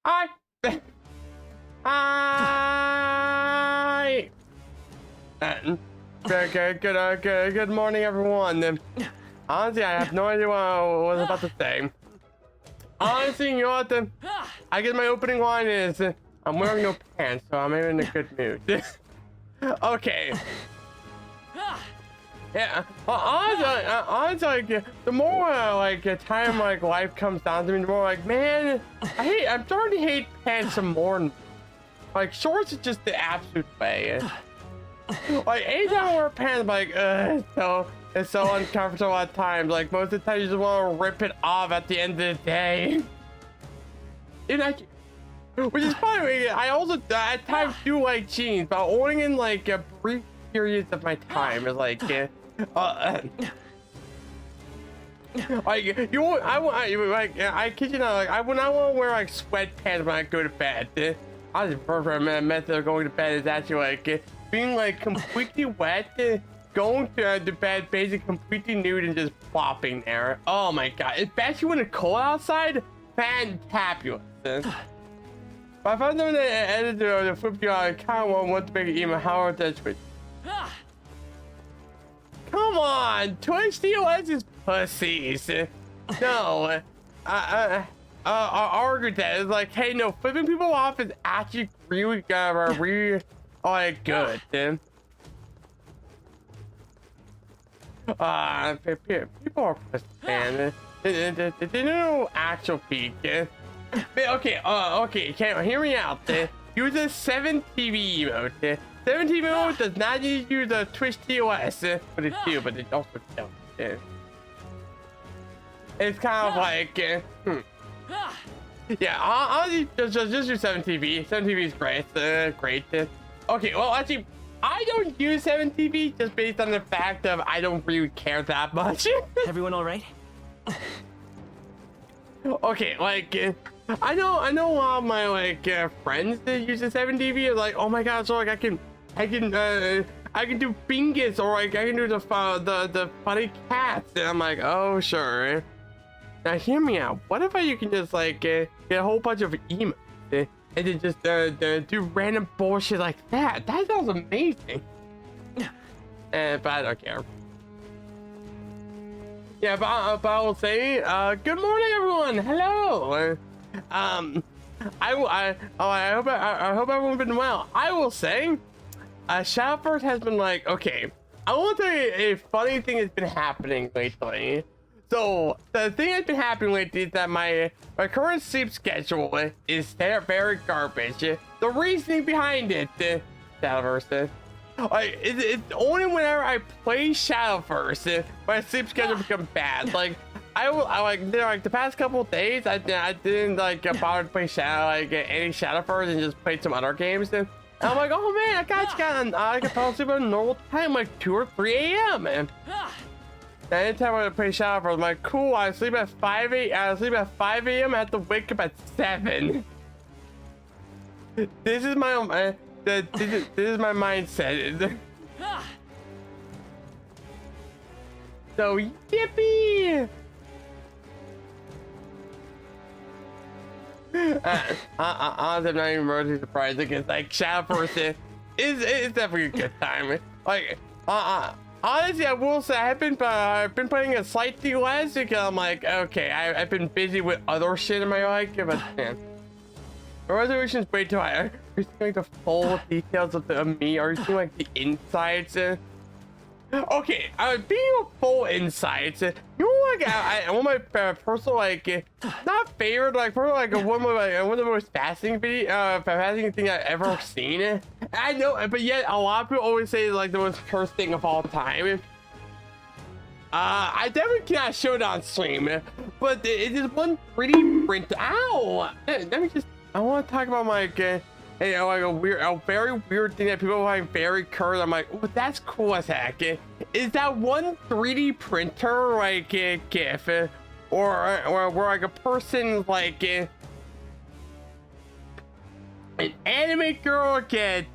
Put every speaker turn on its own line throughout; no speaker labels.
Hi. Hi. Good morning, everyone. Honestly, I have no idea what I was about to say. Honestly, you know what? I guess my opening line is, I'm wearing no pants, so I'm in a good mood. Okay. Yeah. Honestly, like, the more time life comes down to me, the more man, I'm starting to hate pants some more. Like shorts is just the absolute way. Like anytime I wear pants, I'm like, it's so uncomfortable at times. Like most of the time, you just want to rip it off at the end of the day. Which is funny. I also at times do like jeans, but only in brief periods of my time. Is like, like I kid you not, like when I want to wear like sweatpants when I go to bed. I just prefer a method of going to bed is actually being completely wet, going to bed basically completely nude and just plopping there. Oh my god, especially when it's cold outside, fantabulous. But I found them in the editor of the flip you out, I kind of want to make it even harder to Twitch. Come on, Twitch TOS is pussies. No, argue that it's like, hey, no, flipping people off is actually really good. People are pussies, man. They know actual peak. Okay, hear me out. Use a 7 TV emote. 7 TV emote does not need to use a Twitch TOS, but it do, but it also don't. It's kind of like, yeah, I'll just use 7 TV. 7 TV is great. Great. Okay, well, actually, I don't use 7 TV just based on the fact of I don't really care that much.
Everyone all right?
Okay, I know a lot of my friends that use the 7 TV are like, oh my god, so I can do bingus or I can do the funny cats, and I'm like, oh sure. Now hear me out. What if you can just get a whole bunch of emotes and then just do random bullshit like that? That sounds amazing. But I don't care. Yeah, but I will say, good morning, everyone. Hello. I hope everyone's been well. I will say, Shadowverse has been okay. I want to tell you a funny thing that's been happening lately. So the thing that's been happening lately is that my current sleep schedule is very garbage. The reasoning behind it, Shadowverse, it's only whenever I play Shadowverse my sleep schedule becomes bad. The past couple of days I didn't bother to play any Shadowverse and just played some other games. And I'm like, oh man, I can fall asleep at a normal time, 2 or 3 a.m. And anytime I play Shadowverse, I'm like, cool, I sleep at 5 a.m. I have to wake up at 7. This is my this is my mindset. So yippee! I'm not even really surprised because Shadowverse is definitely a good time. Honestly, I will say I've been playing it slightly less because I'm okay, I've been busy with other shit in my life, but man, the resolution's way too high. Are you seeing the full details of me? Are you seeing the insights? Okay, being a full insights, you know, one of my personal not favorite, one of the most fascinating thing I've ever seen. I know, but yet a lot of people always say the most cursed thing of all time. I definitely cannot show it on stream, but it is one pretty print. Ow! I want to talk about a very weird thing that people find very cursed. I'm like, oh, that's cool as heck. Is that one 3D printer GIF, or where a person an anime girl get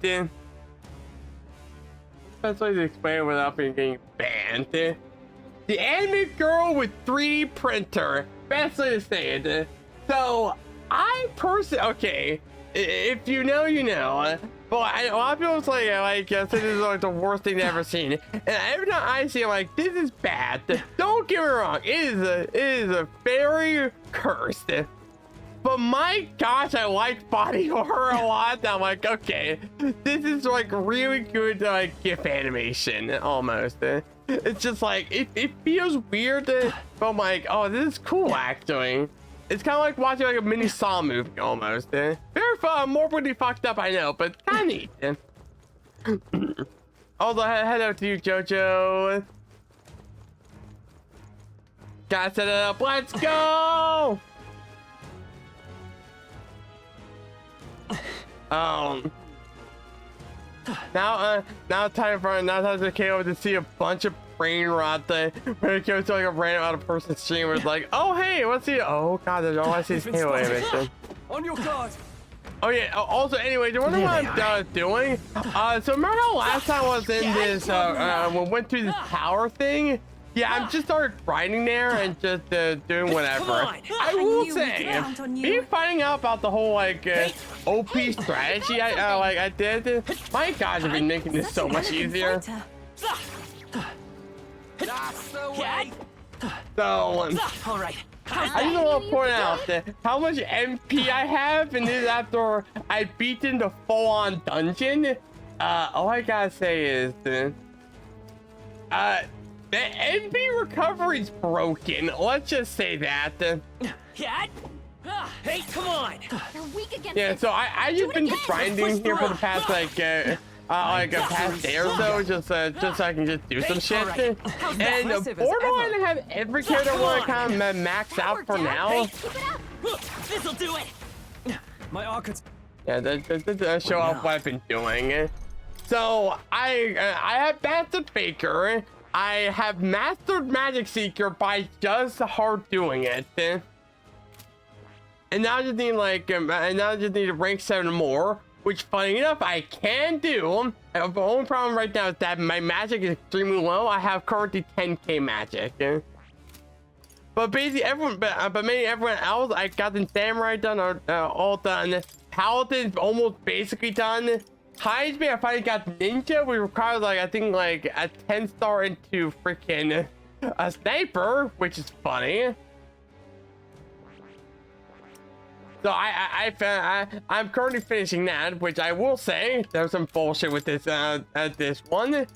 best way to explain it without getting banned. The anime girl with 3D printer. Best way to say it. So I personally, okay, if you know, you know. But a lot of people say say this is like the worst thing they've ever seen, and every time I see it, I'm like, this is bad. Don't get me wrong, it is a very cursed. But my gosh, I like body horror a lot. I'm like, okay, this is like really good like GIF animation almost. It's just like it feels weird, but I'm like, oh, this is cool actually. It's kind of like watching like a mini Saw movie almost. Very fun, morbidly fucked up, I know, but kind of neat. Also, head out to you, Jojo. Gotta set it up. Let's go. Now it's time for the KO to see a bunch of brain rot when it goes to like a random out of person stream where it's like, oh hey, what's the god, there's all I see is KO animation.
On your guard.
Oh yeah, also anyway, do you wonder what I'm doing? So remember how last time I was in this we went through this tower thing? Yeah, I'm just started grinding there and just doing whatever. I will say, me finding out about the whole like OP strategy I did, my gosh, I've been making this so much easier. So,
all right.
I just want to point out how much MP I have, and this after I beaten the full-on dungeon. All I gotta say is, the MP recovery's broken. Let's just say that.
Hey, come on.
Yeah, so I just been grinding here for the past like a past day or so, just so I can just do some shit. And borderline, I have every character I want to kind of max out for now.
This'll do it. My architect.
Yeah, that show off what I've been doing. So I have mastered Faker. I have mastered Magic Seeker by just hard doing it. And now I just need rank 7 more, which funny enough I can do. The only problem right now is that my magic is extremely low. I have currently 10k magic. But basically everyone, but maybe everyone else, I got the samurai done, or all done. Paladin's almost basically done. High speed, I finally got ninja, which requires like I think like a 10-star into freaking a sniper, which is funny. So I'm currently finishing that, which I will say there's some bullshit with this this one. Which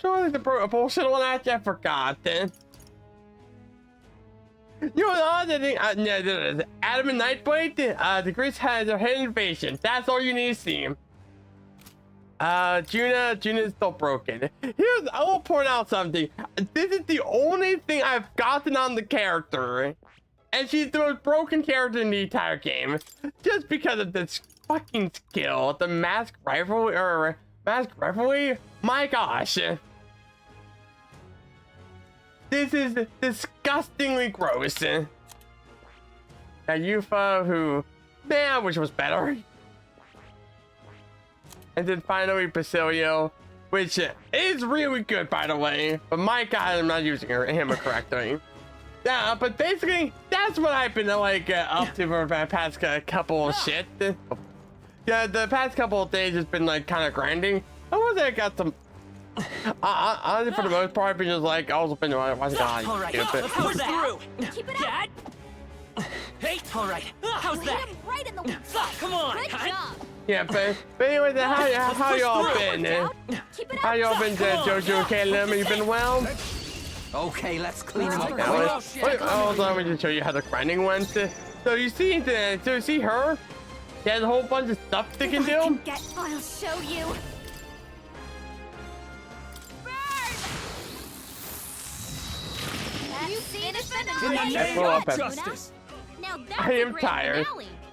one is the bullshit one? I forgot. You know the other thing, Adam and Nightblade, the Grease has a hidden invasion. That's all you need to see. Juna's still broken. I will point out something. This is the only thing I've gotten on the character. And she's the most broken character in the entire game. Just because of this fucking skill. The mask rivalry, my gosh. This is disgustingly gross. Now Yufa, who, man, I wish was better. And then finally Basilio, which is really good, by the way. But my god, I'm not using him correctly. Yeah, but basically, that's what I've been like up to for the past couple of shit. Yeah, the past couple of days has been like kind of grinding. I was I got some. Honestly, for the most part, I've been just like also been watching God.
All right, let's push through. Keep it up. Hey, all right. How's that? Right in the come on. Good job.
Yeah, but anyway, how y'all been? How y'all been, Jojo and Caleb? You been well?
Okay, let's clean them up.
Hold on, let me just show you how the grinding went. So you see her? She has a whole bunch of stuff they can do.
I'll show you.
In the name of justice.
I am tired.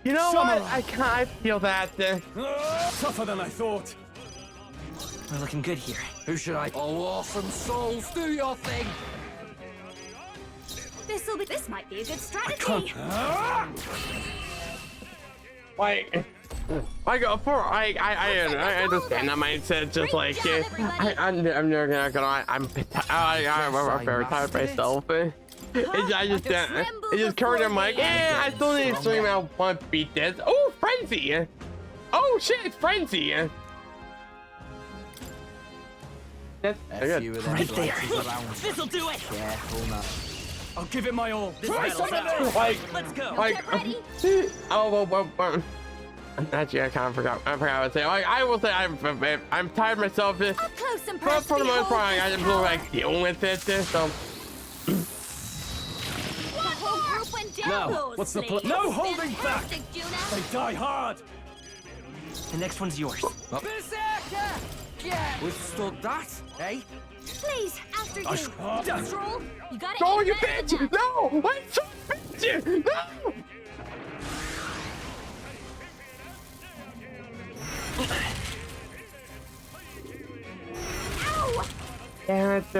You know what? I feel that.
Tougher than I thought.
We're looking good here. Who should I? Oh, awesome souls, do your thing.
This might be a good strategy.
Like, I understand that mindset. Just like, I'm very tired myself. I just covered him like, yeah, I still need to stream out one beat this. Oh, Frenzy! Oh shit, it's Frenzy! That's good.
Right there.
This'll do it.
Careful now.
I'll give it my all. This battle's
Like,
ours. Let's go.
like, oh, actually, I kind of forgot. I forgot what to say. Like, I will say I'm tired myself.
Up close and
But for the most part, I just really
power.
like dealing with it. So.
The whole group went down.
Now, what's the plan? No holding back.
Fantastic, Juna.
They die hard.
The next one's yours.
Berserker!
Withstood that, eh?
Please, after you.
Done.
Stroll, you gotta
Oh,
aim
you
better
bitch!
than that.
No! Wait, so bitch! No!
Ow!
Damn it.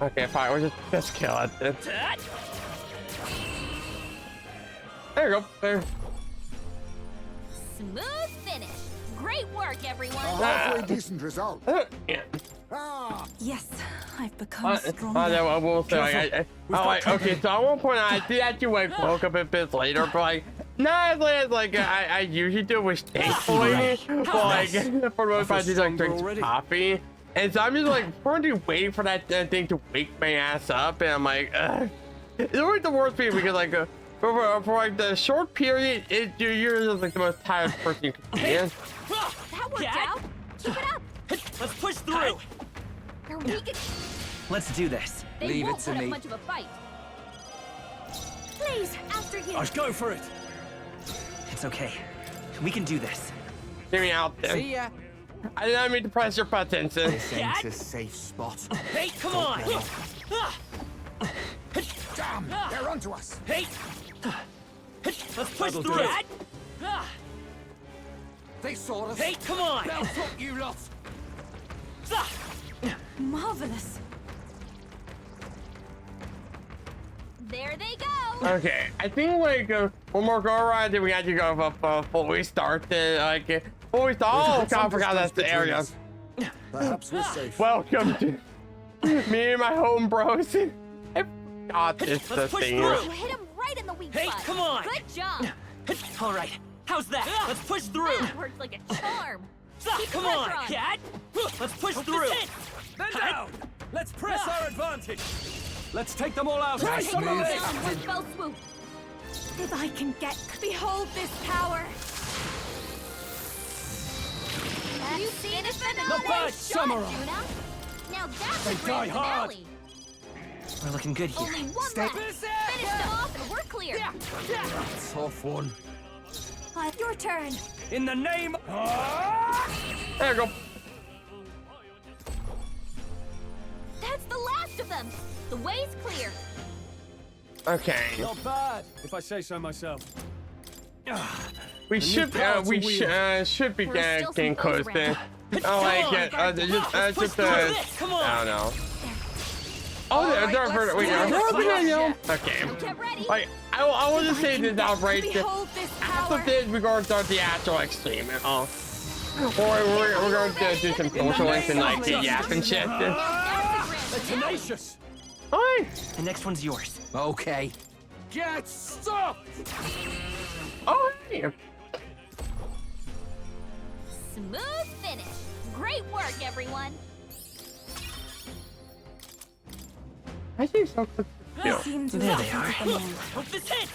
Okay, fine. We'll just kill it. There you go. There.
Smooth finish. Great work, everyone.
Halfway decent result.
Yeah.
Ah,
Yes, I've become stronger.
I will say, okay, so at one point I did actually like woke up a bit later, but like not as late as like I usually do, which thankfully, but like for the most part I just like drink coffee, and so I'm just like currently waiting for that thing to wake my ass up, and I'm like, it's always the worst thing because like for like the short period, you're just like the most tired person you can be.
That worked out. Keep it up.
Let's push through.
They're weak.
Let's do this.
They
Leave
won't
it to
put up
me.
much of a fight. Please, after you.
Let's go for it.
It's okay. We can do this.
Get me out there.
See ya.
I did not mean to press your buttons.
This ain't a safe spot.
Hey, come on.
damn, they're onto us.
Hey. Let's push through.
They saw us.
Hey, come on.
They'll fuck you lot.
Marvelous.
There they go.
Okay, I think like one more go around, then we got to go up before we start the like before we start. Oh, God, I forgot that's the area.
Perhaps we're safe.
Welcome to me and my home bros. I forgot this
Let's push
thing.
through.
You hit him right in the weak
Hey,
spot.
come on.
Good job.
All right. How's that? Let's push through.
That worked like a charm. Keep
Come
the
on,
pressure on.
cat. Let's push through. Then down. Let's press our advantage. Let's take them all out.
Let's take them all down in one fell swoop.
If I can get, behold this power.
You see the finale?
Not bad,
Shot,
Samurai.
Juna. Now that's
They
a grand
die hard.
finale.
We're looking good here.
Only one
Stay.
left. Finish them off and we're clear.
Tough one.
Your turn.
In the name.
There you go.
That's the last of them. The way's clear.
Okay,
Not bad, if I say so myself.
we should be
power to wield.
should be
There's still
getting
some
close
foes
there. Oh, like it. Just
Come on.
I don't know. Oh, they're wait, okay.
Get ready.
Like I will just say this outright.
Behold this
After
power.
this, we're going to start the actual extreme. Or we're going to do some social links and like get yap and shit.
Now that's the grand finale.
Tenacious.
Alright.
The next one's yours. Okay.
Get stopped.
Alright.
Smooth finish. Great work, everyone.
I think so. Yeah.
Seem to
There
have
they are.
defeated them all.
Hope this hit.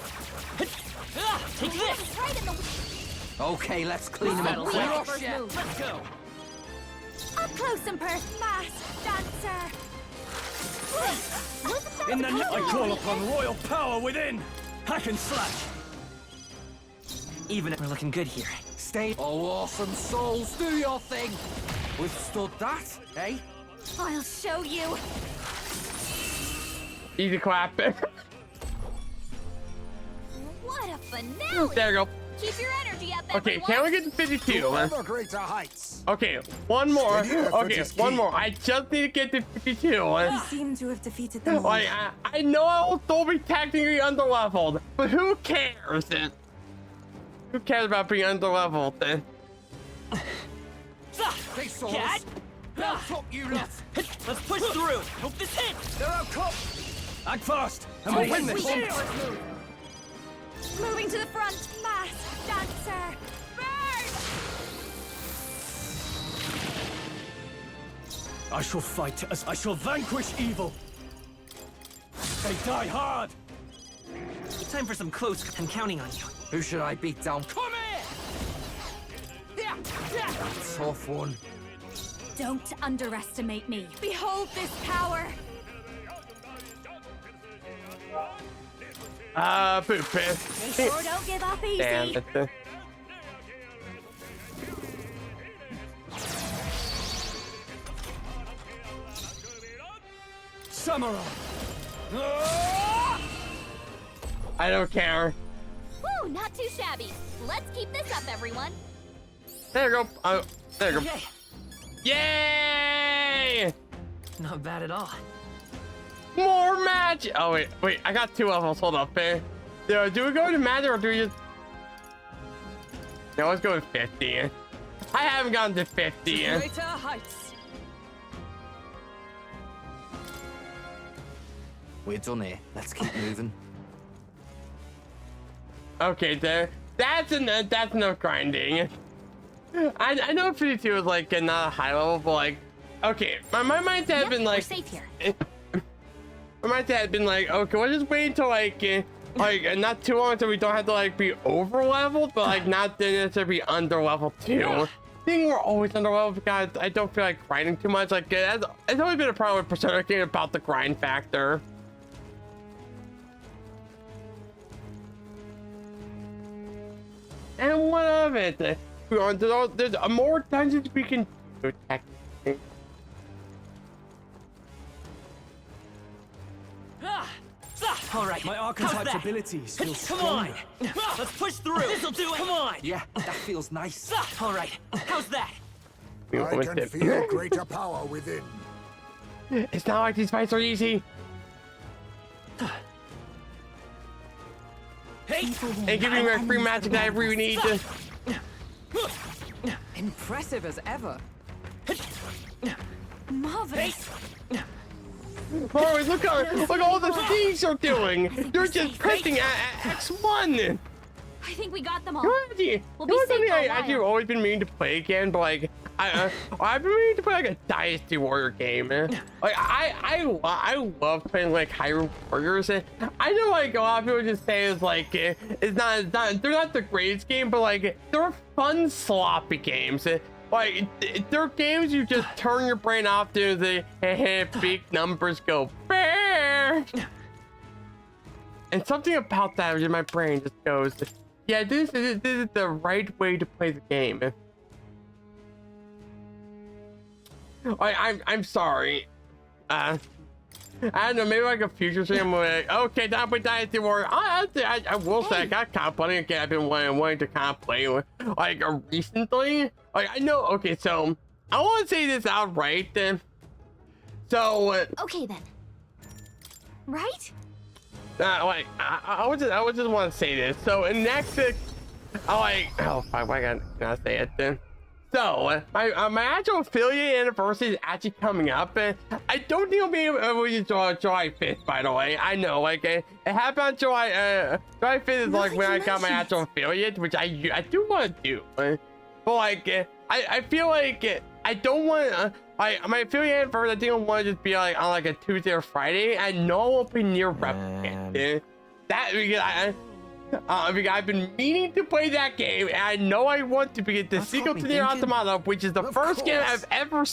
Take this.
Right in the
Okay, let's clean them up
Lead
quick.
the first move.
Let's go.
Up close and personal. Masked dancer.
In the I call upon royal power within. Hack and slash.
Even we're looking good here. Stay. Oh, awesome souls, do your thing. Withstood that, eh?
I'll show you.
Easy clap.
What a finale.
There you go.
Keep your energy up,
Okay,
everyone.
can we get to 52?
Ever greater heights.
Okay, one more.
Steady effort
Okay,
is
one
key.
more. I just need to get to 52.
You seem to have defeated them all.
Like, I know I will still be technically underleveled, but who cares then? Who cares about being underleveled then?
They saw
Cat.
us. They'll chop you lot.
Let's push through. Hope this hits.
They're out cop.
Act fast, and we'll win this.
Moving to the front. Masked dancer. Burn!
I shall fight as I shall vanquish evil. They die hard.
Time for some close. I'm counting on you.
Who should I beat down?
Come here!
Tough one.
Don't underestimate me. Behold this power.
Poop.
They sure don't give up easy.
Damn it.
Samurai.
I don't care.
Woo, not too shabby. Let's keep this up, everyone.
There you go. There you go.
Okay.
Yay!
Not bad at all.
More magic. Oh wait. I got 2 levels. Hold up, man. Do we go to magic or do we just? No, let's go to 50. I haven't gotten to 50.
Greater heights.
We're done here. Let's keep moving.
Okay, that's enough grinding. I know 52 is like not a high level, but like, okay, my mindset had been like,
we're safe here.
my mindset had been like, okay, we'll just wait until like not too long until we don't have to like be over leveled, but like not necessarily be under level 2. I think we're always under level because I don't feel like grinding too much. Like it's always been a problem with Persona game about the grind factor. And what of it? There's more dungeons we can do, technically.
All right.
My
How's
archetype's
that?
abilities feel
Come
stronger.
on. Let's push through. This'll do it. Come on.
Yeah, that feels nice.
All right. How's that?
I can feel greater power within.
It's not like these fights are easy.
Hey.
And give me my free magic that I really need.
Impressive as ever. Marvelous.
Boys, look at all the things you're doing. You're just pressing X1.
I think we got them all.
We'll be
safe for a
I've
while.
always been meaning to play again, but like I've been meaning to play like a Dynasty Warrior game. Like I love playing like Hyrule Warriors. I know like a lot of people just say it's like it's not they're not the greatest game, but like they're fun sloppy games. Like they're games you just turn your brain off to the big numbers go bear. And something about that in my brain just goes, yeah, this is the right way to play the game. I'm sorry. I don't know, maybe like a future stream, I'm like, okay, time to play Dynasty Warrior. I will say, I got kind of playing a game I've been wanting to kind of play with, like, recently. Like, I know, okay, so, I want to say this outright. So,
Okay then. Right?
like, I would just want to say this. So, in next, oh, fuck, why can't I say it then? So, my actual affiliate anniversary is actually coming up. I don't think it'll be able to July 5th, by the way. I know, like, it happened on July 5th is like when I got my actual affiliate, which I do want to do. But, like, I feel like I don't want my affiliate anniversary, I think I want to just be, like, on, like, a Tuesday or Friday. I know it will be near Replicant. That, because because I've been meaning to play that game, and I know I want to be the sequel to Nier Automata, which is the first game I've ever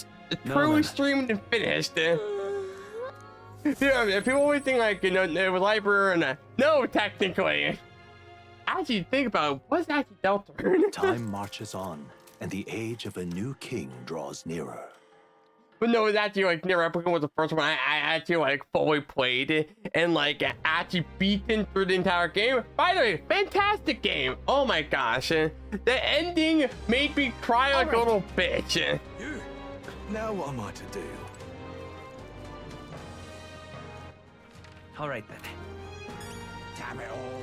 truly streamed and finished. Yeah, people always think like, you know, it was library and no, technically. Actually, think about it, what's actually Delta?
Time marches on, and the age of a new king draws nearer.
But no, it's actually like Nier Replicant was the first one I actually like fully played and like actually beaten through the entire game. By the way, fantastic game. Oh my gosh. The ending made me cry like a little bitch.
Now what am I to do?
All right then.
Damn it all.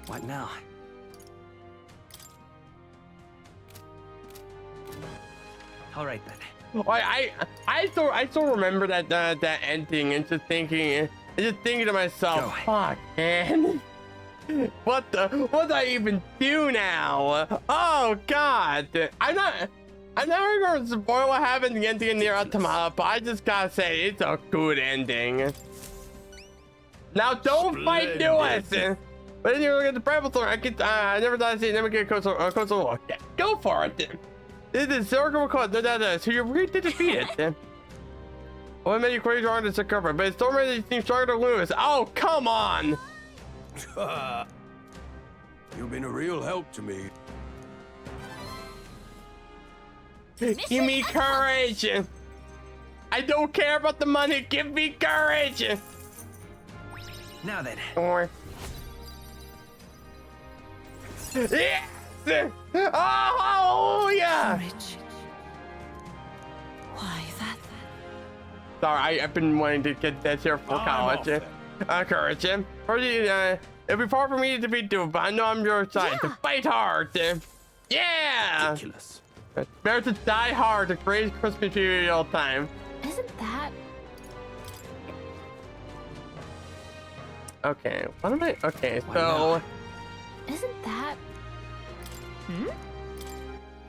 What now?
All right then.
I still remember that ending and just thinking to myself,
Go.
fuck, man. What do I even do now? Oh God, I'm not going to spoil what happened again to Nier Automata, but I just gotta say it's a good ending. Now don't fight Lewis. But then you look at the Bramble Thorn. I never thought I'd see it. Never get a closer look. Yeah, go for it. This is Circle Code, no doubt. So you're really to defeat it. Well, it made you crazy wrong to Circle, but it's still made you seem stronger than Lewis. Oh, come on.
You've been a real help to me.
Give me courage. I don't care about the money. Give me courage.
Now then.
Or. Yes! Oh, yeah!
Courage. Why that?
Sorry, I've been wanting to get that here for college. Courage. It'll be far from me to be doing, but I know I'm your side. To fight hard. Yeah!
Ridiculous.
Better to die hard, the greatest Christmas tree of all time.
Isn't that?
Okay, what am I? Okay, so.
Isn't that?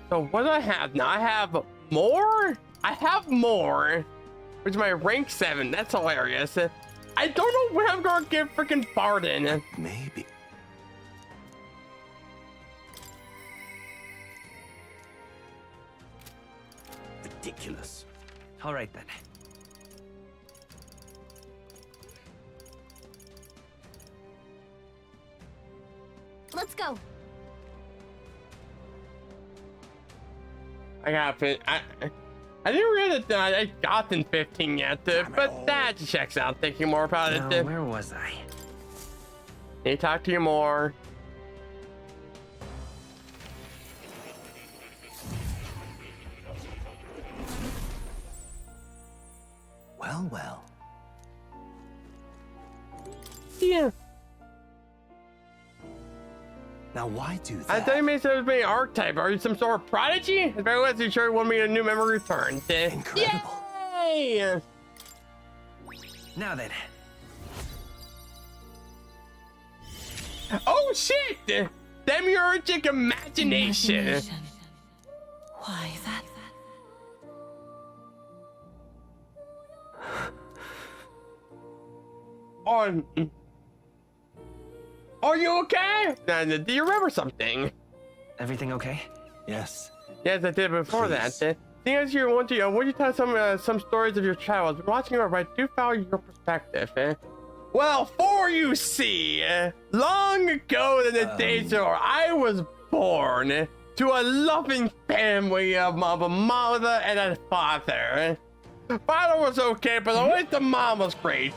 So what do I have now? I have more? I have more. Which is my rank 7. That's hilarious. I don't know when I'm gonna get freaking Barden.
Maybe. Ridiculous.
All right then.
Let's go.
I got it. I didn't realize that I gotten 15 yet, but that checks out. Thinking more about
Now,
it.
where was I?
Need to talk to you more.
Well, well.
Yeah.
Now, why do that?
I thought you made some an archetype. Are you some sort of prodigy? If I was, you sure you want me a new memory returned.
Incredible.
Yay!
Now then.
Oh shit! Demiurgic imagination.
Why that?
Are you okay? Do you remember something?
Everything okay?
Yes.
Yes, I did before
Please.
that. Seeing as you want to tell some stories of your child. I've been watching over. I do value your perspective. Well, for you see, long ago in the days where I was born to a loving family of a mother and a father. Father was okay, but always the mom was great.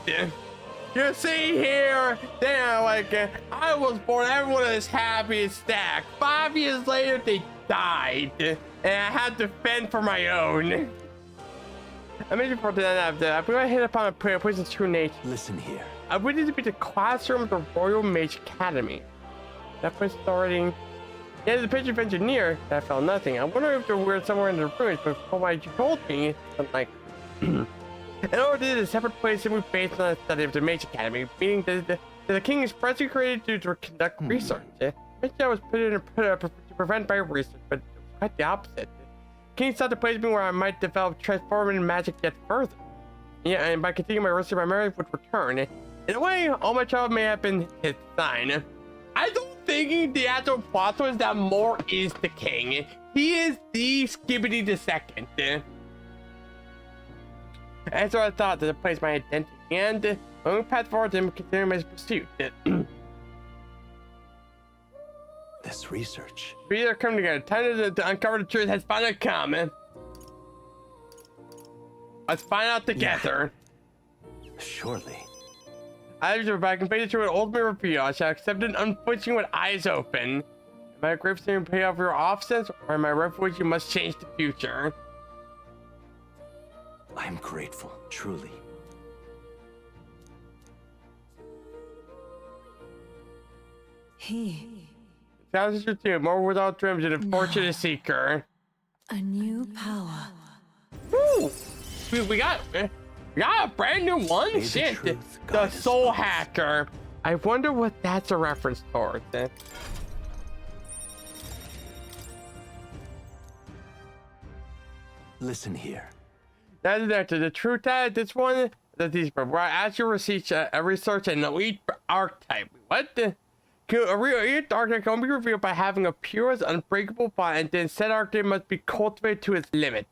You see here, I was born, everyone is happy as stack. 5 years later, they died, and I had to fend for my own. I made you for that. I believe I hit upon a place of true nature.
Listen here.
I waited to be the classroom of the Royal Mage Academy. That place is already. Yeah, the picture of engineer. I found nothing. I wonder if they're weird somewhere in the ruins, but from what you told me, I'm like. In order to do a separate place simply based on the study of the Mage Academy, meaning the king is presently created to conduct research. Maybe I was put in to prevent by research, but quite the opposite. The king sought to place me where I might develop transformative magic yet further. Yeah, and by continuing my research, my memory would return. In a way, all my child may have been his sign. I don't think the actual plot was that Moore is the king. He is the Skibbity the second. And so I thought to place my identity and my path forward to continue my pursuit.
This research.
We are coming together. Time to uncover the truth has finally come. Let's find out together.
Surely.
If I can face the truth with ultimate reveal, I shall accept it unflinching with eyes open. Am I a grave to pay off your offsets, or am I refuge you must change the future?
I'm grateful, truly.
Sounds as your too, more without dreams and a fortunate seeker.
A new power
we got a brand new one.
May the
Shit,
truth
the
guide us
soul
both.
hacker. I wonder what that's a reference towards.
Listen here.
That's the truth that this one that these as you research an elite archetype. What the? A real elite archetype can be revealed by having a pure as unbreakable bond, and then said archetype must be cultivated to its limit.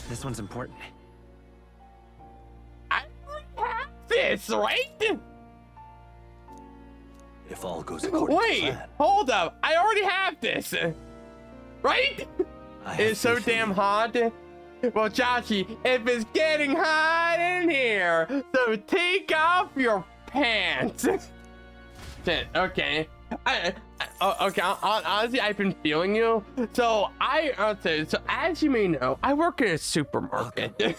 This one's important.
I already have this, right?
If all goes according to
Wait,
plan,
hold up. I already have this, right?
I have
It's so
faith in
damn
you.
hot. Well, Joshy, if it's getting hot in here, so take off your pants. Shit, okay. Okay, honestly, I've been feeling you. So, so as you may know, I work in a supermarket.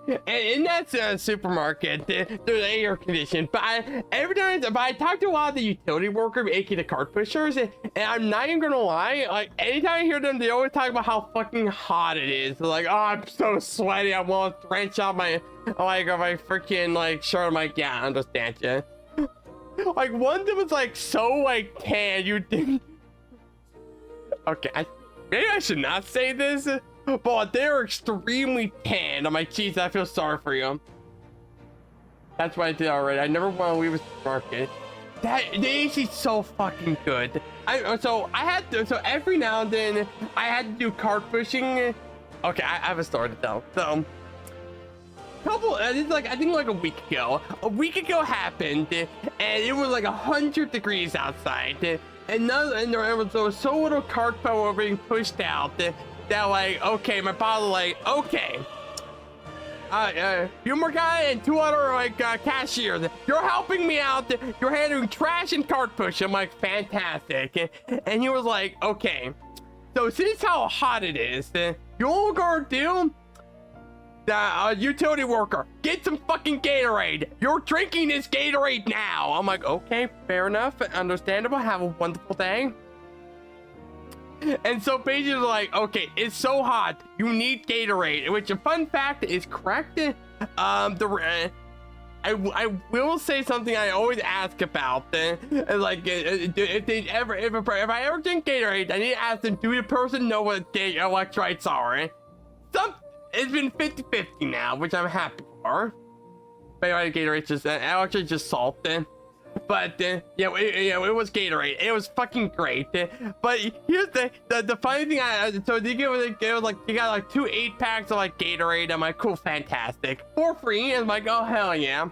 And in that supermarket, there's air conditioning. But every time I talk to a lot of the utility workers, aka the cart pushers, and I'm not even gonna lie, like anytime I hear them, they always talk about how fucking hot it is. They're like, oh, I'm so sweaty, I want to drench out my freaking like shirt. I'm like, yeah, I understand you. Like one that was like so like tan, you didn't. Okay, maybe I should not say this. But they're extremely tan. I'm like, jeez, I feel sorry for you. That's what I did already. I never want to leave a market. That the AC's so fucking good. So every now and then I had to do cart pushing. Okay, I have a story to tell. So it's like I think like a week ago. A week ago happened, and it was like 100 degrees outside, and there was so little cart power being pushed out. That like, okay, my father like, okay, humor guy and two other like cashiers, you're helping me out, you're handling trash and cart push. I'm like, fantastic. And he was like, okay, so since how hot it is, you're gonna do the utility worker, get some fucking Gatorade. You're drinking this Gatorade now. I'm like, okay, fair enough, understandable, have a wonderful day. And so basically like, okay, it's so hot, you need Gatorade, which a fun fact is correct. I will say something I always ask about, like if I ever drink Gatorade, I need to ask them, do the person know what electrolytes are? It's been 50-50 now, which I'm happy for. But Gatorade's just actually just salt. But yeah, it was Gatorade. It was fucking great. But here's the funny thing. So they give like you got like 2 8-packs of like Gatorade. I'm like, cool, fantastic, for free. And I'm like, oh hell yeah.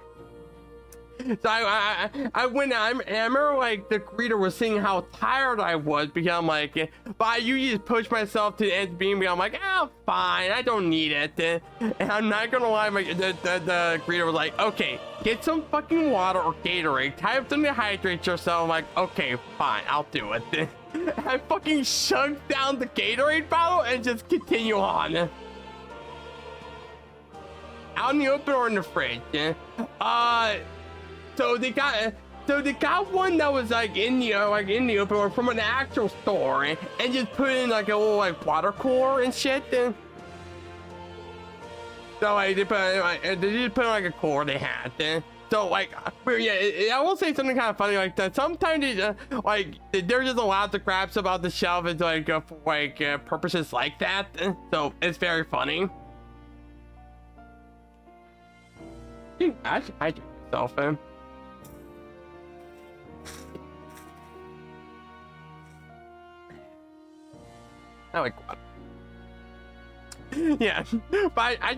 So I went out, and I remember like the greeter was seeing how tired I was, because I'm like, but I usually just push myself to the end beam, I'm like, oh fine, I don't need it. And I'm not gonna lie, the greeter was like, okay, get some fucking water or Gatorade, type something to hydrate yourself. I'm like, okay, fine, I'll do it. I fucking shoved down the Gatorade bottle and just continue on. Out in the open or in the fridge? So they got one that was like in the open or from an actual store, and just put in like a little like water cooler and shit. So like they just put in like a cooler they had. So like, yeah, I will say something kind of funny like that. Sometimes like they're just allowed to grab stuff off the shelf and like for like purposes like that. So it's very funny. Dude, I should hydrate myself, man. I like water. Yeah, but I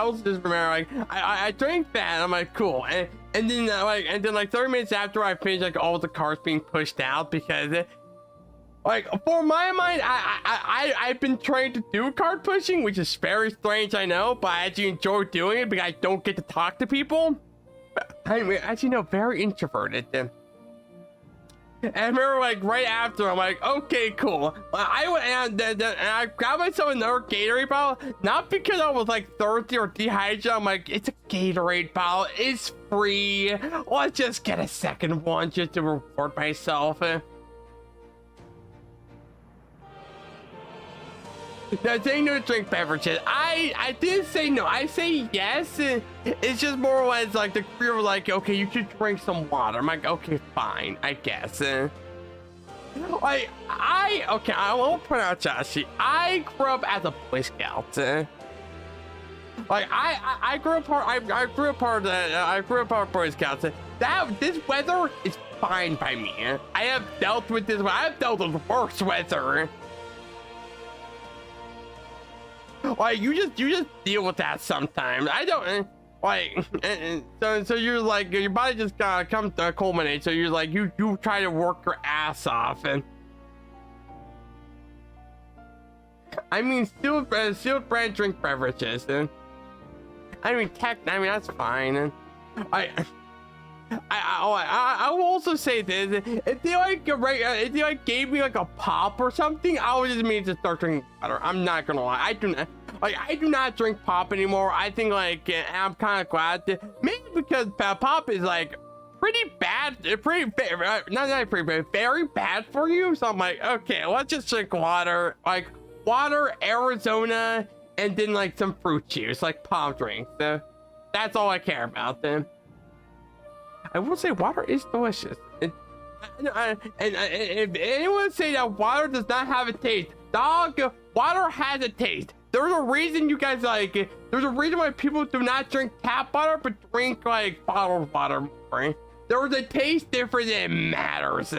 also just remember like I drank that. I'm like, cool, and then like 30 minutes after I finished, like all the carts being pushed out, because like for my mind, I've been trained to do cart pushing, which is very strange, I know, but I actually enjoy doing it because I don't get to talk to people. But I'm actually very introverted. And I remember like right after, I'm like, okay, cool. I went and I grabbed myself another Gatorade bottle, not because I was like thirsty or dehydrated. I'm like, it's a Gatorade bottle, it's free, let's just get a second one just to reward myself. No, saying no to drink beverages. I didn't say no. I say yes. It's just more or less like the career was like, okay, you should drink some water. I'm like, okay, fine, I guess. Like okay, I won't point out Joshy. I grew up as a Boy Scout. Like I grew up part I grew up part of Boy Scouts. This weather is fine by me. I have dealt with this. I've dealt with worse weather. Like you just deal with that sometimes. I don't like so you're like your body just comes to culminate. So you're like you try to work your ass off and. I mean, sealed brand drink beverages. I mean, that's fine. I will also say this: if they like gave me like a pop or something, I would just mean to start drinking water. I'm not gonna lie, I do not drink pop anymore. I think like I'm kind of glad maybe because pop is like pretty bad, very bad for you. So I'm like, okay, let's just drink water, like water, Arizona, and then like some fruit juice, like pop drinks. That's all I care about then. I will say water is delicious. And if anyone say that water does not have a taste, dog, water has a taste. There's a reason you guys like it. There's a reason why people do not drink tap water, but drink like bottled water more. There's a taste difference that matters.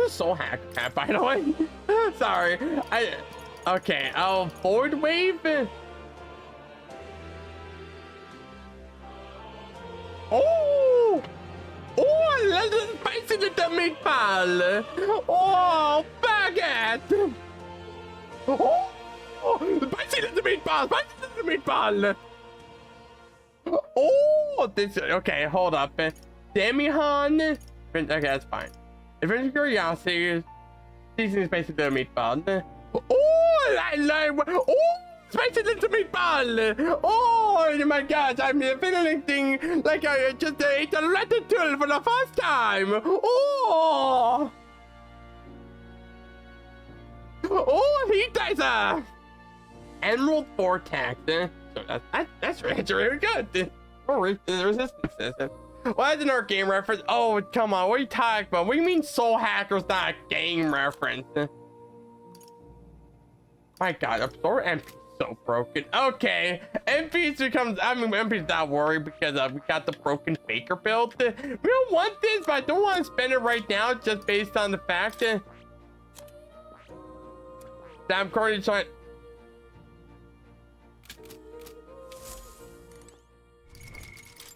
Soul hack cat, by the way. Sorry. Okay, I'll void wave. Oh, let's spicy little meatball. Oh, baguette. Oh, spicy little meatball. Spicy little meatball. Oh, this. Okay, hold up. Demihan. Okay, that's fine. Adventure Curiosity, seasoning spicy little meatball. Oh, spicy little meatball. Oh my gosh, I'm feeling like I just ate a ratatouille for the first time. Oh, he does a Emerald Vortex. So that's really good. Resistance. Well, that's another game reference. Oh, come on. What are you talking about? What do you mean Soul Hacker's not a game reference? My God, Absorb MP's so broken. Okay, MP's becomes. I mean, MP's not worried because we got the broken Faker build. We don't want this, but I don't want to spend it right now just based on the fact that I'm currently trying.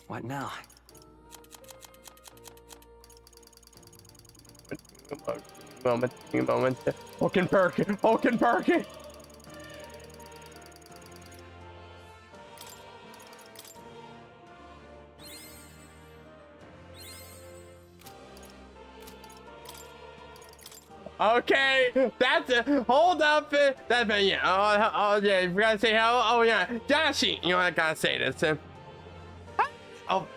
What now?
Moment. Hulkin Perkin. Okay, that's it. Hold up. That's been, yeah. Oh, yeah. You gotta say hello. Oh, yeah. Joshy, you know, I gotta say this. Oh.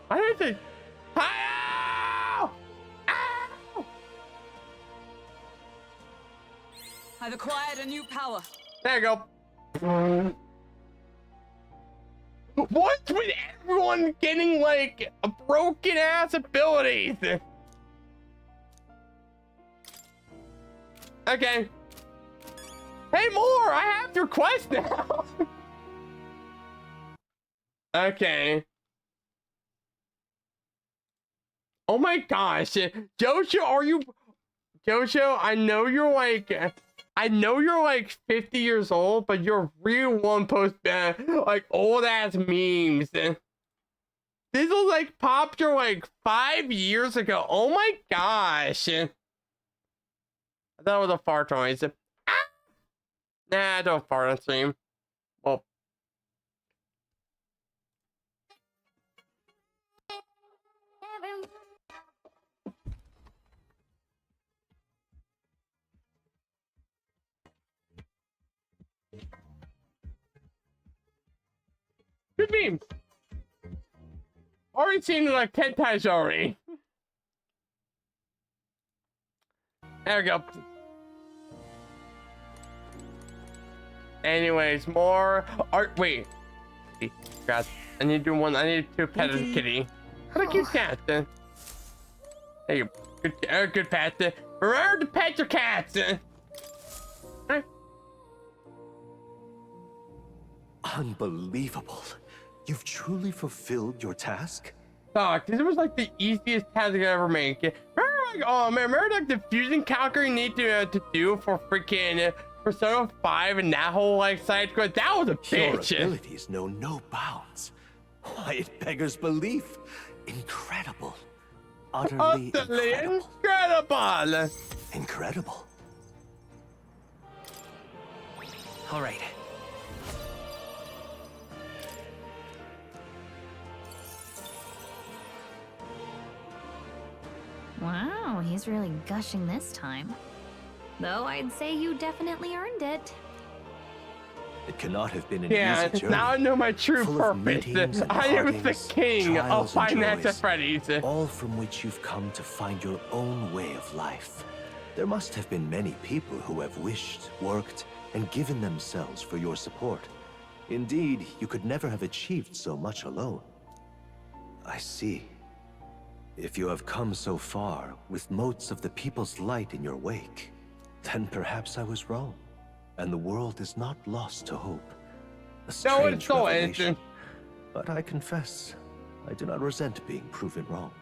Why did I say?
I've acquired a new power.
There you go. What's with everyone getting like a broken ass abilities? Okay. Hey, more! I have your quest now. Okay. Oh my gosh, Jojo, are you? Jojo, I know you're like 50 years old, but you're real one post like old ass memes. This was like popular like 5 years ago. Oh my gosh. I thought it was a fart noise. Ah! Nah, I don't fart on stream. Well. Could be. Already seen it like 10 times already. There we go. Anyways, more art. Wait. God, I need to do one. I need to pet a kitty. What a cute cat. There you go. Good pet. Remember to pet your cats.
Unbelievable. You've truly fulfilled your task?
Fuck, this was like the easiest task I could ever make. Remember, like, oh man, remember like the fusion calculator you need to do for freaking Persona 5 and that whole like side quest? That was a bitch.
Your abilities know no bounds. Why, it beggars belief. Incredible. Utterly incredible.
Incredible.
Incredible.
All right.
Wow, he's really gushing this time. Though I'd say you definitely earned it.
It cannot have been an
Yeah,
easy journey.
now I know my true
Full of
purpose.
meetings and
I am the
partings,
king of
trials and
Five Nights at
joys,
Freddy's.
all from which you've come to find your own way of life. There must have been many people who have wished, worked, and given themselves for your support. Indeed, you could never have achieved so much alone. I see. If you have come so far with motes of the people's light in your wake, then perhaps I was wrong, and the world is not lost to hope. A strange revelation, but I confess, I do not resent being proven wrong.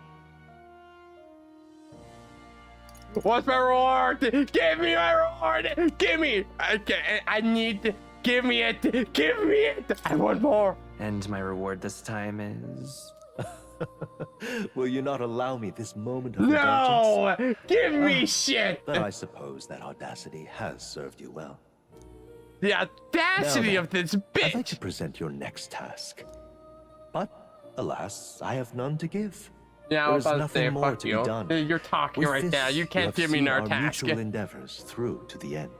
What's my reward? Give me my reward! Give me! I need to... Give me it! Give me it! I want more!
And my reward this time is...
Will you not allow me this moment of indulgence?
No! Give me shit!
But I suppose that audacity has served you well.
The audacity
Now
of this
I'd like
bitch!
to present your next task. But, alas, I have none to give.
Yeah, I
There
was
is
about to
nothing
say,
more
fuck
to
you.
be done.
You're talking
With
right
this,
now. You can't
have
give me
seen
no
our
task.
mutual endeavors through to the end.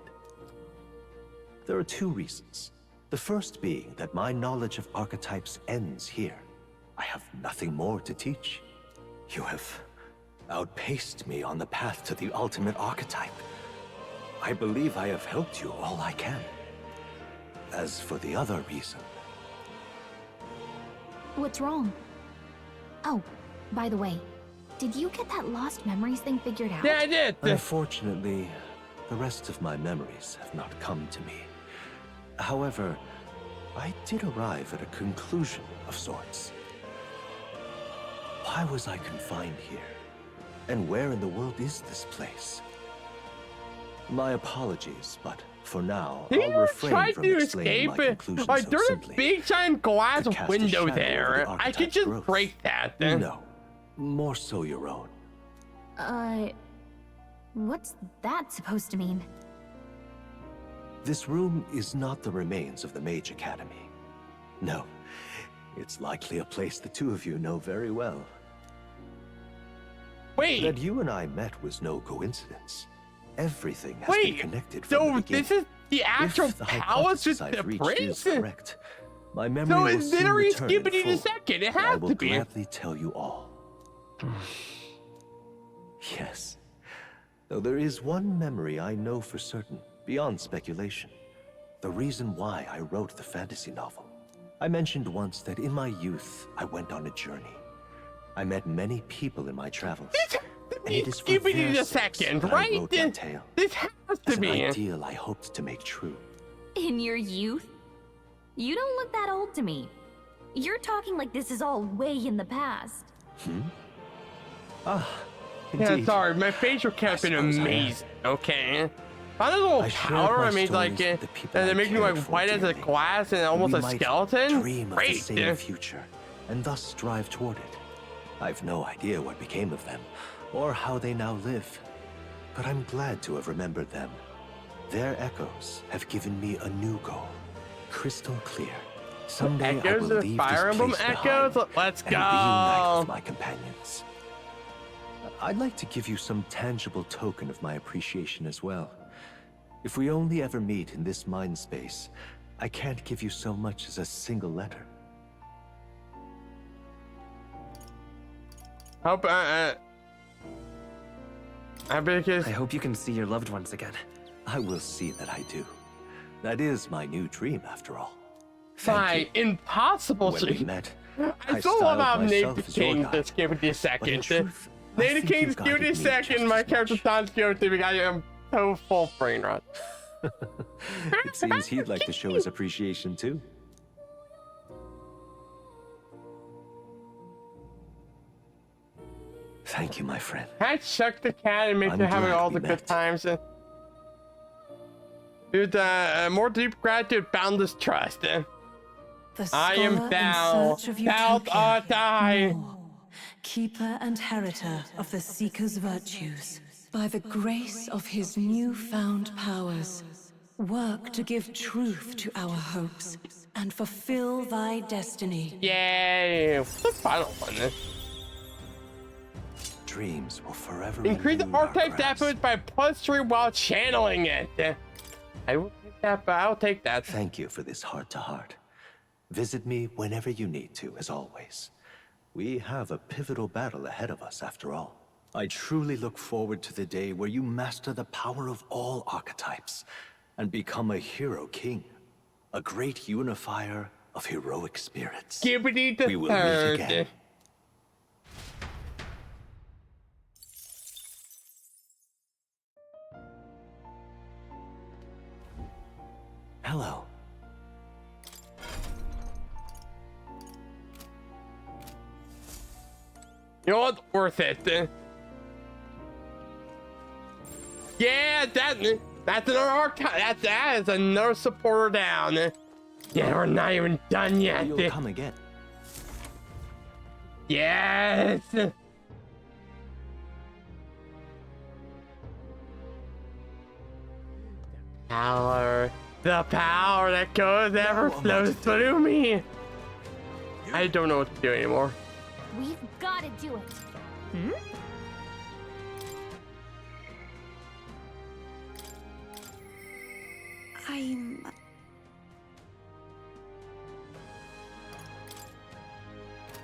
There are two reasons. The first being that my knowledge of archetypes ends here. I have nothing more to teach. You have outpaced me on the path to the ultimate archetype. I believe I have helped you all I can. As for the other reason...
What's wrong? Oh, by the way, did you get that lost memories thing figured out?
Yeah, I did!
Unfortunately, the rest of my memories have not come to me. However, I did arrive at a conclusion of sorts. Why was I confined here? And where in the world is this place? My apologies, but for now,
Did
I'll
you
refrain
try
from
to
explaining
escape?
my conclusion
Like,
so
there's a
simply.
big giant glass
To cast a
window
shadow over
there.
the
I could
archetype's
just
growth.
break that.
No, more so your own.
What's that supposed to mean?
This room is not the remains of the Mage Academy. No, it's likely a place the two of you know very well.
Wait,
That you and I met was no coincidence. Everything has been
wait.
connected from
So
the beginning.
this is the actual
If the
palace with
hypothesis I've
the
reached is
prince?
correct, my memory
So
will
it's
soon
literally
return in
skippity the
full,
second. It
and I
has
will
to be.
gladly tell you all. Yes. Though there is one memory I know for certain, beyond speculation. The reason why I wrote the fantasy novel. I mentioned once that in my youth, I went on a journey. I met many people in my travels. And it is for
Skippity
their
the
sakes
second,
that I
right?
wrote that tale.
This has
As
to
an
be.
ideal I hoped to make true.
In your youth? You don't look that old to me. You're talking like this is all way in the past.
Ah,
Yeah,
indeed.
sorry, my facial hair has been
suppose I am.
amazing. Okay. Found a little
I shared
powder.
my
I made like
stories with the people
and
I
they make me
cared
like
for
white as a
dearly.
glass and almost
We
a
might
skeleton.
dream of
Great.
the same future, and thus strive toward it. I've no idea what became of them, or how they now live. But I'm glad to have remembered them. Their echoes have given me a new goal. Crystal clear. Someday I
Echoes
will
of
leave
Fire
this
Emblem
place
Echoes.
behind
Let's
and reunite
go.
with my companions. I'd like to give you some tangible token of my appreciation as well. If we only ever meet in this mind space, I can't give you so much as a single letter.
Hope because
I hope you can see your loved ones again.
I will see that I do. That is my new dream, after all.
by impossible
When we
shit.
met,
I still love
styled
how
myself
Native
as your
King
guide.
just give it a
But in
second.
truth, I
Native
think
King,
you've
give it
guided
a
me
second.
just
My
as
character
much.
sounds good to me. I am so full brain rot.
It seems he'd like to show his appreciation too. Thank you, my friend.
Had Chuck the cat and make
I'm
you having
glad
all
we
the good
met.
times. Dude, more deep gratitude, boundless trust.
The
I am
scholar
thou,
in search of
thou
utopia.
art I.
More, keeper and heriter of the seeker's virtues. By the grace of his newfound powers, work to give truth to our hopes and fulfill thy destiny.
Yay! What's the final one?
Dreams will forever
Increase the
elude our
archetype
grasp.
damage by +3 while channeling it. I will take that, but I'll take that.
Thank you for this heart-to-heart. Visit me whenever you need to, as always. We have a pivotal battle ahead of us, after all. I truly look forward to the day where you master the power of all archetypes and become a hero king, a great unifier of heroic spirits.
Gibbity the
We will
third.
meet again. Hello.
You know what? Worth it. Yeah, that's another archetype. That is another supporter down. Yeah, we're not even done yet.
You'll come again.
Yes. The power that goes ever
Now I'm
flows
about to
through me. I don't know what to do anymore.
We've got to do it. Hmm?
I'm...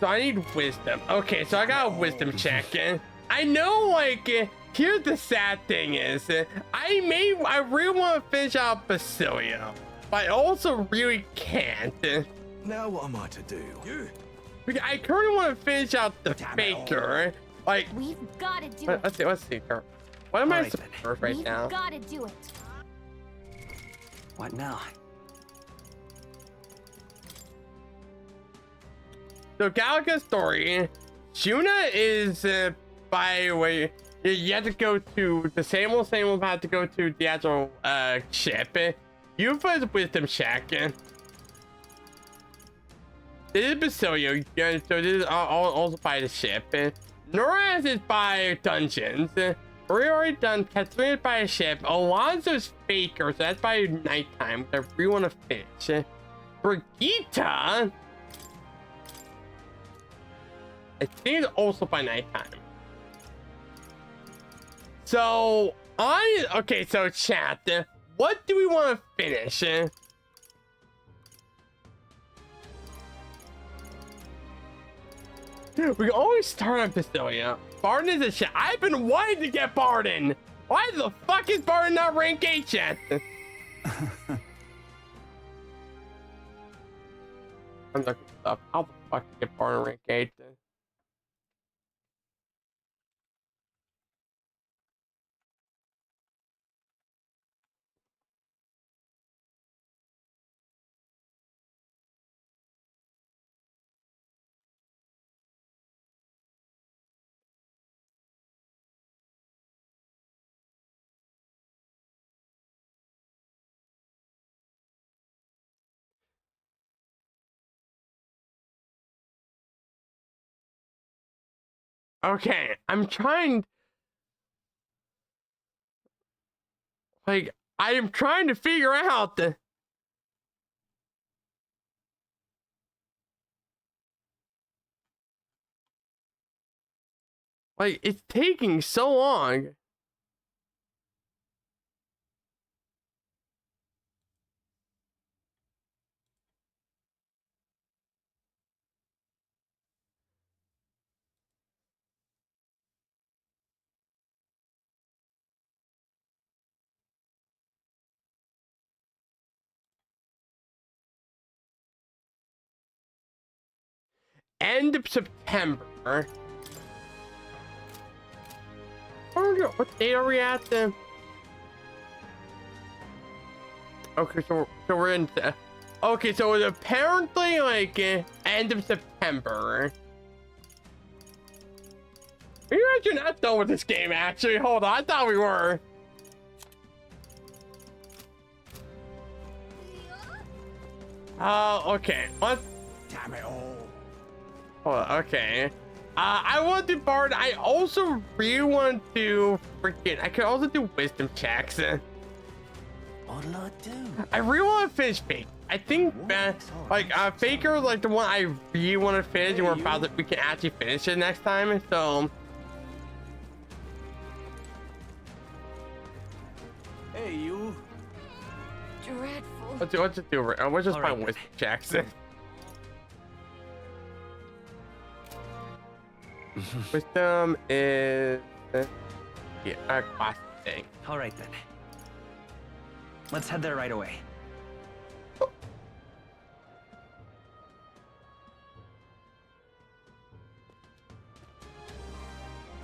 So I need wisdom. Okay, so I got a wisdom check. I know, like, here's the sad thing is, I really want to finish out Basilio, but I also really can't.
Now what am I to do? You?
I currently want to finish out the Faker. Like,
We've got to do it.
let's see here. What am I
Alright,
supposed
then.
to right
We've
now?
got to do it.
What now?
So Galaga's story, Shuna is, by the way, you have to go to the same old have to go to the actual ship. Yufa's wisdom check. This is Basilio, so this is also by the ship. Noraz is by dungeons. We're already done. Katrina is by a ship. Alonso's Faker, so that's by nighttime. I really want to finish. Brigitte, I think it's also by nighttime. So okay, so chat, what do we want to finish? We can always start on Bastilia. Barden is a shit. I've been wanting to get Barden. Why the fuck is Barden not rank 8 yet? I'm looking stuff. How the fuck get Barden rank 8? Okay, I'm trying. Like, I am trying to figure out the. Like, it's taking so long. end of September. What date are we at then? Okay, so we're in. Okay, so it's apparently like end of September. We're actually not done with this game. Actually, hold on. I thought we were. Okay. What?
Damn it all.
Hold on, okay. I want to Bard. I also really want to freaking. I could also do wisdom checks.
What'll I do?
I really want to finish Fake. I think Faker, like the one I really want to finish, and we can actually finish it next time. So.
Hey, you.
Dreadful.
Let's just do it. Let's just find wisdom checks. Wisdom is a class thing.
All right then. Let's head there right away.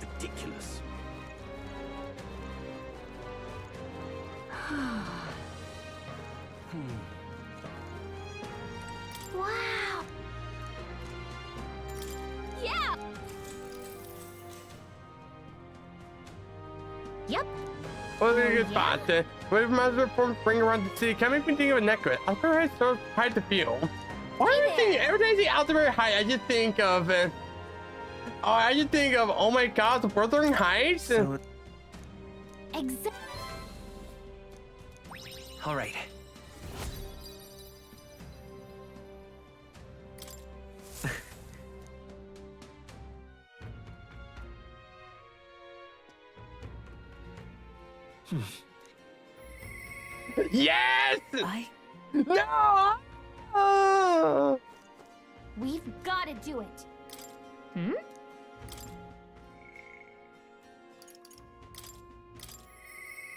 Ridiculous.
Wow. Yeah. Yep.
Well, that's a good spot. What reminds me of bring around the city? Can make me think of a necklace. I'll go ahead so hide the feel. Why do you think every time I see Altamir Heights, I just think of oh my god, the Wuthering Heights.
So
Exactly.
All right.
Yes!
I
No! Oh.
We've got to do it. Hmm?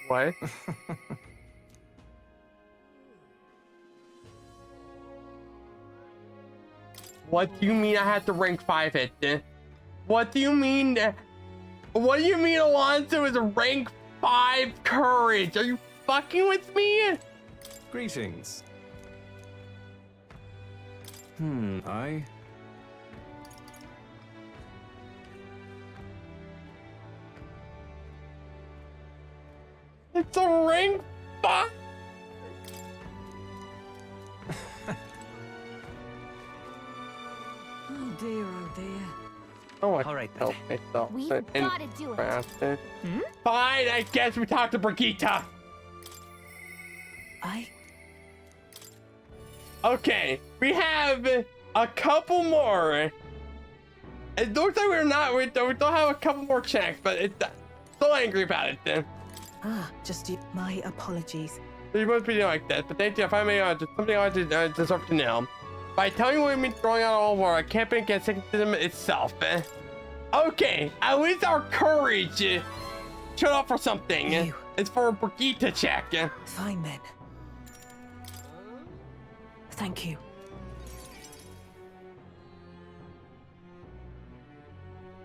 What? What do you mean I had to rank 5 it? What do you mean? What do you mean Alonso is a rank 5 courage? Are you fucking with me?
greetings. I.
It's a rank 5.
Oh dear, oh dear.
Oh,
All right, then.
myself.
We've got to do it.
Fine, I guess we talked to Brigitte. Okay, we have a couple more. It looks like we don't have a couple more checks, but it's still angry about it then.
My apologies.
You must be like that, but thank you. If I may, just something I deserve to know. By telling you what it means throwing out all war, I can't be against cynicism itself. Okay, at least our courage showed up for something. It's for Brigitte to check.
Fine then. Thank you.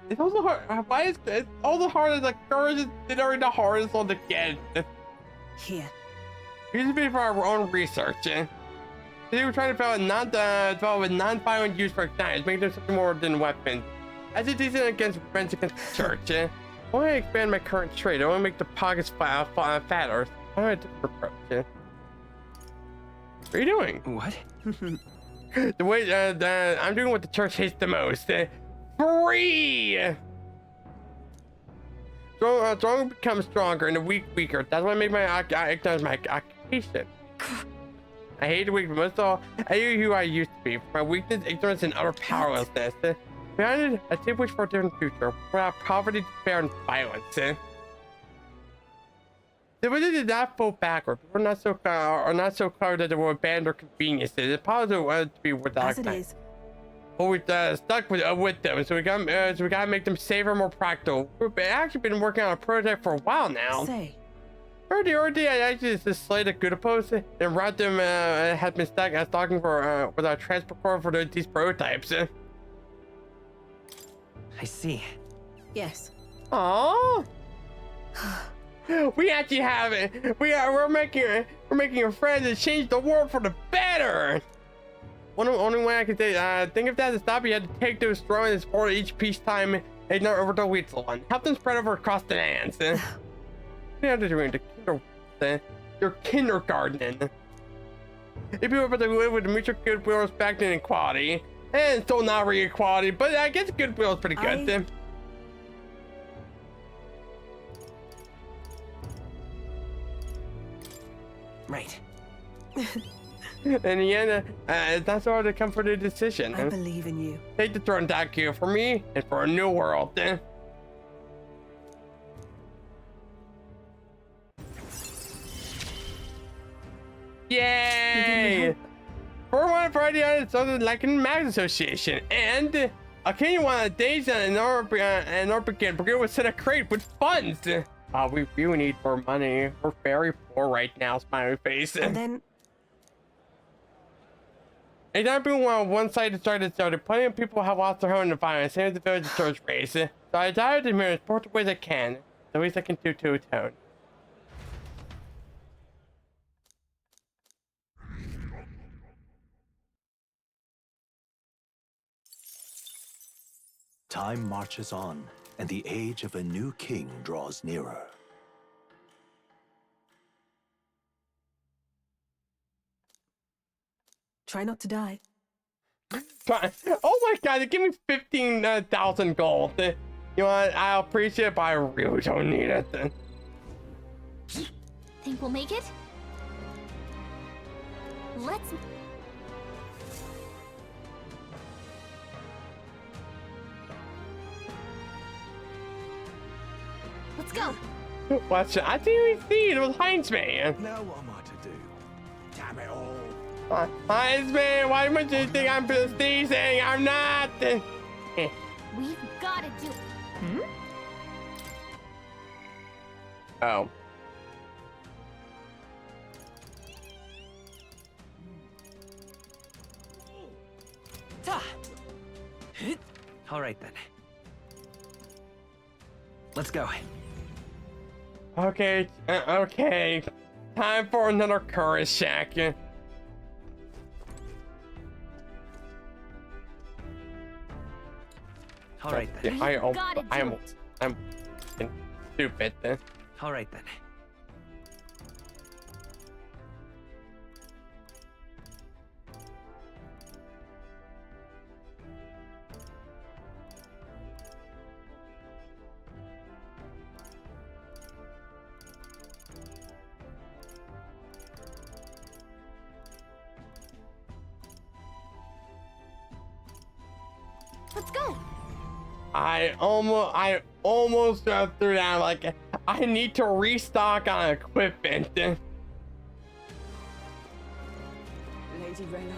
It's also hard. Why is it also hard as like courage is literally the hardest one to get?
Here.
Here's a bit for our own research. Today we're trying to develop a non-violent use for igniters, making them something more than weapons. As a decent against revenge against the church. I want to expand my current trade. I want to make the pockets fatter. I want a different approach. What are you doing?
What?
The way I'm doing what the church hates the most. Free! Strong becomes stronger and the weak weaker. That's why I make my ignite my occupation. I hate the weak, but most of all, I knew who I used to be. My weakness, ignorance, and utter powerlessness. Behind it, I take wish for a different future, without poverty, despair, and violence. The wizard did not fall backward. People are not so clever that they will abandon their conveniences. It's possible to be without
As it is.
but we stuck with them, so we gotta make them safer, more practical. We've actually been working on a prototype for a while now.
Say,
For the order, I actually just slayed good opposed and route them has been stalking for with our transport core for these prototypes.
I see.
Yes.
Aww. We actually have it. We're making a friend to change the world for the better. Only way I can say, think if that to stop, you had to take those throwing and support each peacetime and not over the Weasel one. Help them spread over across the lands. You have to do it your kindergarten. If you were able to live with mutual goodwill, respect, and equality, and still not really equality, but I guess goodwill is pretty good.
Right.
In the end, that's all to come for the decision.
I believe in you.
Take the throne, thank you, for me and for a new world. Yay! For one Friday, it's something like an Mag Association, and a king one of the days and Orbican Brigade was set a crate with funds. We really need more money. We're very poor right now, smiley face.
And then
It's not being on one side to start it, so plenty of people have lost their home in the fire, and same as the village church race. So I decided to mirror as both the ways I can, the least I can do to atone.
Time marches on, and the age of a new king draws nearer.
try not to die.
Oh my god, they give me 15,000 gold. You know what? I appreciate it, but I really don't need it.
Think we'll make it? Let's... Let's go!
Watch it. I didn't even see it. It was Heinzman.
Now what am I to do? Damn it all.
Heinzman, why would you think I'm prestiging? I'm not.
We've got to do it. Hmm?
Oh.
All right then. Let's go.
Okay, okay. Time for another courage check.
All right then.
I'm stupid.
All right then.
Let's go!
I almost got through that. Like, I need to restock on equipment.
Lady Raynar.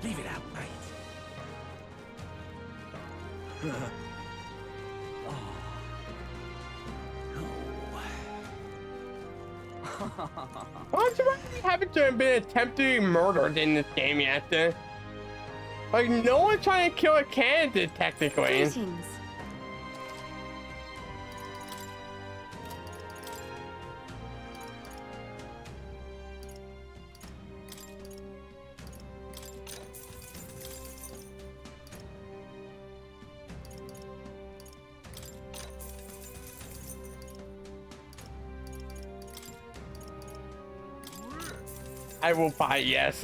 Leave it out, mate.
Why haven't you been attempted to be murdered in this game yet? Like, no one's trying to kill a candidate, technically.
Greetings.
I will buy yes.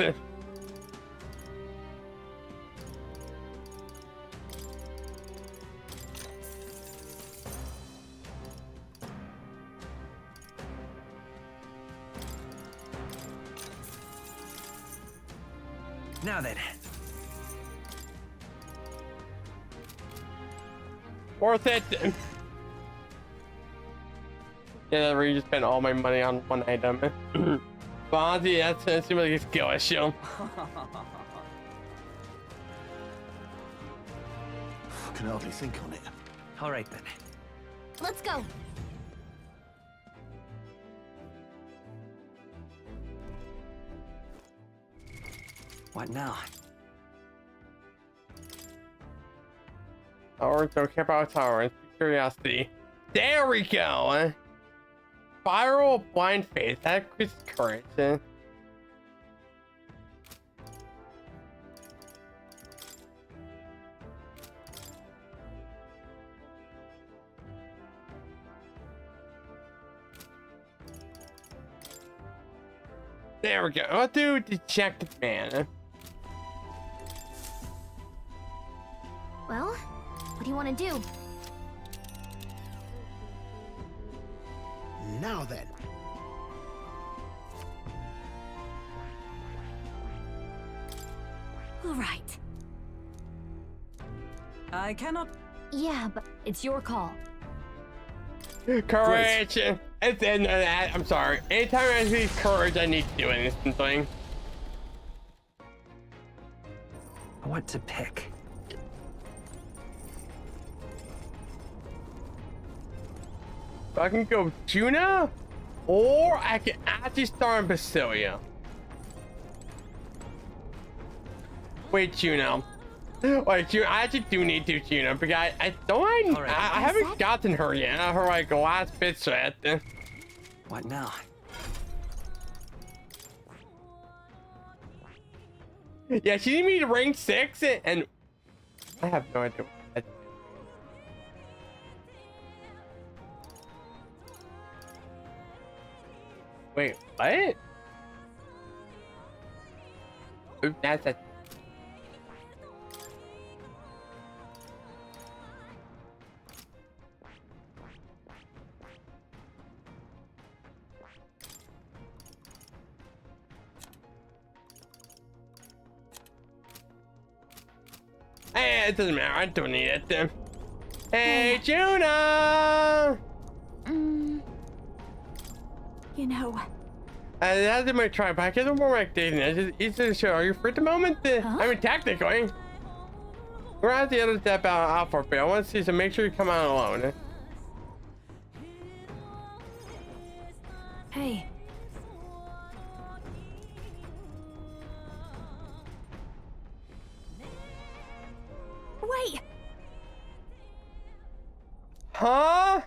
Now then.
Worth it. Yeah, I really just spent all my money on one item. But honestly, that seems like a skill issue.
I can hardly think on it.
All right then.
Let's go!
What now?
Or don't care about tolerance, curiosity. There we go. Spiral blind faith. That increases courage. There we go. I'll do dejected man.
Well, what do you want to do?
Now then.
All right.
I cannot.
Yeah, but it's your call.
Courage. I'm sorry. Anytime I see courage, I need to do an instant thing.
What to pick?
So I can go Juna, or I can actually start in Basilia. Wait, Juno. Wait, Juno. I actually do need to Juno because I haven't gotten her yet. Her like last bit yet.
What now?
Yeah, she needs me to rank 6 and I have no idea. Wait, what? Oop, that's it. Hey, it doesn't matter. I don't need it. Hey, Juna!
You know.
That's my try, but I get more like dating. I just easy to show. Are you free at the moment? I mean, technically. We're at the other step out for a bit. I want to see, so make sure you come out alone.
Hey. Wait.
Huh?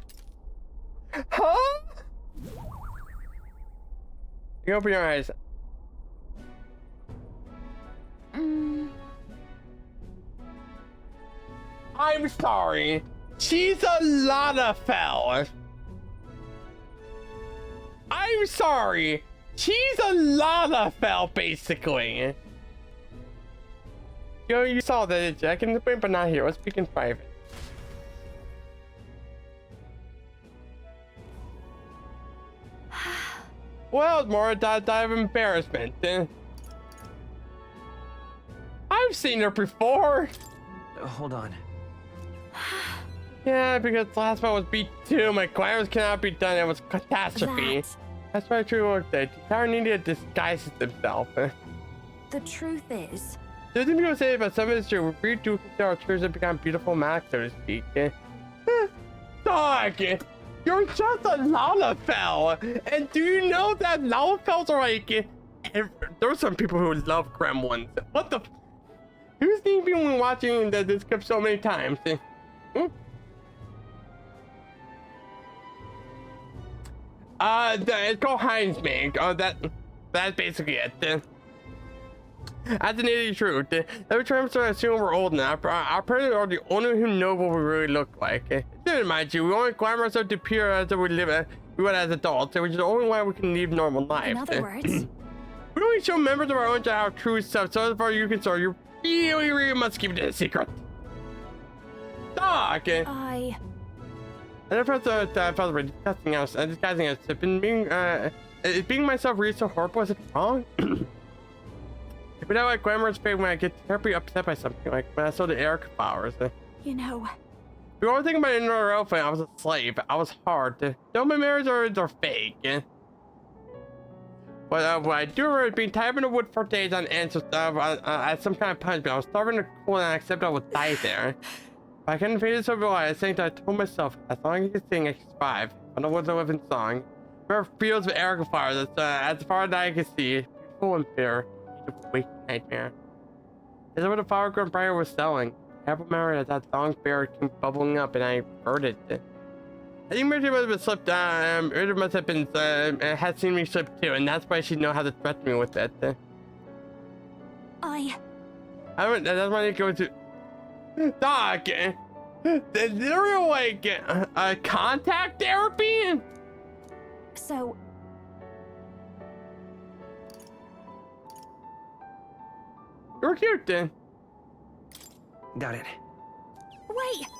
Huh? You open your eyes. I'm sorry. She's a lot of fella. I'm sorry. She's a lot of fell, basically. Yo, you saw that, Jack in the brain, but not here. Let's speak in private. Well, more die of embarrassment. I've seen her before.
Hold on.
Yeah, because last one was B2. My glamours cannot be done. It was catastrophe. That's why I truly worked there. Tower needed to disguise himself.
The truth is.
There's some people say, but some of it's true. We do consider our truths have become beautiful masks, so to speak. Dog! You're just a Lalafell! And do you know that Lalafells are like... There's some people who love gremlins. What the... Who's been watching this clip so many times? It's called Heinz Mink. That's basically it. That's an idiot truth. Every time I assume we're old enough, our parents are the only who know what we really look like. Didn't mind you, we only glamour ourselves to appear as if we would as adults, which is the only way we can live normal lives.
In other words,
we only show members of our own to our true self, so as far as you're concerned, you really must keep it a secret. Dog!
I
never thought that I felt really disgusting us, disguising us. Is being myself really so horrible? Is it wrong? But now, like, glamorous fade when I get terribly upset by something, like when I saw the Eric flowers.
you know.
The only thing about another outfit, I was a slave. I was hard. No, my marriages are fake. But what I do remember is being tied in the wood for days on end, so as some kind of punishment. I was starving to cool, and I accepted I would die there. But I couldn't feel it so I think that I told myself, as long as I can sing, I can survive. I know what's a living song. Remember fields of Eric flowers, as far as I can see, beautiful and fair. Waking nightmare. Is that what the flower grown briar was selling? Apple memory that song bear keep bubbling up, and I heard it. I think Murder must have been slipped. Murder must have been had seen me slip too, and that's why she know how to threaten me with it.
I
don't. That's why I go to. Doc, they're like contact therapy.
So
You're cute then.
Got it.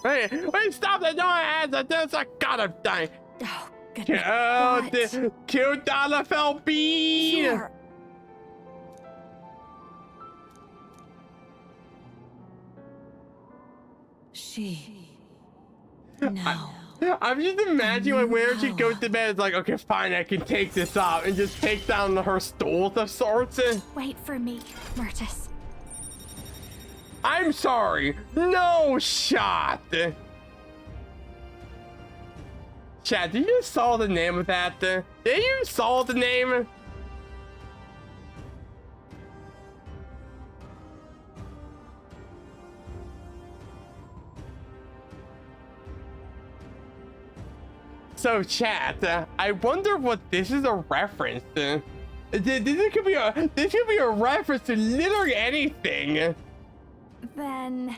wait.
Wait, stop that! No, that's I gotta die.
Oh, goodness.
Oh,
What?
the cute dollar fell bean.
Sure.
She. Now.
I'm just imagining like where she goes to bed. It's like, okay, fine, I can take this off and just take down her stools of sorts.
Wait for me, Murtis.
I'm sorry, no shot. Chad, did you saw the name of that? Did you saw the name? So, chat, I wonder what this is a reference to. This could be a reference to literally anything.
Then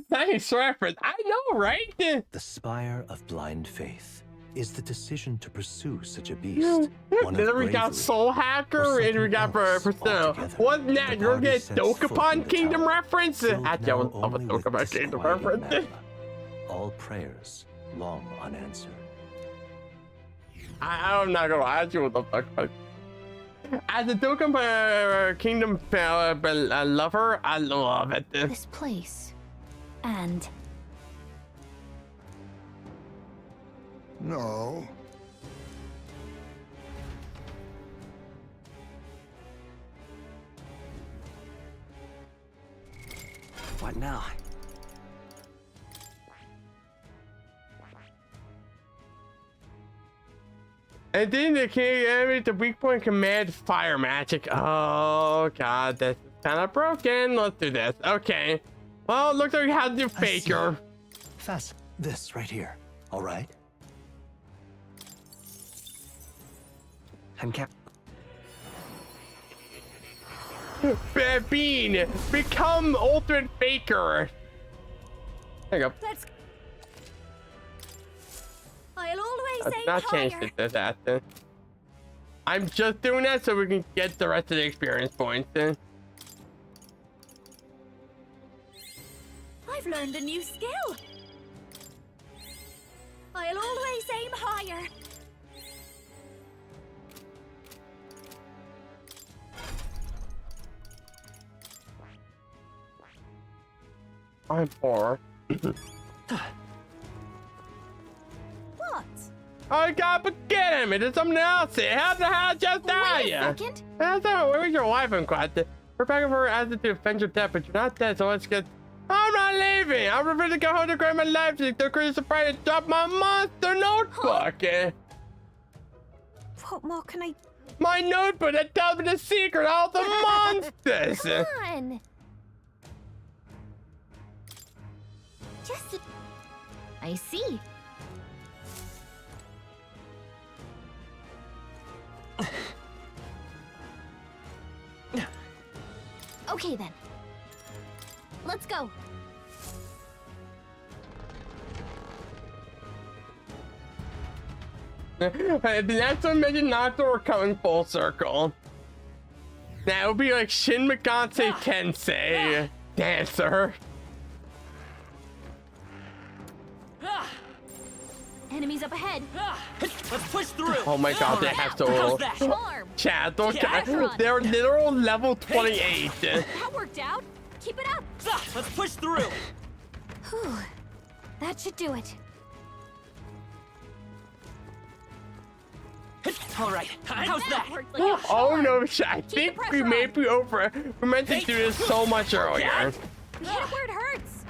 Nice reference. I know, right?
The Spire of Blind Faith is the decision to pursue such a beast. One of
Then we got
bravery
Soul Hacker
or
and we got
something else
Persona.
altogether.
What's next?
The
You're
party
gonna
sets
get
foot in
Dokapon
the
Kingdom
tower,
reference?
filled
Actually, I
now
was love a
only with
Dokapon Kingdom
disquieting
reference.
magma. All prayers long unanswered.
I'm not gonna lie to you, what the fuck. As a Dokapon Kingdom lover, I love it.
this place. And
No.
What now?
And then the king animate the weak point command fire magic. Oh god, this is kind of broken. Let's do this. Okay. Well, it looks like we have to do Faker.
Fast. This right here. All right.
I'm cap.
Bean, become ultimate Faker. There you go.
let's. I'll always
Let's
aim
not
higher.
change it to that. I'm just doing that so we can get the rest of the experience points.
I've learned a new skill. I'll always aim higher.
I'm poor.
What?
I got but get him. It is something else. How the hell just die?
Wait a second.
That's not where was your wife in quad? We're back for as to defend your death, but you're not dead, so let's get. I'm not leaving. I'm ready to go home to grab my life. The crazy surprise to drop my monster notebook.
What more can I?
My notebook that tells me the secret of all the monsters.
Come on. Just.
I see.
Okay then. Let's go.
The next one mentioned Naruto are coming full circle. That would be like Shin Megami Tensei dancer.
Enemies up ahead.
Let's push through.
Oh my god, they have so little.
Charm.
Chad,
Yeah.
they're literal level 28.
That worked out. Keep it up.
Let's push through.
Whew. That should do it.
All right. How's that?
Worked like a
Oh
charm.
no, I think we
pressure
may
on.
be over. We meant to do this so much earlier.
Hit it where it hurts.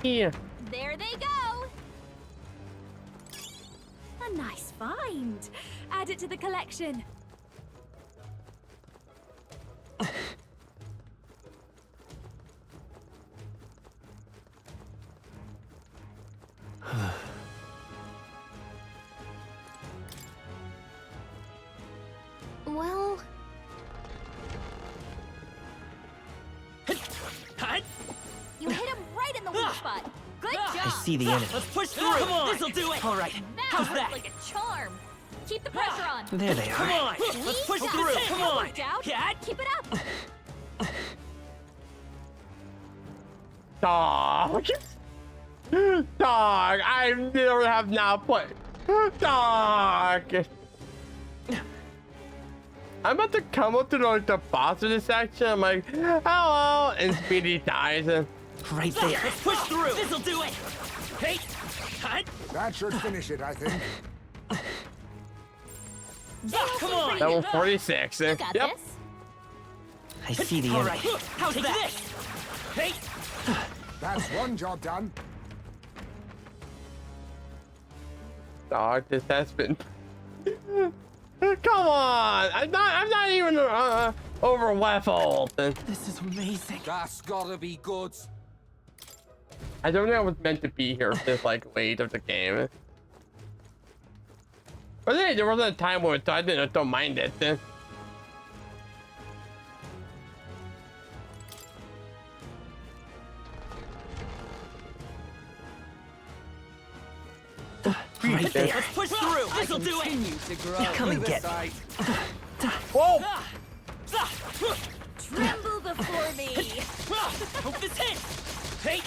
Yeah.
There they go. A nice find. Add it to the collection.
Well,
You hit him right in the weak spot. Good job.
I see the enemy.
Let's push through. Come on. This'll do it. All right.
That
How's
worked
that?
like a charm. Keep the pressure on.
There they
Come
are.
on. Let's push
Squeeze
through.
that.
Come
That
on.
worked out.
Cat.
Keep it up.
Dog. Dog. I never have not played. Dog. I'm about to come up to like the boss of this section. I'm like, hello, and Speedy dies. And
Right there.
Let's push through. This'll do it. Hey. Cut.
That should finish it, I think.
Come on.
level 46.
You got
Yep.
this.
I see the
All
enemy.
right. How's that? Hey.
That's one job done.
Dog, this has been. Come on! I'm not even over leveled.
This is amazing.
That's gotta be good.
I don't think I was meant to be here this like late of the game. But then there wasn't a time where I don't mind it.
Right there.
Let's push through. This'll do it.
Come and get me.
Whoa!
Tremble before me.
Hope this hits. Hey.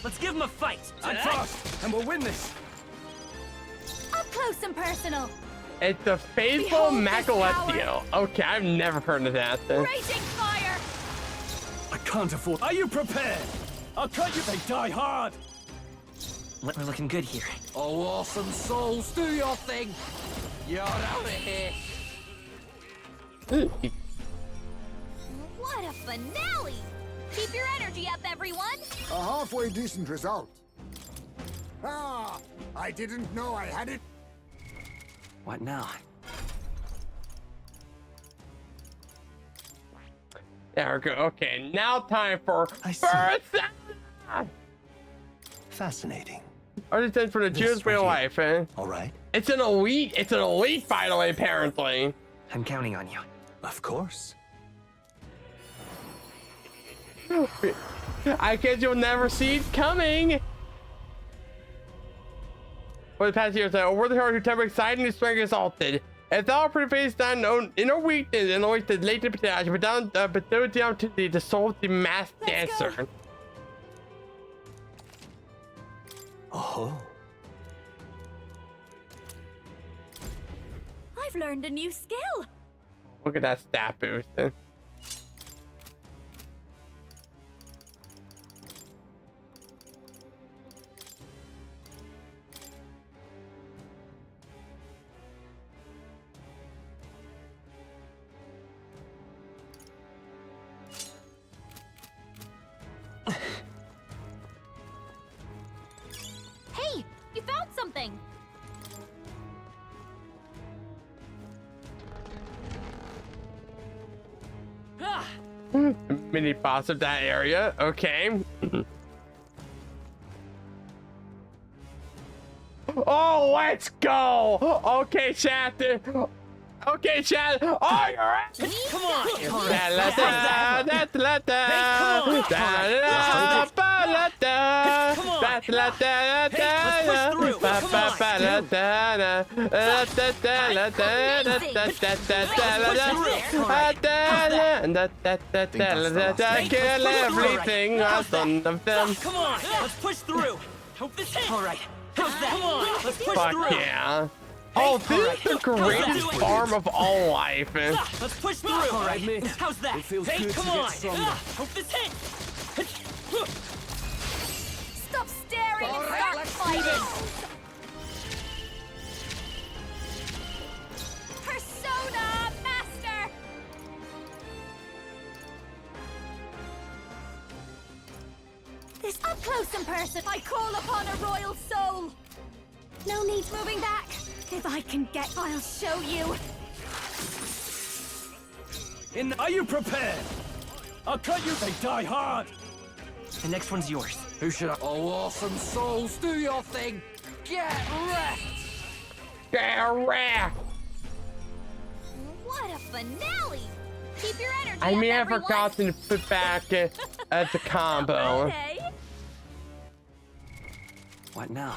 Let's give him a fight.
I'm fast, and we'll win this.
Up close and personal.
It's the faithful
Behold this
Macaletio. Okay, I've never heard of that.
Raging fire.
I can't afford. Are you prepared? I'll cut you. They die hard.
We're looking good here.
Oh, awesome souls, do your thing. You're out of here.
What a finale. Keep your energy up, everyone.
A halfway decent result. Ah, I didn't know I had it.
What now?
There we go. Okay, now time for
I see.
Persona!
Fascinating.
Artisan for the
This
Jews' way of
right here.
life.
All right.
It's an elite, by the way, apparently.
I'm counting on you.
Of course.
I guess you'll never see it coming. For the past years, over the heart who temper exciting and strength exalted. If thou preface thine own inner weakness and always the latent potential, but down to the soul of the masked
Let's go.
dancer.
Oh.
I've learned a new skill.
Look at that stat boost.
Hey, you found something.
Ah.
Mini boss of that area. Okay. Oh, let's go. Okay, chat. Okay, chat. Oh, you're right.
Come on.
Kill everything I've done of them.
Come on. Let's push through. Hope this hits. All right. How's that? Come on. Let's push
Fuck
through.
yeah. Oh, this is the greatest farm of all life.
Let's push through. All right, man. How's that?
It feels
hey,
good
come
to get
on.
stronger.
Hope this hits.
Stop staring and
All right,
start
let's do
fighting. Persona Master. This up close and personal. I call upon a royal soul. No need moving back. If I can get, I'll show you.
Are you prepared? I'll cut you. They die hard.
The next one's yours.
Who should I? Oh, awesome souls, do your thing. Get wrecked.
Get wrecked.
What a finale! Keep your energy
I may
up,
have forgotten to put back as a combo.
Okay.
What now?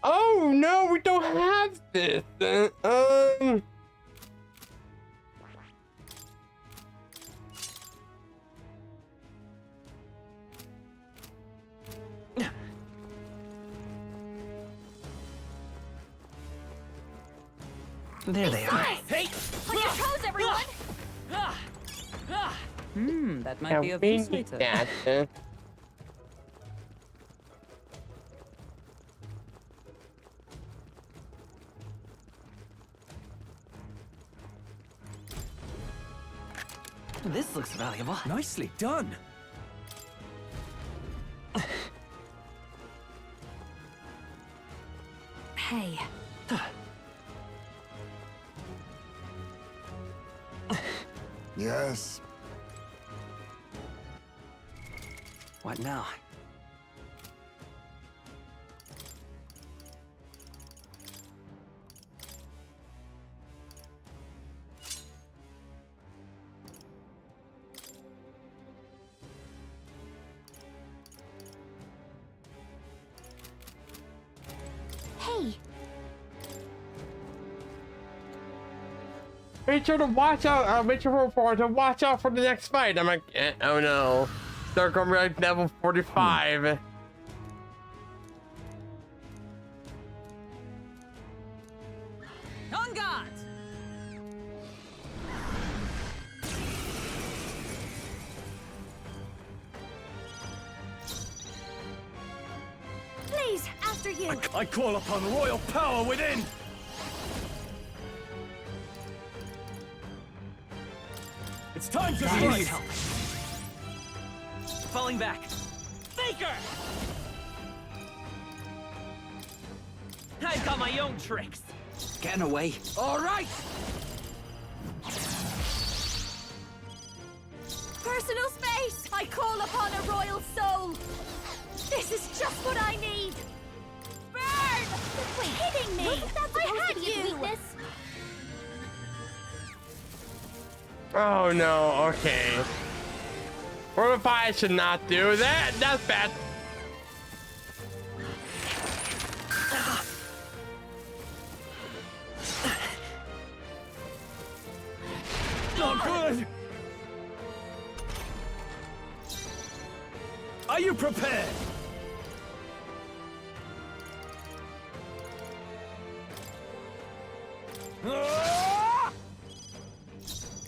Oh no, we don't have this.
There they are.
Hey!
On your toes, everyone!
That
Yeah,
might be of
we
use
need
later.
that.
This looks valuable.
Nicely done.
Hey,
Yes.
What now?
Hey,
Make sure to watch out. Make sure to watch out for the next fight. I'm like, oh no, they're gonna be like level 45.
On guard!
please, after you.
I call upon royal power within. It's time to strike.
Falling back. Faker! I've got my own tricks.
Getting away.
All right.
Personal space! I call upon a royal soul! This is just what I need! Burn! Quit hitting me! I had you! Weakness.
Oh no, okay. What if I should not do that? That's bad.
Not good. Are you prepared?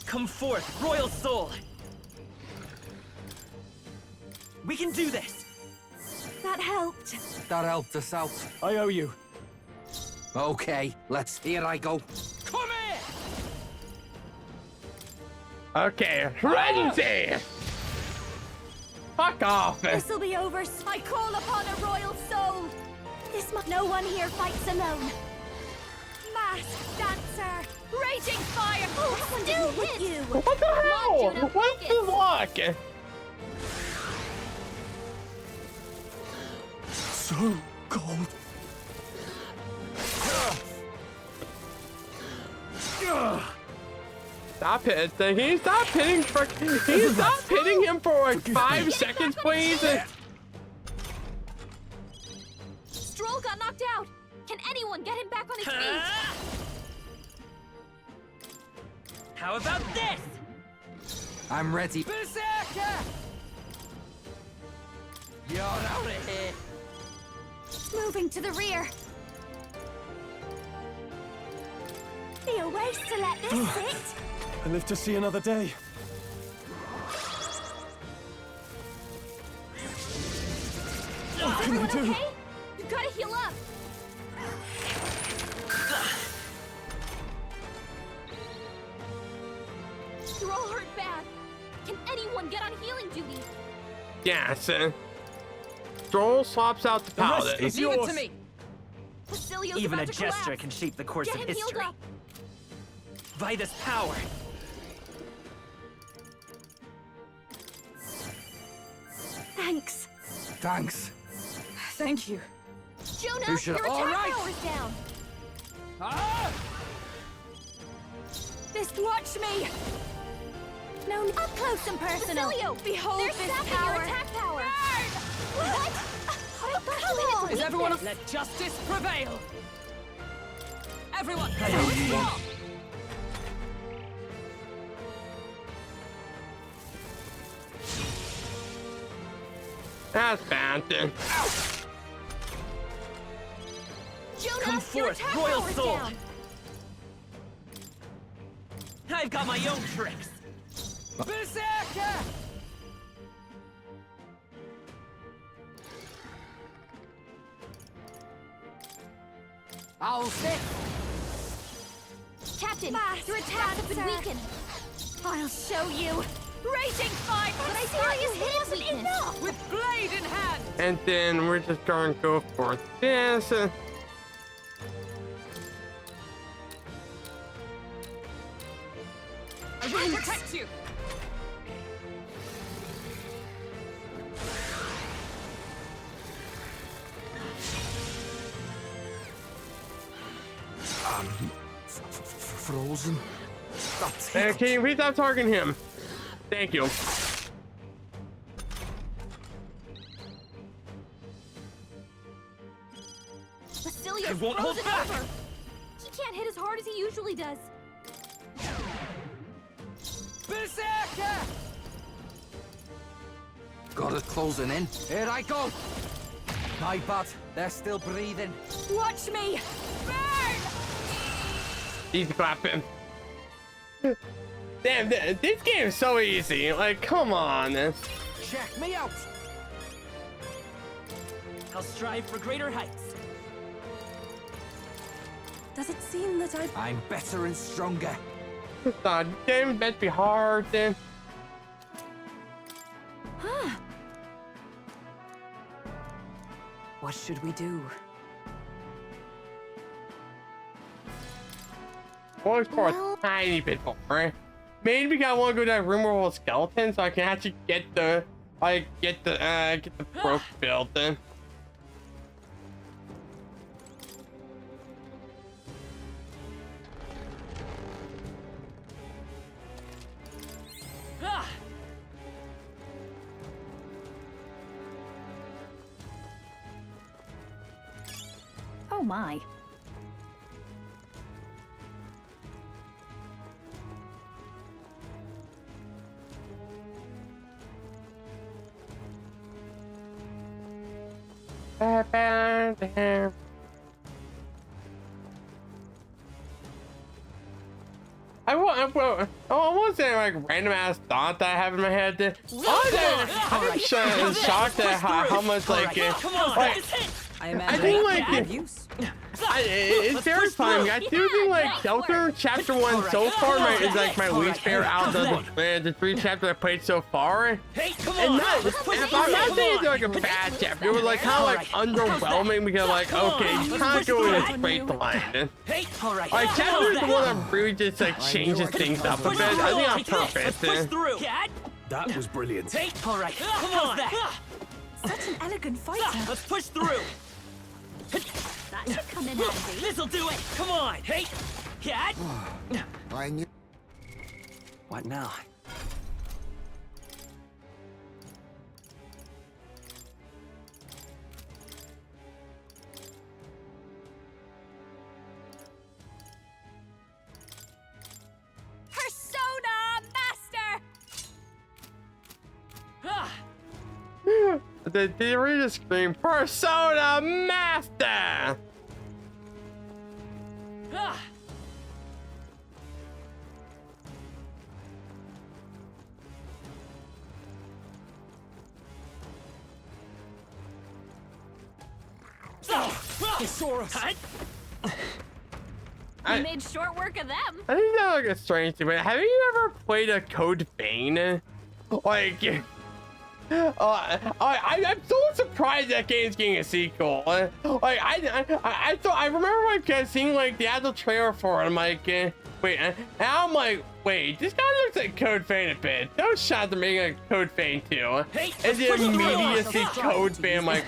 Come forth, royal soul. We can do this.
That helped.
That helped us out. I owe you. Okay, here I go.
Come here.
Okay, frenzy! Fuck off!
This'll be over. I call upon a royal soul. No one here fights alone. Masked dancer, raging fire. Oh, still with you.
What the hell? What's this luck?
So cold.
Stop it. Can you stop hitting can you stop hitting him for like 5 seconds, please?
Stroll got knocked out. Can anyone get him back on his feet?
How about this?
I'm ready.
Berserker! You're out of here.
Moving to the rear. Be a waste to let this sit.
I live to see another day. What can I do?
Okay? You're all hurt bad. Can anyone get on healing duty?
Yes. Stroll swaps out the paladin.
Leave it to me.
Basilio's
Even a
about to
gesture
collapse.
can shape the course
Get
of
him healed
history.
up.
By this power.
Thanks.
Thanks.
Thank you.
Jonah,
Who should-
your
All
attack
right.
power's down.
Ah!
Watch me. No, up close and personal. Basilio, behold this power. Your attack power. What? Come on.
Is everyone? Let justice prevail. Everyone,
That's bad.
Jonah,
Come
your
forth,
attack
royal
power's
soul.
down.
I've got my own tricks. Berserker! I'll sit.
Captain, your attack has been weakened. I'll show you. Raging fire! But I thought you wasn't enough!
With blade in hand.
And then we're just going to go for this.
I will protect you.
Frozen. That's
Can you please stop targeting him? Thank you.
Basilio's
I won't hold
frozen
back.
over. He can't hit as hard as he usually does.
Berserker! Got it closing in. Here I go. My bad. They're still breathing.
Watch me! Burn!
Easy clapping. Damn, this game is so easy. Like, come on.
Check me out. I'll strive for greater heights.
Does it seem that
I'm better and stronger.
The game meant to be hard then.
What should we do?
We'll explore a tiny bit more. Maybe I want to go to that room where with skeletons so I can actually get the get the broke built then.
Ah!
Oh my.
I won't say like random ass thought that I have in my head. I'm shocked at how much like I think like it's very fun. I do think like Delta Chapter 1 so far is like my least favorite out of the 3 chapters I played so far. And I'm not saying it's like a bad chapter. It was like kind of like underwhelming because like okay, you can't go in a straight line. Like chapter is the one that really just like changes things up a bit. I think on purpose.
That was brilliant.
All right, come on.
Such an elegant fighter.
Let's push through.
That should come in handy.
This'll do it. Come on. Hey, cat.
I knew.
What now?
Persona Master!
Ah!
They really just scream Persona Master!
Ah!
I
made short work of them.
I think that's like a strange thing, but have you ever played a Code Vein? Like, I'm so surprised that game's getting a sequel. Like, I remember like seeing like the actual trailer for it. I'm like, wait, and I'm like, wait, this guy looks like Code Vein a bit. Those shots are making like Code Vein too.
Hey,
And then immediately see Code Vein, I'm like,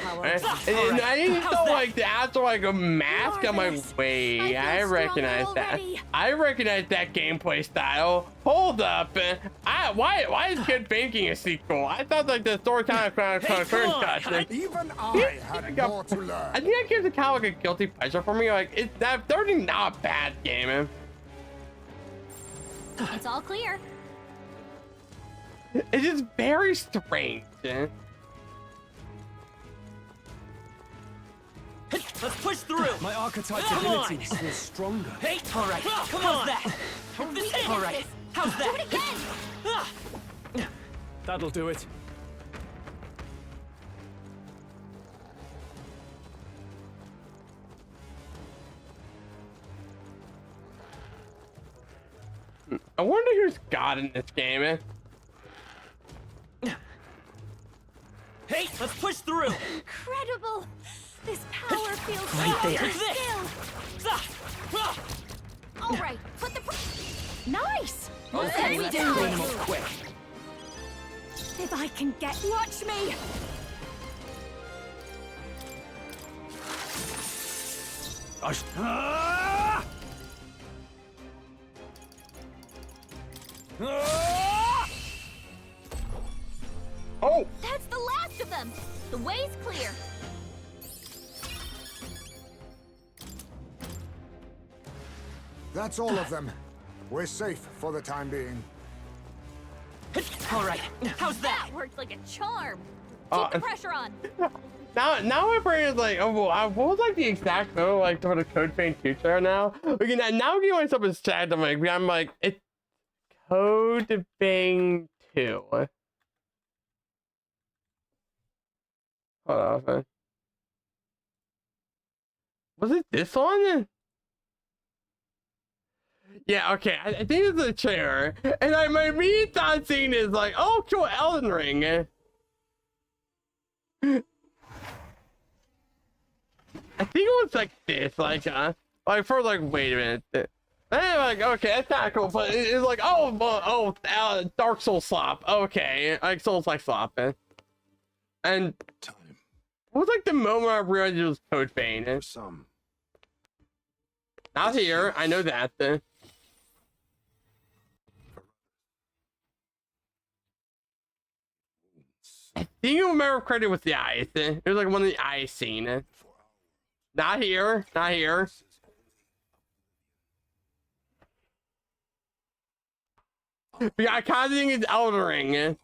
and I didn't know like the actual like a mask. I'm like, wait, I recognize that. I recognize that gameplay style. Hold up, why is Code Vein getting a sequel? I thought like the story kind of cut.
Even I had more to learn.
I think that gives it kind of like a guilty pleasure for me. Like, it's that they're not a bad game.
It's all clear.
It's just very strange.
Let's push through. My archetype's abilities feel stronger. Hey, all right. Come on. That? All right. How's that?
Do it again.
That'll do it.
I wonder who's God in this game.
Hey, let's push through.
Incredible. This power feels
Right
so
there.
still. All right, put the. Nice.
Okay, let's clean them up quick.
If I can get, watch me.
Oh,
That's the last of them. The way's clear.
That's all of them. We're safe for the time being.
All right. How's that?
That worked like a charm.
Uh,
Keep the pressure on.
now my brain is like, oh, well, what was like the exact mode like for the Code Vein 2 trailer now? Okay, now getting myself distracted. I'm like, it's Code Vein 2. Hold on. Was it this one? Yeah, okay. I think it's a trailer. And my immediate thought seeing is like, oh, cool, Elden Ring. I think it was like this, like for like, wait a minute. And I'm like, okay, that's not cool, but it's like, Dark Souls slop. Okay, like Souls like slop. And what was like the moment I realized it was Code Vein?
Some.
Not here, I know that. I think you remember correctly with the eyes. It was like one of the eyes scene. Not here, not here. We got causing is Elden Ring.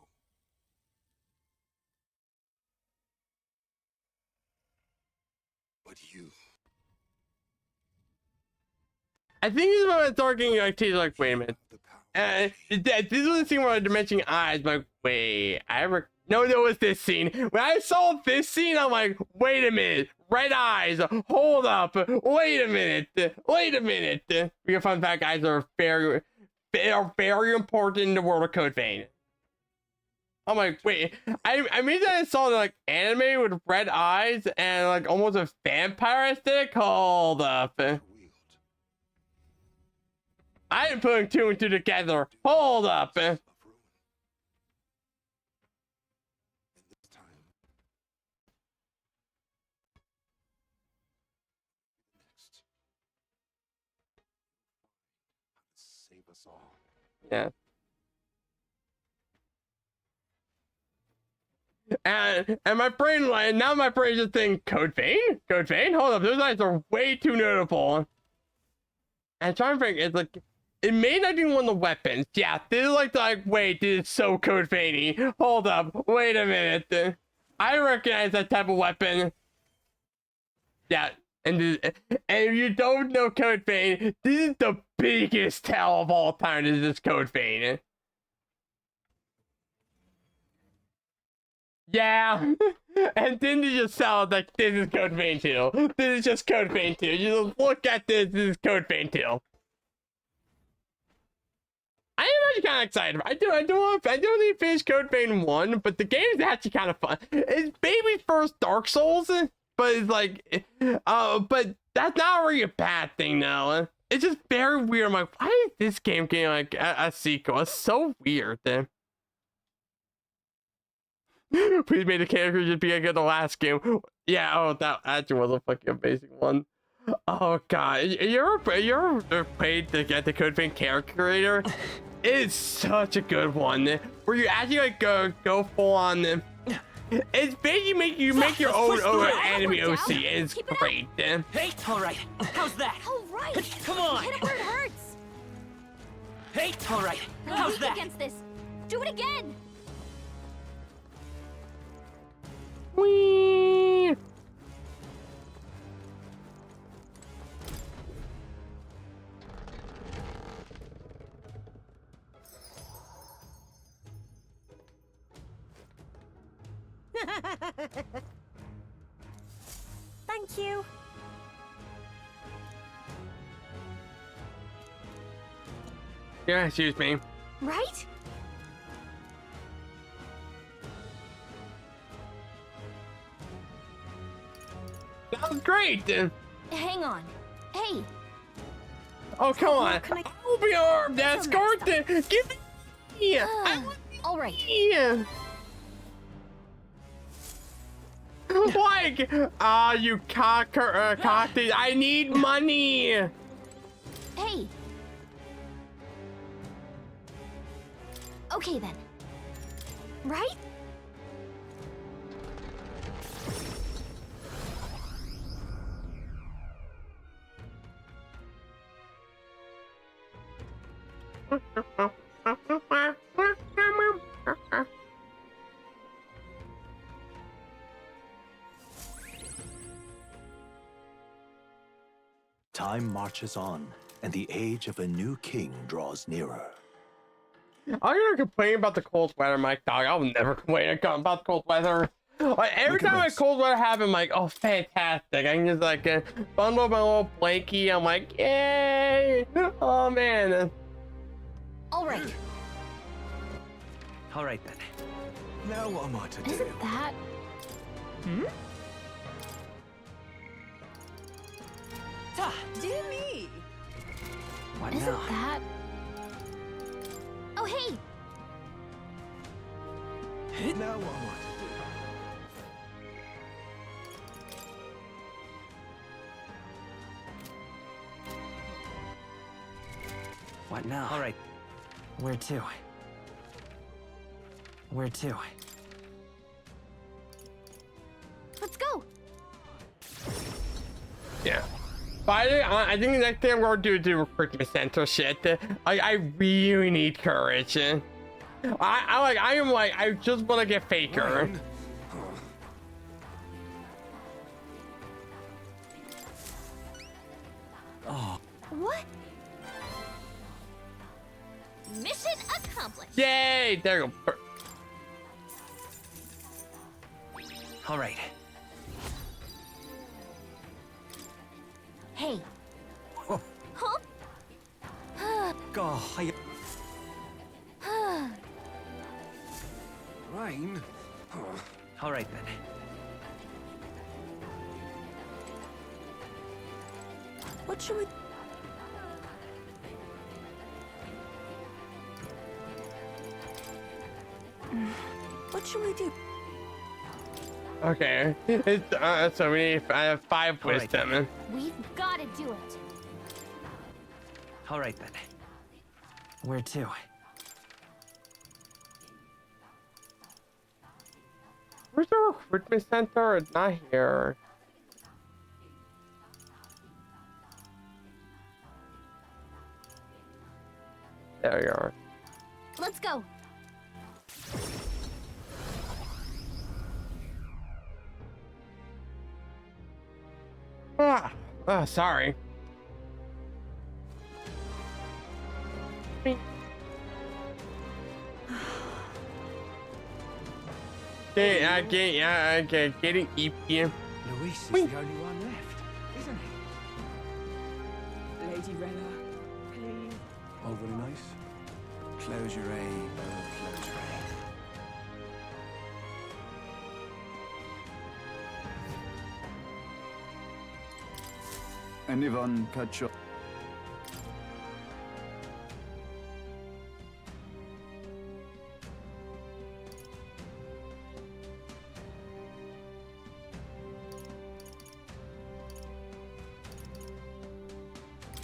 But you.
I think this is when I start getting like teased like, wait a minute. This was the scene where I was mentioning eyes, but like, wait, no, it was this scene. When I saw this scene, I'm like, wait a minute, red eyes, hold up, wait a minute. Because fun fact, eyes are very important in the world of Code Vein. I'm like, wait, I mean that I saw like anime with red eyes and like almost a vampire aesthetic. Hold up. I am putting two and two together. Hold up.
Save us all.
Yeah. And my brain, like, now my brain just thinking, Code Vein? Code Vein? Hold up, those eyes are way too notable. And trying to think, it's like, it may not be one of the weapons. Yeah, this is like, wait, this is so Code Vein-y. Hold up, wait a minute. I recognize that type of weapon. Yeah, and if you don't know Code Vein, this is the biggest tell of all time. This is Code Vein. Yeah, and then you just sound like this is Code Vein 2. This is just Code Vein 2. You just look at this. This is Code Vein 2. actually kind of excited. I do need to finish Code Vein 1, but the game is actually kind of fun. It's baby's first Dark Souls, but it's like, but that's not really a bad thing, though. It's just very weird. I'm like, why is this game getting like a sequel? It's so weird. Please make the character just be like in the last game. Yeah, oh, that actually was a fucking amazing one. Oh god, you ever played to get the Code Vein character creator? It's such a good one where you actually like go full on. It's basically you make your own enemy OC. It's great.
Hey, all right. How's that?
All right.
Come on.
Hit it where it hurts.
Hey, all right.
You're
How's
weak
that?
against this. Do it again.
Whee!
Thank you.
Yeah, excuse me.
Right?
That was great.
Hang on. Hey.
Oh come on!
Can I-
I'll be armed, escort. Give me.
All right.
Yeah. Like, you cocktail. I need money.
Hey. Okay then. Right?
Time marches on, and the age of a new king draws nearer.
I'm gonna complain about the cold weather, Mike. Dog, I'll never complain about the cold weather. Like, every time like cold weather happens, I'm like, oh, fantastic! I can just like bundle my little blankie. I'm like, yay! Oh man.
All right.
All right then. Now what am I to do?
Isn't that?
Dear me!
What
Isn't
now?
that? Oh hey.
Now what am I to do? What now? All right. Where to? Where to?
Let's go.
Yeah. But I think the next thing I'm going to do recruitment center shit. I really need courage. I just want to get faker.
What? Mission accomplished.
Yay! There you go.
All right.
Hey.
Oh.
Huh?
God, Rain? All right then.
What should we... What should we do?
Okay. It's, so we need 5 wisdom.
We've got to do it.
All right then. Where to?
Where's the recruitment center? It's not here. There you are.
Let's go.
Sorry. Getting EP.
Luis is the only one left, isn't he?
Lady Rena, please.
Overly nice. Close your eye, close your eye. Anyone catch up?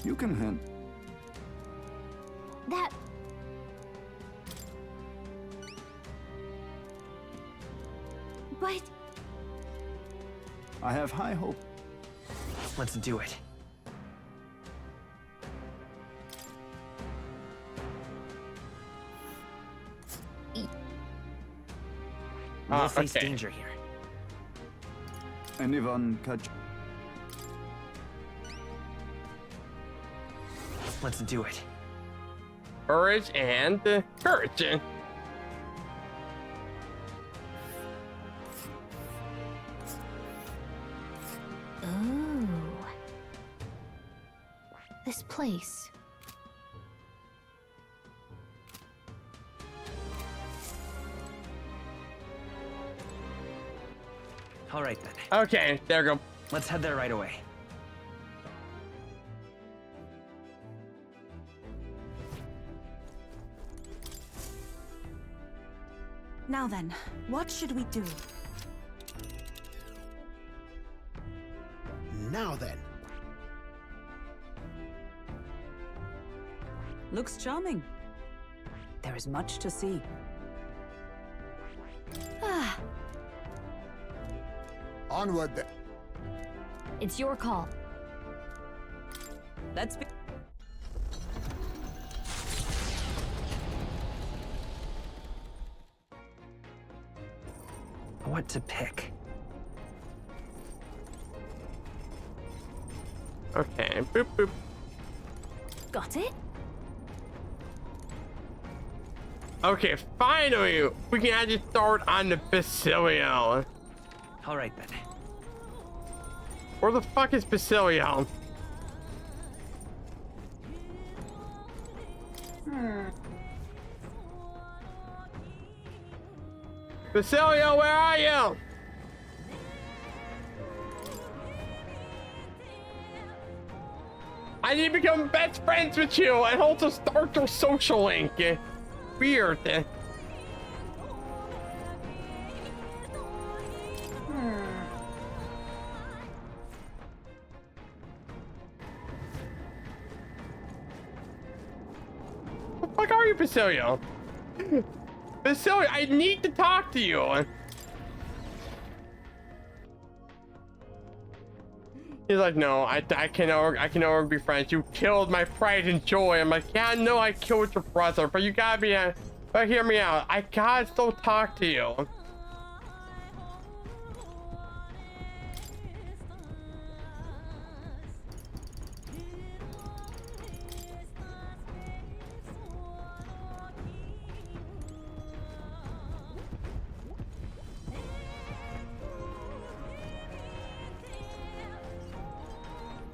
You can hand.
That... But...
I have high hope.
Let's do it. We'll face danger here.
Anyone catch?
Let's do it.
Courage and courage.
Ooh. This place.
All right then.
Okay, there we go.
Let's head there right away.
Now then, what should we do?
Now then.
Looks charming. There is much to see.
Ah,
Onward then.
It's your call.
Let's be.
What to pick?
Okay, boop boop.
Got it?
Okay, finally, we can actually start on the Basilio.
All right then.
Where the fuck is Basilio? Basilio, where are you? I need to become best friends with you and also start your social link. Weird. What the fuck are you, Basilio? Basilio, I need to talk to you. He's like, no, I can no longer be friends. You killed my pride and joy. I'm like, yeah, no, I killed your brother, but you gotta be, but hear me out. I gotta still talk to you.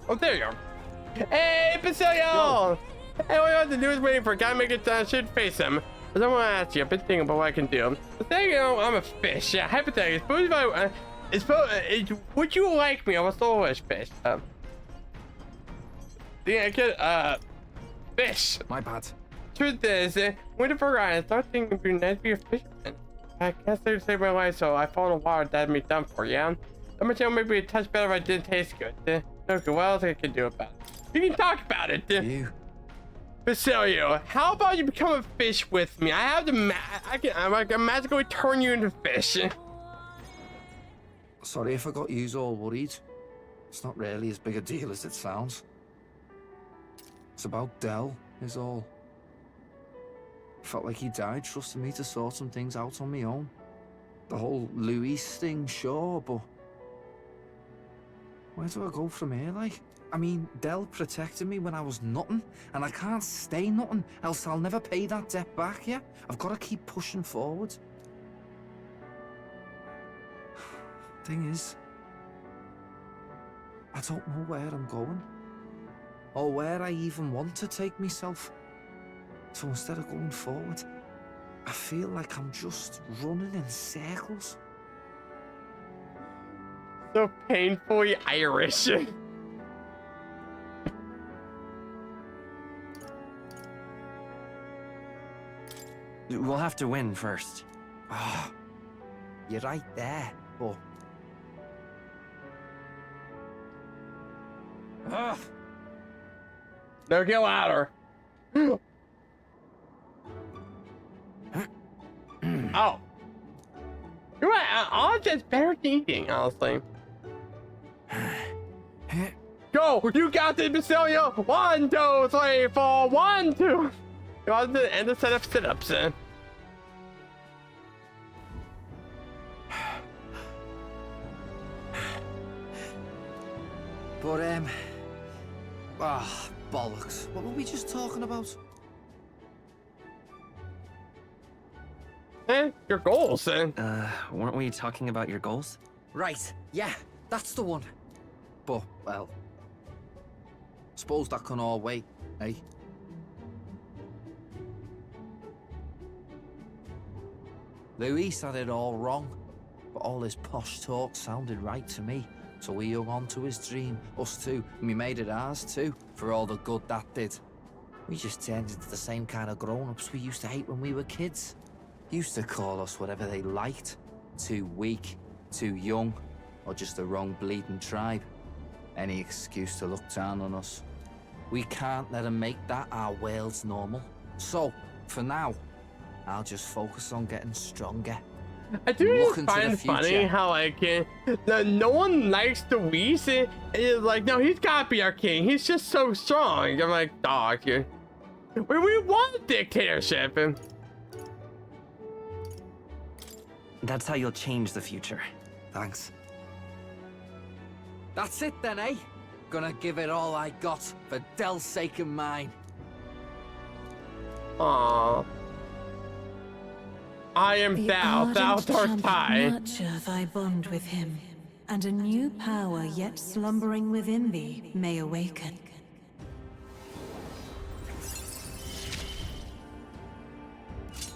Oh, there you go. Hey, Basilio! Hey, what you want to do is waiting for a guy to make it should face him. I don't want to ask you. I've been thinking about what I can do. Basilio, I'm a fish. Yeah, hypothetically, suppose if would you like me? I'm a soulless fish. Yeah, I could, fish.
My bad.
Truth is, waiting for a guy, I thought thinking it'd be nice to be a fisherman. I guess they saved my life, so I fall in the water that had me done for, yeah? I'm gonna tell maybe a touch better if I didn't taste good. Okay, what else I can do about it? You can talk about it.
You.
Basilio, how about you become a fish with me? I have to I can magically turn you into fish.
Sorry if I got you all worried. It's not really as big a deal as it sounds. It's about Del, is all. Felt like he died trusting me to sort some things out on my own. The whole Luis thing, sure, but where do I go from here, like? I mean, Del protected me when I was nothing, and I can't stay nothing, else I'll never pay that debt back, yeah? I've got to keep pushing forward. Thing is, I don't know where I'm going, or where I even want to take myself. So instead of going forward, I feel like I'm just running in circles.
So painfully Irish.
We'll have to win first.
Ah, you're right there, but... Ah,
No, get louder. Oh. You're right. All that's better than eating, honestly. Go! You got this, Basilia! 1, 2, 3, 4, 1, 2. You want to end the set of sit-ups in.
but, bollocks. What were we just talking about?
Your goals, then.
Weren't we talking about your goals?
Right, yeah, that's the one. But, well... suppose that can all wait, eh? Luis had it all wrong, but all his posh talk sounded right to me. So we hung on to his dream, us too, and we made it ours too, for all the good that did. We just turned into the same kind of grown-ups we used to hate when we were kids. Used to call us whatever they liked. Too weak, too young, or just the wrong bleeding tribe. Any excuse to look down on us. We can't let them make that our world's normal. So, for now, I'll just focus on getting stronger.
I do
Look
just
into
find
the
funny
future.
how like no one likes Luis. And it's like, no, he's gotta be our king. He's just so strong. I'm like, dog, we want dictatorship. And
That's how you'll change the future.
Thanks. That's it then, eh? Gonna give it all I got for Del's sake and mine.
aww. I am thou art I.
Nurture thy bond with him, and a new power yet slumbering within thee may awaken.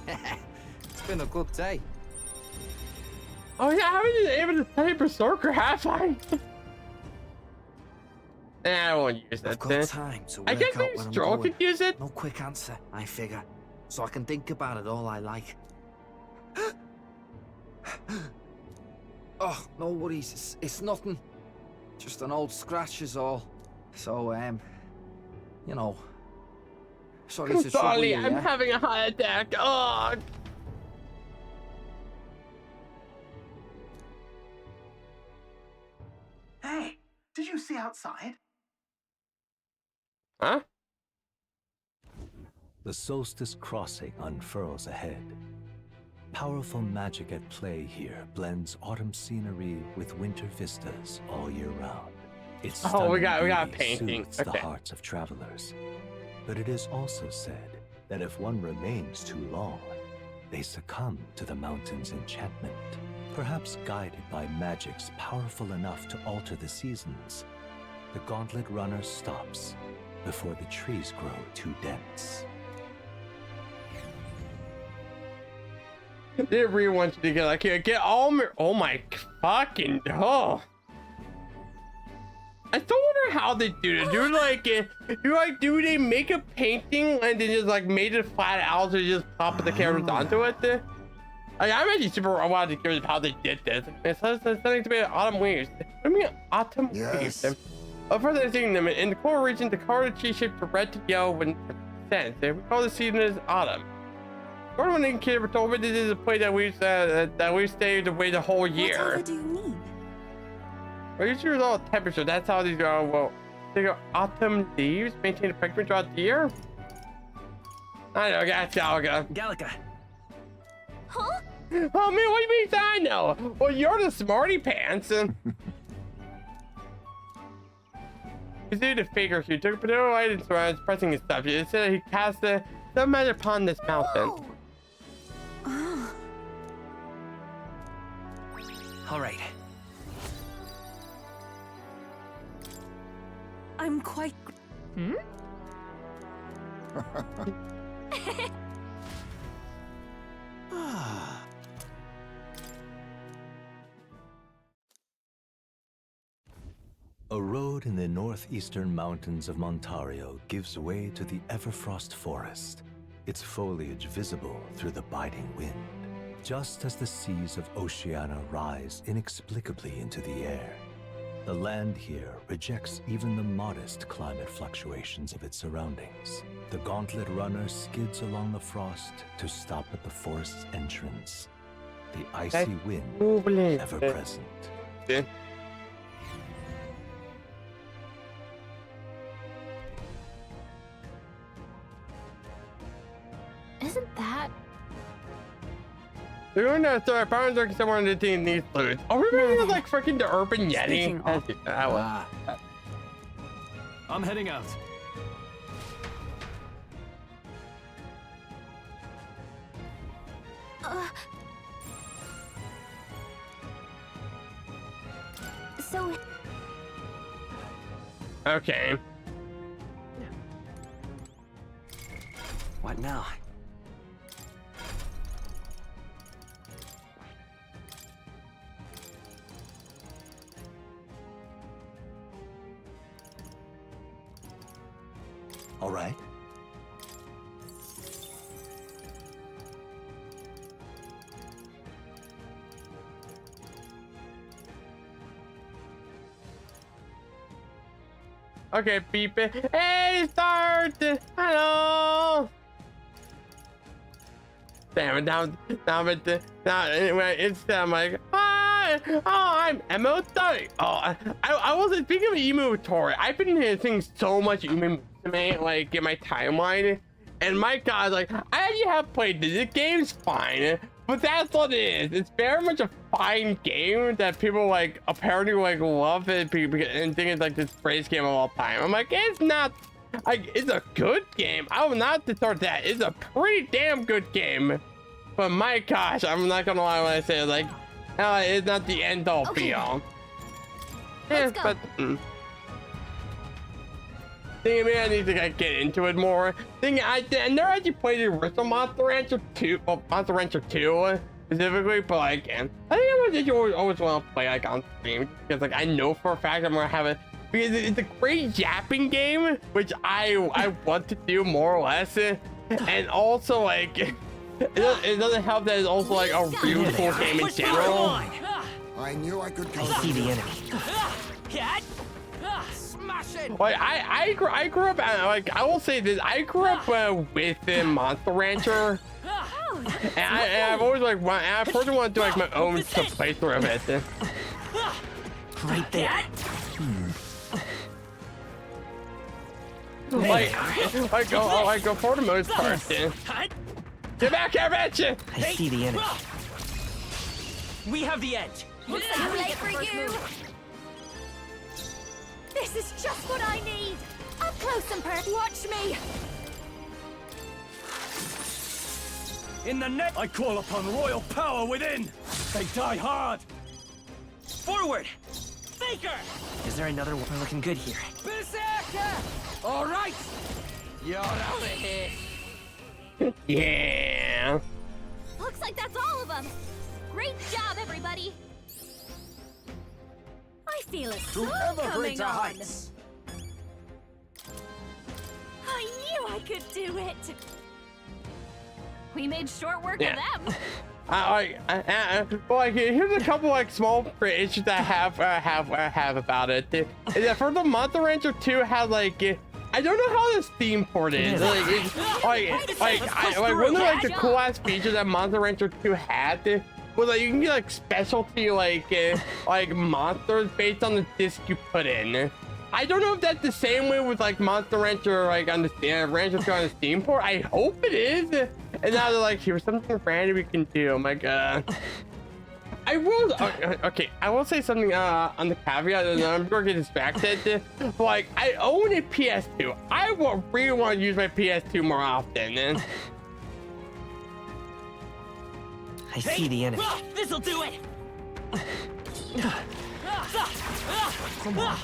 It's been a good day.
Oh yeah, I haven't been able to play Berserker, have I? I won't use that
I've got
then.
time to work
I guess
out
maybe
where I'm
Stroll
going.
could use it.
No quick answer, I figure. So I can think about it all I like. Oh, no worries. It's nothing. Just an old scratch is all. So, you know. Sorry to trouble
Sorry,
you,
I'm
yeah?
having a heart attack. Oh.
Hey, did you see outside?
Huh?
The solstice crossing unfurls ahead. Powerful magic at play here blends autumn scenery with winter vistas all year round. Its
Oh, we got
stunning beauty
painting.
soothes the
Okay.
hearts of travelers. But it is also said that if one remains too long, they succumb to the mountain's enchantment. Perhaps guided by magics powerful enough to alter the seasons, the Gauntlet Runner stops before the trees grow too dense.
They really want you to get like get all my fucking I still wonder how they do it. Do they make a painting and then just like made it flat out so you just pop the cameras onto it? I'm actually super wild to curious how they did this. It's something to be autumn leaves. What do you mean autumn
Yes.
leaves? Further seeing them in the core region, the color tree shift from red to yellow when sense. We call the season as autumn. One indicator told me this is a place that we stayed away the whole year.
Whatever do you mean?
Well, usually with all temperature, that's how these go. Well, they go autumn leaves, maintain the temperature throughout the year. I know, that's Galaga.
Gallica,
Huh?
Oh man, what do you mean I know? Well, you're the smarty pants. You see the figure who took a particular light and was pressing his stuff. It said he cast some magic upon this mountain.
Whoa.
all right.
I'm quite...
A road in the northeastern mountains of Montario gives way to the Everfrost Forest, its foliage visible through the biting wind, just as the seas of Oceania rise inexplicably into the air. The land here rejects even the modest climate fluctuations of its surroundings. The gauntlet runner skids along the frost to stop at the forest's entrance, the icy wind ever present.
Isn't that...
We're going to start apparently somewhere in the team these fluids. Are we really like freaking the Urban Yeti?
I'm heading out.
So...
Okay.
What now?
All right.
Okay, beep it. Hey, start! Hello! Damn it, now anyway, it's I'm like, hi! Oh, I'm Emo30. Oh, I wasn't speaking of Emu-Tori. I've been seeing so much Emu like in my timeline, and my god, like I actually have played this. This game's fine, but that's what it is. It's very much a fine game that people like apparently like love it and think it's like this greatest game of all time. I'm like, it's not. Like, it's a good game. I will not distort that. It's a pretty damn good game. But my gosh, I'm not gonna lie when I say like, it's not the end all be all.
Let's go.
But maybe I need to like, get into it more. I never actually played the original Monster Rancher 2, well, Monster Rancher 2 specifically, but like, I think I always want to play like on stream because like I know for a fact I'm gonna have it. Because it's a great yapping game, which I want to do more or less, and also like it doesn't help that it's also like a really cool game in general.
I knew I could
I see the enemy. Smash it!
Like I grew up like I will say this, I grew up with Monster Rancher, and I've always like I personally want to do like my own playthrough of it.
Right there.
Like for the most part. Get back here, bitch!
I see the enemy. We have the edge.
Looks like we're late for you. This is just what I need. Up close and personal. Watch me.
In the net, I call upon royal power within. They die hard.
Forward. Faker. Is there another one? We're looking good here.
Berserker! All right. You're out of here.
Yeah.
Looks like that's all of them. Great job, everybody. I feel a storm coming on.
Heights.
I knew I could do it.
We made short work
Yeah.
of them.
Well, like here's a couple like small issues that I have about it. Is that for the Monster Rancher 2 has like I don't know how this theme port is. Like one of like the cool ass features that Monster Rancher 2 had was like you can get like specialty like monsters based on the disc you put in. I don't know if that's the same way with like Monster Rancher like on the Rancher 2 on the Steam port. I hope it is. And now they're like, here's something random we can do. Oh my god. I will. Okay, I will say something on the caveat, and I'm gonna get distracted. Like, I own a PS2. I will really want to use my PS2 more often.
I see the enemy. This'll do it. Come on.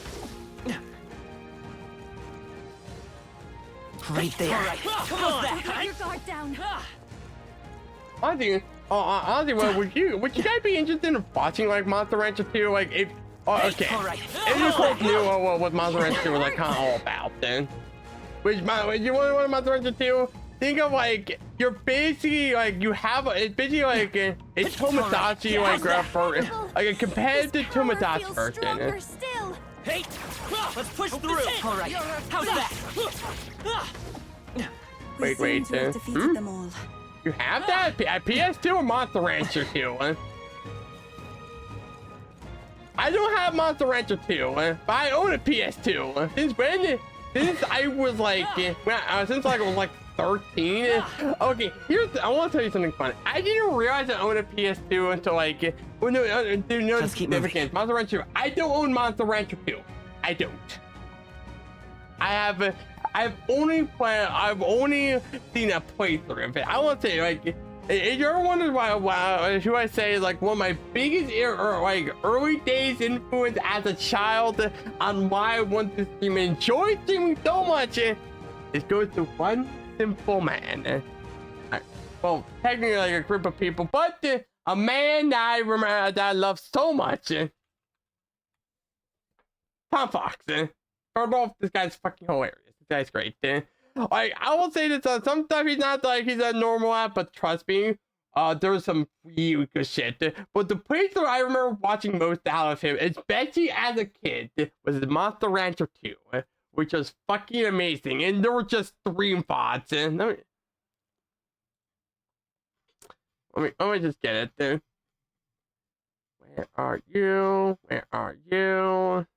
Right there. All right. Come on.
Put your guard down.
Honestly, well, would you guys be interested in watching like Monster Rancher 2? Like if okay, if you folks knew what Monster Rancher 2 was like kind of all about, then you want Monster Rancher 2? Think of like you're basically like you have it's basically like it's Tomodachi like like a competitive Tomodachi version.
Still.
Hey, let's push through. All right. How's that?
Wait.
Them all.
You have that PS2 or Monster Rancher 2? I don't have Monster Rancher 2, but I own a PS2. Since I was like, since I was like 13. Okay, I want to tell you something funny. I didn't realize I owned a PS2 until like,
Let's keep moving.
Monster Rancher. I don't own Monster Rancher 2. I don't. I've only seen a playthrough of it. I want to say, like, if you ever wondered why who I say is like one of my biggest early days influence as a child on why I want to stream and enjoy streaming so much, it goes to one simple man. Well, technically like a group of people, but a man that I remember that I love so much. Tom Fox. First of all, this guy's fucking hilarious. This guy's great. Like, I will say this, some stuff he's not like he's a normal at, but trust me, there's some really good shit. But the playthrough I remember watching most out of him, especially as a kid, was Monster Rancher 2, which was fucking amazing. And there were just stream bots. And let me just get it, dude. Where are you? Where are you?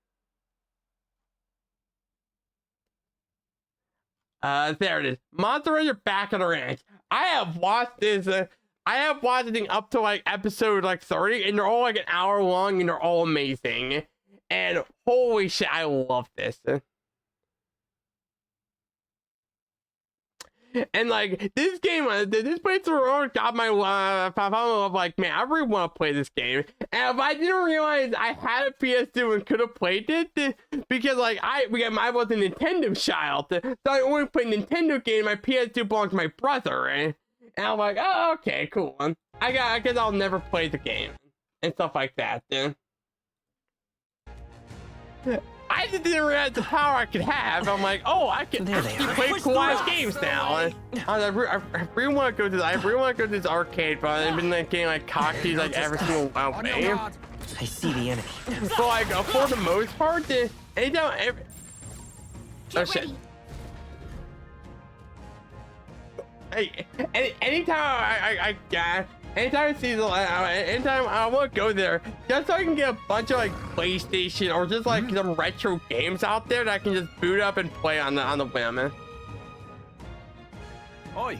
There it is. Monster Rancher Back on the Ranch. I have watched this. I have watched it up to like episode like 30, and they're all like an hour long, and they're all amazing. And holy shit, I love this. And like this game, this playthrough got my love. Like, man, I really want to play this game. And if I didn't realize I had a PS2 and could have played it, because like I was a Nintendo child, so I only played Nintendo games. My PS2 belonged to my brother, and I'm like, oh, okay, cool. I guess I'll never play the game and stuff like that. I just didn't realize the power I could have. I'm like, oh, I can actually play cool ass games now. I really want to go to this arcade, but I've been like getting like cocky like every single way.
I see the enemy.
So like for the most part, anytime oh shit. Hey, anytime anytime I want to go there, just so I can get a bunch of like PlayStation or just like some retro games out there that I can just boot up and play on the whim.
Oi.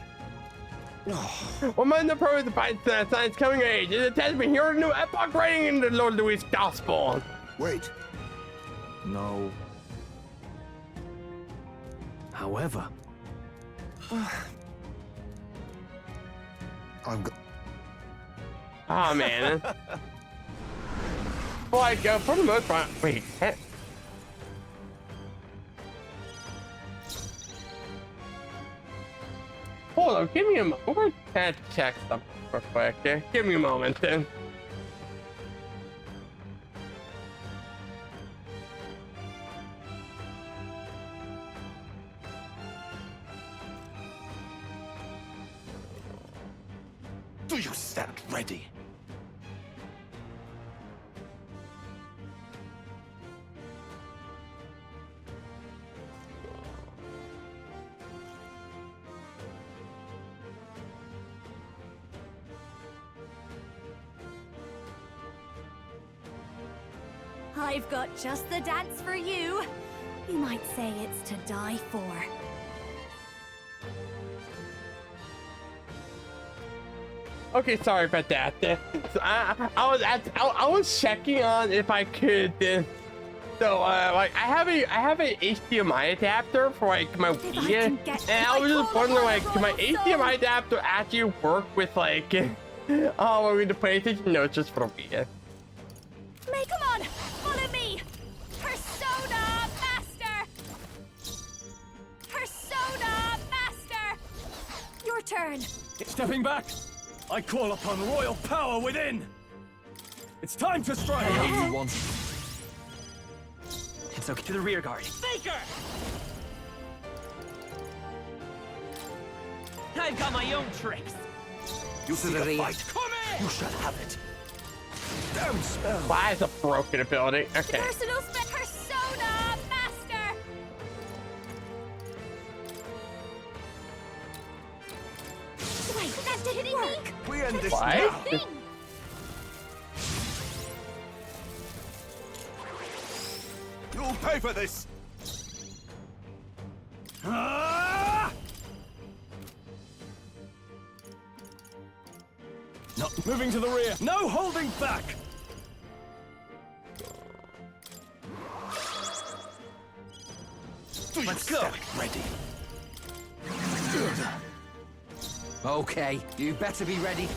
One man the pro is the fight science coming of age. Is a testament here a new epoch writing in the Lord Louis Gospel.
Wait.
No.
However,
Oh man. Like for the most part, wait. Hold on, give me a moment. We're gonna check something real quick. Okay? Give me a moment then.
do you stand ready?
I've got just the dance for you. You might say it's to die for.
Okay, sorry about that. So I was checking on if I could. So like I have a HDMI adapter for like my Wii, and I was just wondering like, can my HDMI adapter actually work with like with the PlayStation? No, it's just for the Wii.
May, come on, follow me. Persona Master. Persona. turn.
Stepping back, I call upon royal power within. It's time to strike.
Whatever you want.
It's okay. To the rear guard. Faker! I've got my own tricks.
You see
the
a
rear.
fight?
Come in!
You shall have it. Damn spell.
Why is a broken ability? Okay.
Personal persona master. Wait, that didn't work.
We end this
What?
now.
Thing.
You'll pay for this.
Ah! Not moving to the rear. No holding back.
Let's go.
Ready.
Okay, you better be ready.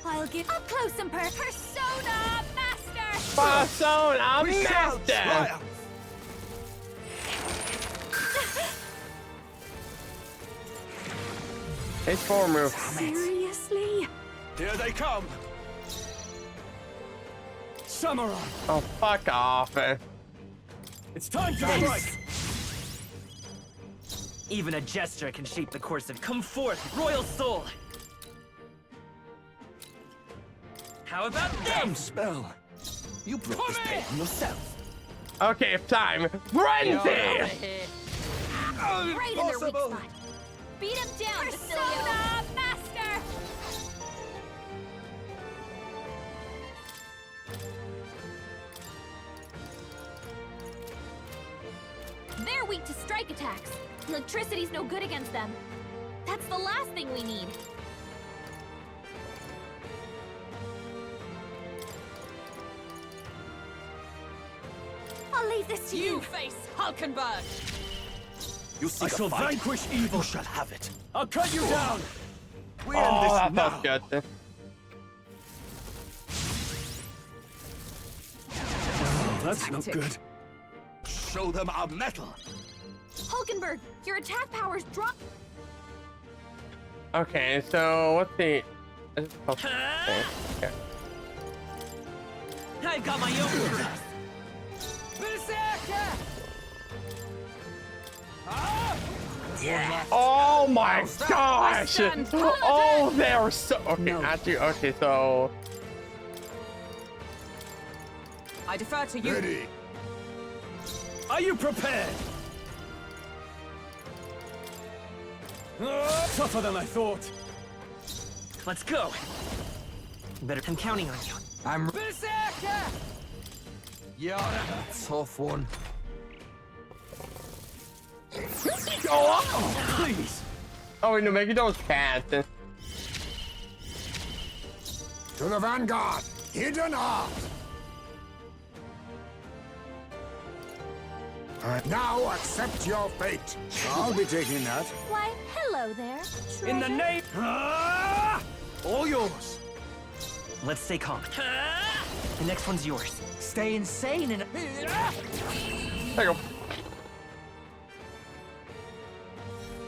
I'll give up close and persona master.
Persona
We shall
master.
triumph.
It's forward move.
Seriously?
Here they come.
Samurai.
Oh, fuck off.
It's time to strike.
Even a gesture can shape the course of. Come forth, royal soul. How about
Damn
this?
spell. You brought this pain on yourself.
Okay, time. Frenzy!
Right in their weak
Impossible.
spot. Beat him down, persona master.
They're weak to strike attacks. Electricity's no good against them. That's the last thing we need.
I'll leave this to you.
face Hulkenberg.
You
I
seek
shall
a fight.
vanquish evil.
You shall have it.
I'll cut you down.
We end
Oh,
this
that
now.
felt good.
Oh, that's not good.
Show them our metal.
Hulkenberg, your attack powers drop.
Okay, so what's the... Is it supposed to- okay.
I've got my own tricks.
Oh my gosh!
stand.
Oh, they're so... Okay,
No.
actually, okay, so...
I defer to you.
Ready.
Are you prepared? Tougher than I thought.
Let's go. Better. I'm counting on you.
I'm You're a tough one.
Go on!
Please.
Oh, wait, no, make it those cats.
To the vanguard. Hidden art. Now accept your fate. I'll be taking that.
Why, hello there.
In the
treasure.
name. Ah! All yours.
Let's stay calm. The next one's yours.
Stay insane and
There you go.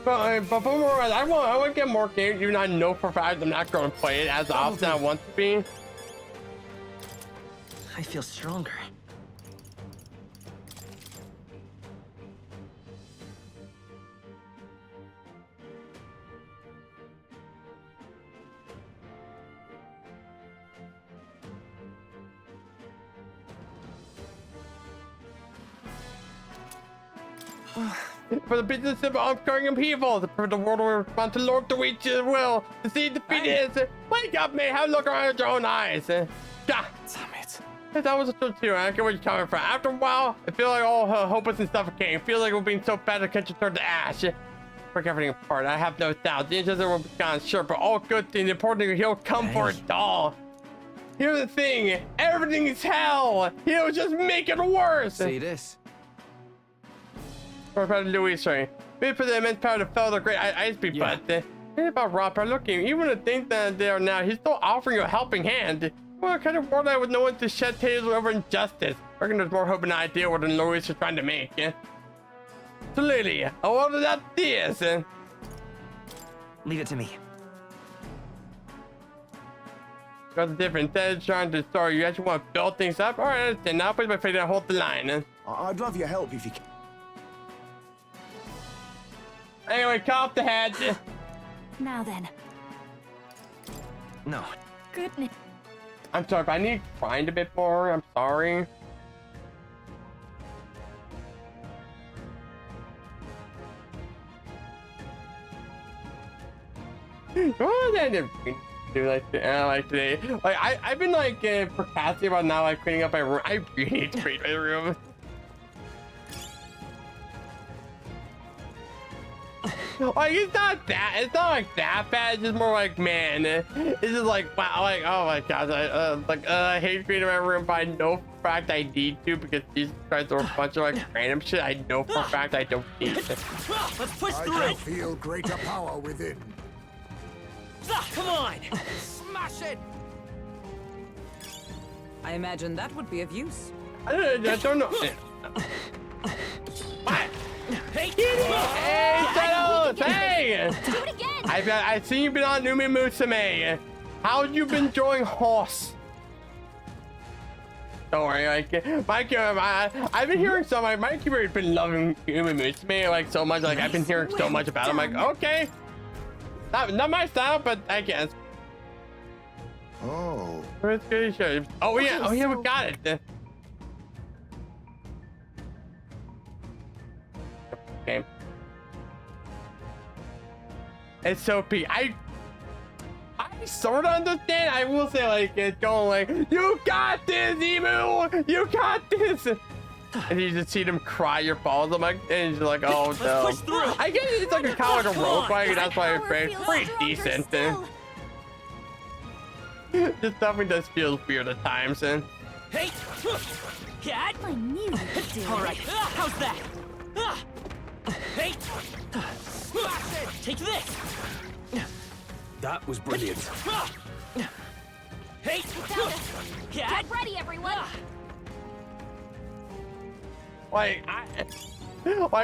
But for more, I want to get more games, even though I know for a fact I'm not going to play it as often as I want to be.
I feel stronger.
For the business of upcoming people, for the world will respond to Lord Luigi's will. To see defeat is. Wake up, mate. Have a look around with your own eyes. God damn it. That was a truth too. I get where you're coming from. After a while, I feel like all hope is suffocating. I feel like we're being so bad to catch it toward the ash. Break everything apart. I have no doubt. The injuries will be gone, sure, but all good things. The important thing, he'll come for it all. Here's the thing. Everything is hell. He'll just make it worse.
see this.
Or about Louis, sorry. Maybe for the immense power to fell the great ice beam,
Yeah.
but think about Rob, looking, even to think that they are now, he's still offering you a helping hand. What kind of world I with no one to shed tears over injustice? I reckon there's more hope in the idea what the Louis are trying to make. So Lily, I wanted that this.
Leave it to me.
Got the difference. Instead of trying to start, you actually want to build things up? Alright, then now put my face down, hold the line.
I'd love your help if you can.
Anyway, cut off the head.
Now then.
No.
Goodness.
I'm sorry, but I need to grind a bit more. I'm sorry. Oh, I didn't do like today. Like I've been like procrastinating about now like cleaning up my room. I really need to clean my room. Like it's not like that bad. It's just more like, man, it's just like, wow, like, oh my gosh, I hate cleaning my room, but I know for a fact I need to because Jesus Christ, there are a bunch of like random shit I know for a fact I don't need.
Let's push
I
through.
can feel greater power within.
Come on. Smash it.
I imagine that would be of use.
I don't know. What?
Hey,
Hey, Settles! Hey!
Do it again.
I've seen you been on Numi Musume. How you been enjoying horse? Don't worry, like Mike, I've been hearing so much. Mike, you've been loving Numi Musume like so much. Like I've been hearing so much about him. Like okay, not my style, but I guess.
Oh.
It's good show. Oh yeah, we got it. Okay. It's so peak. I sort of understand. I will say like it's going like, you got this, Emu, you got this, and you just see them cry your balls. I'm like, and you're like, oh no. I guess it's like a kind of like a rope fight. That's why it's pretty decent. This definitely does feel weird at times.
Hey, cat.
I knew you could do it.
All right, how's that? Hey, take this.
That was brilliant.
Hey, cat.
Get ready, everyone.
Like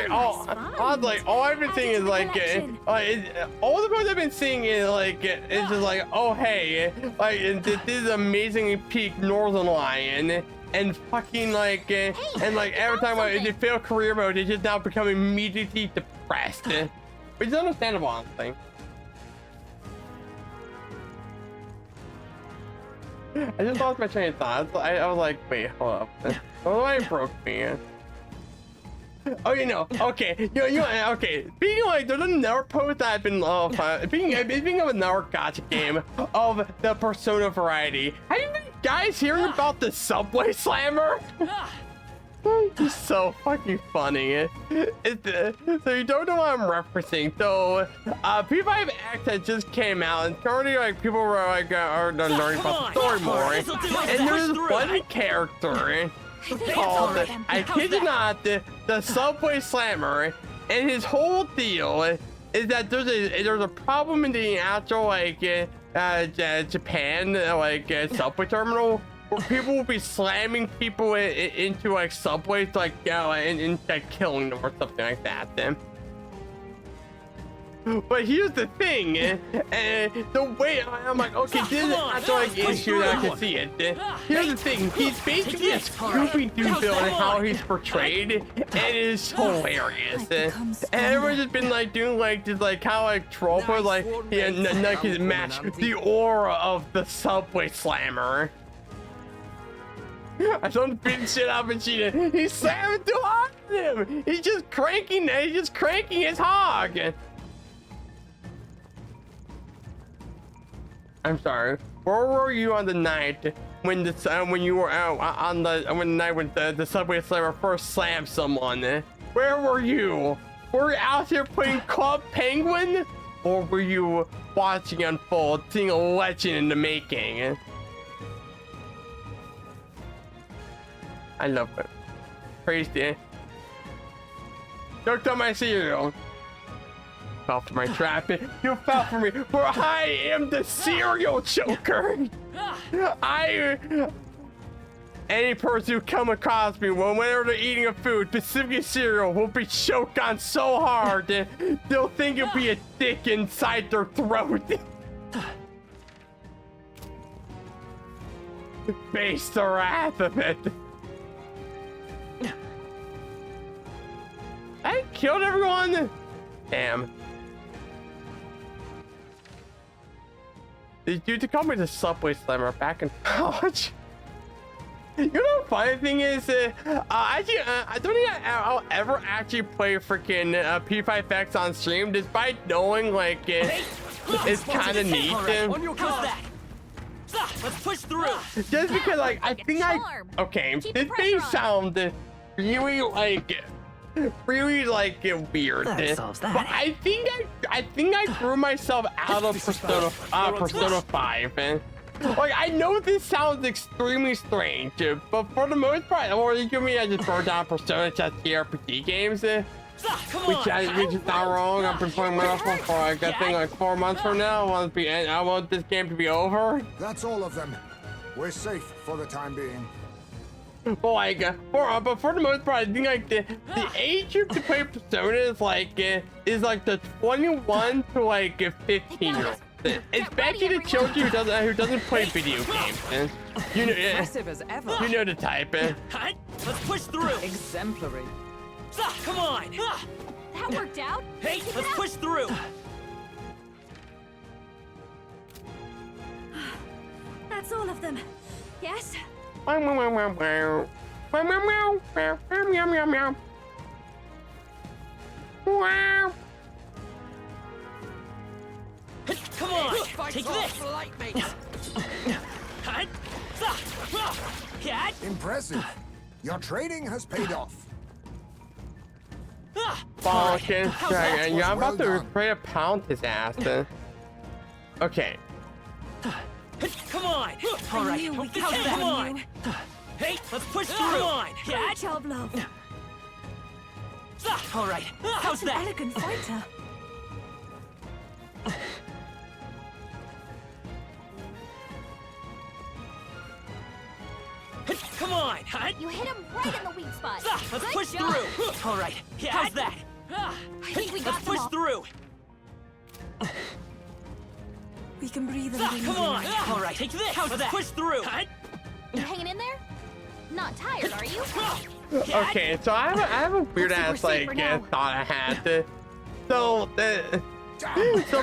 all I've been seeing is like all the posts I've been seeing is like it's just like, oh hey, like this is amazingly peak Northern Lion. And fucking like, and like every time they fail career mode, they just now become immediately depressed, which is understandable, honestly. I just lost my train of thought. I was like, wait, hold up. Why broke me? Oh, you know, okay, okay. Speaking of like, there's another post that I've been speaking of another gacha game of the Persona variety. Have you guys hearing about the Subway Slammer? It's so fucking funny. So you don't know what I'm referencing. So P5X that just came out, and currently like people were like are learning about the story more. And there's this one character called, I kid you not, the Subway Slammer, and his whole deal is that there's a problem in the actual like Japan like subway terminal where people will be slamming people into like subways like and like killing them or something like that. But here's the thing, the way I'm like, okay, this is not like issue that I can see it. Here's the thing, he's basically a Scooby-Doo villain in how he's portrayed, and it is hilarious. And everyone's just been like doing like this like kind of like troll for like his match the aura of the Subway Slammer. I don't beat shit out of Vegeta. He's slamming too hard at him. He's just cranking his hog. I'm sorry. Where were you on the night when you were out on the night when the Subway Slammer first slammed someone? Where were you? Were you out here playing Club Penguin, or were you watching unfold, seeing a legend in the making? I love it. Praise the. Choked on my cereal. Fell for my trap. You fell for me, for I am the cereal choker. Any person who come across me whenever they're eating a food, specifically cereal, will be choked on so hard that they'll think it'll be a dick inside their throat. Face the wrath of it. I killed everyone. Damn. These dudes called me the Subway Slammer back in college. You know the funny thing is, I don't think I'll ever actually play freaking P5X on stream, despite knowing like it's kind of neat.
Let's push through.
Just because like I think okay, this may sound really like weird, but I think I threw myself out of Persona 5. Like, I know this sounds extremely strange, but for the most part, or you give me I just burned down Persona just RPG games, which is not wrong. I've been playing Metaphor for like, I think like 4 months from now. I want this game to be over.
That's all of them. We're safe for the time being.
But like, but for the most part, I think like the age group to play Persona is like the 21 to like 15-year-old. Especially the children who doesn't play video games. You know,
Impressive as ever.
You know the type.
Let's push through.
Exemplary.
Come on.
That worked out.
Hey, let's push through.
That's all of them. Yes?
Come on, take this.
Impressive. Your training has paid off.
Falcon Dragon. Yeah, I'm about to ready to pound his ass. Okay.
Come on. All right. Come on. Hey, let's push through. Come on.
Great job, love.
All right. How's
An
that?
elegant fighter.
Come on.
You hit him right in the weak spot.
Let's
Good
push
job.
through. All right. How's that?
I think we got
Let's
them
push
all.
through.
We can breathe a little
Come on.
easier.
All right. Take this. Let's push through.
You hanging in there? Not tired, are you?
Okay, so I have a weird ass like thought I had. So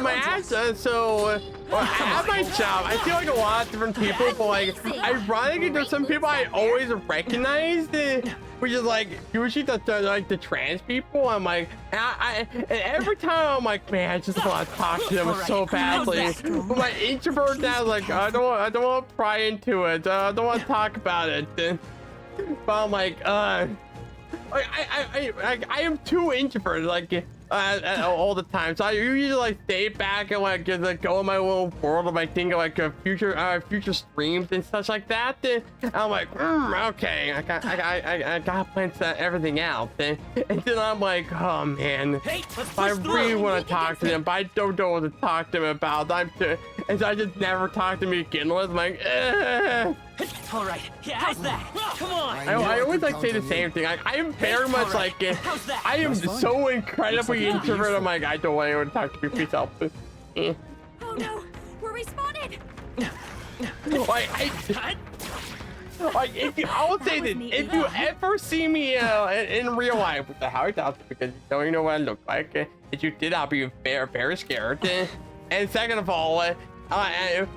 my answer, at my job, I feel like a lot of different people, but like ironically, there's some people I always recognize, which is like usually the trans people. I'm like, and every time I'm like, man, I just want to talk to them so badly. But my introvert now is like, I don't want to pry into it. I don't want to talk about it. But I'm like, I am too introverted, like all the time. So I usually like stay back and like go in my little world of like thinking like future streams and such like that. And I'm like, okay, I got plans everything out. And then I'm like, oh man, I really want to talk to them, but I don't know what to talk to them about. And so I just never talk to me again. I'm like,
All right. How's that? Come on.
I always like say the same thing. Like, I am very much like I am so incredibly introverted. I'm like, I don't want anyone to talk to me. Please help.
Oh no, we're respawning.
I will say this: if you ever see me in real life with the Howard Dodson, because you don't even know what I look like, if you did, I'll be very scared. And second of all,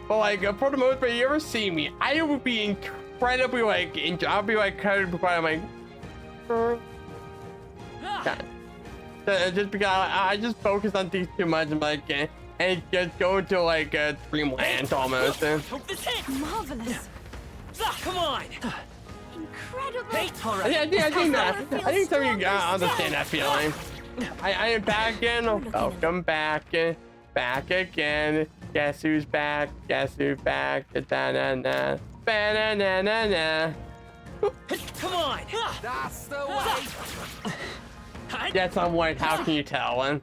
but like for the most part, you ever see me, I would be incredibly like, I'll be like incredibly quiet. I'm like, just because I just focus on things too much. I'm like, and just go into like dreamland almost.
Hope this hits.
Marvelous.
Come on.
Incredible.
All right.
I think some of you guys understand that feeling. I am back again. Welcome back. Back again. Guess who's back? Guess who's back? Da-na-na. Ba-na-na-na-na.
Come on. That's the way.
Yes, I'm white. How can you tell?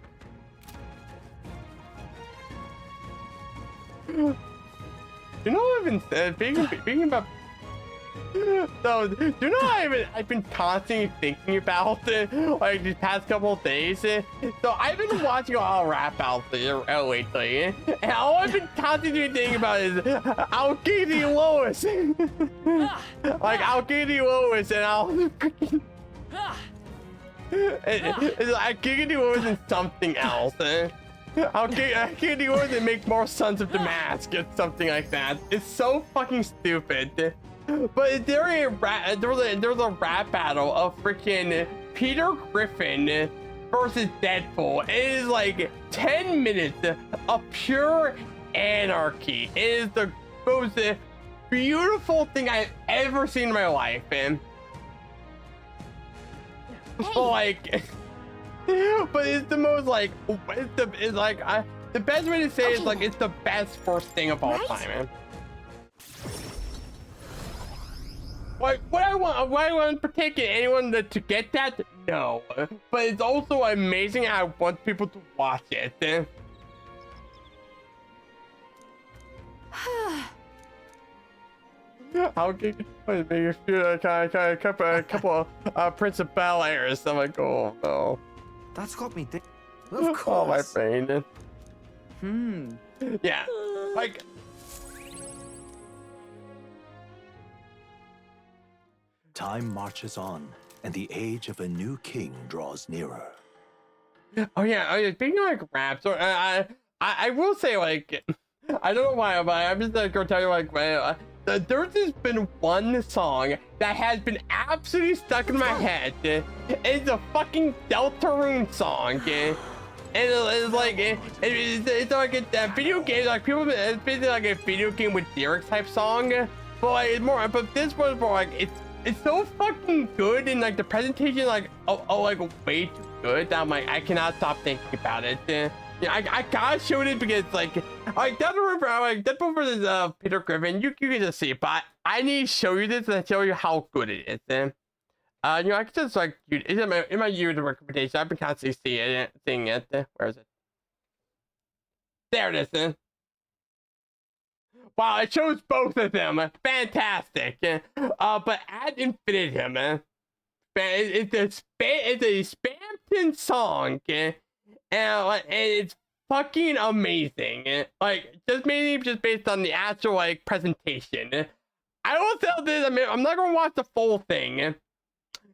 You know what I've been speaking about. So, do you know what I've been constantly thinking about like these past couple of days? So I've been watching a lot of rap out there lately, and all I've been constantly thinking about is I'll give you Lois. Like I'll give you Lois, and I'll I give you Lois and something else. I'll give you Lois and make more Sons of Damask or something like that. It's so fucking stupid. But there was a rap battle of freaking Peter Griffin versus Deadpool. It is like 10 minutes of pure anarchy. It is the most beautiful thing I've ever seen in my life, man. Like, but it's the most like the best way to say it is like it's the best first thing of all time, man. Like, what I want particularly anyone to get that? No. But it's also amazing. I want people to watch it. I'll make you feel like a couple Prince of Bel Airs. I'm like, oh no.
That's got me thinking.
Of course. Oh, my brain. Yeah. Like.
Time marches on, and the age of a new king draws nearer.
Oh yeah. Speaking of like raps, I will say like, I don't know why, but I'm just gonna tell you like, there's just been one song that has been absolutely stuck in my head. It's a fucking Deltarune song. And it's like it's like a video game, like people. It's basically like a video game with lyrics type song, but like it's more. But this one's more like it's so fucking good, and like the presentation like like way too good that I'm like I cannot stop thinking about it. Yeah, I gotta show it because like Deadpool versus Peter Griffin, you can just see it, but I need to show you this and show you how good it is. You know, I can just like it's in my user recommendation. I've been constantly seeing it. Where is it? There it is. Wow, it shows both of them. Fantastic. But ad infinitum, it's a Spamton song, and it's fucking amazing. Like just maybe just based on the actual like presentation. I will tell this. I mean, I'm not gonna watch the full thing.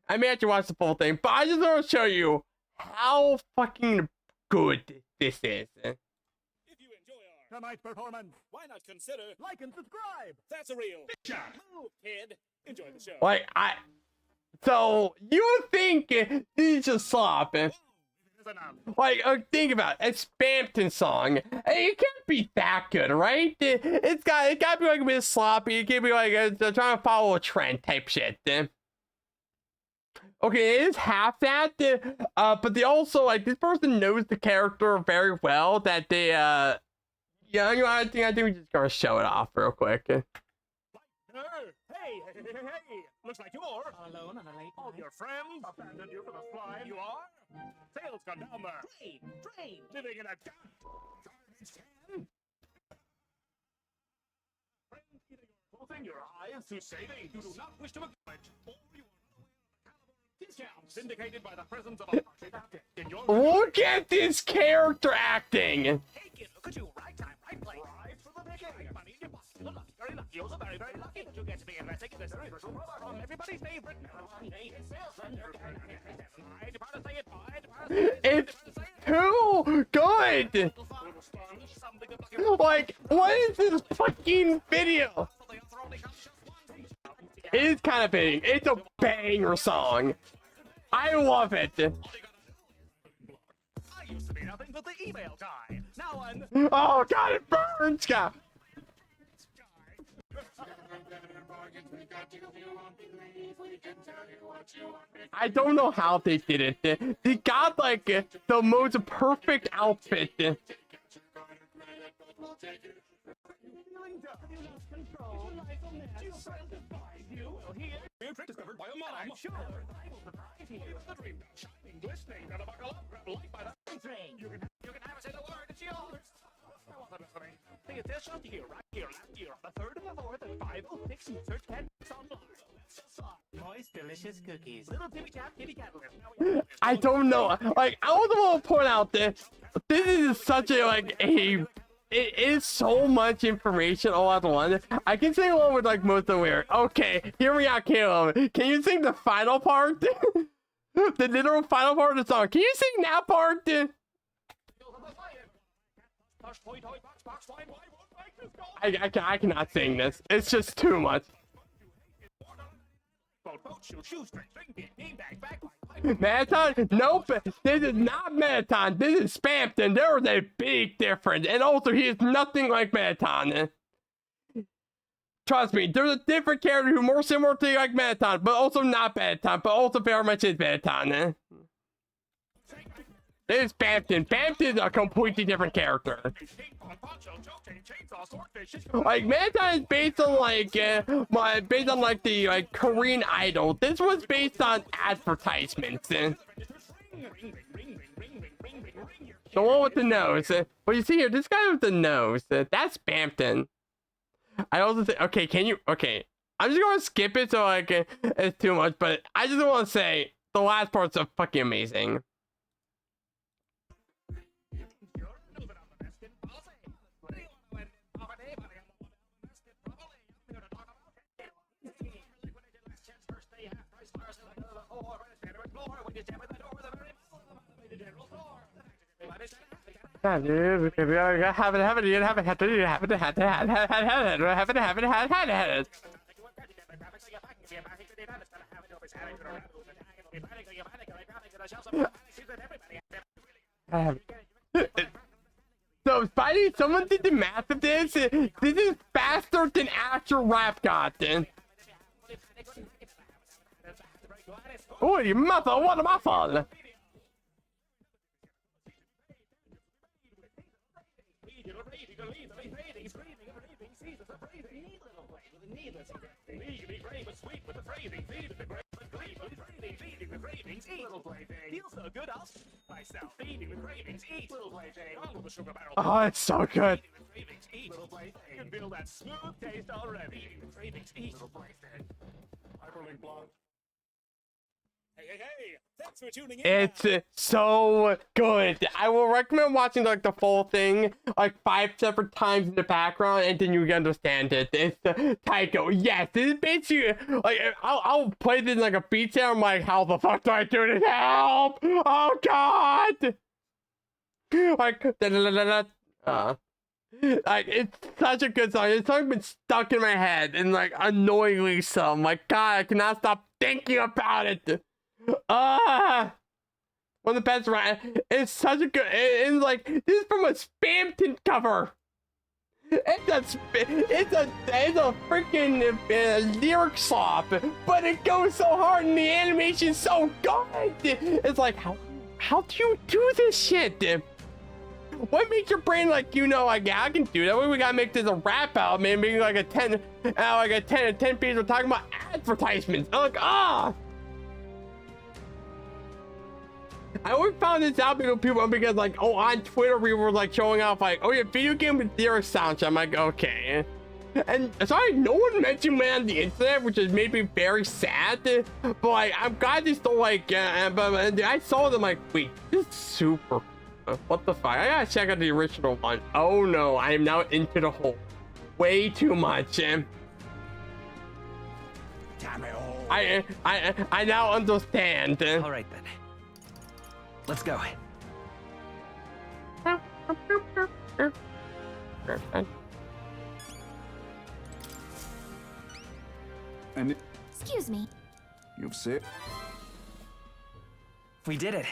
I may actually watch the full thing, but I just want to show you how fucking good this is.
Tonight's performance. Why not consider like and subscribe? That's a real shot. Move, kid. Enjoy the show.
Like so you think this is just slop? Like think about it. A Spamton song. Hey, it can't be that good, right? It got to be like a bit sloppy. It can't be like trying to follow a trend type shit. Okay, it is half that. But they also like this person knows the character very well. That they yeah, you know, I think we're just gonna show it off real quick.
Hey, looks like you're alone on a late night. All your friends abandoned you for the slide. You are? Sales gone down there. Drain, living in a garbage can. Friends eating or closing your eyes to say they do not wish to acknowledge, or you are discounts syndicated by the presence of a partial actor in your
Look at this character acting.
Hey kid, look at you, right time, right place. Right for the picking. Money in your pocket. You're lucky, very lucky. Also very, very lucky that you get to be investing in this very virtual product from everybody's favorite salesman.
It's too good. Like, what is this fucking video? It is kind of big. It's a banger song. I love it.
I used to be nothing but the email guy. Now I'm...
Oh god, it burns, God. I don't know how they did it. They got like the most perfect outfit.
Discovered by a mom. I'm sure I will surprise you. The dream shining, glistening, gotta buckle up, grab a light by the train. You can have a single word, it's yours. I want the best of me. Thing is this shot here, right here, left here, on the 3rd and the 4th, and 5, 6, search 10, online. Let's just moist, delicious cookies. Little Timmy Tap, Kitty Catalyst.
I don't know. Like, I also want to point out this. This is such a, like, a... It is so much information all at once. I can sing along with, like, most of the lyrics. Okay, hear me out, Caleb. Can you sing the final part? The literal final part of the song. Can you sing that part? I cannot sing this. It's just too much. Marathon? Nope. This is not Marathon. This is Spampton. There is a big difference. And also, he is nothing like Marathon. Trust me, there's a different character who's more similar to like Marathon, but also not Marathon, but also very much is Marathon. This is Spampton. Spampton is a completely different character. Like Marathon is based on like the like Korean Idol. This was based on advertisements. The one with the nose. But you see here, this guy with the nose. That's Spampton. I also think. Okay, can you? Okay, I'm just gonna skip it so like it's too much. But I just want to say the last part's so fucking amazing. Have So, Spidey, someone did the math of this. This is faster than actual rap content. Oh, you mother, what am I falling? Oh, it's so good.
You can feel that smooth taste already. Hyperlink block. Hey, thanks for tuning in.
It's so good. I will recommend watching like the full thing like 5 separate times in the background, and then you can understand it. It's Taiko. Yes, this is basically like I'll play this in like a beat sound. I'm like, how the fuck do I do this? Help! Oh god! Like like it's such a good song. This song's been stuck in my head and like annoyingly so. I'm like, God, I cannot stop thinking about it. One of the best, right? It's such a good. It's like this is from a Spampton cover. It's a freaking lyric slop, but it goes so hard and the animation's so good. It's like how do you do this shit? What makes your brain like, you know, like, yeah, I can do that? We gotta make this a rap out, man. Maybe like a 10 piece. We're talking about advertisements. I'm like, ah. I always found this out because like, oh, on Twitter we were like showing off like, oh yeah, video game with lyric soundtrack. I'm like, okay. And sorry, no one mentioned me on the internet, which has made me very sad. But like, I'm glad they still like, but I saw them like, wait, this is super. What the fuck? I gotta check out the original one. Oh no, I am now into the hole. Way too much. I now understand.
All right then. Let's go.
And
Excuse me.
you've sit.
We did it.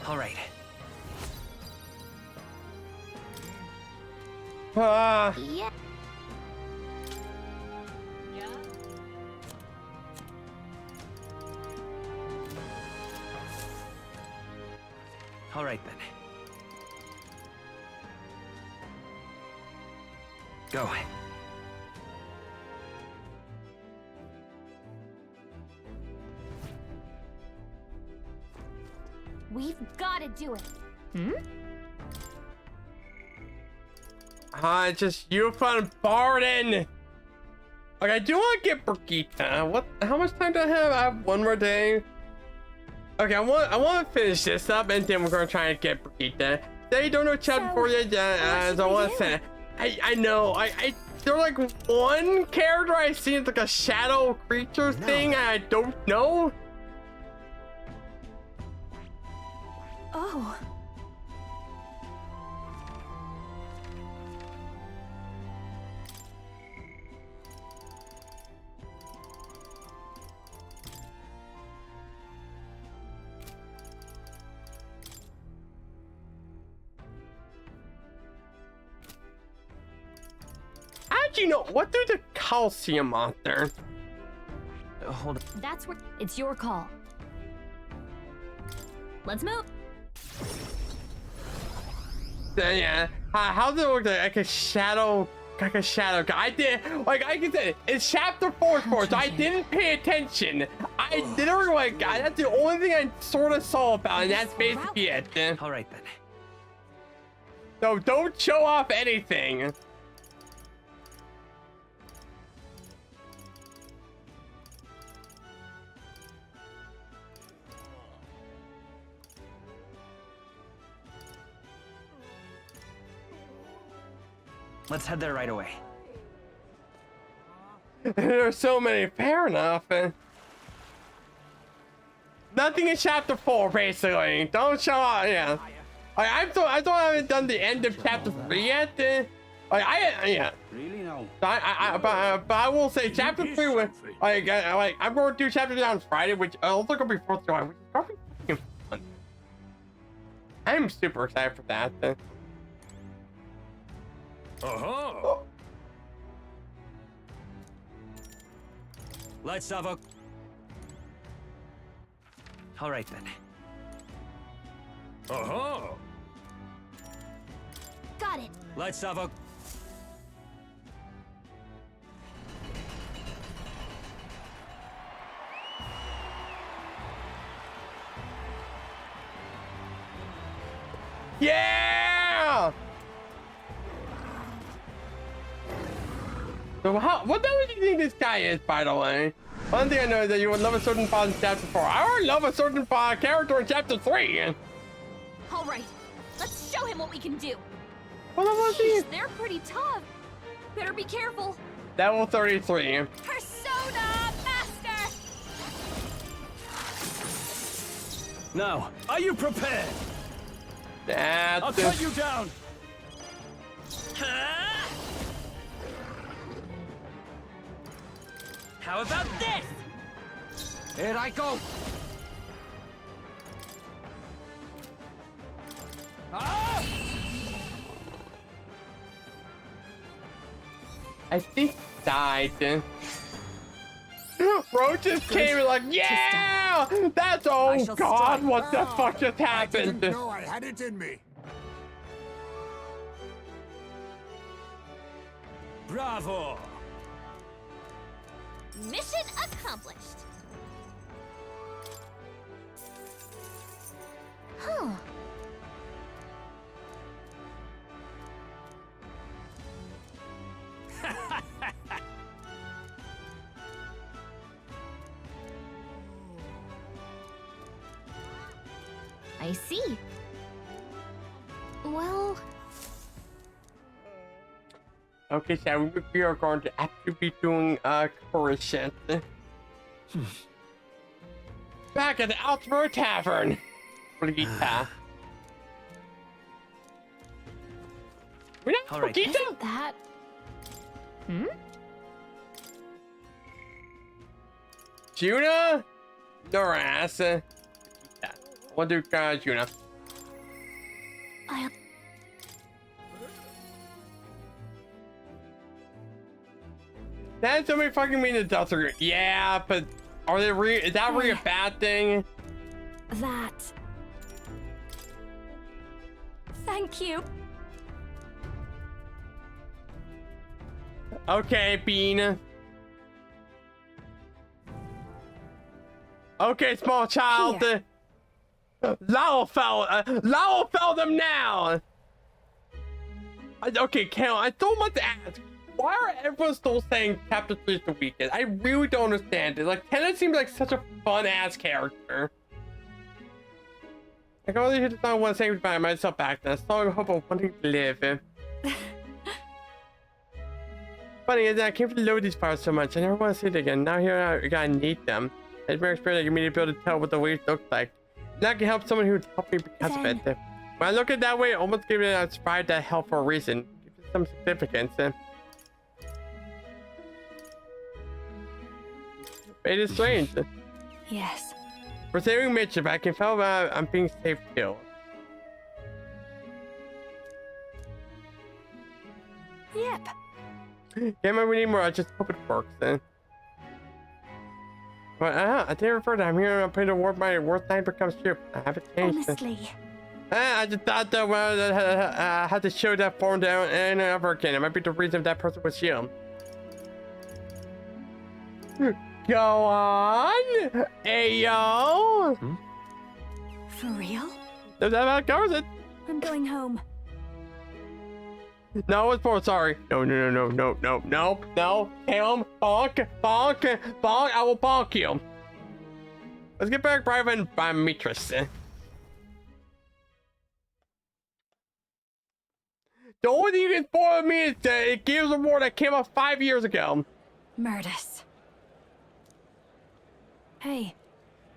All right.
Yeah.
All right then. Go.
We've got to do it.
Just you fun Barden. Like, I do want to get Brigitte. What? How much time do I have? I have one more day. Okay, I want to finish this up, and then we're gonna try and get Brigitte. They don't know chapter 4 yet. As I want to say, I know. There's like one character I see, it's like a shadow creature thing. I don't know.
Oh.
How'd you know? What do the calcium on there?
Hold on.
That's where it's your call. Let's move.
Yeah. How does it look like a shadow? Like a shadow. I did. Like I can say, it's chapter 4, so I didn't pay attention. I literally like. That's the only thing I sort of saw about, and that's basically it.
All right then.
So don't show off anything.
Let's head there right away.
There's so many. Fair enough. Nothing in chapter 4, basically. Don't show off. Yeah. I haven't done the end of chapter 3 yet. Yeah.
Really no.
But I will say chapter 3 was I'm going to do chapter 3 on Friday, which also going to be 4th of July, which is probably fucking fun. I'm super excited for that.
Uh-huh.
Let's have a... All right then.
Uh-huh.
Got it.
Let's have a...
Yeah! So what do you think this guy is, by the way? One thing I know is that you would love a certain boss in chapter 4. I already love a certain character in chapter 3.
All right. Let's show him what we can do.
What was he?
They're pretty tough. Better be careful.
Level 33.
Persona Master!
Now, are you prepared?
That's
I'll cut you down.
How about this?
Here I go.
Ah!
I think he died. Roaches came and like, yeah! That's, oh god, what the fuck just happened?
I didn't know I had it in me.
Bravo!
Mission accomplished. Huh.
I see.
Well...
Okay, so we are going to actually be doing Coruscant. Back at the Outdoor Tavern. Brigitte. We're not
All right.
Brigitte?
Isn't that...
Juna? Noras. What do Juna? That's somebody fucking mean the Delta Group. Yeah, but are they is that really a bad thing?
That... Thank you.
Okay, Bean. Okay, small child.
Here.
Lowell fell them now. Okay, Kale, I don't want to ask. Why are everyone still saying Chapter 3 is the weakest? I really don't understand it. Like, Tenet seems like such a fun-ass character. I can only hear the song once saying goodbye to myself back then. A song of hope of wanting to live. Funny is that I came to load these parts so much. I never want to see it again. Now here I gotta need them. It's more experience I can immediately be able to tell what the waves look like. And I can help someone who helped me because of it. When I look at it that way, it almost gives me a inspired that help for a reason. Gives it some significance. It is strange.
Yes.
For saving Mitch, if I can feel that I'm being safe too.
Yep.
Game we need more. I just hope it works then. But I didn't refer to. I'm here. I'm playing to warp my worst night becomes true. I haven't changed.
Honestly.
I just thought that I had to show that form down and over again. It might be the reason that person was you. Go on, Ayo.
For real?
That covers it.
I'm going home.
No, it's for sorry. No. Calum, bonk. I will bonk you. Let's get back, Private by Mitris. The only thing you can spoil me is it gives a war that came out 5 years ago.
Murdus. Hey.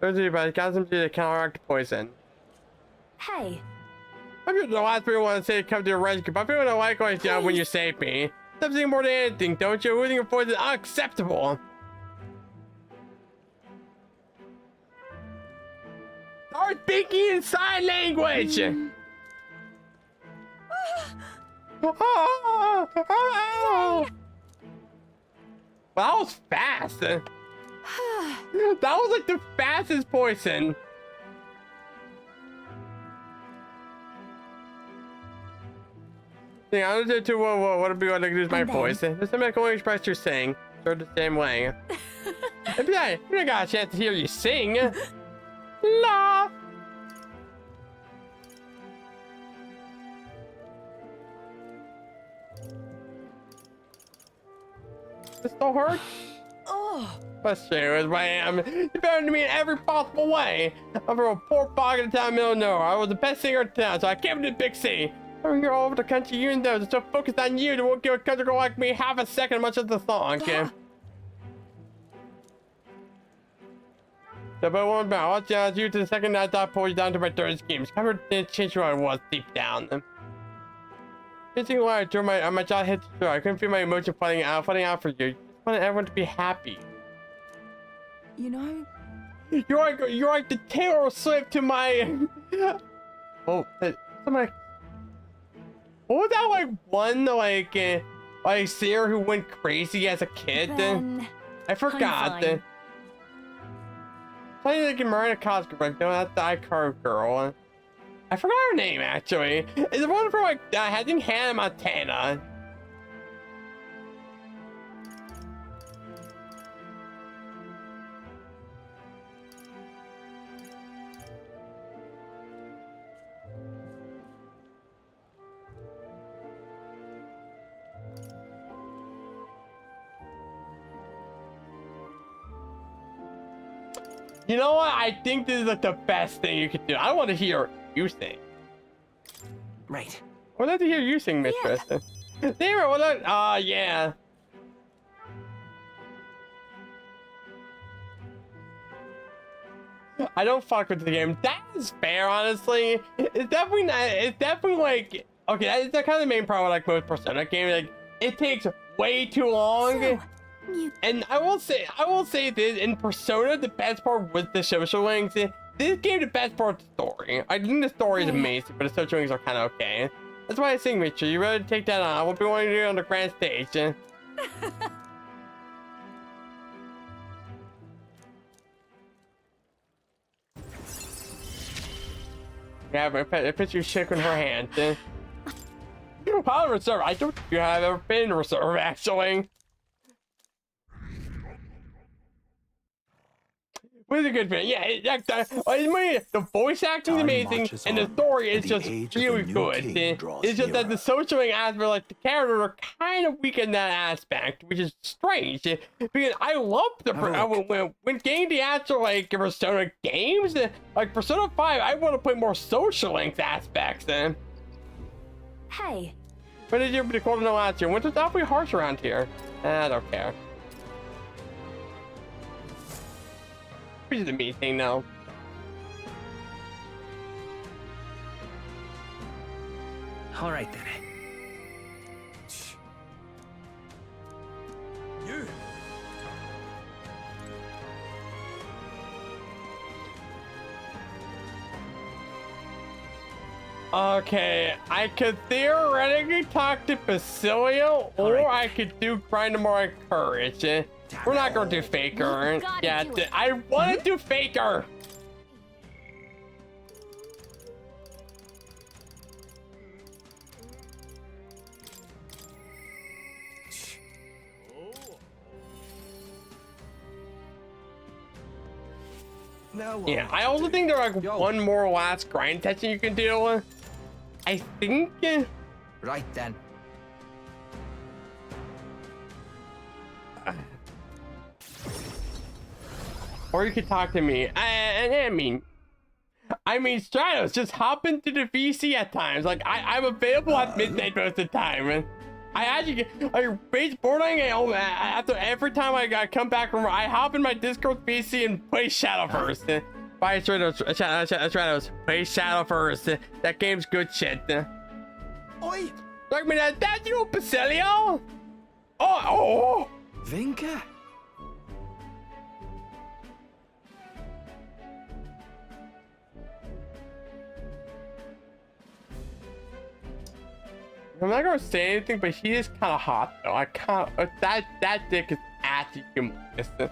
Thursday, but it got some to counteract the poison.
Hey.
I'm just the last people want to say come to your rescue, but I feel like when you save me. Something more than anything, don't you? Losing your voice is unacceptable. Start speaking in sign language! Well, that was fast. That was like the fastest poison. I don't know too what if we want to lose my voice? There's something I can only express you're saying. Sort of the same way. Maybe I got a chance to hear you sing. La. This still hurts?
Oh.
Frustrated as I am. You're better than me in every possible way. I'm from a poor pocket of town middle of nowhere. I was the best singer in town, so I came to the big city. I'm here all over the country, you know, they're so focused on you, they won't give a country girl like me half a second much of the song. Okay? So, but one about, I'll challenge you to the second night I pull you down to my third schemes. Cover didn't change who I was deep down. Missing why I drew my jaw hit the floor. I couldn't feel my emotion flooding out for you. I just wanted everyone to be happy.
You know,
you're like the Taylor Swift to my. Oh, somebody. What was that like one like seer who went crazy as a kid? I forgot. Something like Marina Cosgrove, no, that's the iCar girl. I forgot her name actually. It's the one from like I think Hannah Montana. You know what? I think this is like the best thing you could do. I want to hear you sing.
Right.
I'd like to hear you sing, Miss Preston. There, well, yeah. I don't fuck with the game. That is fair, honestly. It's definitely not. It's definitely like okay. That's kind of the main problem with like most Persona games. Like it takes way too long. And I will say this, in Persona, the best part was the social links. This game, the best part is the story. I think the story is amazing, but the social links are kind of okay. That's why I sing, Mitchell. You better take that on. I will be wanting to do it on the grand stage. Yeah, but I picture you shaking her hand. Power reserve. I don't think you have ever been in reserve, actually. was a good film. Yeah, the voice acting is amazing, and the story is just really good. It's just that the socialing aspect, like the characters, are kind of weak in that aspect, which is strange. Because I love the when getting the actual like Persona games, like Persona 5, I want to play more social link aspects.
Hey.
When did you be cold to know last year? Winter's awfully harsh around here. I don't care. Which is the me thing now.
All right then.
You.
Okay, I could theoretically talk to Basilio, or I could do Grindamore Courage. We're not going to do Faker. Yeah, I want to do Faker. Yeah, I also think there's like one more last grind testing you can do. I think.
Right then.
Or you could talk to me. I mean, Stratos, just hop into the VC at times. Like, I'm available at midnight most of the time. I actually, like, base boarding, after every time I come back from, I hop in my Discord VC and play Shadowverse. Bye, Stratos. Play Shadowverse. That game's good shit.
Oi!
Like, me, that you, Basilio? Oh!
Vinka?
I'm not gonna say anything, but he is kind of hot though. I can't. That dick is actually humongous.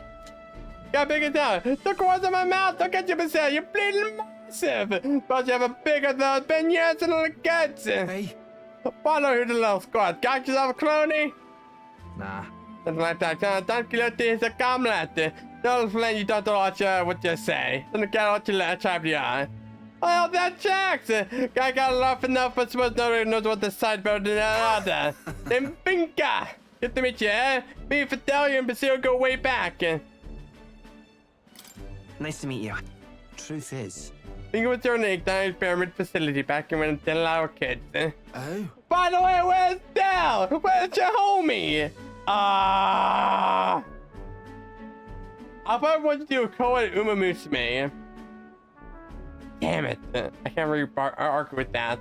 Got big as hell. Look what's in my mouth. Look at you, Basilio. You're bleeding massive. But you have a bigger those beignets and the guts.
Hey.
Follow who the little squad. Got yourself a cloney?
Nah.
Something like that. Don't kill it. A camlet. Don't flame you don't watch what you say. Don't get what you try to be. Oh, that checks! Guy got enough but suppose nobody knows what the side better than another. Then Binka! Good to meet you, eh? Me and Fidelio and Basilio go way back.
Nice to meet you.
Truth is.
Binka was your Ignite Pyramid facility back when we were still our kids.
Oh?
By the way, where's Del? Where's your homie? I probably want to do a call at Uma Musume. Damn it. I can't really argue with that.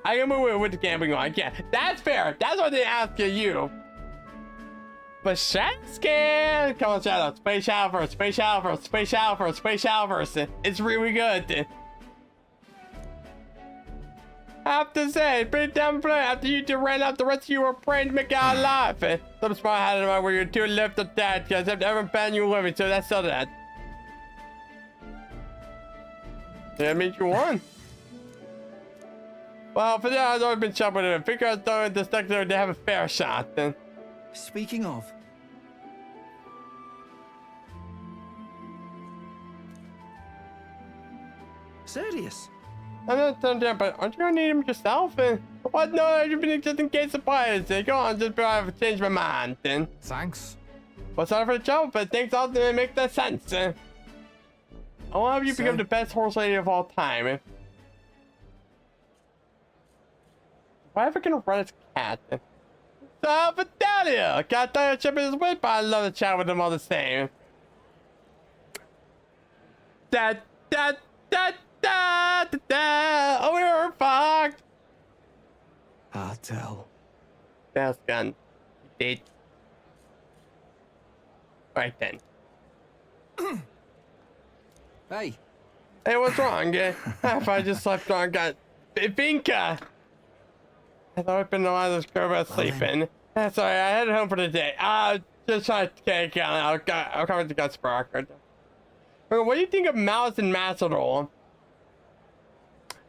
I can move with the gambling line. Yeah, that's fair. That's what they ask you. But Shadscan! Come on, Shadows. Play Shadowverse. Play Shadowverse. Play Shadowverse. Play Shadowverse. It's really good. I have to say, pretty damn play. After you two ran out, the rest of you were praying to make it out alive. Some smart had in mind where you're too left of that, because I've never been you living, so that's all that. That means you won. Well, for that, I've always been shot with it. Figure out the stuck there to have a fair shot. Then.
Speaking of. Serious?
I'm not done there, but aren't you gonna need him yourself? What? No, you've been just in case supplies. Go on, just I've changed my mind. Then.
Thanks.
Well, sorry for the trouble, but things all make that sense. I want to have you become the best horse lady of all time. If I ever gonna run as cat. So, Fidelio! Got tired of his weight, but I love to chat with him all the same. Da da da da da da! Oh, we were fucked!
Del.
That's gone. Dead. Right then.
Hey.
Hey, what's wrong? If I just slept on, got Vinka. I thought I'd been a lot of this girl about sleeping. Sorry, I headed home for the day. Just trying to take I'll come to Gut Spark. What do you think of Mouse and Macedol?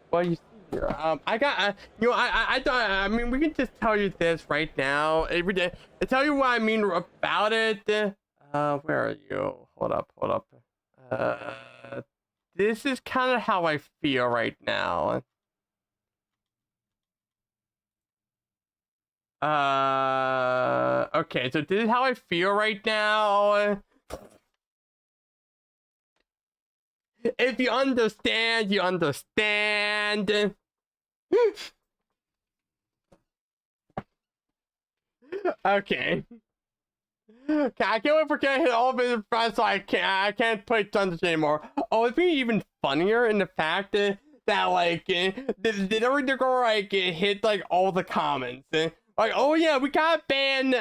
Well, you see here, I got, I mean, we can just tell you this right now. Every day, I tell you what I mean about it. Where are you? Hold up. This is kind of how I feel right now. Okay, so this is how I feel right now. If you understand, you understand. Okay. I can't wait for Ken to hit all of his friends, so I can't play Thunder anymore. Oh, it'd be even funnier in the fact that like they don't go like hit like all the comments. Like, oh yeah, we gotta ban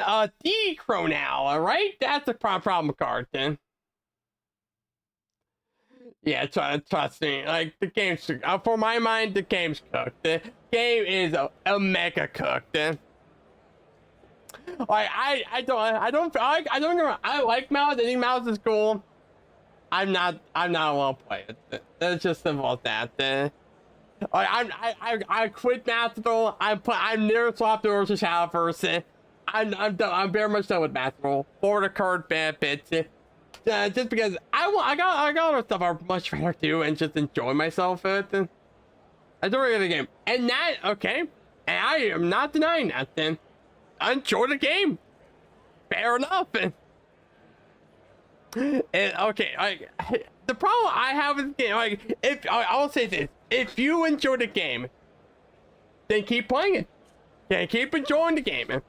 D-Crow now, alright? That's a problem card then. Yeah, trust me. Like the game's for my mind, the game's cooked. The game is a mega cooked. Like I like Mouse. I think Mouse is cool. I'm not well played. That's just simple as that. I quit Masterful. I'm never swapped over to Shadowverse. I'm done. I'm very much done with Masterful for the current bad bits. Just because I got other stuff I much rather do and just enjoy myself with. I don't really get the game, and that okay. And I am not denying that. Then enjoy the game. Fair enough. And okay, like the problem I have with the game, like if I'll say this, if you enjoy the game, then keep playing it. Yeah, keep enjoying the game.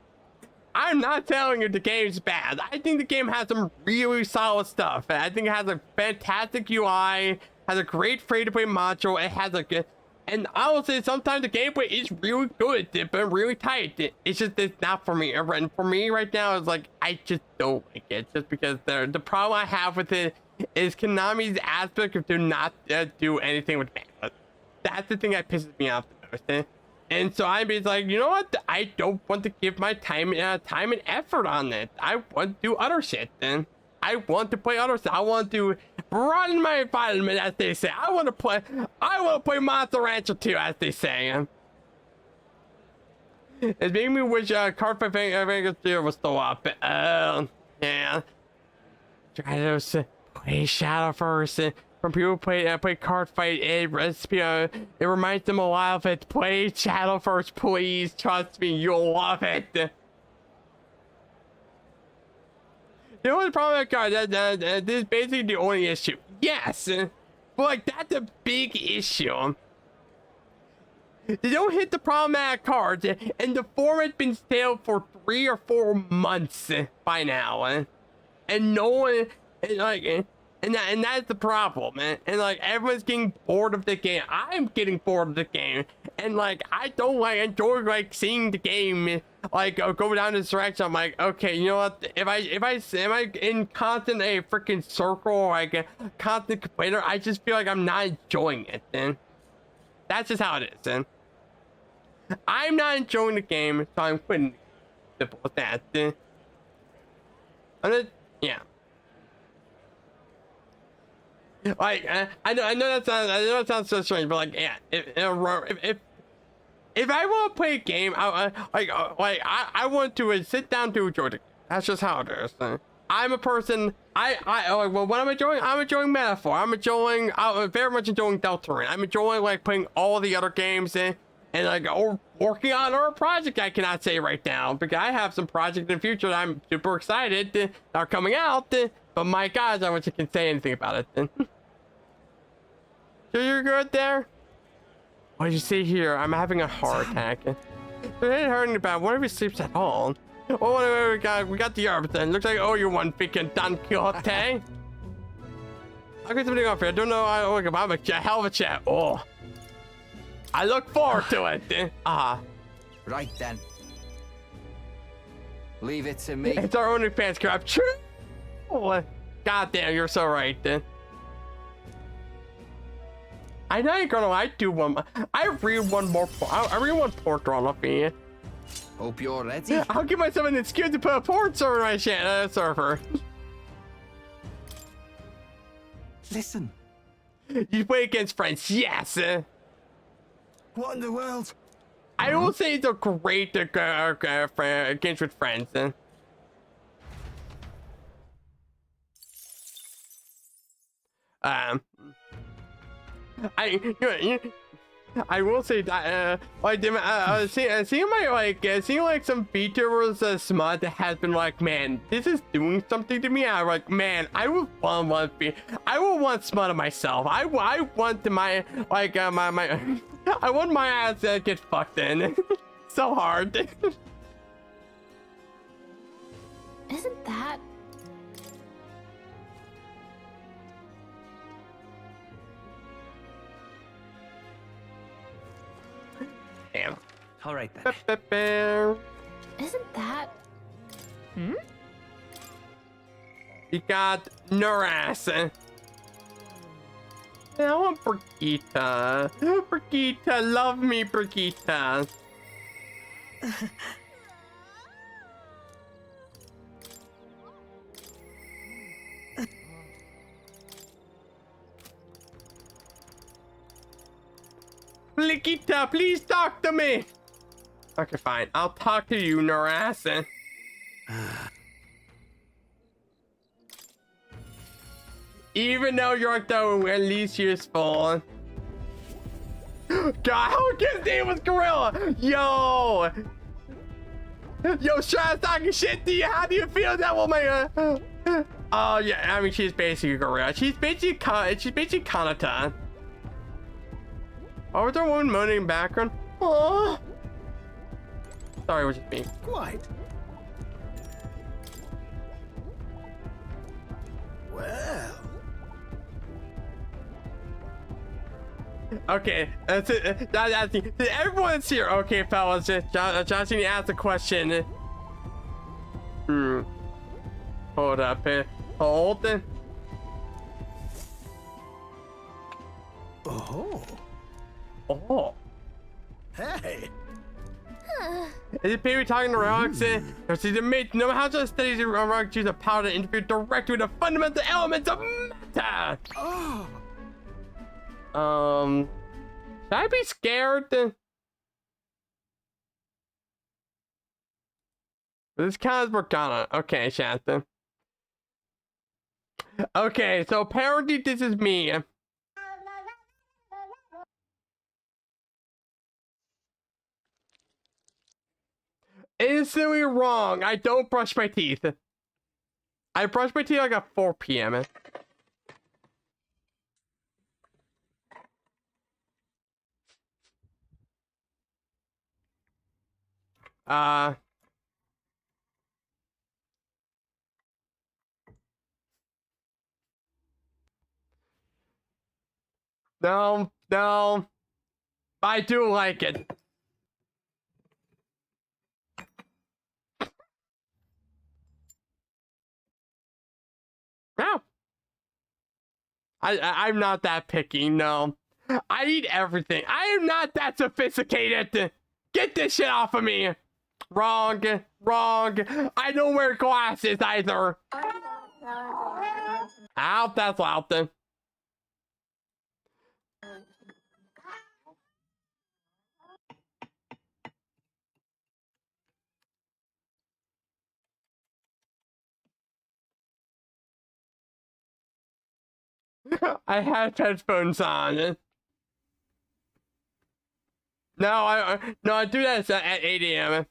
I'm not telling you the game's bad. I think the game has some really solid stuff. I think it has a fantastic UI, has a great free-to-play module. It has a good, and I will say sometimes the gameplay is really good, but really tight. It's just it's not for me. And for me right now, it's like I just don't like it. Just because the problem I have with it is Konami's aspect of do not do anything with bandwidth. That's the thing that pisses me off the most. And so I'm just like, you know what? I don't want to give my time and effort on it. I want to do other shit. Then I want to play other stuff. I want to broaden my environment, as they say. I want to play Monster Rancher 2, as they say. It's making me wish Cardfight Vegas 0 was still up. Yeah. Try to play Shadowverse. From people who play Cardfight, it reminds them a lot of it. Play Shadowverse, please. Trust me, you'll love it. The only problem with card this is basically the only issue. Yes, but like that's a big issue. They don't hit the problematic cards, and the format's been stale for 3 or 4 months by now, and no one like. And that's the problem, man. And like everyone's getting bored of the game. I'm getting bored of the game, and like I don't enjoy like seeing the game like go down this direction. I'm like, okay, you know what? If I in constant a freaking circle, like a constant complainer, I just feel like I'm not enjoying it. Then that's just how it is. Then I'm not enjoying the game, so I'm quitting. Simple as that. Yeah. Like I know that sounds so strange, but like yeah, if I want to play a game, I want to sit down to enjoy it. That's just how it is. I'm a person. Well, what I'm enjoying Metaphor. I'm very much enjoying Deltarune. I'm enjoying like playing all the other games and like working on our project. I cannot say right now because I have some projects in the future that I'm super excited that are coming out. But my God, I wish I can say anything about it. So you're good there? What did you see here? I'm having a heart attack. It ain't hurting about. What if he sleeps at all? Oh, we got the arbiter. Then looks like you're one freaking Don Quixote. I'll get something off here. I don't know. I'm a hell of a chat. Oh, I look forward to it.
Right then. Leave it to me.
It's our OnlyFans crap. True. God damn, you're so right. Then. I know you're gonna. I do one. I read one more. I read one port on up here.
Hope you're ready.
I'll give myself an excuse to put a port server on my server.
Listen.
You play against friends, yes.
What in the world?
I will say it's a great games with friends. I will say that seeing like some VTubers smut that has been like, man, this is doing something to me. I'm like, man, I would want smut of myself. I want my I want my ass to get fucked in. So hard.
Isn't that...
Damn.
All right then.
Isn't that...
You got Noras. I want Brigitte. Brigitte, love me, Brigitte. Brigitte, please talk to me. Okay, fine. I'll talk to you, Noras. Even though you're the least useful. God, how his name was Gorilla? Yo, Shad's talking shit to you. How do you feel that woman? Oh yeah, I mean she's basically Gorilla. She's basically Kanata. Oh, was there one moaning in the background? Oh, sorry, it was just me.
Quite. Well.
Okay, that's it. That's it. Everyone's here. Okay, fellas. Johnson asked a question. Hold up. Hold it.
Oh.
Oh.
Hey.
Is it baby talking to rocks? She's a mate. No matter how much studies in rocks, use a power to interfere directly with the fundamental elements of matter.
Oh.
Should I be scared? This kind of Morgana. Okay, Shasta. Okay, so apparently this is me. Instantly wrong. I don't brush my teeth. I brush my teeth like at 4 p.m. No. I do like it. No. I'm not that picky, no. I eat everything. I am not that sophisticated. Get this shit off of me. Wrong. I don't wear glasses either. Ow, that's loud then. I had headphones on. No, I do that at 8 a.m.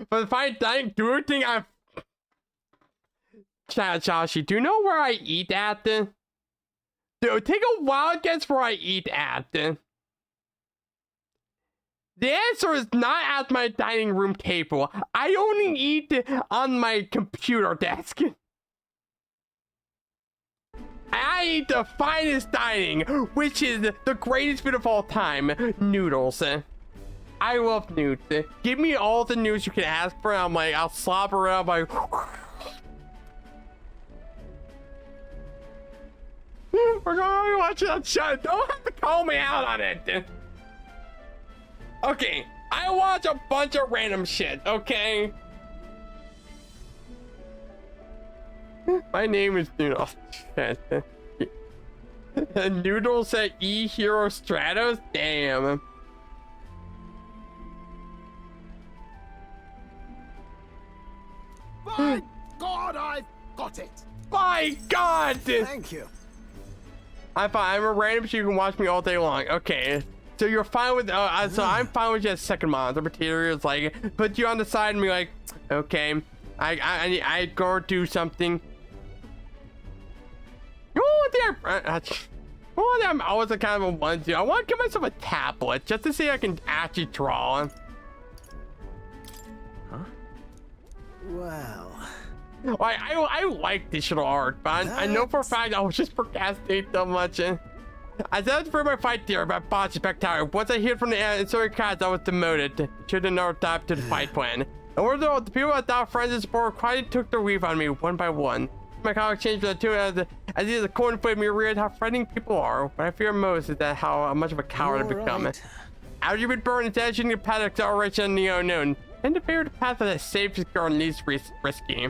But if I don't do anything, I'm... Joshy, do you know where I eat at? Dude, take a wild guess where I eat at. The answer is not at my dining room table. I only eat on my computer desk. I eat the finest dining, which is the greatest food of all time, noodles. I love noodles. Give me all the noodles you can ask for. I'm like, I'll slobber around like... We're going to watch that show. Don't have to call me out on it. Okay, I watch a bunch of random shit, okay? My name is Noodles. Noodles at E-Hero Stratos? Damn.
By God, I've got it!
my God!
Thank you.
I'm fine. I'm a random, so you can watch me all day long. Okay. So you're fine with, so I'm fine with just second monitor materials, like, put you on the side and be like, okay, I go do something. You know what I'm always a kind of a one to. I want to give myself a tablet just to see if I can actually draw.
Huh?
Well.
I like digital art, but I know for a fact I was just procrastinating so much. I said for my fight theory about botch spectacular. Once I heard from the sorry cats, I was demoted. Should have never adapted to the fight plan. And although the people that thought friends and support quietly took their leave on me one by one. My comic changed for the two as either the coin flip me realized how frightening people are. What I fear most is that how much of a coward I've become. After you've been burned and edging the path of acceleration in the unknown, and to favor the path of the safest girl and least risky.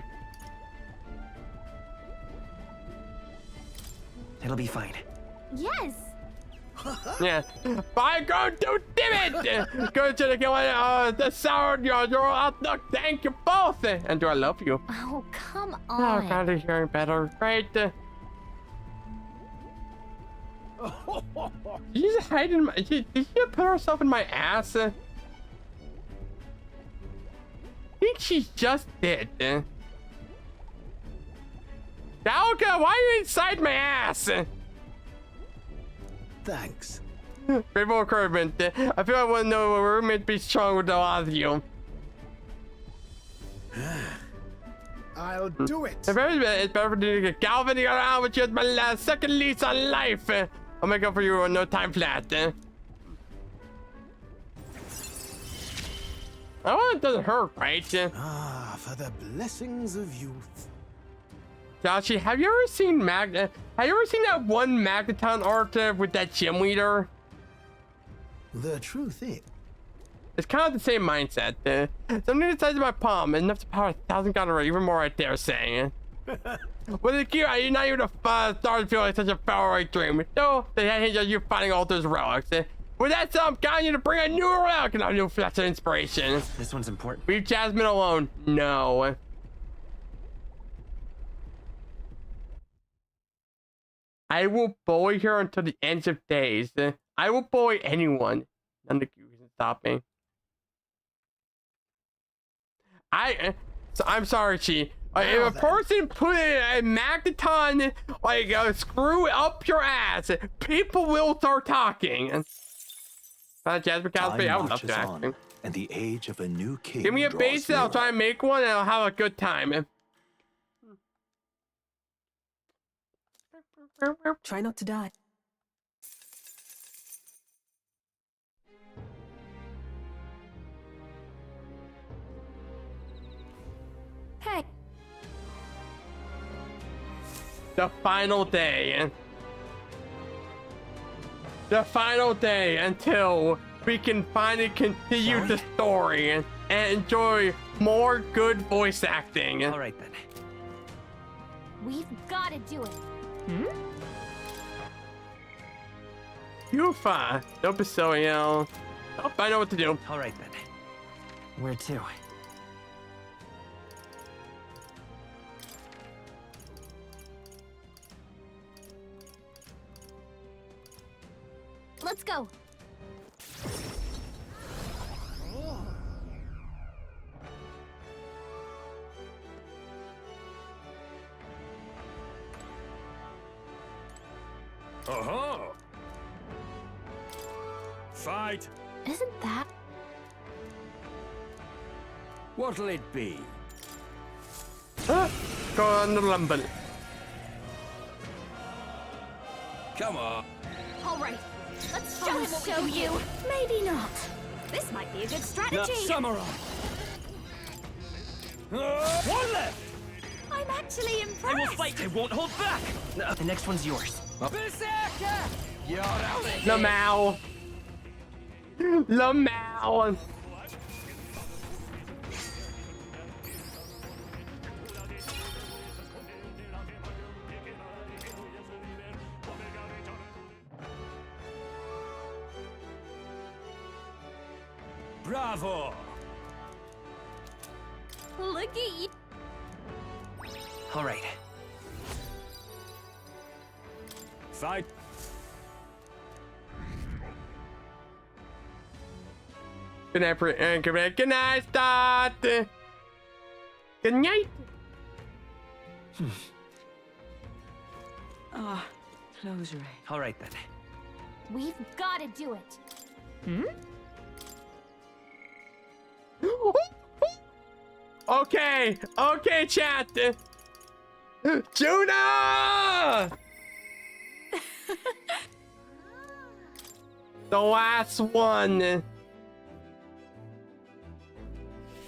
It'll be fine.
Yes.
Yeah. Bye, go do it! Go to the sound, your outlook. Thank you both. And do I love you?
Oh, come
Oh,
on.
God, I'm hearing better. Right. She's hiding my. Did she put herself in my ass? I think she just did. Dalga, why are you inside my ass?
Thanks.
Grateful encouragement. I feel I want to know we're meant to be strong with a lot of you.
I'll do it.
It's better for me to get galvanizing around with you as my last second lease on life. I'll make up for you in no time flat. Oh, it doesn't hurt, right?
Ah, for the blessings of youth.
Joshie, have you ever seen that one Magneton art with that gym leader?
The truth is,
it's kind of the same mindset. Something the size of my palm, enough to power 1,000 gun or even more, I dare say. With the gear, you're not even starting to feel like such a faraway dream. No, they hinge on you finding all those relics. With that said, I'm counting you to bring a new relic and a new flash of inspiration.
This one's important.
Leave Jasmine alone. No. I will bully her until the end of days. I will bully anyone. None of you can stop me. I'm sorry, Chi. If a person put a Magneton, like, screw up your ass, people will start talking. Jasper Casper, I would love to act.
And the age of a new king.
Give me a base and I'll try and make one and I'll have a good time.
Try not to die.
Hey.
The final day. The final day until we can finally continue the story and enjoy more good voice acting.
All right then.
We've got to do it.
Yufa, don't be so yell. Oh, I know what to do.
All right then. Where to?
Let's go.
Uh-huh. Fight.
Isn't that?
What'll it be?
Go on the rumble.
Come on.
All right. Let's show him what we can you. Maybe not. This might be a good strategy.
Samurai. One left.
I'm actually impressed.
I will fight. I won't hold back. The next one's yours.
Berserker! You're out of here.
Lamau. Lamau.
Bravo.
Look at you.
All right.
fight.
Good night, good night, start. Good night.
Ah, close your eyes.
All right then.
We've got to do it.
Okay, okay, chat. Juna! The last one.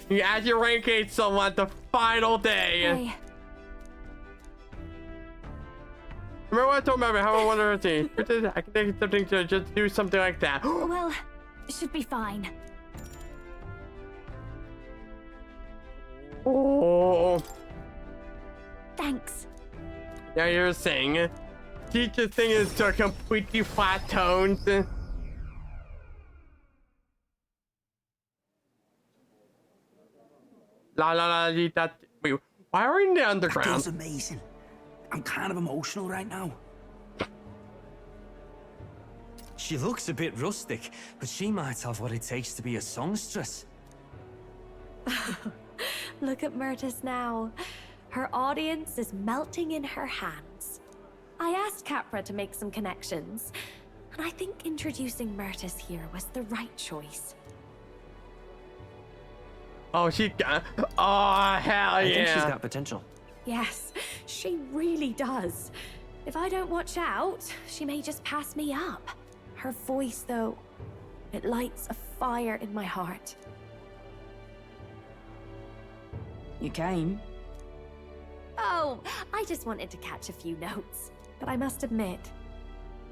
You add your rank 8 someone the final day.
Hey,
Remember what I told me about how I wanted to see? I can think of something to just do something like that.
well, should be fine.
Oh.
Thanks.
Now you're saying teacher thing is to completely flat tones. La la la dee, that. Wait, why are we in the
That
underground?
girl's amazing. I'm kind of emotional right now.
She looks a bit rustic, but she might have what it takes to be a songstress.
Look at Myrtis now. Her audience is melting in her hands. I asked Capra to make some connections, and I think introducing Myrtis here was the right choice.
Oh, she got. Oh, hell
I think she's
yeah.
got potential.
Yes, she really does. If I don't watch out, she may just pass me up. Her voice, though, it lights a fire in my heart.
You came?
Oh, I just wanted to catch a few notes. But I must admit,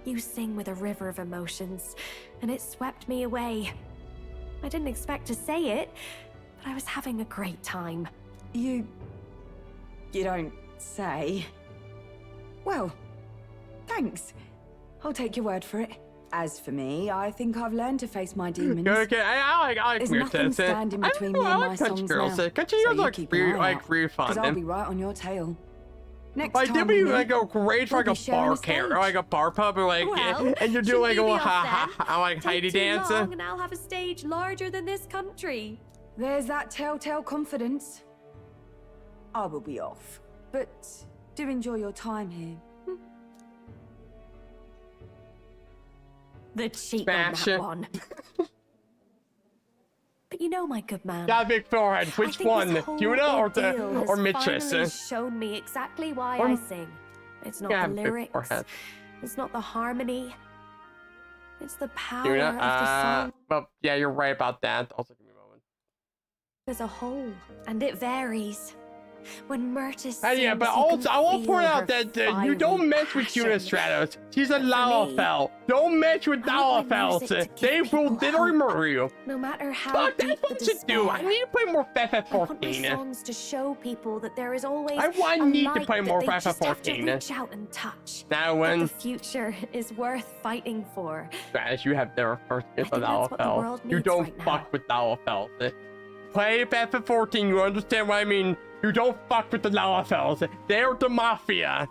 you sing with a river of emotions, and it swept me away. I didn't expect to say it, but I was having a great time.
You don't say. Well, thanks. I'll take your word for it. As for me, I think I've learned to face my demons.
Okay, I like
There's
Myrtis.
nothing standing between me and my songs
girls.
now.
Can't you
So
guys like
keep an eye out,
really
'cause
fun?
I'll be right on your tail. Next
Like,
time
did
we
we like
meet,
go great for
we'll
like
be
a
sharing
bar
a
care or
stage.
like a bar pub or like,
Well,
and you do
should
like a
we be
little
off then?
like Heidi
Take too
dance.
long and I'll have a stage larger than this country.
There's that telltale confidence. I will be off, but do enjoy your time here.
The cheat
Smash
on
it.
that one. But you know, my good man.
Got a big forehead.
I
Which
think
one,
this whole
Juna or
ordeal has
Mistress?
finally shown me exactly why
Or-
I sing. It's not
Yeah,
the
big
lyrics.
forehead.
It's not the harmony. It's the power
Juna,
of the song
well, yeah, you're right about that. Also, give me a moment.
as a whole, and it varies. When Myrtis
Yeah,
sings,
but
you
also
can
I will
feel
point
her
out that you
fiery
don't mess with Juna
passion.
Stratos. She's a
But for me,
Lalafell. Don't mess with
I want my
Lalafels.
music to
They
give
will
people
literally
hope.
murder you.
No matter how
Fuck,
deep
that's
the
what you
despair,
do. I need to play more
I want my
14.
songs to show people that there is always
I
a
need to
light
play
that
more
they just have to
14.
reach out and touch.
Now
That
when
the future is worth fighting for.
Stratus, you have never first
I
against
think
the
that's what the
Lalafell.
world
You
needs
don't
right now.
fuck with Lalafels. Play FF14, you understand what I mean? You don't fuck with the Lalafels. They're the mafia.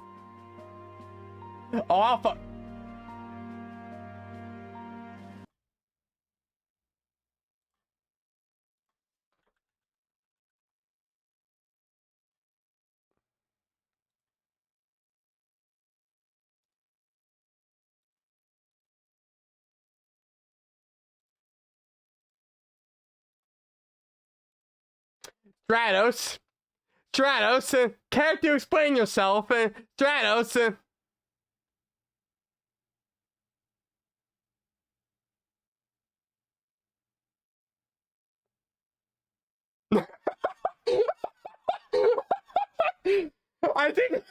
Oh, I'll fuck. Stratos. Stratos, care to explain yourself? Stratos. I think.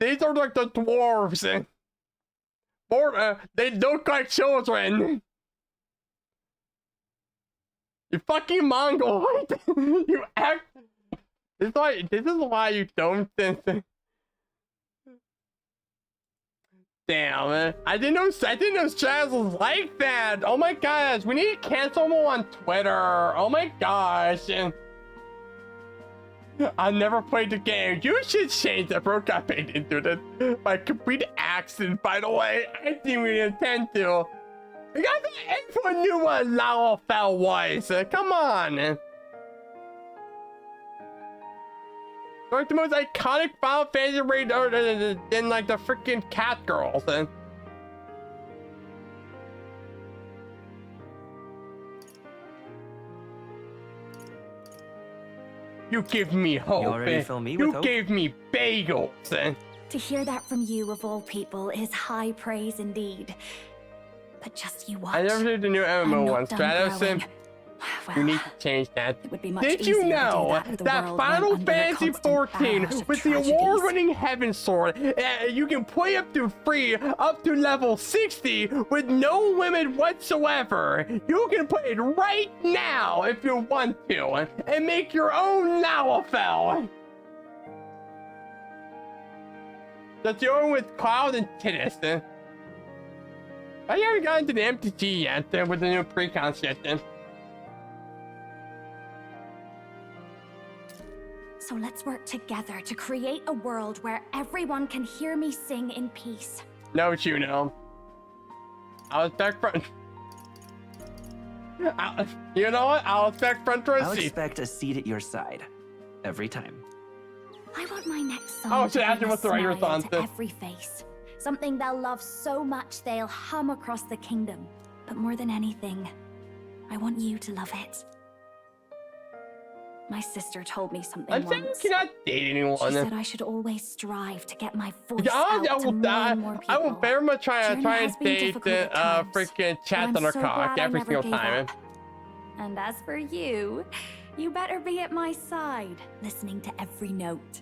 These are like the dwarves. Or, they look like children. You fucking Mongol. You act. This is why you don't think. Damn, man. I didn't know Chaz was like that. Oh my gosh, we need to cancel him on Twitter. Oh my gosh. I never played the game. You should change that. Bro got paid into it by complete accident, by the way. I didn't even intend to. You guys knew what Lalafell was. Come on. Like the most iconic Final Fantasy raid than like the freaking cat girls. You give me hope.
You already fill me with
You
hope?
gave me bagels.
To hear that from you, of all people, is high praise indeed. But just you watch.
I never did the new
I'm
MMO
not
one.
done
Stratos.
growing.
You
Well,
need to change that.
it would be much
Did
easier
you
to do
know
that if the
that
world
Final
went under a
Fantasy
constant
14
barrage of
with the
tragedies?
award-winning Heaven Sword, you can play up to free up to level 60 with no limit whatsoever. You can play it right now if you want to and make your own Lalafell. That's the one with Cloud and Tidus. I haven't gotten to the MTG yet with the new pre-con shit.
So let's work together to create a world where everyone can hear me sing in peace.
No, you know. I was back front. You know what? I'll expect front row
I'll
seat.
expect a seat at your side. Every time.
I want my next song
Oh,
to
so
bring
after
a
what's the right
smile
response
to
then?
every face. Something they'll love so much they'll hum across the kingdom. But more than anything, I want you to love it. My sister told me something
I'm saying you
once.
cannot date anyone.
She said I should always strive to get my voice
Yeah,
out
I
to
will
more
die.
and more people.
I will very much try
Journey
and
has been
date
difficult at times,
freaking
but
chat
I'm
on her
so
cock
glad I
every
never
single
gave
time.
up. And as for you, you better be at my side, listening to every note.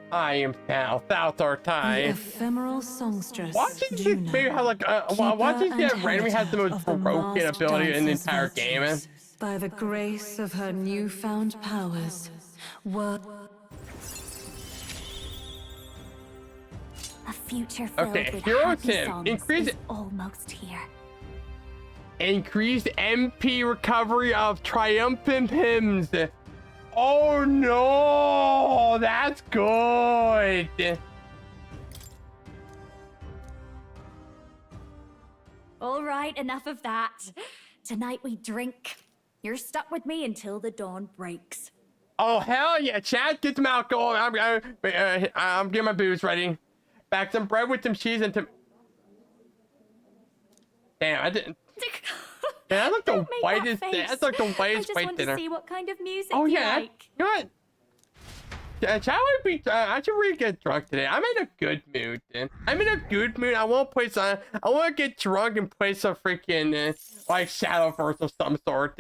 I am South our
The
time.
ephemeral songstress.
Watching this
Juno,
baby have like watching
keeper
that
and
randomly has the
heriter
most
of the
broken
masked
ability in the
dancer's
entire game.
virtues. By the grace of her newfound powers, work.
A future filled
Okay,
with
Hero
happy
Tim,
songs
increase
is almost here.
Increased MP recovery of triumphant hymns. Oh no, that's good.
All right, enough of that. Tonight we drink. You're stuck with me until the dawn breaks.
Oh hell yeah, Chad, get some alcohol. I'm getting my booze ready. Back some bread with some cheese and some. Damn, I didn't. Yeah, that's like the
Don't make
whitest.
that face.
That's like the
I
whitest
just
white
want
dinner.
to see what kind of music
Oh
you
yeah,
like.
you know what? Chad would be. I should really get drunk today. I'm in a good mood. I'm in a good mood. I want to play some. I want to get drunk and play some freaking like Shadowverse of some sort.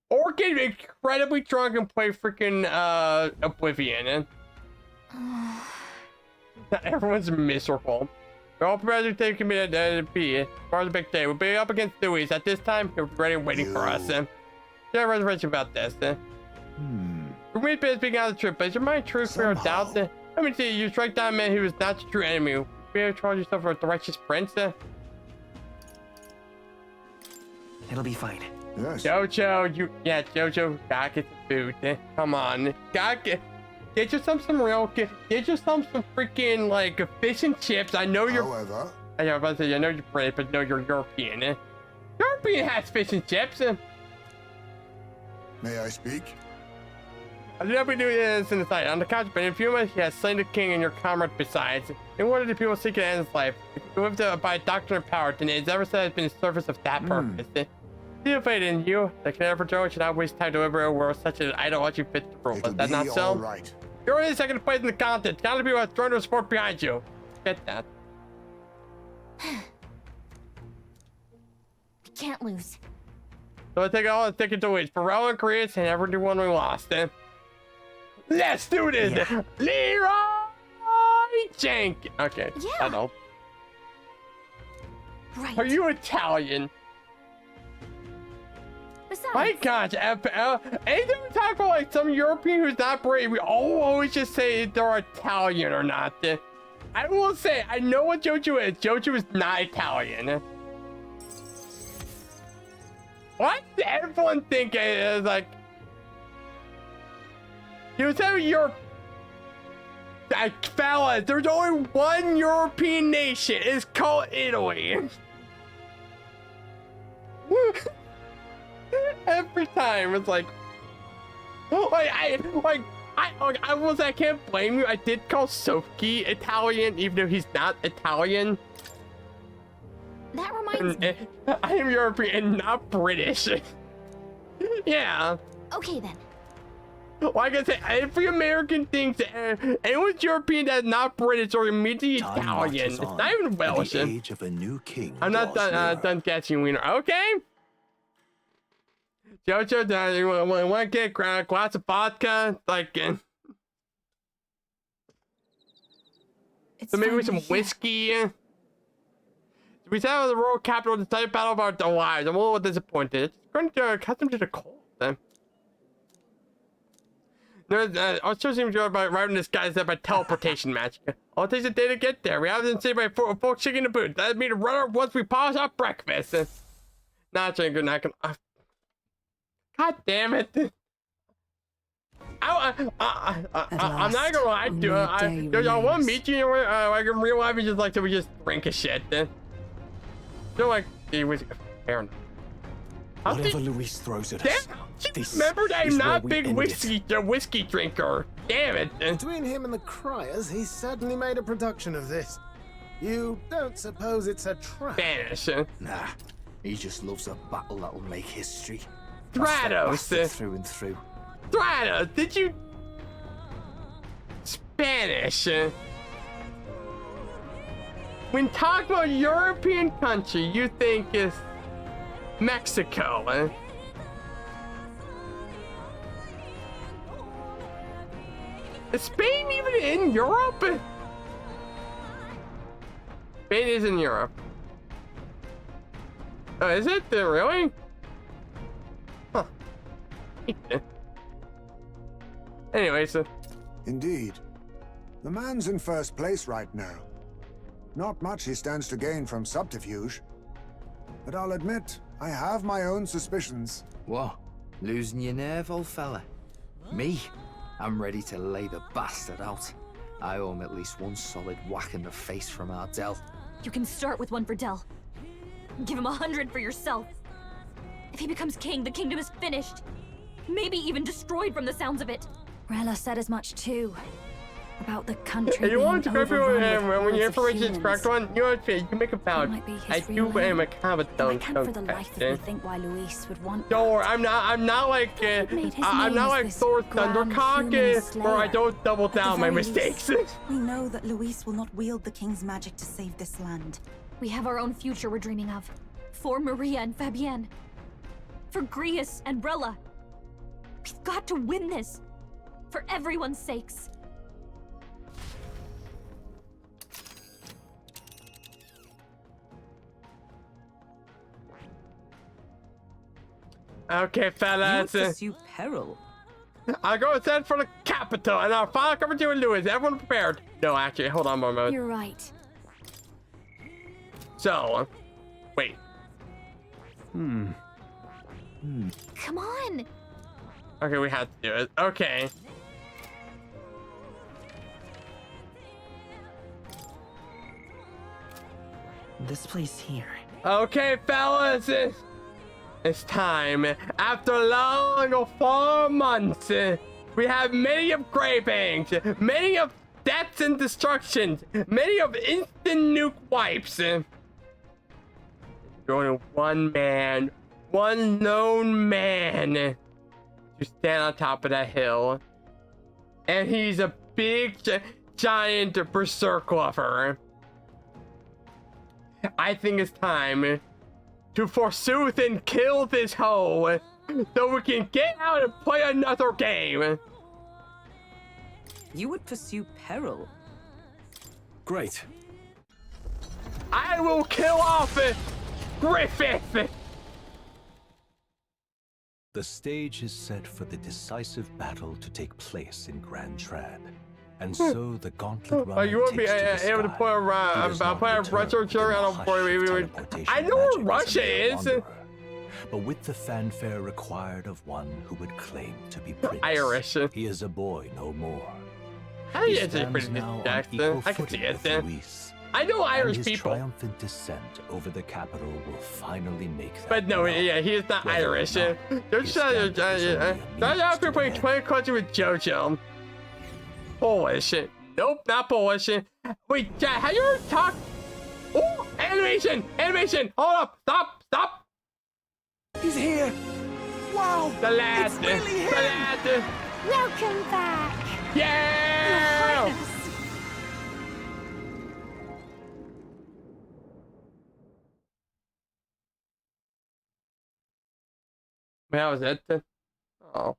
Or get incredibly drunk and play freaking Oblivion. Everyone's miserable. We're all prepared to take a minute to be. Tomorrow's a big day. We'll be up against Dewey's. At this time, he'll be ready and waiting for us. Yeah, reservation about this. We're going to speaking out of the truth, but is your mind true for a doubt? Let me see. You strike down a man who is not your true enemy. You better charge yourself for the righteous prince.
It'll be fine.
Yes.
Jojo, Jojo, gotta get some food. Come on, gotta get yourself some real, get yourself some freaking like fish and chips. I know you're.
However,
I was about to say, I know you're British, but no, you're European. European has fish and chips.
may I speak?
I did not do this in the sight. On the couch, but in a few months, he has slain the king and your comrade besides. In order to people seek to end his life, he lived by doctrine and power, and it is ever said has been in service of that purpose. Still faith in you, the Canadian Joe should not waste time to liberate a world such as ideology fits the rule.
It'll
Is that
be
not so?
all right.
You're in the second place in the content. Count the people have thrown their support behind you. Get that.
We can't lose.
So I take all the tickets to wait. Pharrell and Chris and everyone we lost. Let's do this! Yeah. Leroy Jenkins! Okay,
yeah.
I know.
Right.
Are you Italian?
Besides,
My gosh, anytime we talk about like some European who's not British, we always just say if they're Italian or not. I will say, I know what Jojo is. Jojo is not Italian. What does everyone think it is? Like, you tell me you're... fellas, there's only one European nation. It's called Italy. Every time it's like, I can't blame you. I did call Sophie Italian, even though he's not Italian.
That reminds me.
I am European and not British. Yeah.
Okay then.
Like I said, every American thinks anyone's European that's not British or immediately Italian. It's not even Welsh.
The age of a new king.
I'm not done catching wiener. Okay. Jojo, you want to get a glass of vodka? Like, so maybe with some whiskey. We sat on the royal capital to the battle of our lives. I'm a little disappointed. It's going to accustomed to the cold. I was so seems to by riding this guy's by teleportation magic. All it takes a day to get there. We haven't seen by folk chicken the boot. That'd mean to run up once we polish our breakfast. Not saying good. Not gonna. God damn it! I'm not gonna lie to you. I want to meet you. Like in real life, it's just like that we just drink a shit. So like it was fair enough.
Whatever Luis throws at us.
Remember that I'm not a big whiskey drinker. Damn it.
Between him and the Criers, he's certainly made a production of this. You don't suppose it's a trap?
Spanish.
Nah, he just loves a battle that'll make history.
Stratos.
Through and through.
Stratos, did you... Spanish. When talking about European country, you think it's Mexico, Is Spain even in Europe? Spain is in Europe. Oh, is it? Really? Huh. Anyways.
Indeed. The man's in first place right now. Not much he stands to gain from subterfuge. But I'll admit, I have my own suspicions.
What? Losing your nerve, old fella? Me? I'm ready to lay the bastard out. I owe him at least one solid whack in the face from Ardell.
You can start with one for Dell. Give him 100 for yourself. If he becomes king, the kingdom is finished. Maybe even destroyed from the sounds of it.
Rella said as much too. About the country.
If you want to go through when your information is
humans.
correct one, you know what? You can make a vow. I do am a kind of a
I can't for the life of me think why Luis would want.
Don't worry, I'm not like Thor Thundercock, where I don't double down my mistakes.
We know that Luis will not wield the king's magic to save this land.
We have our own future we're dreaming of. For Maria and Fabienne. For Grius and Rella. We've got to win this. For everyone's sakes.
Okay, fellas.
You pursue peril.
I'll go send for the capital, and I'll follow cover to Lewis. Everyone prepared? No, actually, hold on one moment.
You're right.
So, wait.
Come on.
Okay, we had to do it. Okay.
This place here.
Okay, fellas. It's time. After long 4 months, we have many of gravings, many of deaths and destructions, many of instant nuke wipes. Only one man, one lone man, to stand on top of that hill. And he's a big, giant berserk lover. I think it's time to forsooth and kill this hoe, so we can get out and play another game.
You would pursue peril?
Great.
I will kill off Griffith.
The stage is set for the decisive battle to take place in Grand Trad. And so the gauntlet runner
You won't be
takes to the
able to
sky.
play around.
He does not
play a
return
retro
within the
channel
hush
for
of
me.
teleportation
I know where
magic as a
Russia
mere
is.
wanderer, but with the fanfare required of one who would claim to be prince.
Irish.
He is a boy no more.
How do
He
you say
stands
pretty
now on
Jackson?
equal
I can see
footing
it
with
then.
Luis,
I know
and
Irish
his
people.
triumphant descent over the capital will finally make that.
But no,
known.
yeah, he is not
Whether or
Irish.
not
Don't
his
shut
stand is only a
Start off
means
here
to
playing
an
20
end.
culture with JoJo. Polish. Nope, not Polish. Wait, Jack, have you ever talked? Oh, animation! Animation! Hold up! Stop!
He's here. Wow.
The lad!
It's really him.
The lad!
Welcome back!
Yeah! That was it. Oh.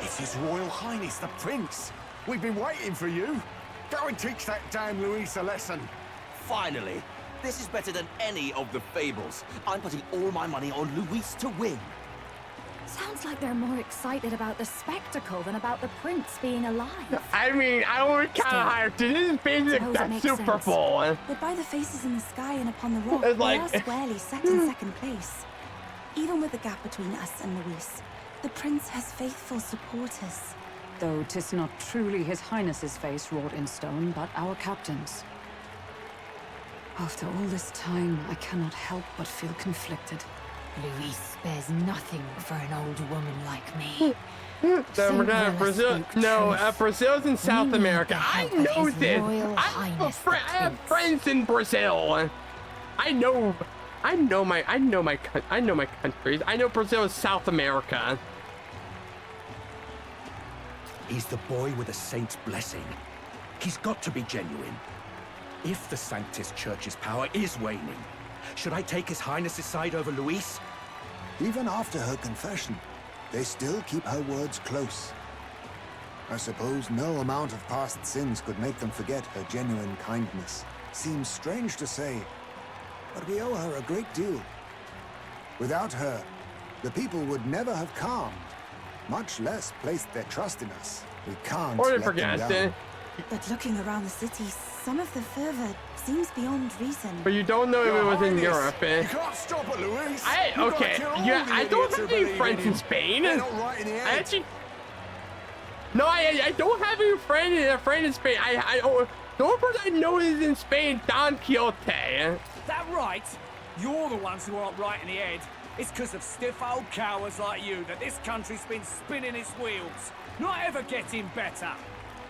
It's His Royal Highness the Prince. We've been waiting for you. Go and teach that damn Luis a lesson.
Finally. This is better than any of the fables. I'm putting all my money on Luis to win.
Sounds like they're more excited about the spectacle than about the prince being alive.
I mean, I would kind of hire. This is basically
Suppose it
that
makes
Super
sense.
Bowl.
But by the faces in the sky and upon the rock,
It's
we
like-
are squarely set in second place. Even with the gap between us and Luis, the prince has faithful supporters.
Though 'tis not truly His Highness's face wrought in stone, but our captain's. After all this time, I cannot help but feel conflicted.
Luis spares nothing for an old woman like me.
So we're gonna Brazil. No, Brazil's in South
We need
America.
the
I
help of
know
His
this.
Royal
I
Highness the
have
Prince.
friends in Brazil. I know my countries. I know Brazil is South America.
He's the boy with a saint's blessing. He's got to be genuine. If the Sanctus Church's power is waning, should I take His Highness's side over Luis?
Even after her confession, they still keep her words close. I suppose no amount of past sins could make them forget her genuine kindness. Seems strange to say, but we owe her a great deal. Without her, the people would never have calmed, much less placed their trust in us. We can't
Or you
let them
forget
down.
it.
But looking around the city, some of the fervor seems beyond reason.
But you don't know if it was in
Highness,
Europe.
You can't stop it, Luis.
I
You've gotta
okay.
kill all
Yeah,
the
I don't
idiots
have
who
any
believe
friends in
him.
Spain.
They're not right in the
I
head.
actually. No, I don't have any friend in Spain. The only person I know is in Spain, Don Quixote.
That right? You're the ones who aren't right in the head. It's because of stiff old cowards like you that this country's been spinning its wheels. Not ever getting better.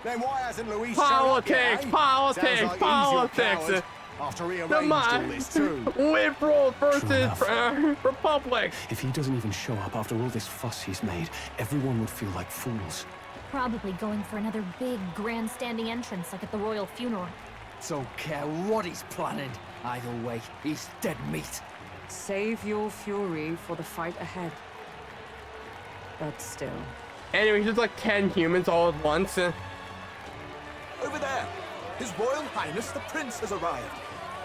Then why hasn't Luis
Politics, politics, politics.
After he
Come
arranged all
on,
this too.
liberal versus
enough.
republic.
If he doesn't even show up after all this fuss he's made, everyone would feel like fools.
Probably going for another big, grandstanding entrance like at the royal funeral.
Don't care what he's planning. Either way, he's dead meat.
Save your fury for the fight ahead. But still.
Anyway, there's like 10 humans all at once.
Over there! His Royal Highness the Prince has arrived.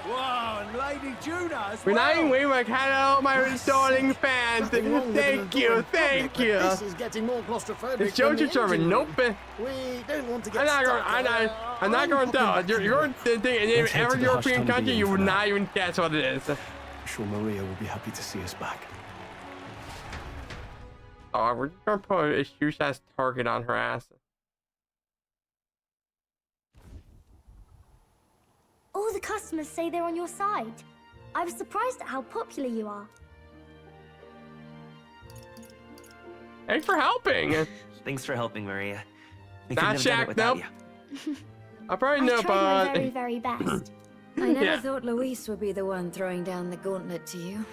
Whoa, and Lady Juna as
We're not
well.
even waiting like hello, my restoring fans.
Nothing wrong with an
Thank you,
adorable
thank
public, but
you.
This is getting more claustrophobic.
It's
than the
Jojo German.
engine
Nope.
room. We don't want to get
I'm not
stuck.
going. I'm not going down. You're thinking in
Let's head
every
to the
European
Hushed
country,
Inn
you
for
would
now.
not even guess what it is.
I'm sure Maria will be happy to see us back.
Oh, we're just gonna put a huge ass target on her ass.
All the customers say they're on your side. I was surprised at how popular you are.
Thanks for helping.
Thanks for helping, Maria. We
Not
couldn't have done
Shaq,
it without
nope.
you.
I probably
I
know,
tried my
but
very, very best.
I never
Yeah.
thought Luis would be the one throwing down the gauntlet to you.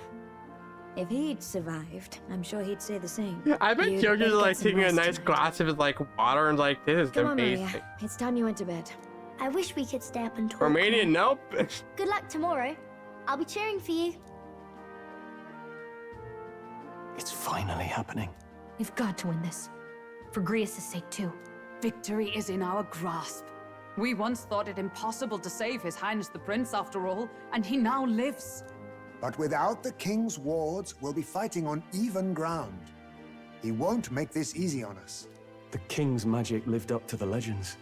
If he'd survived, I'm sure he'd say the same.
I bet
You'd
Jojo's
get
like
some
taking a
rest
nice
tonight.
glass of his like water and like, this is
Come on,
amazing.
Maria. It's time you went to bed.
I wish we could stay up and talk.
Romania,
more.
nope.
Good luck tomorrow. I'll be cheering for you.
It's finally happening.
We've got to win this. For Grius' sake, too.
Victory is in our grasp. We once thought it impossible to save His Highness the Prince after all, and he now lives.
But without the king's wards, we'll be fighting on even ground. He won't make this easy on us.
The king's magic lived up to the legends.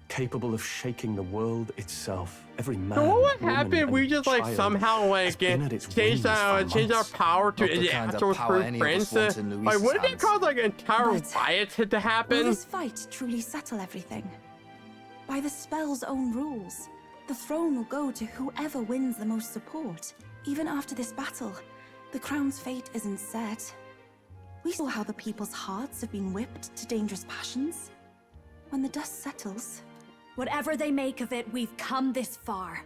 Capable of shaking the world itself. Every man,
So what would
woman,
happen if
and
we just like
child
somehow like
been at its
change
wings
our
for
power to
Not the
the
kind of
actual
power
true
any of
prince?
us want in
Like,
Luis's
wouldn't it
hands.
cause like an entire
But
riot to
Will
happen?
this fight truly settle everything? By the spell's own rules, the throne will go to whoever wins the most support. Even after this battle, the crown's fate isn't set. We saw how the people's hearts have been whipped to dangerous passions. When the dust settles,
Whatever they make of it, we've come this far.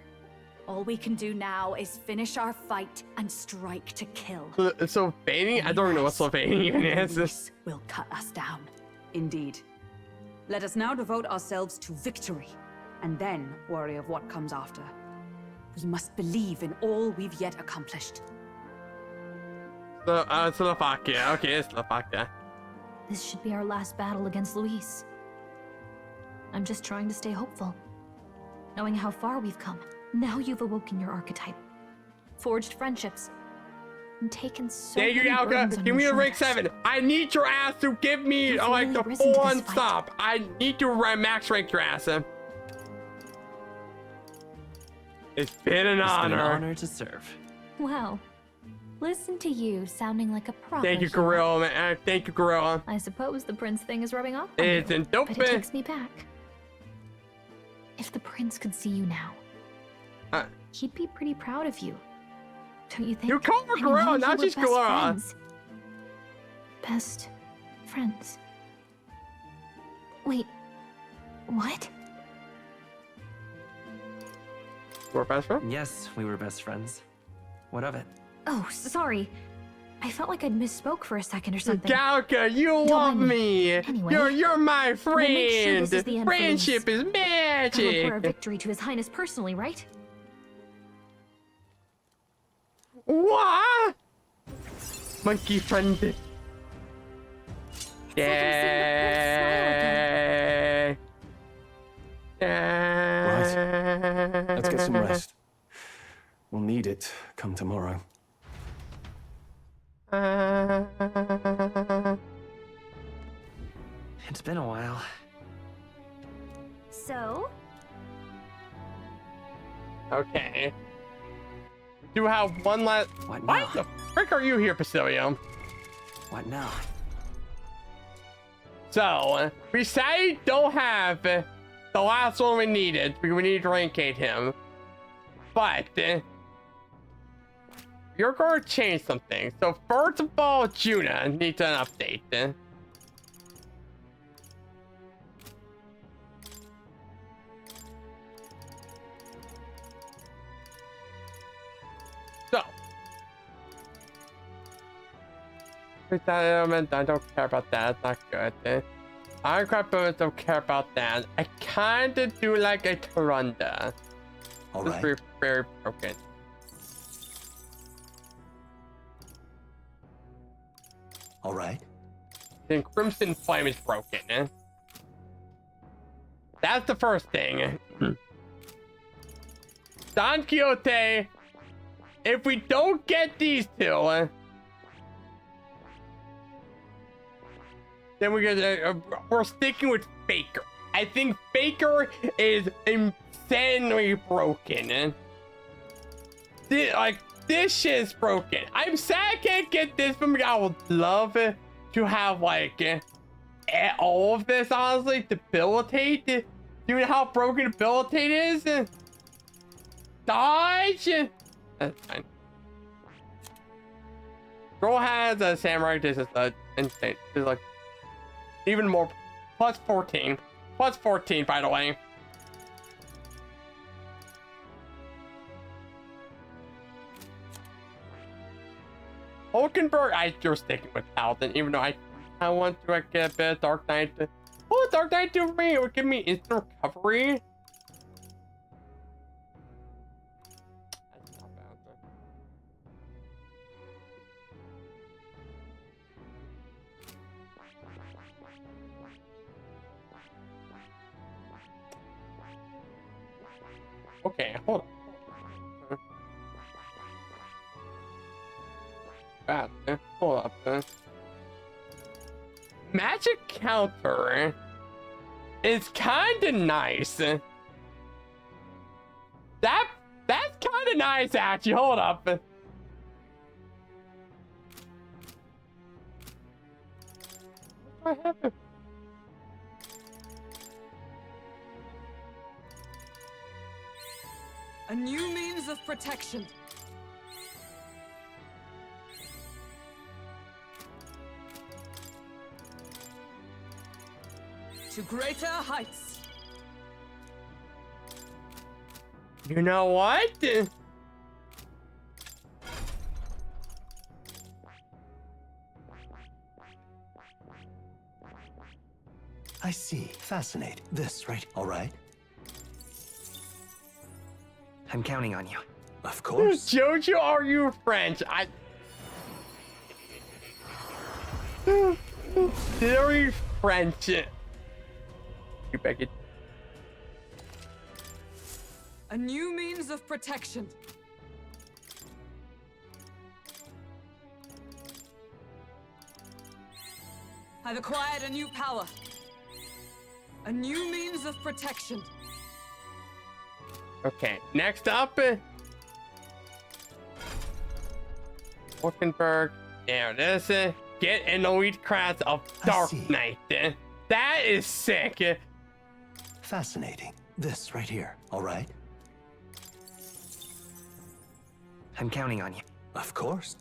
All we can do now is finish our fight and strike to kill.
So feigning? I don't even know what feigning even is.
Luis will cut us down.
Indeed. Let us now devote ourselves to victory, and then worry of what comes after. We must believe in all we've yet accomplished.
So, Slovakia. Okay, Slovakia.
This should be our last battle against Luis. I'm just trying to stay hopeful. Knowing how far we've come, now you've awoken your archetype, forged friendships, and taken so
Thank you,
many
Yalka.
burdens on
Give
your
me a rank
shoulders.
7. I need your ass to give me
You've
like
really
the
risen to
full
this
on
fight.
stop. I need to max rank your ass. It's been an honor.
To serve.
Wow. Listen to you sounding like a proper
Thank you,
hero.
Gorilla, man. Thank you, Gorilla.
I suppose the prince thing is rubbing off on you,
It's in dope.
but it takes me back. If the prince could see you now, he'd be pretty proud of you. Don't you think?
You call her
I mean,
Gorilla,
you and
now
he were
she's
best
Gorilla.
friends. Best friends. Wait, what?
We're best friends?
Yes, we were best friends. What of it?
Oh, sorry. I felt like I'd misspoke for a second or something.
Galka, you
Don't
love
mind
me.
Anyway,
You're my
we'll make sure
friend.
this is the end for
Friendship is
Luis. I'll report our
magic.
victory to His Highness personally, right?
What? Monkey friend. Yeah.
Right. Let's get some rest. We'll need it come tomorrow.
It's been a while.
So?
Okay. We do have one last.
What
Why
now?
the frick are you here, Basilio?
What now?
So, we say don't have the last one we needed. We need to rank 8 him. But, you're going to change something. So, first of all, Juna needs an update. So, I don't care about that. That's not good. Minecraft don't care about that. I kind of do like a Tarunda.
All
It's
right.
very, very broken.
All right.
Then Crimson Flame is broken. That's the first thing. Don Quixote, if we don't get these two, then we're sticking with Faker. I think Faker is insanely broken. This shit's broken. I'm sad I can't get this, but I would love to have all of this, honestly. Debilitate. Do you know how broken Debilitate is? Dodge. That's fine. Girl has a samurai. This is insane. This is like even more. Plus 14. Plus 14, by the way. Hulkenberg, you're sticking with Paladin, even though I want to get a bit of Dark Knight. Oh, Dark Knight do for me? It would give me instant recovery. That's not bad. Okay, hold on. Hold up. Magic counter is kinda nice. That's kinda nice, actually. Hold up. What happened?
A new means of protection. To greater heights.
You know what?
I see. Fascinating. This, right? All right.
I'm counting on you.
Of course.
Jojo, are you French? Very French. You beg it.
A new means of protection. I've acquired a new power. A new means of protection.
Okay, next up. Wolkenberg. There it is. Get an elite class of Dark Knight. That is sick.
Fascinating. This right here. All right.
I'm counting on you.
Of course.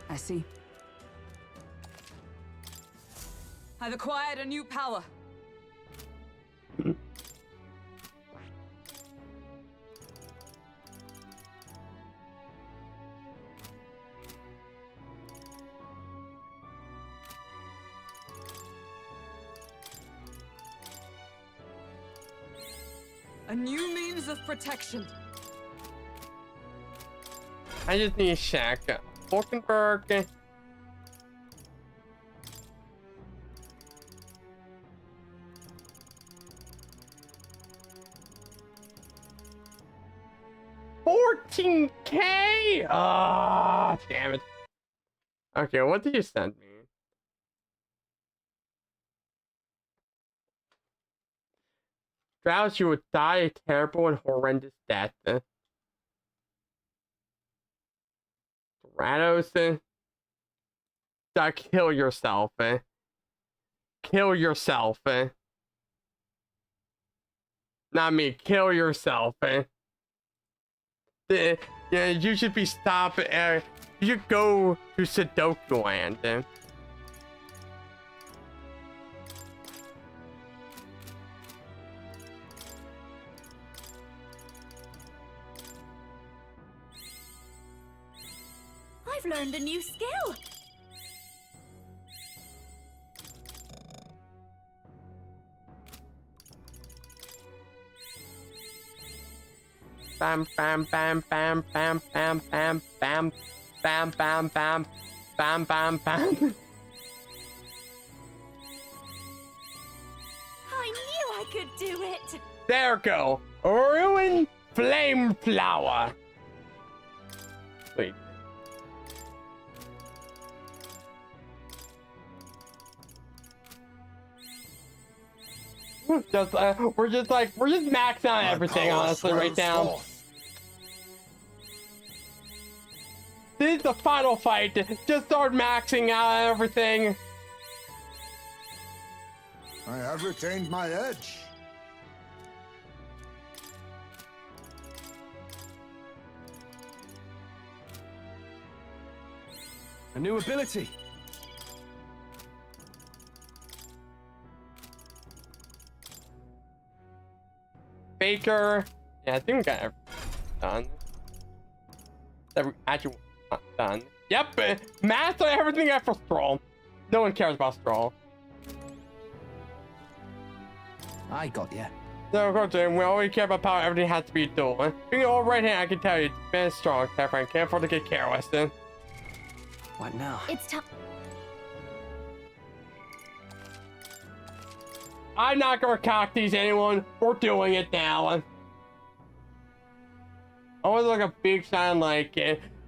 I see. I've acquired a new power. A new means of protection.
I just need a shack. Wolkenberg. $14K? Ah, damn it. Okay, what did you send me? Strauss, you would die a terrible and horrendous death. Rados, kill yourself. Kill yourself. Not me, kill yourself. Yeah, you should be stopped. You should go to Sudoku Land.
I've learned a new skill.
Bam, bam, bam, bam, bam, bam, bam, bam, bam, bam, bam, bam, bam, bam.
I knew I could do it.
There go. Ruin flame flower. Wait. We're just maxing out everything, honestly, right now. This is the final fight. Just start maxing out everything.
I have retained my edge.
A new ability.
Baker. Yeah, I think we got everything done. That we actually not done. Yep, math on everything except for Stroll. No one cares about Stroll.
I got you.
No, of course, we always care about power. Everything has to be dual. Being all right hand, I can tell you, man is strong. Catherine can't afford to get careless. Then.
What now?
It's time.
I'm not gonna cock these anyone. We're doing it now. Always like a big sign like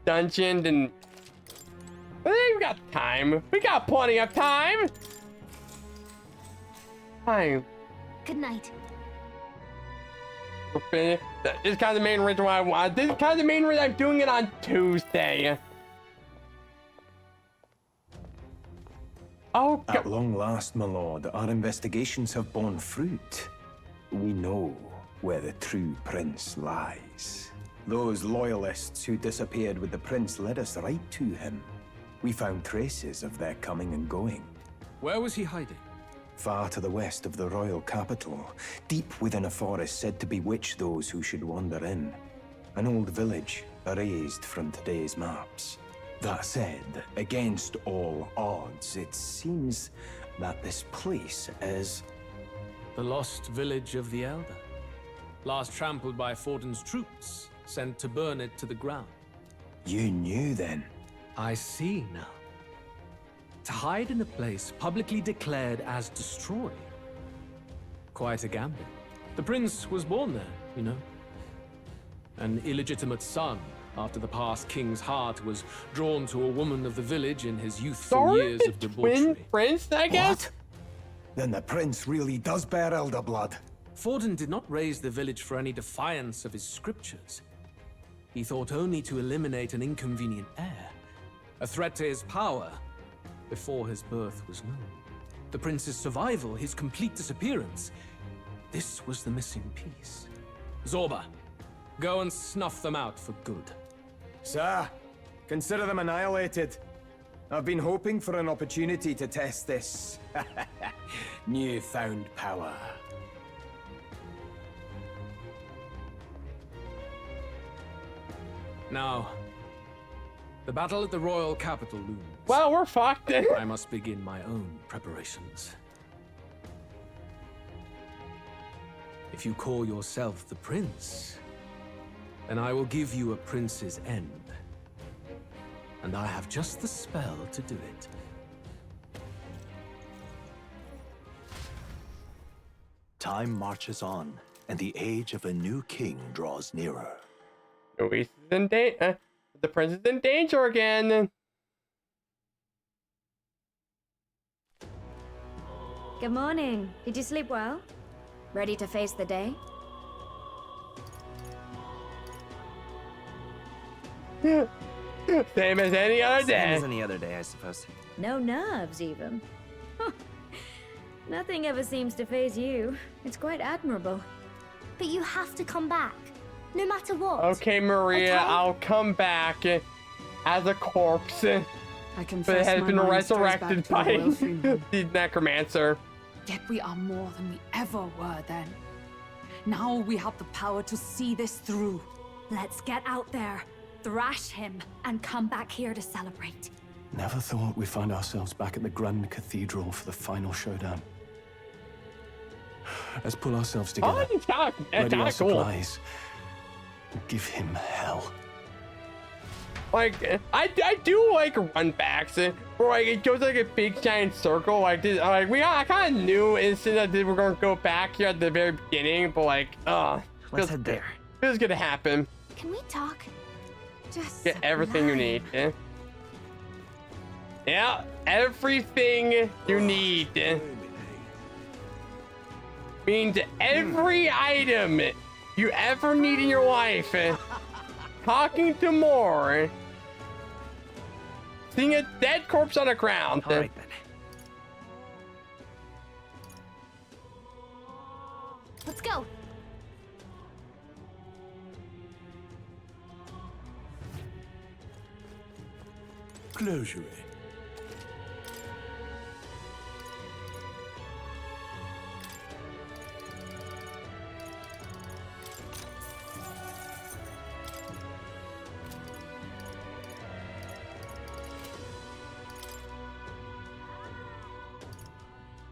dungeon and. I think we got time. We got plenty of time. Time.
Good night.
This is kind of the main reason why I want. This is kind of the main reason I'm doing it on Tuesday. Oh,
at long last, my lord, our investigations have borne fruit. We know where the true prince lies. Those loyalists who disappeared with the prince led us right to him. We found traces of their coming and going.
Where was he hiding?
Far to the west of the royal capital, deep within a forest said to bewitch those who should wander in. An old village erased from today's maps. That said, against all odds, it seems that this place is...
The lost village of the Elder. Last trampled by Forden's troops, sent to burn it to the ground.
You knew then?
I see now. To hide in a place publicly declared as destroyed. Quite a gamble. The prince was born there, you know. An illegitimate son, after the past king's heart was drawn to a woman of the village in his youthful years of debauchery.
Prince, I guess?
What? Then the prince really does bear elder blood.
Forden did not raise the village for any defiance of his scriptures. He thought only to eliminate an inconvenient heir, a threat to his power, before his birth was known. The prince's survival, his complete disappearance, this was the missing piece. Zorba, go and snuff them out for good.
Sir, consider them annihilated. I've been hoping for an opportunity to test this newfound power.
Now, the battle at the royal capital looms.
Well, we're fucked.
I must begin my own preparations. If you call yourself the prince, then I will give you a prince's end. And I have just the spell to do it.
Time marches on, and the age of a new king draws nearer.
Luis is in danger. The prince is in danger again.
Good morning. Did you sleep well? Ready to face the day?
Same as any other day.
Same as any other day, I suppose.
No nerves, even. Huh. Nothing ever seems to faze you. It's quite admirable.
But you have to come back, no matter what.
Okay, Maria,
Okay?
I'll come back as a corpse.
I
But
confess
it has
my
been
mind stares back
resurrected
to the
by
royal funeral.
the necromancer.
Yet we are more than we ever were then. Now we have the power to see this through.
Let's get out there, thrash him, and come back here to celebrate.
Never thought we'd find ourselves back at the Grand Cathedral for the final showdown. Let's pull ourselves together.
Oh,
Ready our
cool.
supplies. Give him hell.
Like, I do like run backs where like it goes like a big giant circle like this. Like I kind of knew instant that we were gonna go back here at the very beginning, but like,
Let's head there.
This is gonna happen.
Can we talk?
Just
Get everything you need. Yeah, everything you need. Means every item you ever need in your life. Talking to more. Seeing a dead corpse on the ground.
All right, then.
Let's go.
Closure.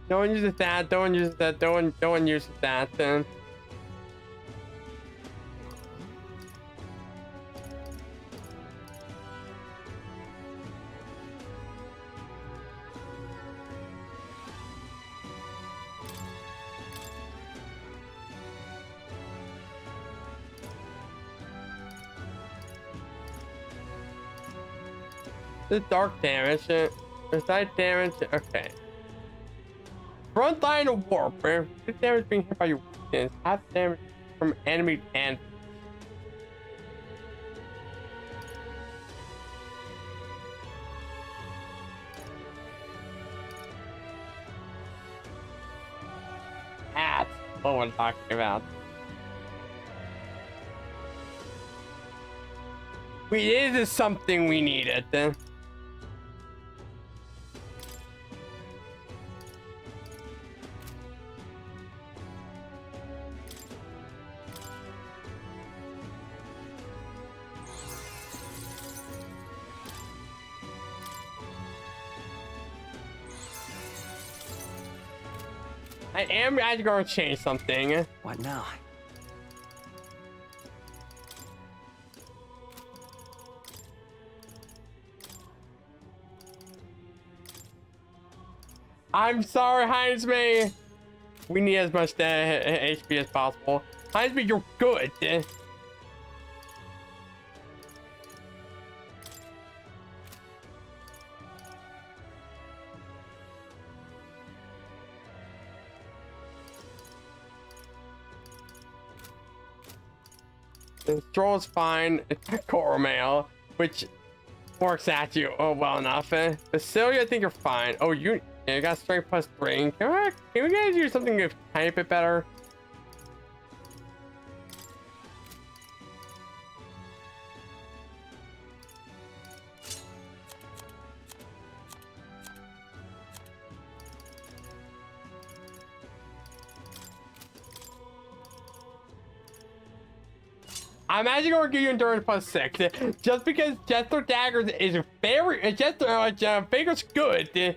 No one uses that. No one uses that. No one uses that. Then. The dark damage. Side damage. Okay. Front line of warfare. This damage being hit by your weakness. Half damage from enemy and. That's what I'm talking about. This is something we needed. I am actually going to change something.
What now?
I'm sorry, Heinzme. We need as much HP as possible. Heinzme, you're good. The stroll is fine. Attack Coromale, which works at you well enough. Basilia, I think you're fine. Oh, you got strength +3. Can we guys do something a tiny bit better? I'm actually going to give you endurance +6, just because Jester Daggers is very Faker's good,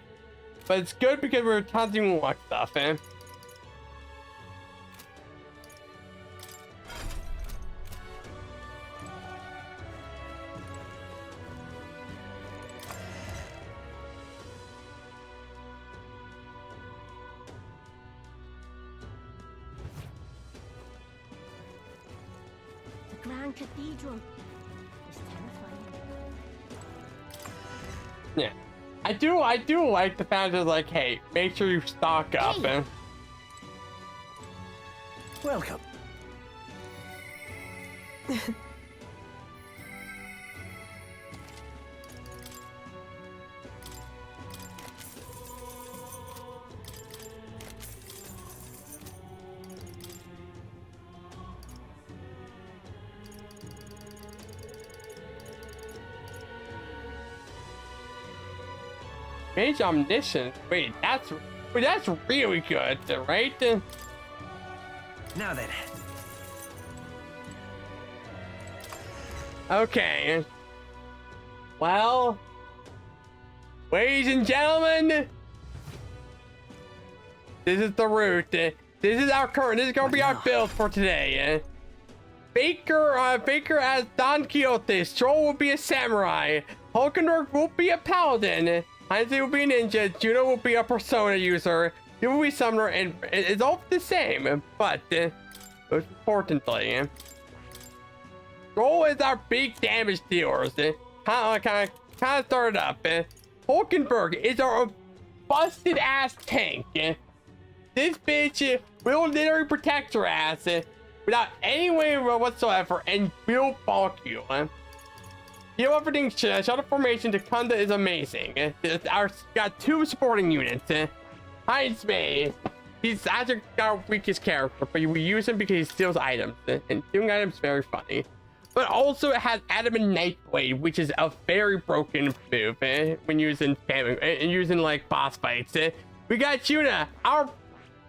but it's good because we're taunting luck stuff,
Grand Cathedral is terrifying.
Yeah, I do like the fact that, like, hey, make sure you stock up.
Welcome.
Mage Omniscience. Wait, that's really good, right?
Now then.
Okay. Well, ladies and gentlemen, this is the route. This is gonna be our build for today. Baker as Don Quixote. Stroll will be a samurai. Hulkenberg will be a paladin. Heinze will be a ninja. Juno will be a persona user. You will be summoner, and it's all the same. But most importantly, Stroll is our big damage dealers. Kind of started up. Hulkenberg is our busted ass tank. This bitch will literally protect your ass without any way whatsoever, and will bulk you. Heal everything. Shuttle formation to Kunda is amazing. Got 2 supporting units. Heinzme, he's actually our weakest character, but we use him because he steals items, and stealing items is very funny. But also it has Adamant Nightblade, which is a very broken move when using like boss fights. We got Yuna,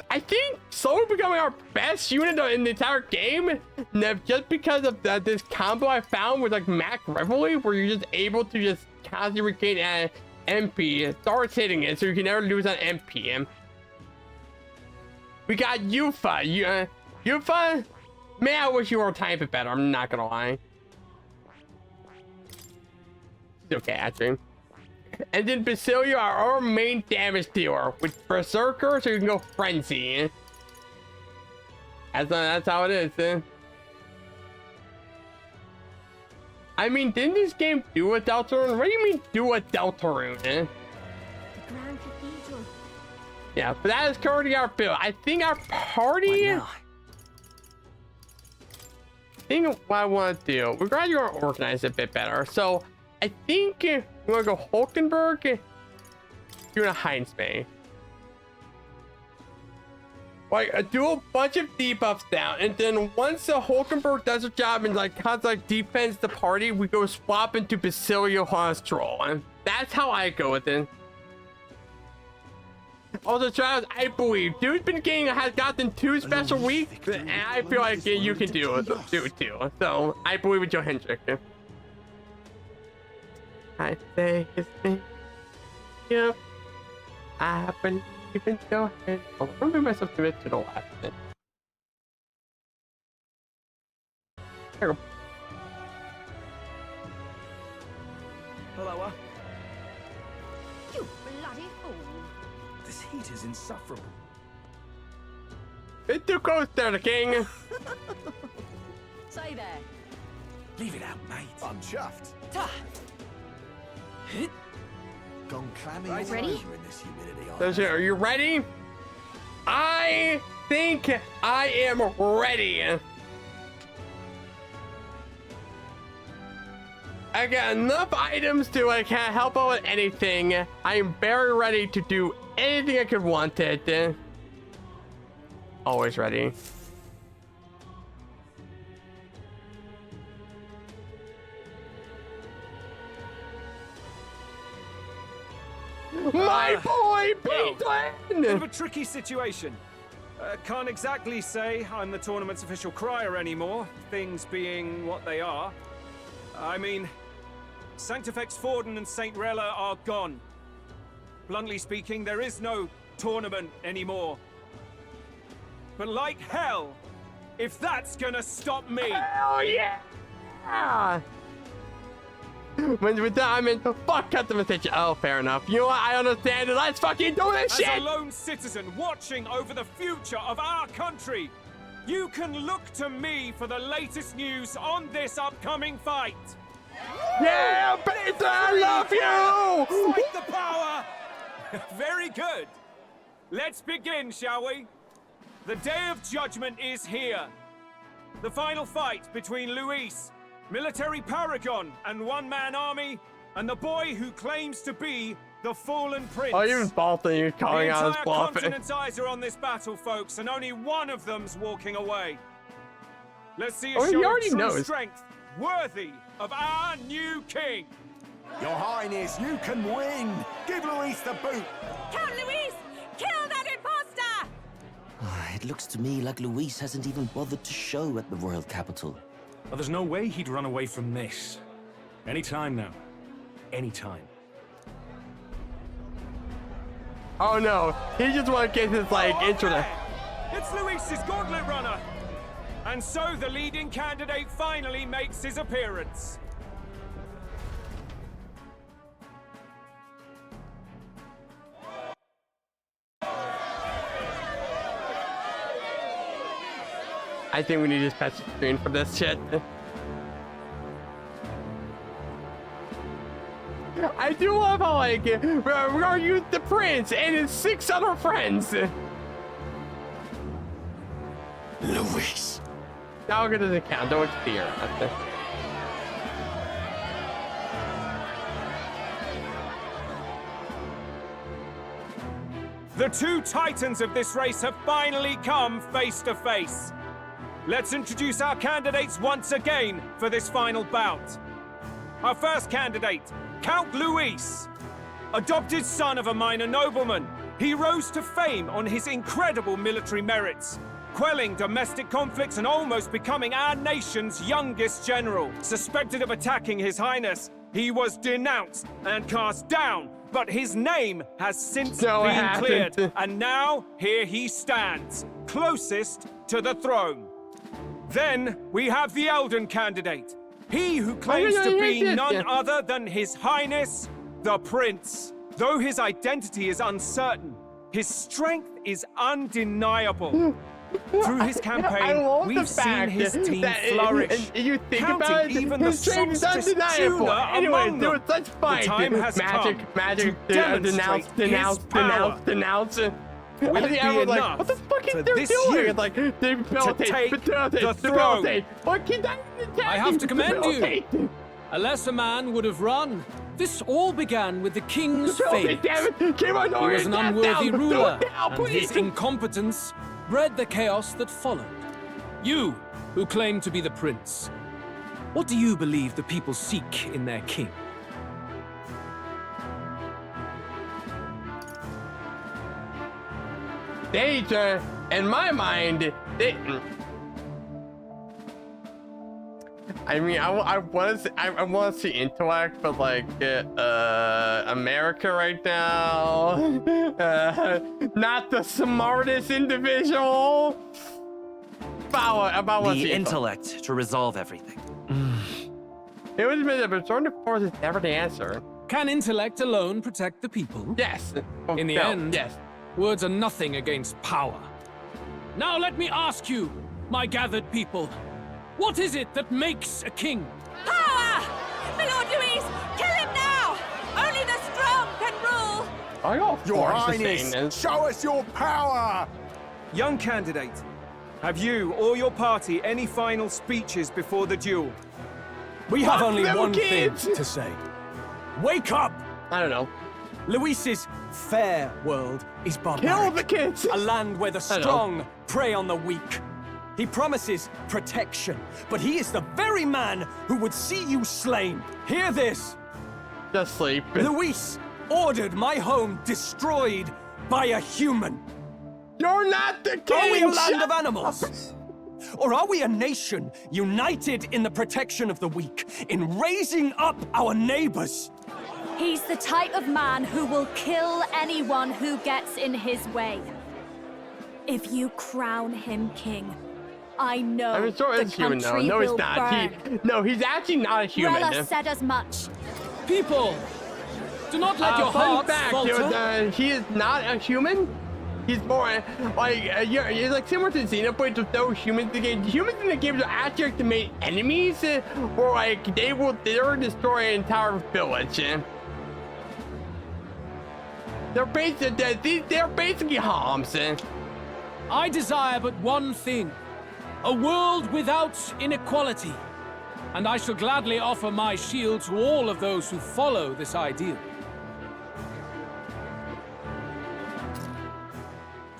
I think slowly becoming our best unit in the entire game, just because of this combo I found with like Mac Revelry, where you're just able to just constantly regain MP, starts hitting it, so you can never lose on MP. We got Yufa. Yufa? Man, I wish you were a tiny bit better. I'm not gonna lie. Okay, actually. And then Basilio, our main damage dealer. With Berserker, so you can go Frenzy. That's how it is. I mean, didn't this game do a Deltarune? What do you mean, do a Deltarune?
The Grand Cathedral.
Yeah, but that is currently our build. I think our party... I think what I want to do, we're going to organize it a bit better. So, I think we're going to go Hulkenberg, you're a Heinz May. Like, do a bunch of debuffs down, and then once the Hulkenberg does a job and like kind of like defends the party, we go swap into Basilio Hostral, and that's how I go with it. Also, Travis, I believe dude's been has gotten 2 special weeks, and I feel like you can do it too. So I believe in Joe Hendrick. I say his name. Yep. I believe in Joe Hendrick. Oh, I'm gonna move myself to the left then. There we go.
Hello,
You bloody fool.
This heat is insufferable.
Bit too close there, the king.
Say there.
Leave it out, mate.
I'm chuffed.
Gone clammy
Right,
all
ready?
over in this humidity.
So, are you ready? I think I am ready. I got enough items to like help out with anything. I am very ready to do anything I could want it. Always ready. My boy, Beetland!
Bit of a tricky situation. Can't exactly say I'm the tournament's official crier anymore, things being what they are. I mean, Sanctifex Forden and St. Rella are gone. Bluntly speaking, there is no tournament anymore. But like hell, if that's gonna stop me...
Hell yeah! With that, I mean, fuck cut the message. Oh, fair enough. You know what? I understand it. Let's fucking do this shit!
As a lone citizen watching over the future of our country, you can look to me for the latest news on this upcoming fight.
Yeah, Peter, I love you!
Fight the power! Very good. Let's begin, shall we? The Day of Judgment is here. The final fight between Luis, military paragon and one-man army, and the boy who claims to be the fallen prince.
Oh, even Balton, you're calling out his bluff.
The entire continent's eyes are on this battle, folks, and only one of them's walking away. Let's see a show of true strength worthy of our new king.
Your Highness, you can win. Give Luis the boot.
Count Luis! Kill that imposter!
It looks to me like Luis hasn't even bothered to show at the royal capital.
Well, there's no way he'd run away from this. Anytime now. Anytime.
Oh no, he just want to get his like intro.
It's Luis's gauntlet runner. And so the leading candidate finally makes his appearance.
I think we need to patch the screen for this shit. I do love how like we're you the prince and his 6 other friends.
Luis.
Now get his account. Don't fear.
The 2 titans of this race have finally come face to face. Let's introduce our candidates once again for this final bout. Our first candidate, Count Luis. Adopted son of a minor nobleman, he rose to fame on his incredible military merits, quelling domestic conflicts and almost becoming our nation's youngest general. Suspected of attacking His Highness, he was denounced and cast down, but his name has since been cleared, and now here he stands, closest to the throne. Then we have the Elden candidate. He who claims to be none other than His Highness, the Prince. Though his identity is uncertain, his strength is undeniable. Through his campaign, we've seen his team flourish.
You think about it,
even
his
the
strength is
songstress
undeniable.
Tuna
Anyway,
among them.
dude, let's fight.
The time has
magic,
come to demonstrate his power.
denounce.
Will it be
Everyone's like,
enough
what the fuck is
for
they
this
doing?
youth
It's like, debilitate,
the throne?
I have to commend you. Unless a man would have run. This all began with the king's fate. He was an unworthy ruler, and his incompetence bred the chaos that followed. You, who claim to be the prince, what do you believe the people seek in their king?
In my mind, I mean, I want to see intellect, but like, America right now, not the smartest individual. About
the intellect to resolve everything.
It was a return to force is never the answer.
Can intellect alone protect the people?
Yes.
In the end, yes. Words are nothing against power. Now let me ask you, my gathered people, what is it that makes a king?
Power! My Lord Louise, kill him now! Only the strong can rule!
I got
Your Highness, show us your power!
Young candidate, have you or your party any final speeches before the duel?
We have only one thing to say. Wake up!
I don't know.
Luis's fair world is barbaric.
Kill the kids!
A land where the strong prey on the weak. He promises protection, but he is the very man who would see you slain. Hear this.
Just sleep.
Luis ordered my home destroyed by a human.
You're not the king!
Are we a land of animals? Or are we a nation united in the protection of the weak, in raising up our neighbors?
He's the type of man who will kill anyone who gets in his way. If you crown him king, I know
I'm sure
the
it's human though.
country
No, he's
will
not.
burn.
He's actually not a human.
Rella said as much.
People, do not let your
fun
hearts
fact,
falter.
he is not a human. He's more like he's like similar to Xenoblade with no humans in the game. Humans in the game are actually like to make enemies, or like they'll destroy an entire village. They're basically harms.
I desire but one thing, a world without inequality, and I shall gladly offer my shield to all of those who follow this ideal.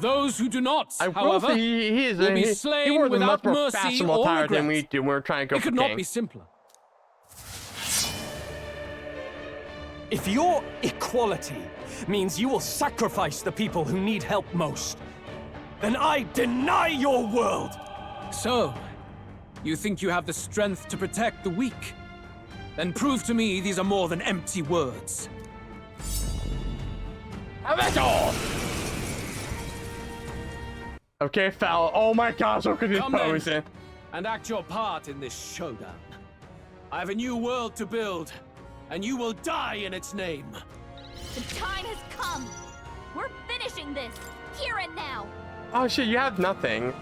Those who do not, however, will be slain without mercy or regret.
Than we do. We're trying to go
it could not be simpler.
If your equality means you will sacrifice the people who need help most, then I deny your world!
So, you think you have the strength to protect the weak? Then prove to me these are more than empty words.
Okay, foul. Oh my gosh, look at this pose.
And act your part in this showdown. I have a new world to build, and you will die in its name.
The time has come. We're finishing this, here and now.
Oh shit, you have nothing.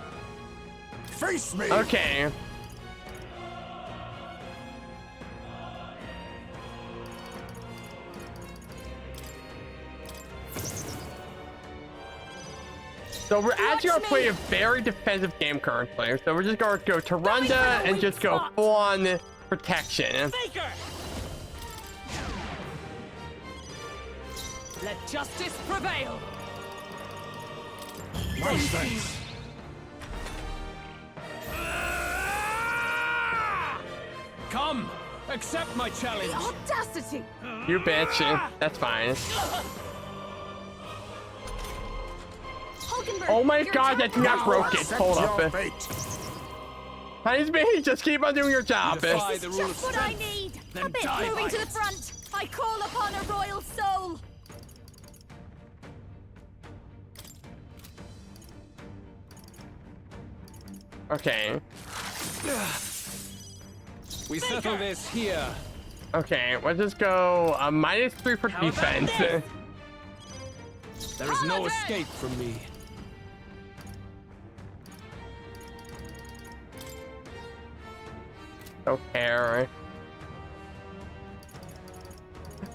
Face me!
Okay. So we're actually gonna play a very defensive game currently. So we're just gonna go Tarunda and just go full on protection.
Let justice prevail.
Come, accept my challenge.
The audacity!
You bitch. That's fine. Oh my god, that thing got broken. Hold up. Honey, just keep on doing your job.
This is just what I need. A bit moving to the front. I call upon a royal soul.
Okay.
We settle this here.
Okay, let's just go -3 for defense.
There is no escape from me.
Okay.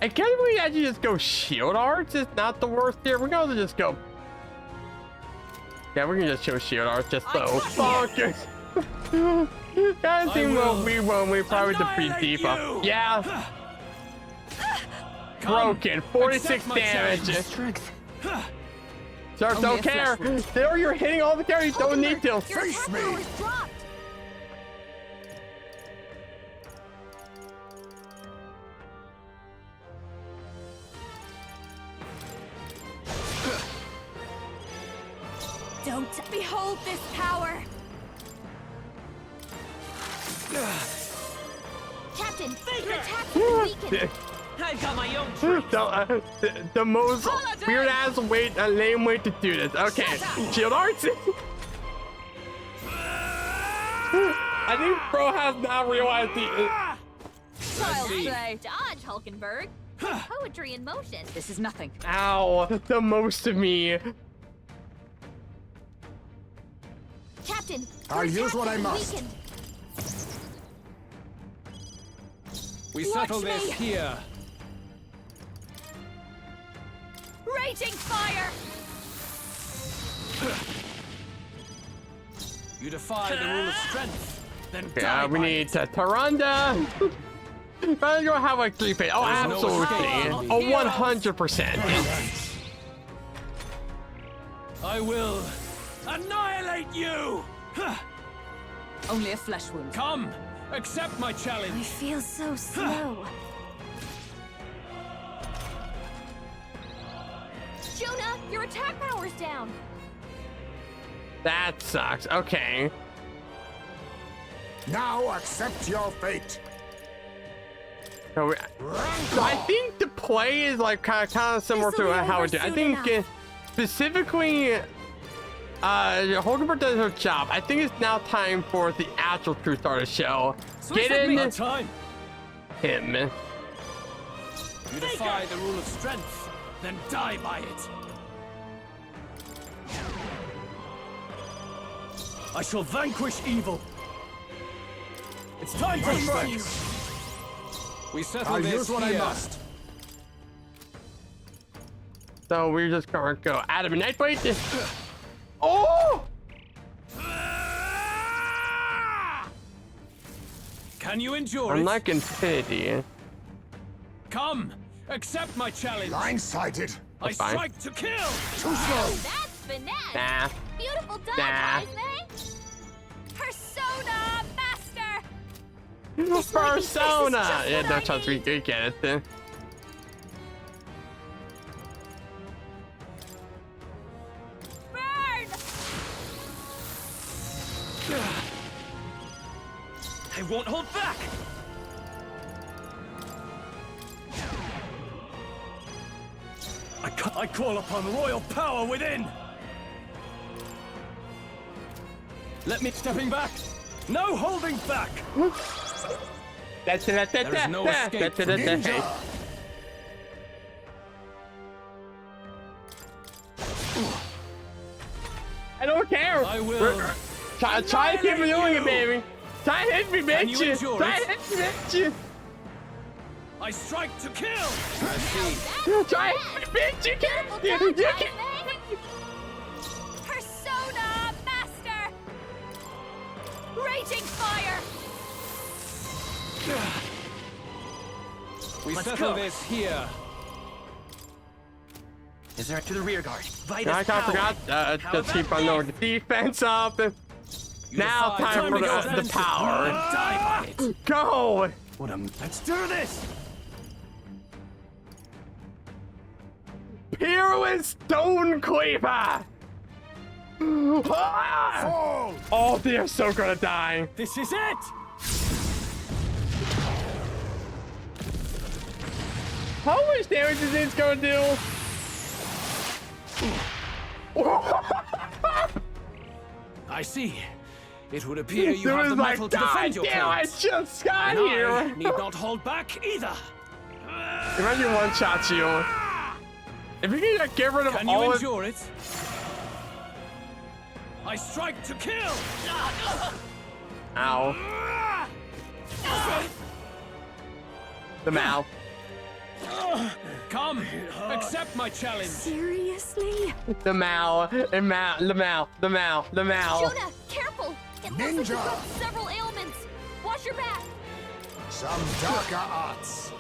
I guess we actually just go shield arts. It's not the worst here. We're gonna just go. Yeah, we can just show shield arts just so. Bonkers. I think we probably defeat Tifa. Yeah. Broken. 46 damage. Sir, don't care. There, you're hitting all the carries. Don't need to.
Face me!
Don't behold this power!
Captain, your attack has been weakened.
I've got my own tricks.
The most weird ass lame way to do this. Okay, shield arts. I think Bro has not realized the.
Child's play. Dodge, Hulkenberg. Poetry in motion.
This is nothing.
Ow, the most of me.
Captain,
I'll use what I must.
Weakened.
We settle this here.
Raging fire!
You defy the rule of strength. Then
Yeah, we need Taranda. I'm gonna have like 3 pay. Oh, absolutely. Oh, 100%.
I will annihilate you.
Only a flesh wound.
Come, accept my challenge.
I feel so slow.
Jonah, your attack power's down.
That sucks. Okay.
Now accept your fate.
So I think the play is like kind of similar to how we do. I think specifically, Hulkenberg does her job. I think it's now time for the actual True Star to show. Get in him.
You defy the rule of strength, then die by it. I shall vanquish evil. It's time for strength. We settle
I'll
this
use what I
here.
must.
So we're just gonna go Adam and Nightblade. Oh!
Can you endure it?
Unlike Infinity.
Come, accept my challenge.
Blindsided.
I
That's fine.
strike to kill.
Too slow.
That's finesse.
Nah.
Beautiful dodge,
Nah.
Ismay.
Persona Master!
Persona! Yeah, no chance we could get it.
Burn!
I won't hold back.
I call upon royal power within. Let me stepping back. No holding back. There is no escape from danger.
I don't care.
I will.
Try to keep me doing it, baby. Try to hit me,
Can you
bitch.
endure
Try
it?
to hit me, bitch.
I strike to kill.
Try to hit me, bitch. You can't. You can't.
Persona Master! Raging fire!
We
Let's
settle
go.
this here.
Is there to the rear guard? Vitus
I kind of
power.
forgot
How
to
about
keep on
this?
the defense up. Now
decide.
time for
to go.
the power.
Die by it.
Go.
What a
Let's do this.
Peerless Stone Cleaver.
Fall!
Oh, they're so gonna die.
This is it.
How much damage is this gonna do?
I see. It would appear you
It
have
was
the
like,
mettle to defend your
damn, I
claims.
just got
And
here.
I need not hold back either.
Imagine one shot you. If you can get rid of
Can
all
you
of
endure it? I strike to kill.
Ow. The mouth.
Come, accept my challenge.
Seriously?
The mouth. The mouth. The mouth. The mouth. The mouth.
Juna, careful! It looks like you've got several ailments. Watch your back.
Some darker arts.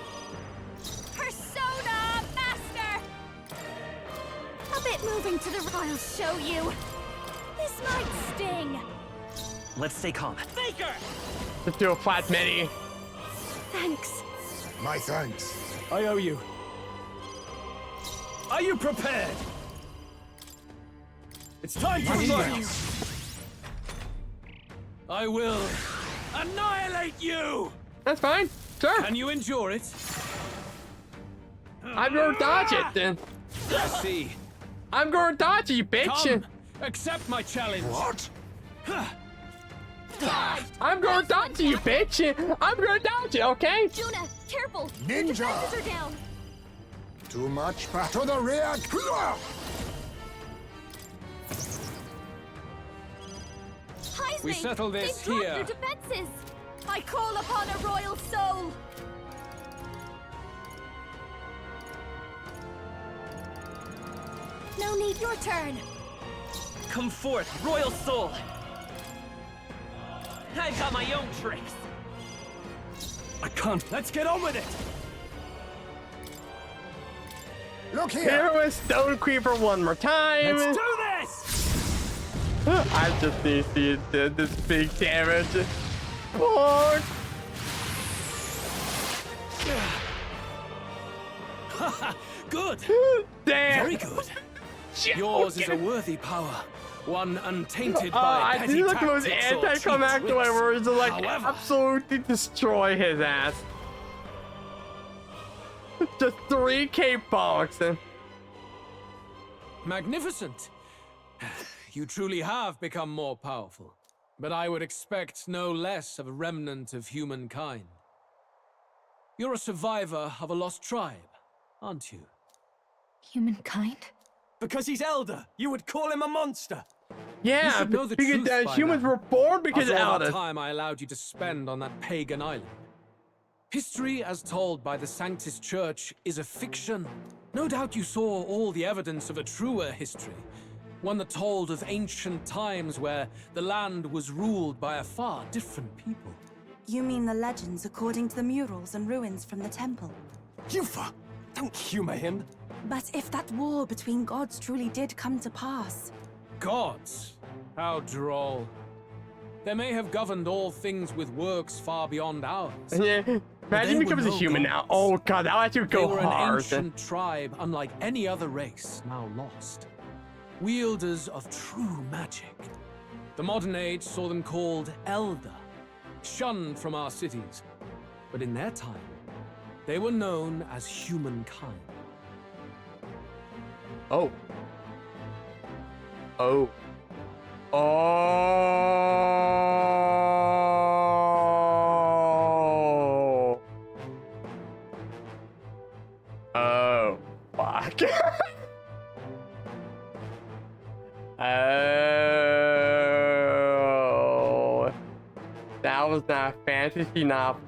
Persona, master! A bit moving to the I'll show you. This might sting.
Let's stay calm.
Faker!
Let's do a flat mini.
Thanks.
My thanks.
I owe you. Are you prepared? It's time for fight. I will annihilate you.
That's fine. Sure.
Can you endure it?
I'm gonna dodge it then.
I see.
I'm gonna dodge it, you bitch.
Come, accept my challenge.
What?
I'm gonna dodge it, you bitch. I'm gonna dodge it, okay?
Juna, careful! Your
Ninja!
defenses are down.
Too much to the rear.
Heisman,
We settle this
they've dropped
here.
their defenses. I call upon a royal soul. No need, your turn.
Come forth, royal soul. I've got my own tricks.
I can't. Let's get on with it.
Look
Here
here.
with Stone Creeper one more time.
Let's do this.
I just need to see this big damage. Fuck.
Good.
Damn.
Very good. Yours is a worthy power. One untainted by
I
petty
do like those
tactics or cheap
anticlimactic
tricks.
where it's like
However,
absolutely destroy his ass. Just 3K bucks.
magnificent. You truly have become more powerful. But I would expect no less of a remnant of humankind. You're a survivor of a lost tribe, aren't you?
Humankind?
Because he's elder, you would call him a monster.
You
Yeah,
should know the
because
truth by
humans
now.
were born because of
After all that
elders.
time I allowed you to spend on that pagan island. History as told by the Sanctus Church is a fiction. No doubt you saw all the evidence of a truer history. One that told of ancient times where the land was ruled by a far different people.
You mean the legends according to the murals and ruins from the temple?
Yufa, don't humor him.
But if that war between gods truly did come to pass...
Gods? How droll. They may have governed all things with works far beyond ours.
Yeah, imagine he becomes a human now. Oh god, that'll actually
They
go
were an
hard.
ancient tribe unlike any other race, now lost. Wielders of true magic. The modern age saw them called Elder, shunned from our cities. But in their time, they were known as humankind.
Oh. Oh. Oh. Oh. Fuck. Oh. That was not fantasy novel.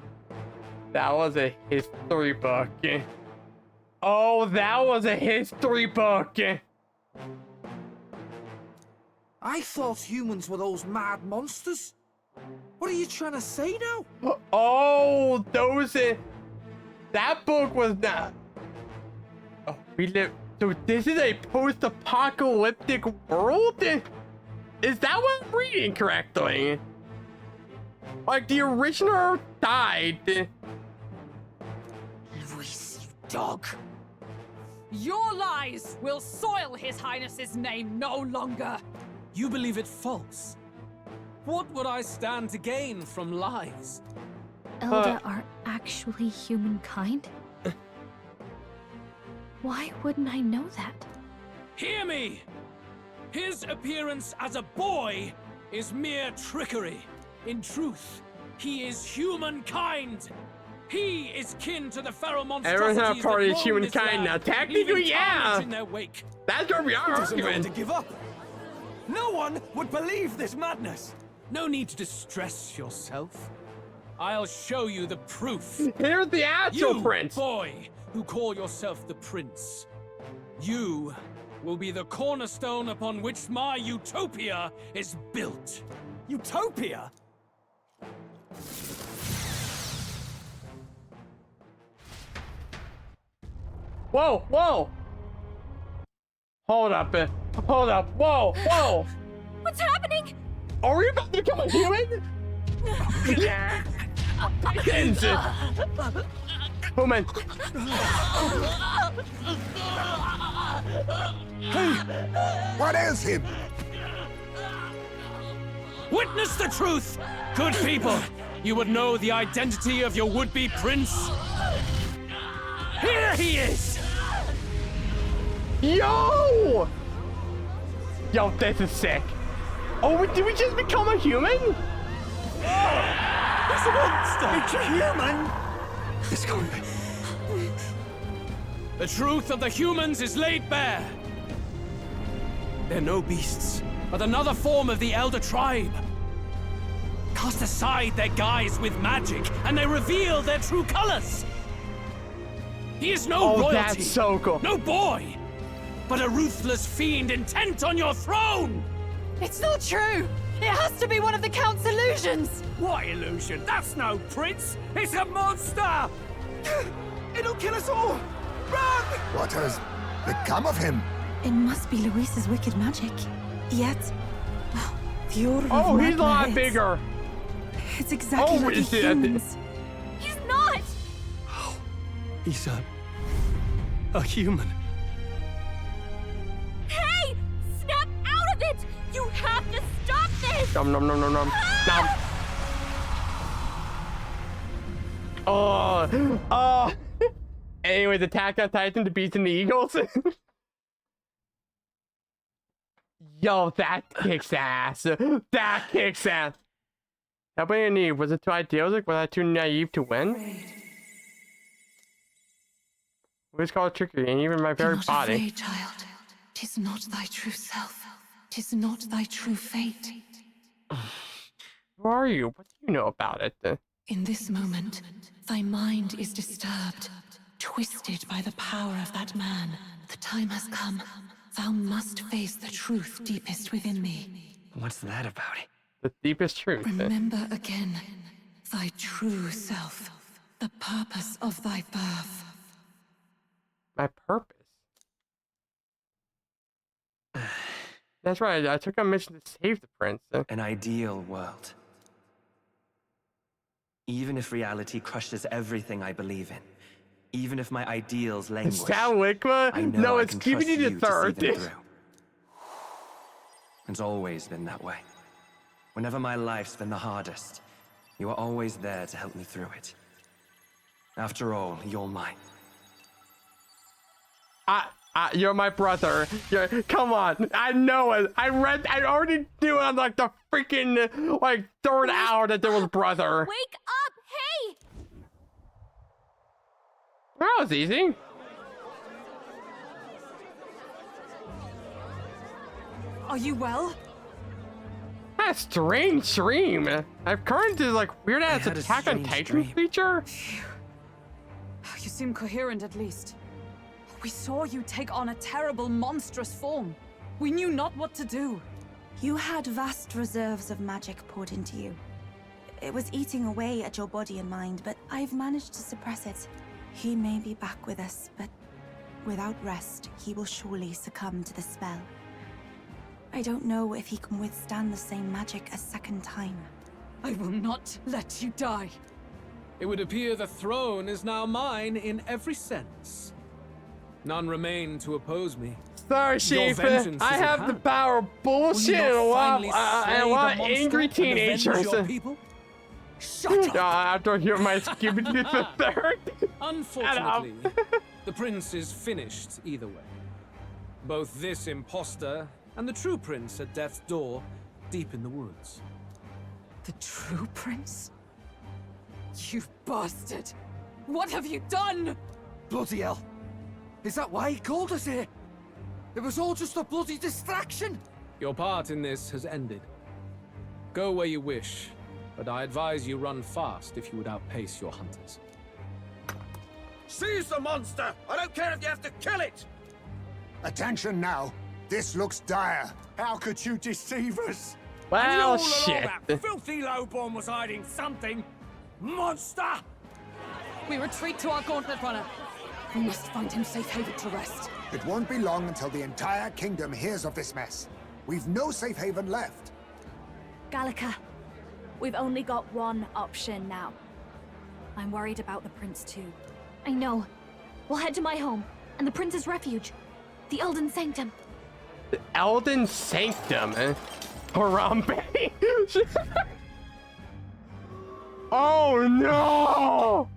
That was a history book. Oh, that was a history book.
I thought humans were those mad monsters. What are you trying to say now?
Oh, those. That book was not. Oh, we live. So this is a post-apocalyptic world. Is that what I'm reading correctly? Like the original died.
Luis, you dog. Your lies will soil His Highness's name no longer.
You believe it false? What would I stand to gain from lies?
Elda are actually humankind? Why wouldn't I know that?
Hear me! His appearance as a boy is mere trickery. In truth, he is humankind. He is kin to the feral monstrosities.
Everyone's not part of
that roam this
humankind now.
land,
Technically,
leaving
yeah.
carnage in their wake.
That's gonna be our
Doesn't want
argument.
to give up. No one would believe this madness.
No need to distress yourself. I'll show you the proof.
Here's the actual
you,
prince.
Boy, who call yourself the prince. You will be the cornerstone upon which my utopia is built.
Utopia?
Whoa, whoa. Hold up, hold up. Whoa, whoa.
What's happening?
Are we about to become a human? Yeah. Oh man.
Hey, what ails him?
Witness the truth! Good people, you would know the identity of your would-be prince. Here he is!
Yo! Yo, this is sick. Oh, did we just become a human?
It's a monster! It's a human!
It's going. The truth of the humans is laid bare. They're no beasts, but another form of the Elder Tribe. Cast aside their guise with magic, and they reveal their true colors. He is no royalty.
That's so cool.
No boy, but a ruthless fiend intent on your throne.
It's not true! It has to be one of the Count's illusions!
What illusion? That's no prince! It's a monster! It'll kill us all! Run!
What has become of him?
It must be Luis's wicked magic. Yet, the order
Oh,
of
he's a lot
Magna
bigger.
It's exactly like a human's.
He's not!
He's a human.
Hey! Snap out of it! You have to stop this!
Nom nom nom nom nom. Nom. Oh. Anyways, Attack on Titan, the Beast and the Eagles. Yo, that kicks ass. That kicks ass. How many need? Was it too idealistic? Was I too naive to win? It's called trickery, and even my very
Be not
body.
afraid, child. 'Tis not thy true self. 'Tis not thy true fate.
Who are you? What do you know about it?
In this moment, thy mind is disturbed, twisted by the power of that man. The time has come. Thou must face the truth deepest within thee.
What's that about?
The deepest truth.
Remember again thy true self, the purpose of thy birth.
My purpose? That's right, I took a mission to save the prince.
An ideal world. Even if reality crushes everything I believe in, even if my ideals languish,
Is that Wigma?
I know
No,
I
it's
can
keeping
trust
you
you
to
to see
third.
them through. It's always been that way. Whenever my life's been the hardest, you are always there to help me through it. After all, you're mine.
You're my brother. Come on. I know it. I already knew on like the freaking like third hour that there was brother.
Wake up! Hey!
That was easy.
Are you well?
That strange dream. I've current is like weird ass
had a
Attack on
strange
Titan
dream.
feature.
You seem coherent at least. We saw you take on a terrible, monstrous form. We knew not what to do.
You had vast reserves of magic poured into you. It was eating away at your body and mind, but I've managed to suppress it. He may be back with us, but without rest, he will surely succumb to the spell. I don't know if he can withstand the same magic a second time.
I will not let you die.
It would appear the throne is now mine in every sense. None remain to oppose me.
Sorry,
Your
Chief.
vengeance
I
is at
have the
hand.
power of bullshit and a lot,
finally
and a
slay
lot
the
of angry
monster and avenge
teenagers.
your people? Shut up!
After hearing my Scooby-Doo the third.
Unfortunately, the prince is finished either way. Both this imposter and the true prince at death's door deep in the woods.
The true prince? You bastard! What have you done?
Bloody hell! Is that why he called us here? It was all just a bloody distraction!
Your part in this has ended. Go where you wish, but I advise you run fast if you would outpace your hunters.
Seize the monster! I don't care if you have to kill it!
Attention now. This looks dire.
How could you deceive us?
Well,
and all
shit.
along that filthy lowborn was hiding something. Monster!
We retreat to our gauntlet runner. We must find him safe haven to rest.
It won't be long until the entire kingdom hears of this mess. We've no safe haven left.
Gallica, we've only got one option now. I'm worried about the prince too.
I know. We'll head to my home and the prince's refuge, the Elden Sanctum.
The Elden Sanctum, eh? Harambe. Oh no!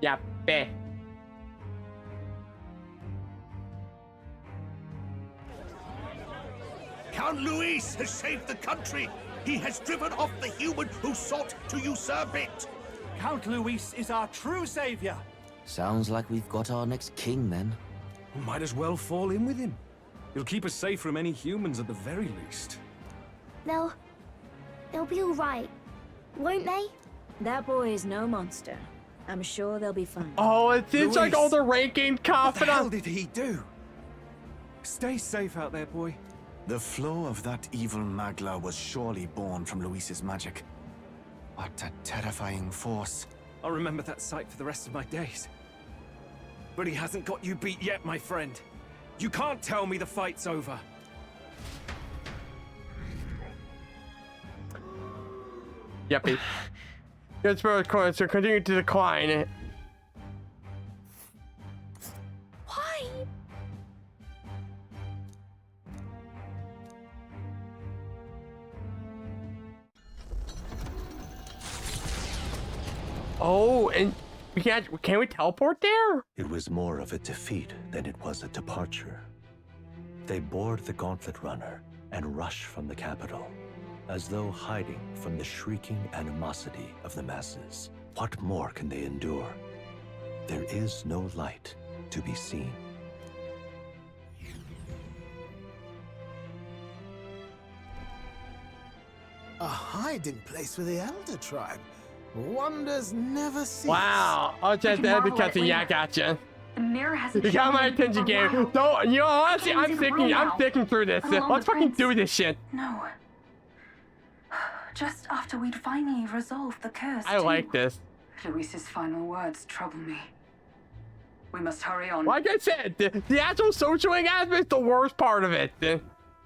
Yeah, bet.
Count Luis has saved the country. He has driven off the human who sought to usurp it.
Count Luis is our true savior.
Sounds like we've got our next king, then.
We might as well fall in with him. He'll keep us safe from any humans at the very least.
They'll be all right, won't they?
That boy is no monster. I'm sure they'll be fine.
Oh, it seems like all the ranking confident.
What the hell did he do?
Stay safe out there, boy.
The flow of that evil Magla was surely born from Luis's magic. What a terrifying force.
I'll remember that sight for the rest of my days. But he hasn't got you beat yet, my friend. You can't tell me the fight's over.
Yuppie. Good spirit coins are continuing to decline.
Why?
Oh, and can we teleport there?
It was more of a defeat than it was a departure. They board the gauntlet runner and rush from the capital, as though hiding from the shrieking animosity of the masses. What more can they endure? There is no light to be seen.
A hiding place for the Elder Tribe. Wonders never cease.
Wow. Oh, just had to catch it. Yeah, I gotcha.
The mirror hasn't
You got my
shown
attention,
in a
game.
while.
Don't, you know, honestly, I'm
Ken's in the room
thinking
now,
through this.
along
Let's
with
fucking
Prince.
do this shit.
No. Just after we'd finally resolved the curse.
I like this.
Luis's final words trouble me. We must hurry on.
Like I said, the actual socializing aspect is the worst part of it.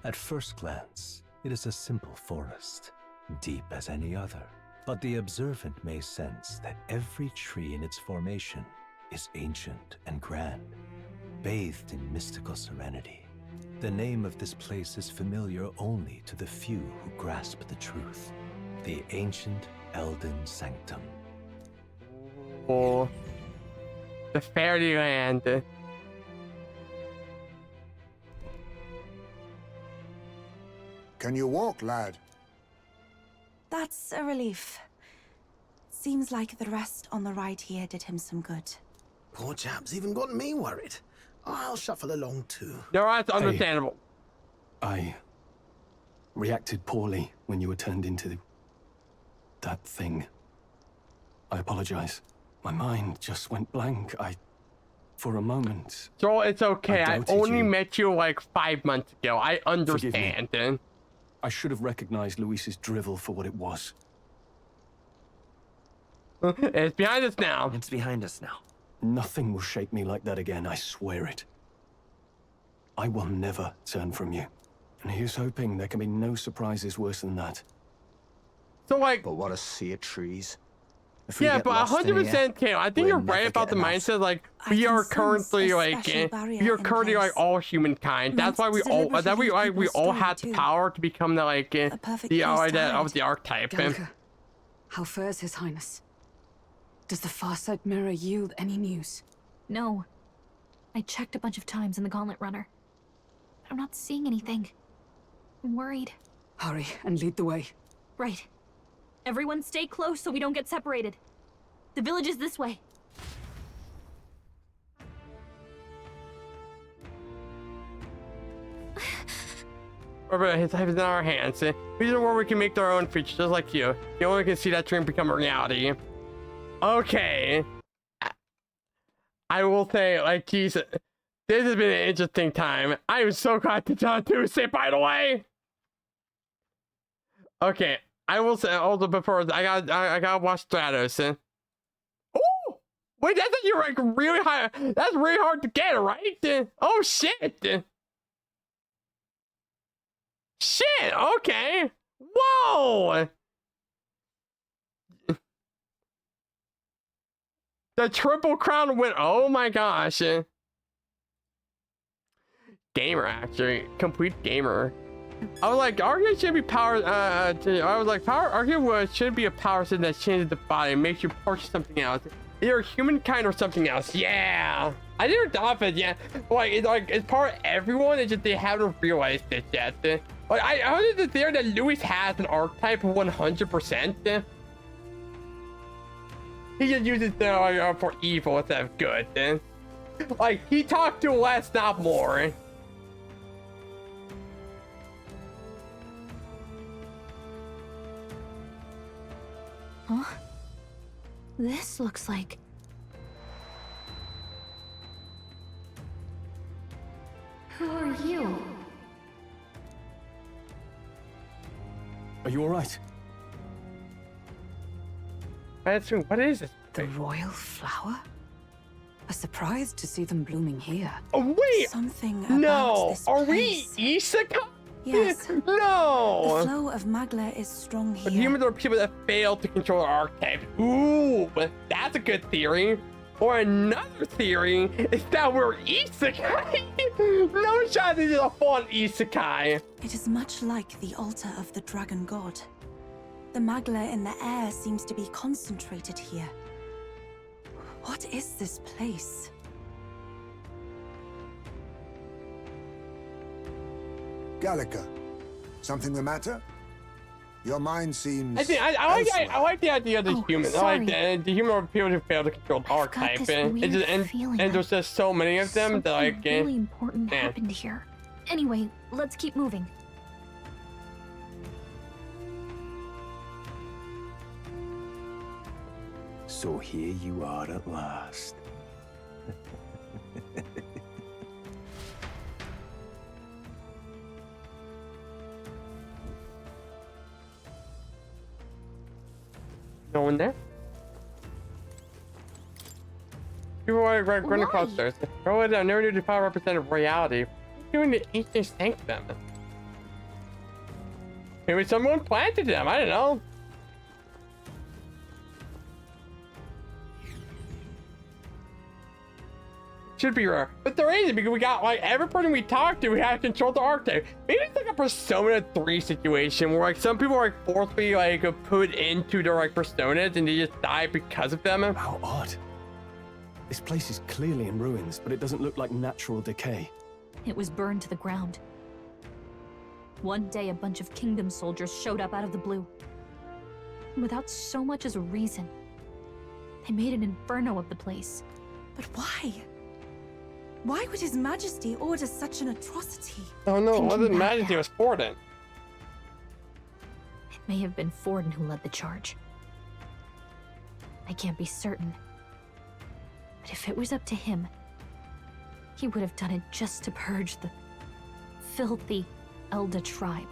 At first glance, it is a simple forest, deep as any other. But the observant may sense that every tree in its formation is ancient and grand, bathed in mystical serenity. The name of this place is familiar only to the few who grasp the truth. The ancient Elden Sanctum.
Oh, the fairyland.
Can you walk, lad?
That's a relief. Seems like the rest on the ride here did him some good.
Poor chap's even got me worried. I'll shuffle along too.
No, that's understandable.
I reacted poorly when you were turned into that thing. I apologize. My mind just went blank. For a moment...
So it's okay. I
doubted
only
you.
met you like 5 months ago. I understand.
I should have recognized Luis's drivel for what it was.
It's behind us now.
It's behind us now.
Nothing will shake me like that again, I swear it. I will never turn from you. And here's hoping there can be no surprises worse than that.
So like...
But what a sea of trees.
Yeah, but 100% Kale, I think you're right about the mindset. Like, we are currently like, we are currently like all humankind. That's why we all, we all have the power to become the like, the of the archetype.
Gallica, how fares His Highness?
Does the Farsight mirror yield any news?
No. I checked a bunch of times in the Gauntlet Runner. But I'm not seeing anything. I'm worried.
Hurry and lead the way.
Right. Everyone stay close so we don't get separated. The village is this way.
Remember, his life is in our hands. These are where we can make our own future, just like you. You only can see that dream become a reality. Okay. I will say, like, Jesus, this has been an interesting time. I am so glad to John Tuesday, by the way. Okay, I will say also before I gotta watch Stratos. Oh, wait, that's like you're like really high. That's really hard to get, right? Oh shit. Shit, okay. Whoa! The Triple Crown win. Oh my gosh. Gamer, actually. Complete gamer. I was like, Argue should be power. I was like, Argue should be a power system that changes the body and makes you purchase something else. Either humankind or something else. Yeah. I never thought of it yet. It's part of everyone. It's just they haven't realized it yet. Like, I heard the theory that Luis has an archetype 100%. He just uses it for evil instead of good. Like, he talked to less, not more.
Huh? This looks like...
Who are you?
Are you alright?
What is this?
The royal flower? A surprise to see them blooming here.
Oh, wait!
Something about
no!
this
Are
place.
we Isekai?
Yes.
No!
The flow of Magla is strong here.
But humans are people that fail to control their archetype. Ooh, that's a good theory. Or another theory is that we're Isekai. No shot this is a full Isekai.
It is much like the altar of the dragon god. The Magla in the air seems to be concentrated here. What is this place?
Gallica, something the matter? Your mind seems.
I like the idea of the human. I like the human are people who fail to control the archetype. And there's just so many of them that like.
Really important happened here. Anyway, let's keep moving.
So here you are at last.
No one there? People are running across stairs. Go down. Never knew the power represented reality. What are you doing to ancient sanctum? Maybe someone planted them. I don't know. Should be rare, but there isn't because we got like every person we talked to, we had control the archetype. Maybe it's like a Persona 3 situation where like some people are like forcibly like put into their like personas and they just die because of them.
How odd. This place is clearly in ruins, but it doesn't look like natural decay.
It was burned to the ground. One day, a bunch of kingdom soldiers showed up out of the blue. Without so much as a reason. They made an inferno of the place.
But why? Why would His Majesty order such an atrocity?
Oh no, it wasn't Majesty, it was Forden.
It may have been Forden who led the charge. I can't be certain. But if it was up to him, he would have done it just to purge the filthy Elda tribe.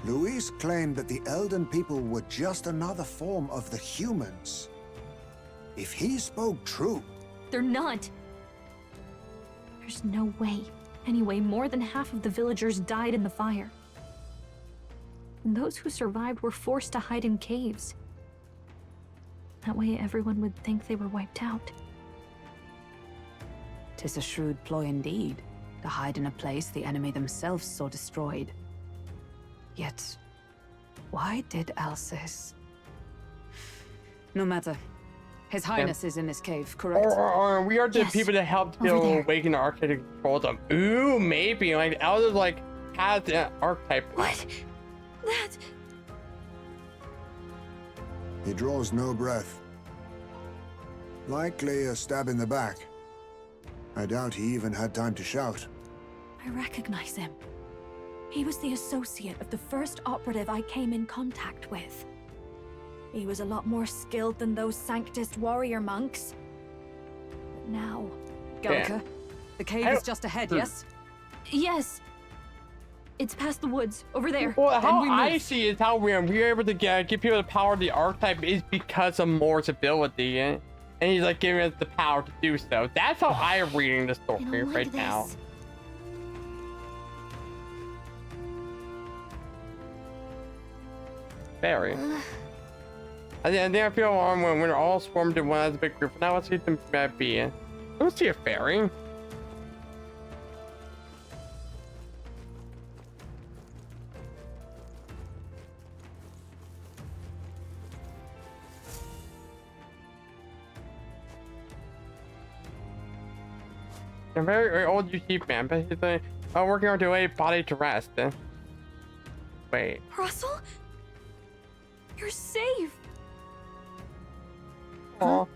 Luis claimed that the Elden people were just another form of the humans. If he spoke true...
They're not! There's no way. Anyway, more than half of the villagers died in the fire. And those who survived were forced to hide in caves. That way everyone would think they were wiped out.
'Tis a shrewd ploy indeed, to hide in a place the enemy themselves saw destroyed. Yet, why did Alcis? No matter.
His Highness is in this cave, correct?
Or we are the
Yes,
people that helped
over
to
there.
awaken the archetype to control them. Ooh, maybe. Like, Elders, like, has an archetype.
What? That...
He draws no breath. Likely a stab in the back. I doubt he even had time to shout.
I recognize him. He was the associate of the first operative I came in contact with. He was a lot more skilled than those Sanctist warrior monks. But now...
Gallica, the cave is just ahead, yes?
Yes. It's past the woods, over there.
Well,
Then
how
we
I
move.
see is how we're able to give people the power of the archetype is because of Moore's ability, and he's like giving us the power to do so. That's how I am reading the story right now. Very. I think I feel when we're all swarmed in one as a big group. Now let's see them be. Let's see a fairy. A very old UC man, but he's working on to lay body to rest. Wait.
Russell? You're safe!
Oh.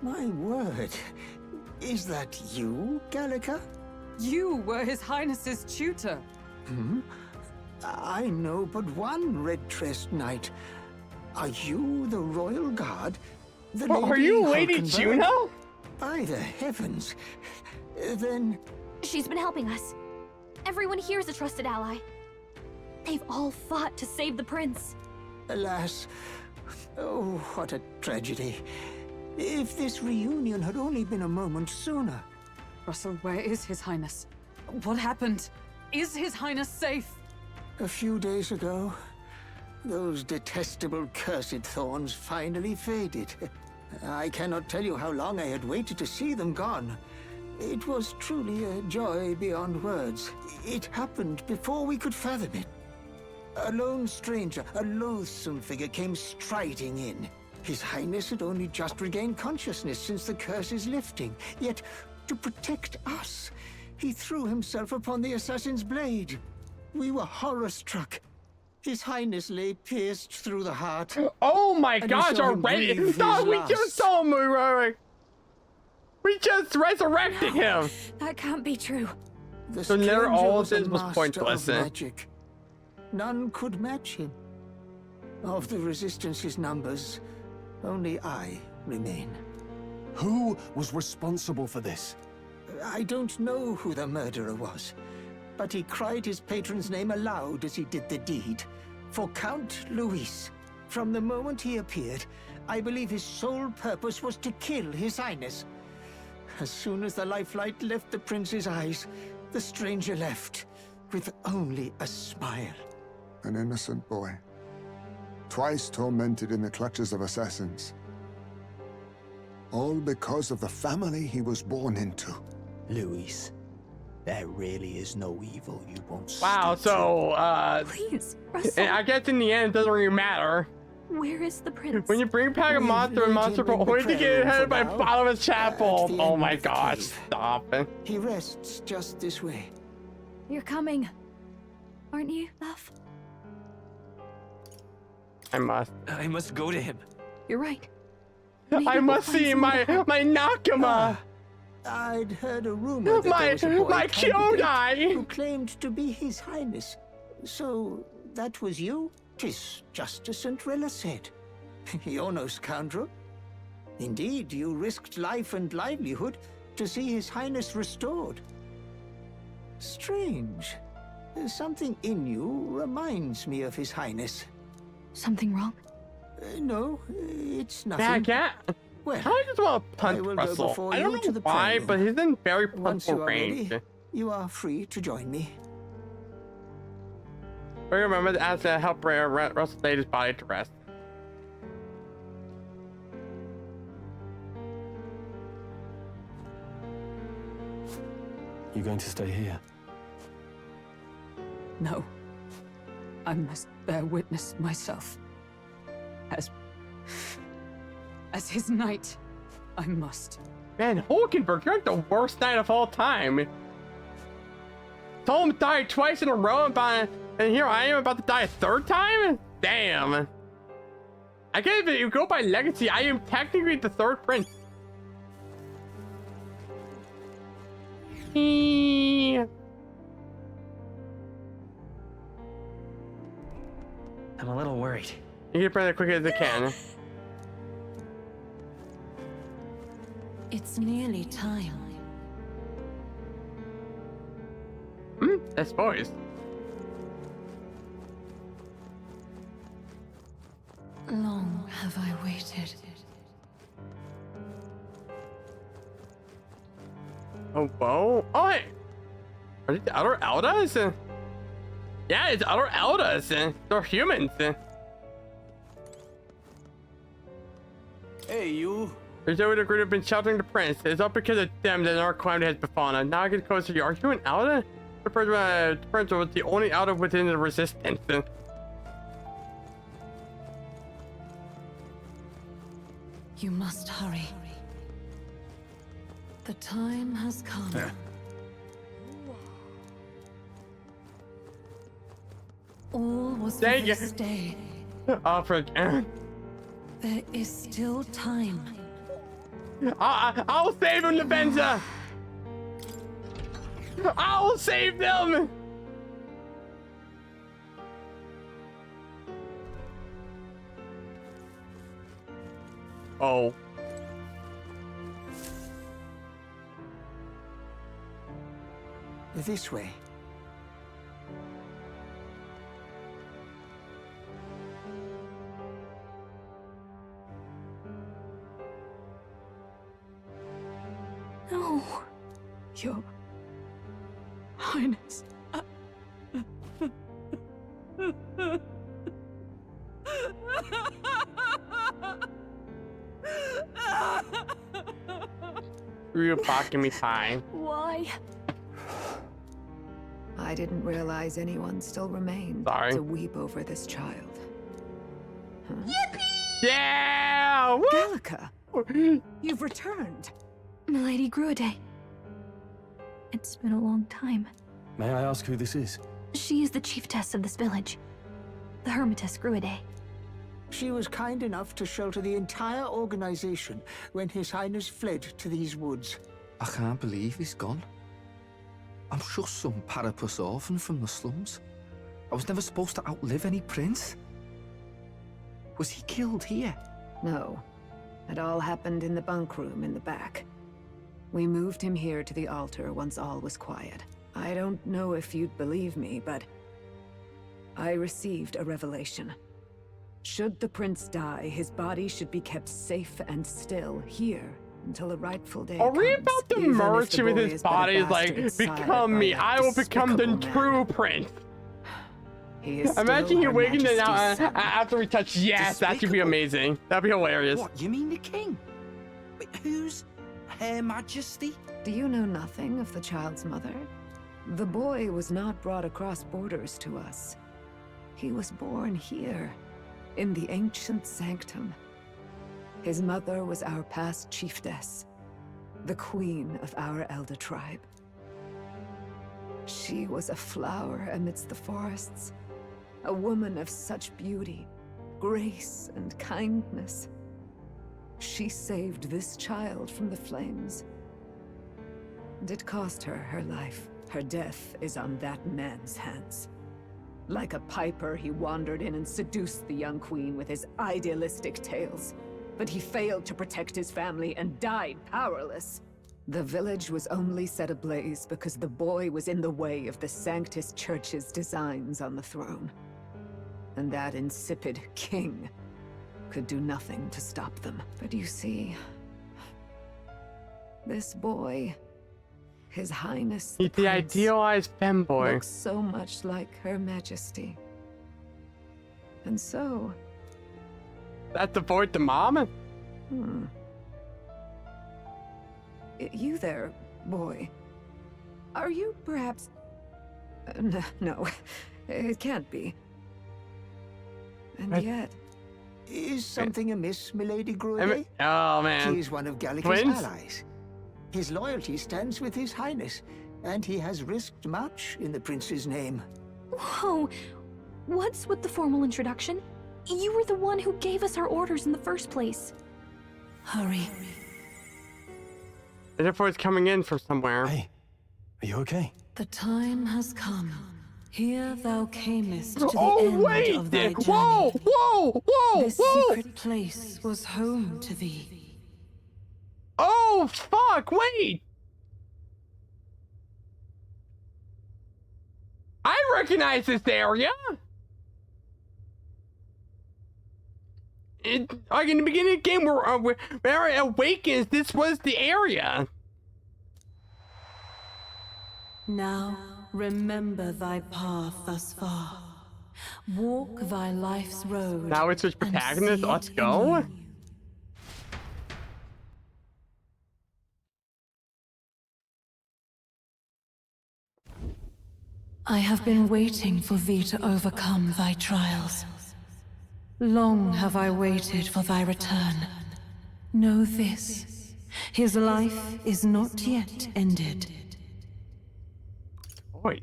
My word. Is that you, Gallica?
You were His Highness's tutor.
Hmm? I know but one red-tressed knight. Are you the royal guard? The
Well, are you Lady
Hulkenberg?
Juno?
By the heavens. Then...
She's been helping us. Everyone here is a trusted ally. They've all fought to save the prince.
Alas. Oh, what a tragedy. If this reunion had only been a moment sooner.
Russell, where is His Highness? What happened? Is His Highness safe?
A few days ago, those detestable cursed thorns finally faded. I cannot tell you how long I had waited to see them gone. It was truly a joy beyond words. It happened before we could fathom it. A lone stranger, a loathsome figure, came striding in. His Highness had only just regained consciousness since the curse's lifting. Yet, to protect us, he threw himself upon the assassin's blade. We were horror-struck. His Highness lay pierced through the heart.
Oh my
And we
gosh,
saw him
already?
breathe
No,
his
we
last.
just saw him. We just resurrected him.
That can't be true.
The
So never
stranger
all of
was a
this was
master
pointless,
of
eh?
magic. None could match him. Of the Resistance's numbers, only I remain.
Who was responsible for this?
I don't know who the murderer was, but he cried his patron's name aloud as he did the deed. For Count Luis, from the moment he appeared, I believe his sole purpose was to kill His Highness. As soon as the lifelight left the prince's eyes, the stranger left, with only a smile.
An innocent boy. Twice tormented in the clutches of assassins. All because of the family he was born into.
Luis, there really is no evil you won't
Wow,
stoop
so,
Please,
and
Russell.
I guess in the end, it doesn't really matter.
Where is the prince?
When you bring back a
We've
monster,
laid
a monster
him in
will
the
always get
prayer room
headed
for
by
now,
bottomless chapel.
at the
Oh
end
my
of the
gosh,
cave.
stop it.
He rests just this way.
You're coming. Aren't you, love?
I must
go to him.
You're right.
I must see my Nakama.
I'd heard a rumor that there was a boy
my
candidate
Kyodai.
who claimed to be His Highness. So that was you? 'Tis just as St. Rilla said. You're no scoundrel. Indeed, you risked life and livelihood to see His Highness restored. Strange. Something in you reminds me of His Highness.
Something wrong?
No, it's nothing.
Yeah,
Well,
I just want to punch
I will go
Russell.
before
I
you
don't
to
know
the
why,
prayer room.
but he's in very
Once you
punchable
are
range.
ready, you are free to join me.
But remember to ask to help Russell lay his body to rest.
You going to stay here?
No. I must bear witness myself. As his knight. I must.
Man, Hulkenberg, you're like the worst knight of all time. Told him died twice in a row, and here I am about to die a third time? Damn. I guess if you go by legacy, I am technically the third prince.
I'm a little worried.
You can burn it as quickly as I can.
It's nearly time.
That's boys.
Long have I waited.
Oh, whoa. Oh, hey. Are these other Eldas? Yeah, it's other Eldas. They're humans.
Hey, you.
There's always a group have been sheltering the prince. It's all because of them that our calamity has befallen. Now I get closer to you. Are you an Elda? The prince was the only Elda within the resistance.
You must hurry. The time has come. All was for this day.
Oh, frick.
There is still time.
I'll save him, Lavenza! I will save them! Oh.
This way.
No. Your Highness.
You're blocking me time.
Why?
I didn't realize anyone still remained to weep over this child. Huh?
Yippee!
Yeah! Woo!
Gallica, you've returned.
Milady Gruade. It's been a long time.
May I ask who this is?
She is the chiefess of this village. The Hermitess Gruade.
She was kind enough to shelter the entire organization when His Highness fled to these woods.
I can't believe he's gone. I'm just some parapus orphan from the slums. I was never supposed to outlive any prince. Was he killed here?
No. It all happened in the bunk room in the back. We moved him here to the altar once all was quiet. I don't know if you'd believe me, but I received a revelation. Should the prince die, his body should be kept safe and still here until a rightful day
Are we
comes.
about to
Even if
merge
the
with
boy
his
is but a
body?
bastard
Like,
sired
become
by
me.
that
I will become the
despicable
true
man.
prince.
He is
Imagine
still
you
Her
waking it out
Majesty's son.
after we touch. Yes, that could be amazing. That'd be hilarious.
What, you mean the king? Wait, who's Her Majesty?
Do you know nothing of the child's mother? The boy was not brought across borders to us. He was born here, in the ancient sanctum. His mother was our past chiefess, the queen of our Elder tribe. She was a flower amidst the forests, a woman of such beauty, grace, and kindness. She saved this child from the flames. And it cost her her life. Her death is on that man's hands. Like a piper, he wandered in and seduced the young queen with his idealistic tales. But he failed to protect his family and died powerless. The village was only set ablaze because the boy was in the way of the Sanctus Church's designs on the throne. And that insipid king could do nothing to stop them. But you see, this boy, His Highness
He's the idealized femboy.
looks so much like Her Majesty. And so...
That's avoid the mom?
You there, boy. Are you perhaps... no, it can't be. And yet,
Is something amiss, milady Gruede?
Oh, man.
He is one of Gallica's
Twins?
allies. His loyalty stands with his highness, and he has risked much in the prince's name.
Whoa! What's with the formal introduction? You were the one who gave us our orders in the first place.
Hurry.
As if it's coming in from somewhere.
Hey, are you okay?
The time has come. Here thou camest to the
Oh,
end
wait!
of thy journey.
Whoa! Whoa! Whoa!
This
Whoa!
secret place was home to thee.
Oh, fuck! Wait! I recognize this area! Like in the beginning of the game where it awakens, this was the area.
Now remember thy path thus far. Walk thy life's road.
Now it's just protagonist. Let's go.
I have been waiting for thee to overcome thy trials. Long have I waited for thy return. Know this, his life is not yet ended.
Voice.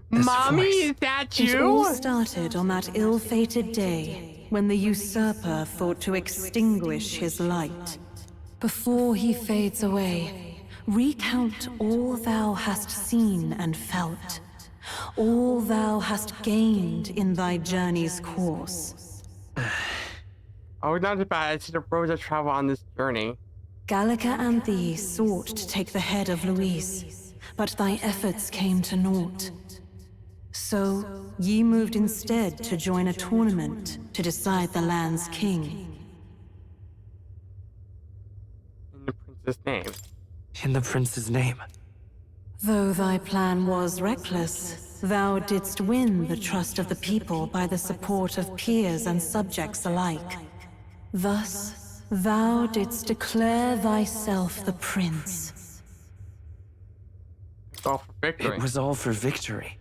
Mommy, is that you?
It all started on that ill-fated day when the usurper thought to extinguish his light. Before he fades away, recount all thou hast seen and felt, all thou hast gained in thy journey's course.
Oh, not about it's the road to travel on this journey.
Gallica and thee sought to take the head of Luis, but thy efforts came to naught. So, ye moved instead to join a tournament to decide the land's king.
In the prince's name.
In the prince's name.
Though thy plan was reckless, thou didst win the trust of the people by the support of peers and subjects alike. Thus, thou didst declare thyself the prince.
It's all for victory.
It was all for victory.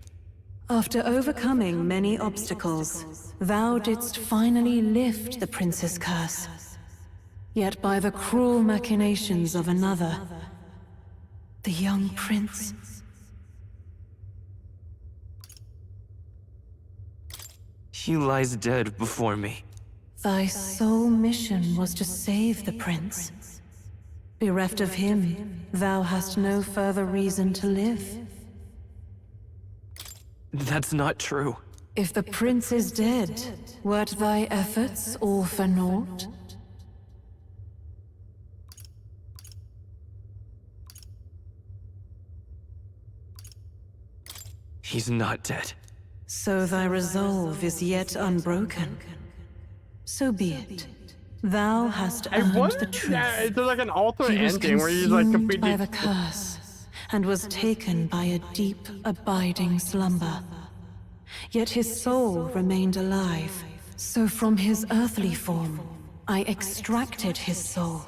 After overcoming many obstacles, thou didst finally lift the prince's curse. Yet by the cruel machinations of another, the young prince...
He lies dead before me.
Thy sole mission was to save the prince. Bereft of him, thou hast no further reason to live.
That's not true.
If the prince is dead, wert thy efforts all for naught?
He's not dead.
So thy resolve is yet unbroken. So be it. Thou hast earned the truth.
Yeah, it's like an alternate
He was
ending where he's like
consumed
completely.
by the curse, and was taken by a deep, abiding slumber. Yet his soul remained alive. So from his earthly form, I extracted his soul,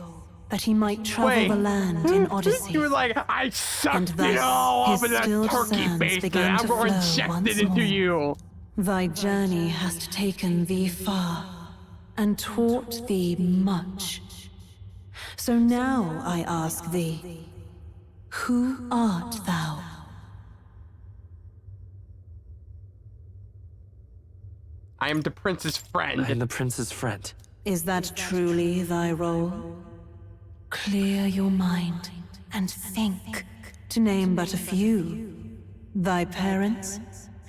that he might travel the land in Odyssey.
He was like, I sucked
thus
it all up
his
in that
stilled
turkey
sands
face, and
began
I'm
to
going to
flow
inject
once
it into
more.
you.
Thy journey hast taken thee far, and taught thee much. So now I ask thee, who art thou?
I am the prince's friend.
I'm the prince's friend.
Is that truly thy role? Clear your mind and think, to name but a few. Thy parents?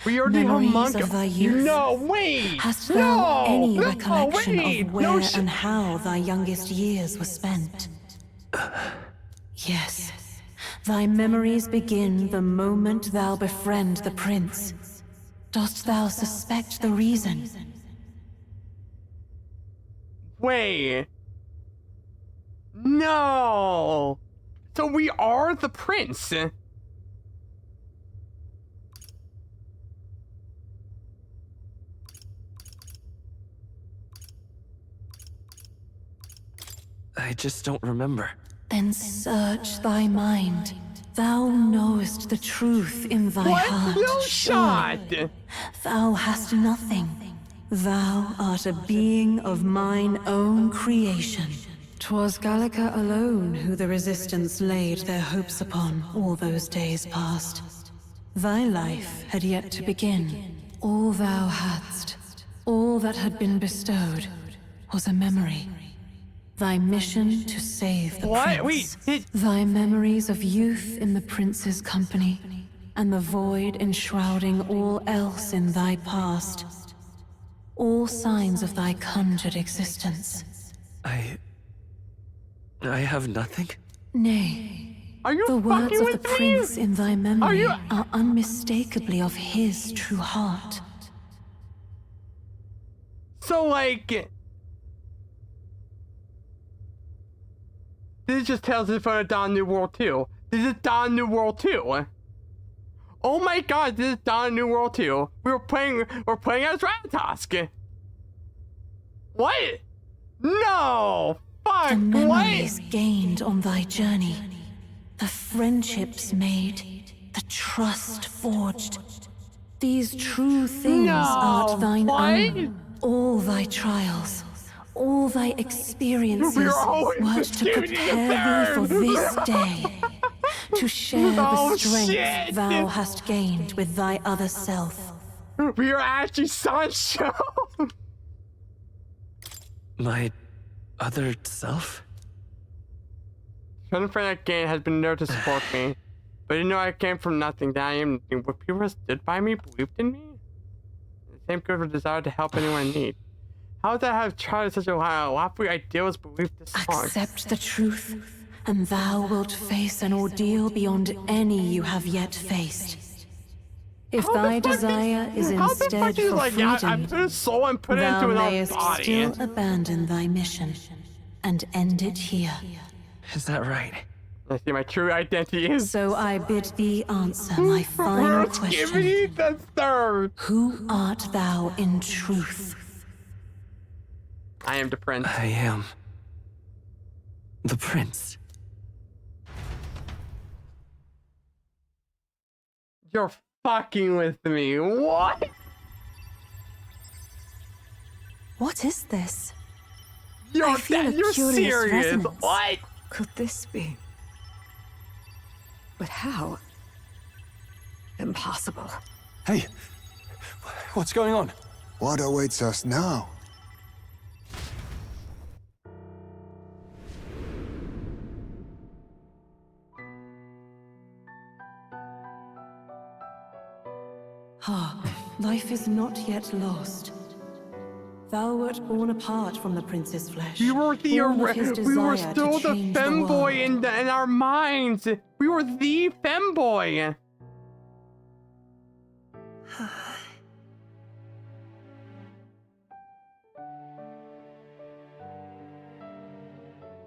We already have
memories
monk.
of thy youth?
No, wait.
Hast thou any
no,
recollection
wait.
of where
No,
and how thy youngest years were spent? Yes. Thy memories begin the moment thou befriend the prince. Dost thou suspect the reason?
Wait. No. So we are the prince.
I just don't remember.
Then search thy mind. Thou knowest the truth in thy
What?
heart.
No shot.
Thou hast nothing. Thou art a being of mine own creation. 'Twas Gallica alone who the Resistance laid their hopes upon all those days past. Thy life had yet to begin. All thou hadst, all that had been bestowed, was a memory. Thy mission to save the prince. Thy memories of youth in the prince's company, and the void enshrouding all else in thy past. All signs of thy conjured existence.
I have nothing?
Nay.
Are you
the words
fucking
of
with
the
me?
prince in thy memory are unmistakably of his true heart.
So, like, this just tells us from Dawn New World 2. This is Dawn New World 2. Oh my god, this is Dawn New World 2. We're playing as Refantazio. What? No! Fuck,
The memories gained on thy journey, the friendships made, the trust forged. These true things art thine own. All thy trials, all thy experiences were to prepare thee for this day. To share the strength thou hast gained with thy other self.
We are actually Sancho!
My other self?
Trying to find that game has been there to support me. But you know I came from nothing. That I am what people who stood by me, believed in me. The same good with desire to help anyone in need. How would that have tried such a lofty ideals belief this long?
Accept the truth, and thou wilt face an ordeal beyond any you have yet faced. If thy desire is instead for freedom,
I put a soul and put it
thou
into another
mayest
body.
still abandon thy mission and end it here.
Is that right?
I see my true identity is.
So I bid thee answer my final question.
Give me the third.
Who art thou in truth?
I am the prince.
I am the prince.
You're fucking with me. What?
What is this?
You're
curious
serious.
resonance.
What?
Could this be? But how? Impossible.
Hey, what's going on?
What awaits us now?
Ah, life is not yet lost. Thou wert born apart from the prince's flesh.
We were the we were still the femboy in our minds. We were the femboy.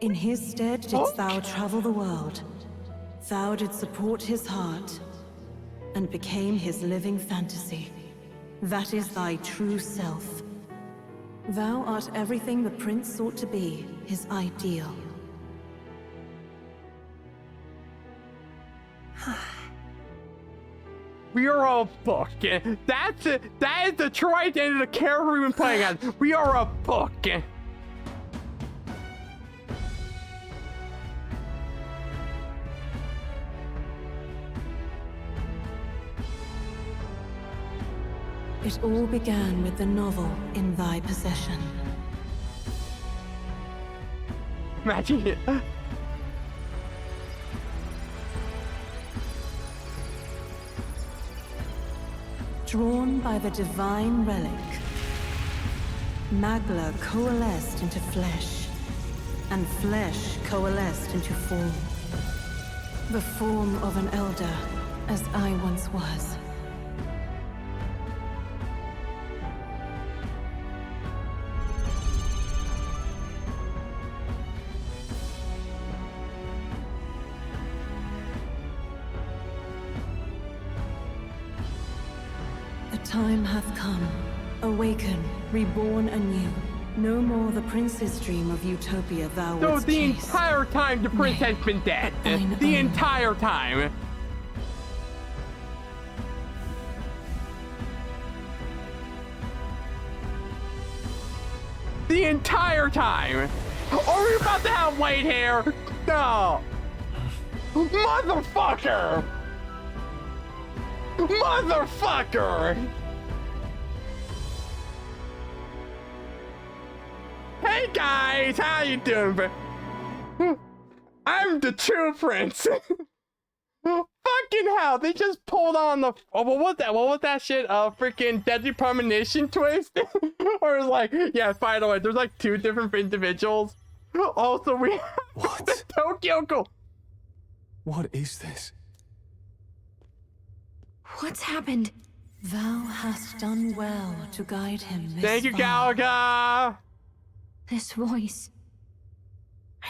In his stead didst thou travel the world. Thou didst support his heart and became his living fantasy. That is thy true self. Thou art everything the prince sought to be, his ideal.
We are a book. That is the true identity of the character we've been playing as. We are a book.
It all began with the novel in thy possession.
Imagine it.
Drawn by the divine relic, Magla coalesced into flesh, and flesh coalesced into form. The form of an elder, as I once was. Time hath come. Awaken, reborn anew. No more the prince's dream of utopia thou
So
wouldst
the
chase.
entire time the prince has been dead. The entire time. the entire time. Are we about to have white hair? No. Motherfucker! Motherfucker! Hey guys, how you doing? I'm the true prince. Fucking hell, they just pulled on the what was that shit? Freaking Deadly Premonition twist? Or it's like, yeah, by the way, there's like 2 different individuals. Also, we have the Tokyo Ghoul.
What is this?
What's happened? Thou hast done well to guide him this
Thank you,
far.
Galaga.
This voice.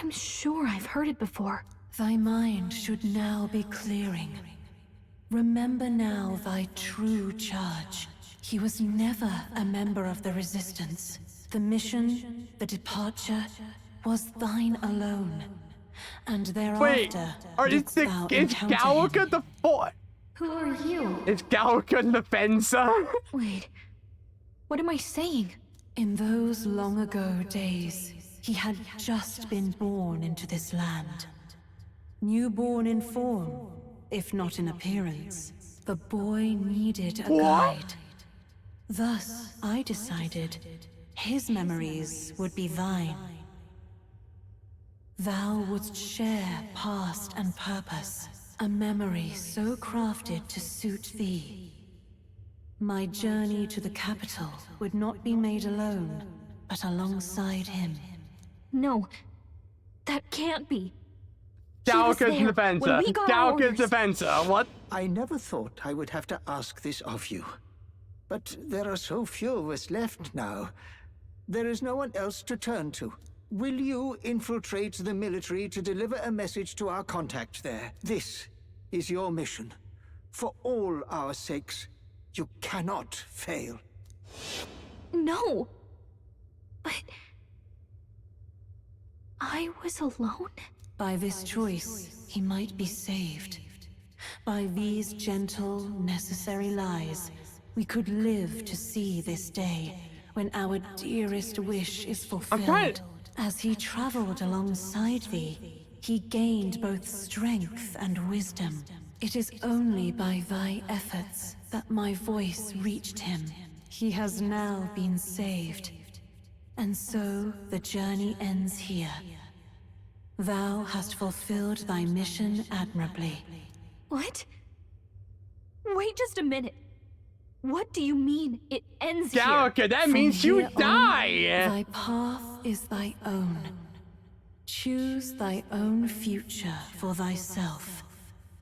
I'm sure I've heard it before.
Thy mind should now be clearing. Remember now thy true charge. He was never a member of the Resistance. The mission, the departure, was thine alone. And thereafter,
is Galaga the boy?
Who are you?
It's Galaga the fencer.
Wait, what am I saying?
In those long ago days, he had just been born into this land. Newborn in form, if not in appearance, the boy needed a guide. Thus, I decided his memories would be thine. Thou wouldst share past and purpose, a memory so crafted to suit thee. My journey to the capital would not be made alone, but alongside him.
No, that can't be.
Galaga's the fencer. Galaga's the fencer. What?
I never thought I would have to ask this of you. But there are so few of us left now. There is no one else to turn to. Will you infiltrate the military to deliver a message to our contact there? This is your mission. For all our sakes, you cannot fail.
No. But... I was alone?
By this choice, he might be saved. By these gentle, necessary lies, we could live to see this day, when our dearest wish is fulfilled. As he traveled alongside thee, he gained both strength and wisdom. It is only by thy efforts that my voice reached him. He has now been saved. And so the journey ends here. Thou hast fulfilled thy mission admirably.
What? Wait just a minute. What do you mean, it ends here?
Galaga, that means you die!
Thy path is thy own. Choose thy own future for thyself,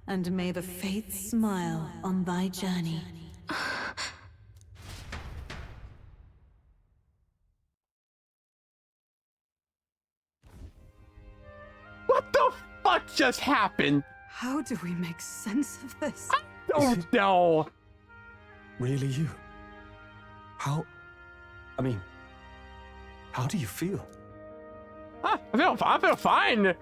and may the fates smile on thy journey.
What the fuck just happened?
How do we make sense of this?
I don't know.
Really you? How... I mean... How do you feel?
I feel fine.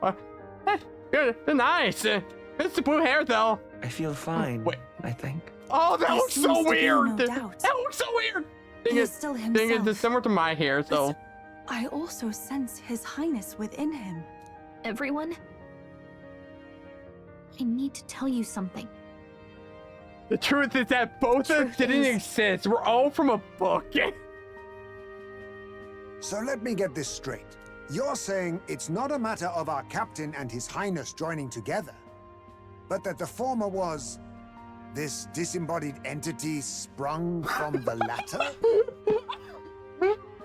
You're nice. It's the blue hair, though.
I feel fine, I think.
Oh, that looks so weird.
No doubt.
That looks so weird.
He is still himself.
It's similar to my hair, so...
I also sense His Highness within him.
Everyone? I need to tell you something.
The truth is that both of us didn't exist. We're all from a book.
So let me get this straight. You're saying it's not a matter of our captain and His Highness joining together, but that the former was this disembodied entity sprung from the latter?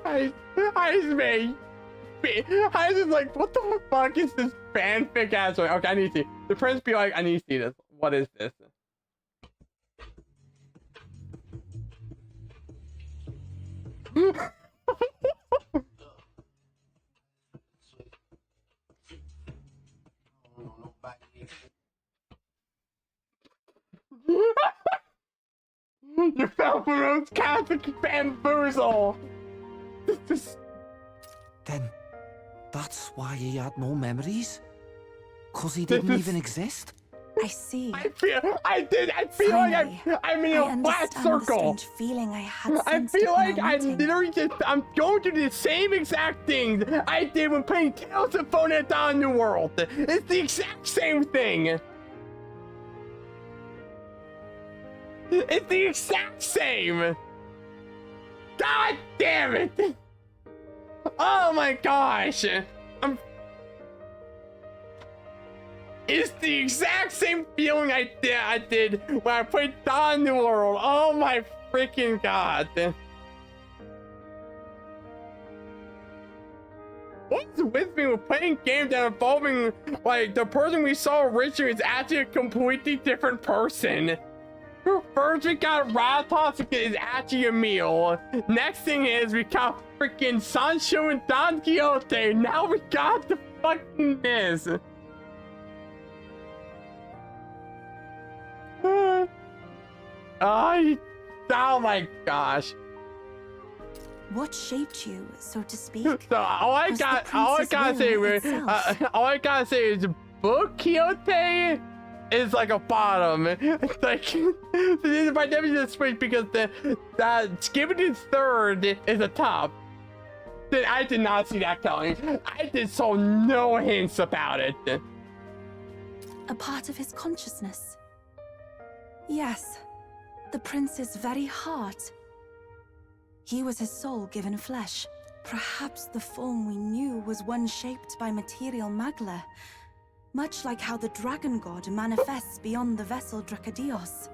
I was like, what the fuck is this fanfic ass? Okay, I need to see. The prince be like, I need to see this. What is this? You fell for those Catholic bamboozle!
Then, that's why he had no memories? 'Cause he didn't even exist?
I see.
I feel
Finally,
like I'm in a flat
understand the
circle.
strange feeling I had
I
sensed
feel
upon
like
our meeting.
I'm going through the same exact things I did when playing Tales of Phone at Dawn New World. It's the exact same thing. It's the exact same. God damn it. Oh my gosh. It's the exact same feeling I did when I played Dawn New World. Oh my freaking god. What's with me with playing games that are involving, like, the person we saw originally is actually a completely different person? First we got Ratos is actually a meal. Next thing is we got freaking Sancho and Don Quixote. Now we got the fucking this. Oh my gosh.
What shaped you, so to speak?
So all I gotta say is Book Quixote is like a bottom. It's like by definition it's switch because that skipping third is a top. Then I did not see that coming. I just saw no hints about it.
A part of his consciousness. Yes, the prince's very heart. He was his soul given flesh. Perhaps the form we knew was one shaped by material magla, much like how the dragon god manifests beyond the vessel Dracadios.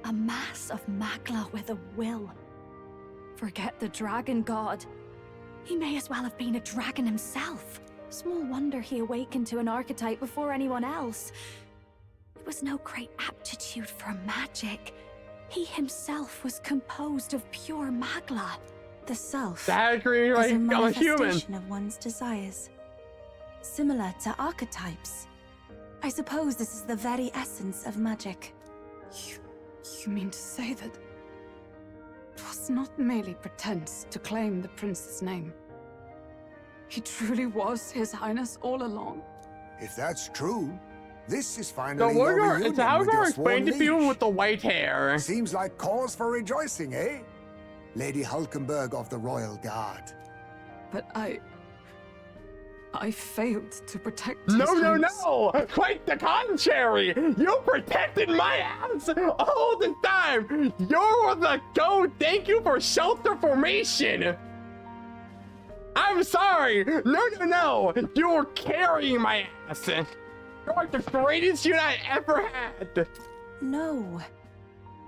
A mass of magla with a will. Forget the dragon god. He may as well have been a dragon himself. Small wonder he awakened to an archetype before anyone else. It was no great aptitude for magic. He himself was composed of pure magla.
The self
I agree,
is
like,
a
I'm a human.
manifestation of one's desires, similar to archetypes. I suppose this is the very essence of magic.
You mean to say that it was not merely pretense to claim the prince's name? He truly was His Highness all along?
If that's true, this is
So
finally
we're
your
gonna,
reunion
it's how
with
we're
your
gonna explain
sworn
to people
liege.
with the white hair.
Seems like cause for rejoicing, eh? Lady Hulkenberg of the Royal Guard.
But I failed to protect
No,
His
no,
Highness.
no! Quite the contrary! You protected my ass all the time! You're the go, thank you for shelter formation! I'm sorry! No! You were carrying my ass! You're like the greatest unit I ever had!
No.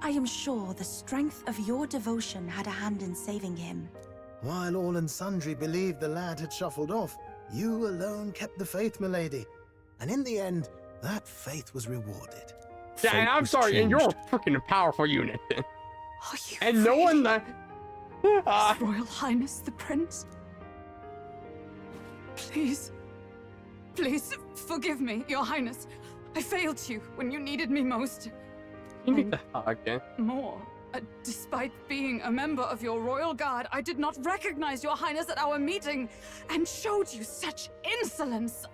I am sure the strength of your devotion had a hand in saving him.
While all and sundry believed the lad had shuffled off, you alone kept the faith, milady. And in the end, that faith was rewarded.
Yeah, and I'm sorry, and you're a freaking powerful unit.
Are you
and no one...
His Royal Highness the Prince? Please, forgive me, Your Highness. I failed you when you needed me most.
You need to hug, eh?
More. Despite being a member of your royal guard, I did not recognize Your Highness at our meeting and showed you such insolence.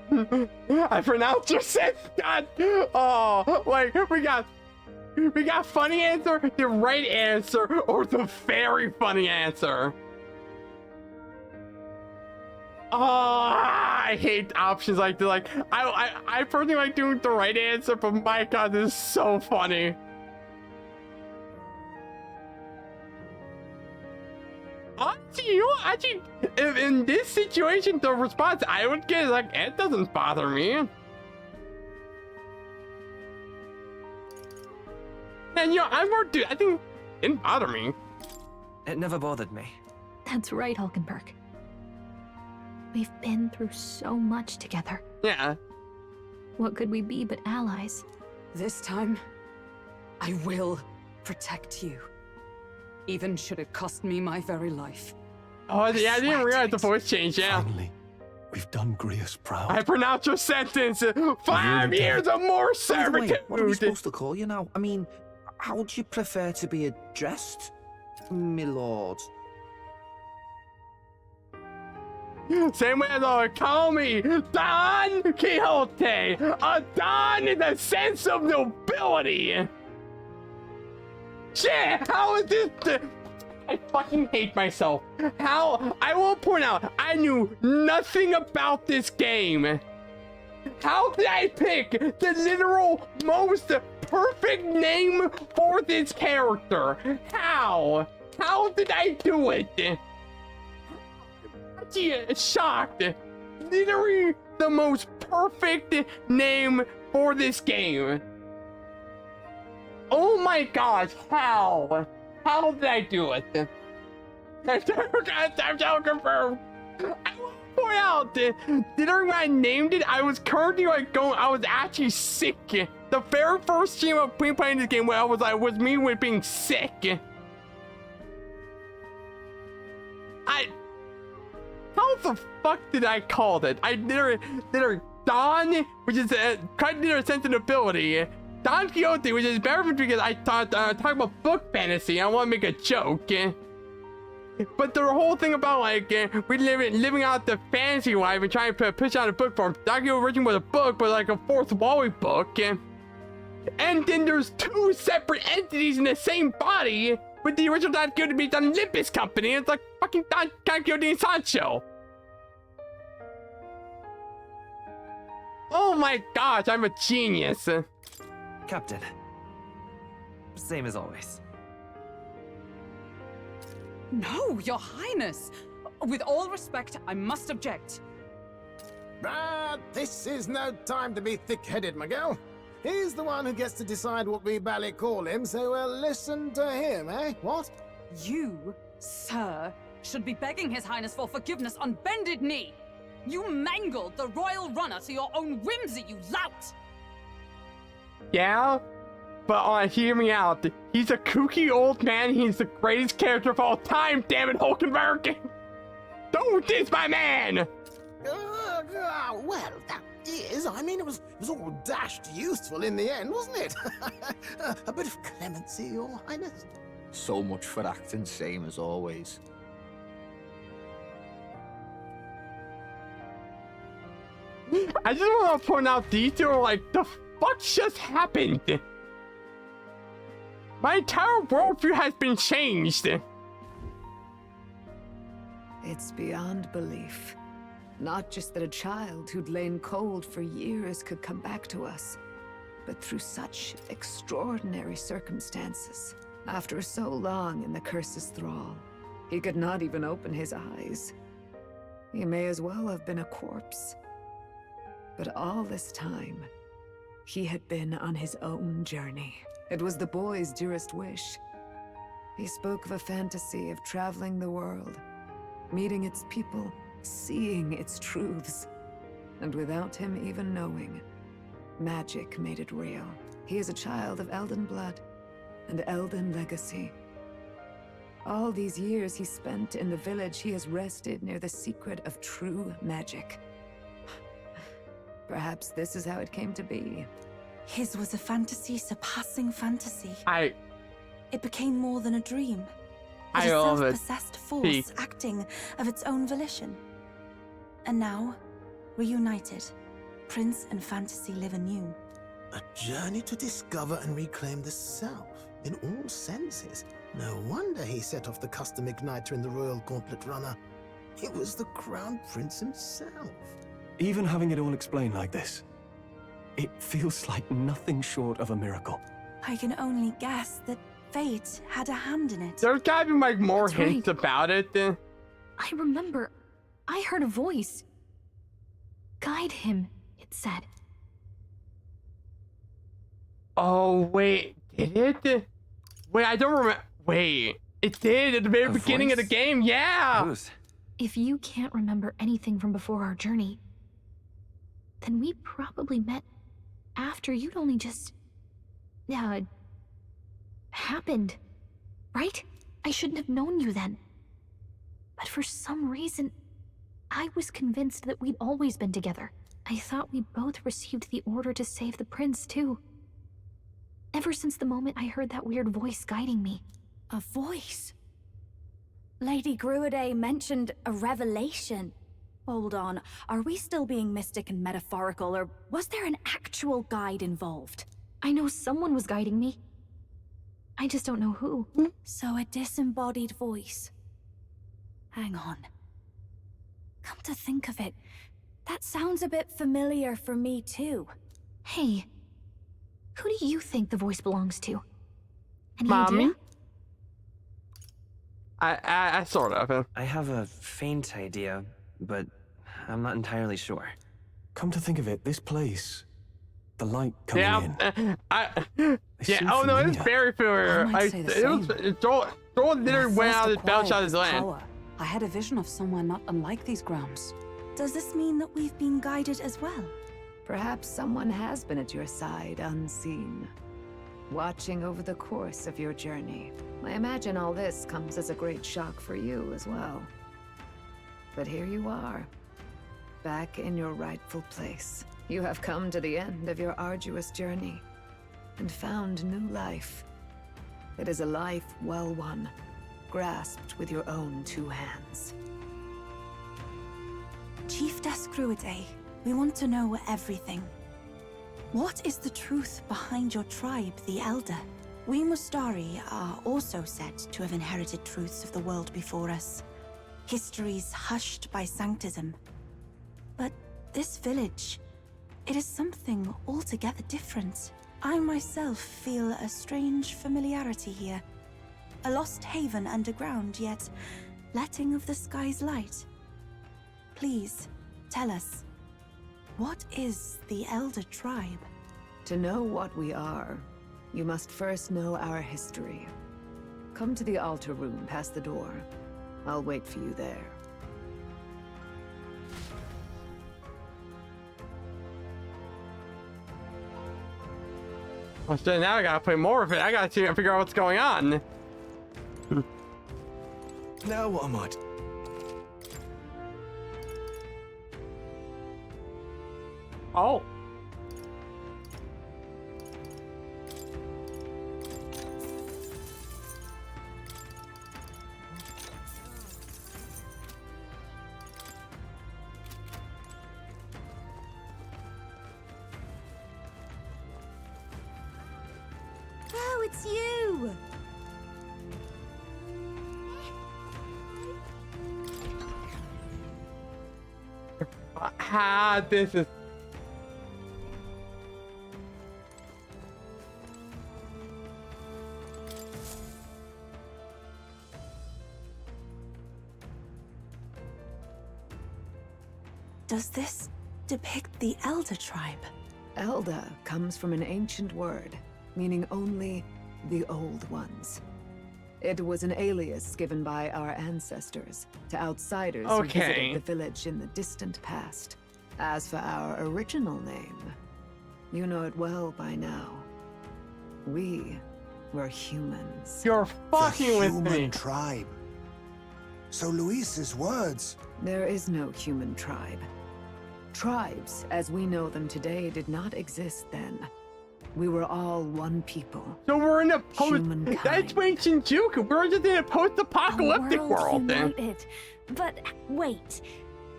I pronounced your sense, God! Oh, like, we got funny answer, the right answer, or the very funny answer. Oh, I hate options like that. Like, I personally like doing the right answer, but my God, this is so funny. Honestly, you know, actually, if in this situation, the response I would get is like, it doesn't bother me. And you know, I'm more dude. I think it didn't bother me.
It never bothered me.
That's right, Hulkenberg. We've been through so much together.
Yeah.
What could we be but allies?
This time, I will protect you. Even should it cost me my very life.
Oh, yeah, I didn't realize the voice change, yeah.
Finally, we've done Grace proud.
I pronounce your sentence. 5 years of more servitude.
What are we supposed to call you now? I mean, how would you prefer to be addressed, my lord?
Same way as they call me Don Quixote. A Don in the sense of nobility. Shit, how is this? I fucking hate myself. How? I will point out, I knew nothing about this game. How did I pick the literal most perfect name for this character? How? How did I do it? I'm shocked. Literally the most perfect name for this game. Oh my gosh, how? How did I do it? I'm so confirmed. I will point out that during when I named it, I was currently like I was actually sick. The very first stream of playing this game where I was me with being sick. How the fuck did I call it? I literally Don, which is quite literal sense of nobility. Don Quixote, which is better because I talk about book fantasy. I want to make a joke. But the whole thing about like we living out the fantasy life and trying to push out a book form. Don Quixote originally was a book, but like a fourth wall book. And then there's two separate entities in the same body. With the original Don Quixote being the Olympus Company. It's like fucking Don Quixote and Sancho. Oh my gosh, I'm a genius.
Captain. Same as always.
No, Your Highness! With all respect, I must object.
But this is no time to be thick-headed, Miguel. He's the one who gets to decide what we ballet call him, so we'll listen to him, eh? What?
You, sir, should be begging His Highness for forgiveness on bended knee. You mangled the royal runner to your own whimsy, you lout!
Yeah? But hear me out. He's a kooky old man. He's the greatest character of all time, damn it, Hulkenberg! Don't diss my man!
Well, that is, I mean, it was all dashed useful in the end, wasn't it? A bit of clemency, Your Highness.
So much for acting same as always.
I just want to point out these two are like, the fuck just happened? My entire worldview has been changed.
It's beyond belief. Not just that a child who'd lain cold for years could come back to us, but through such extraordinary circumstances. After so long in the curse's thrall, he could not even open his eyes. He may as well have been a corpse. But all this time, he had been on his own journey. It was the boy's dearest wish. He spoke of a fantasy of traveling the world, meeting its people, seeing its truths. And without him even knowing, magic made it real. He is a child of Elden blood and Elden legacy. All these years he spent in the village, he has rested near the secret of true magic. Perhaps this is how it came to be.
His was a fantasy surpassing fantasy. It became more than a dream.
I love it.
A self-possessed force acting of its own volition. And now, reunited, Prince and fantasy live anew.
A journey to discover and reclaim the self, in all senses. No wonder he set off the custom igniter in the Royal Gauntlet Runner. It was the Crown Prince himself.
Even having it all explained like this, it feels like nothing short of a miracle.
I can only guess that fate had a hand in it.
There's gotta be like more hints about it.
I remember, I heard a voice. Guide him, it said.
Oh, wait, did it? Wait, I don't remember. Wait, it did at the very beginning of the game, yeah!
If you can't remember anything from before our journey, then we probably met after you'd only just... happened, right? I shouldn't have known you then. But for some reason, I was convinced that we'd always been together. I thought we both received the order to save the prince, too. Ever since the moment I heard that weird voice guiding me.
A voice? Lady Gruade mentioned a revelation. Hold on, are we still being mystic and metaphorical, or was there an actual guide involved?
I know someone was guiding me. I just don't know who.
So a disembodied voice. Hang on. Come to think of it, that sounds a bit familiar for me too.
Hey, who do you think the voice belongs to? Any
Mommy?
idea?
I sort of.
I have a faint idea, but I'm not entirely sure.
Come to think of it, this place, the light coming in.
Yeah, oh no, it's very familiar. Throw literally went out and bounced out his land.
Power. I had a vision of somewhere not unlike these grounds.
Does this mean that we've been guided as well?
Perhaps someone has been at your side unseen, watching over the course of your journey. I imagine all this comes as a great shock for you as well. But here you are, back in your rightful place. You have come to the end of your arduous journey and found new life. It is a life well won, grasped with your own two hands.
Chief Descruidae, we want to know everything. What is the truth behind your tribe, the Elder? We Mustari are also said to have inherited truths of the world before us. Histories hushed by sanctism. But this village, it is something altogether different. I myself feel a strange familiarity here. A lost haven underground, yet letting of the sky's light. Please, tell us, what is the Elder Tribe?
To know what we are, you must first know our history. Come to the altar room past the door. I'll wait for you there.
Well, so now I gotta play more of it. I gotta figure out what's going on.
Now what am I?
Oh.
Oh, it's you!
This is...
Does this depict the Elder Tribe?
Elder comes from an ancient word, meaning only the Old Ones. It was an alias given by our ancestors to outsiders who visited the village in the distant past. As for our original name, you know it well by now. We were humans.
You're fucking with me.
Human tribe. So Luis's words...
There is no human tribe. Tribes, as we know them today, did not exist then. We were all one people.
So we're in a post... That's when Shinjuku. We're just in a post-apocalyptic world then.
But wait.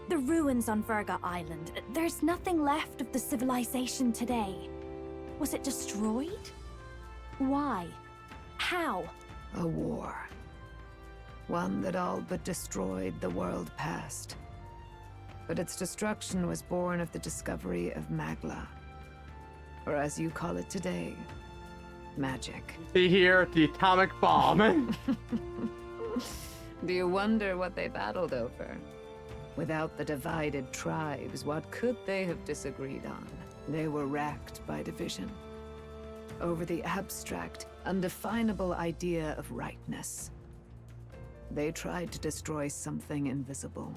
The ruins on Virga Island. There's nothing left of the civilization today. Was it destroyed? Why? How?
A war. One that all but destroyed the world past. But its destruction was born of the discovery of Magla. Or as you call it today, magic.
See here, the atomic bomb.
Do you wonder what they battled over? Without the divided tribes, what could they have disagreed on? They were racked by division. Over the abstract, undefinable idea of rightness. They tried to destroy something invisible,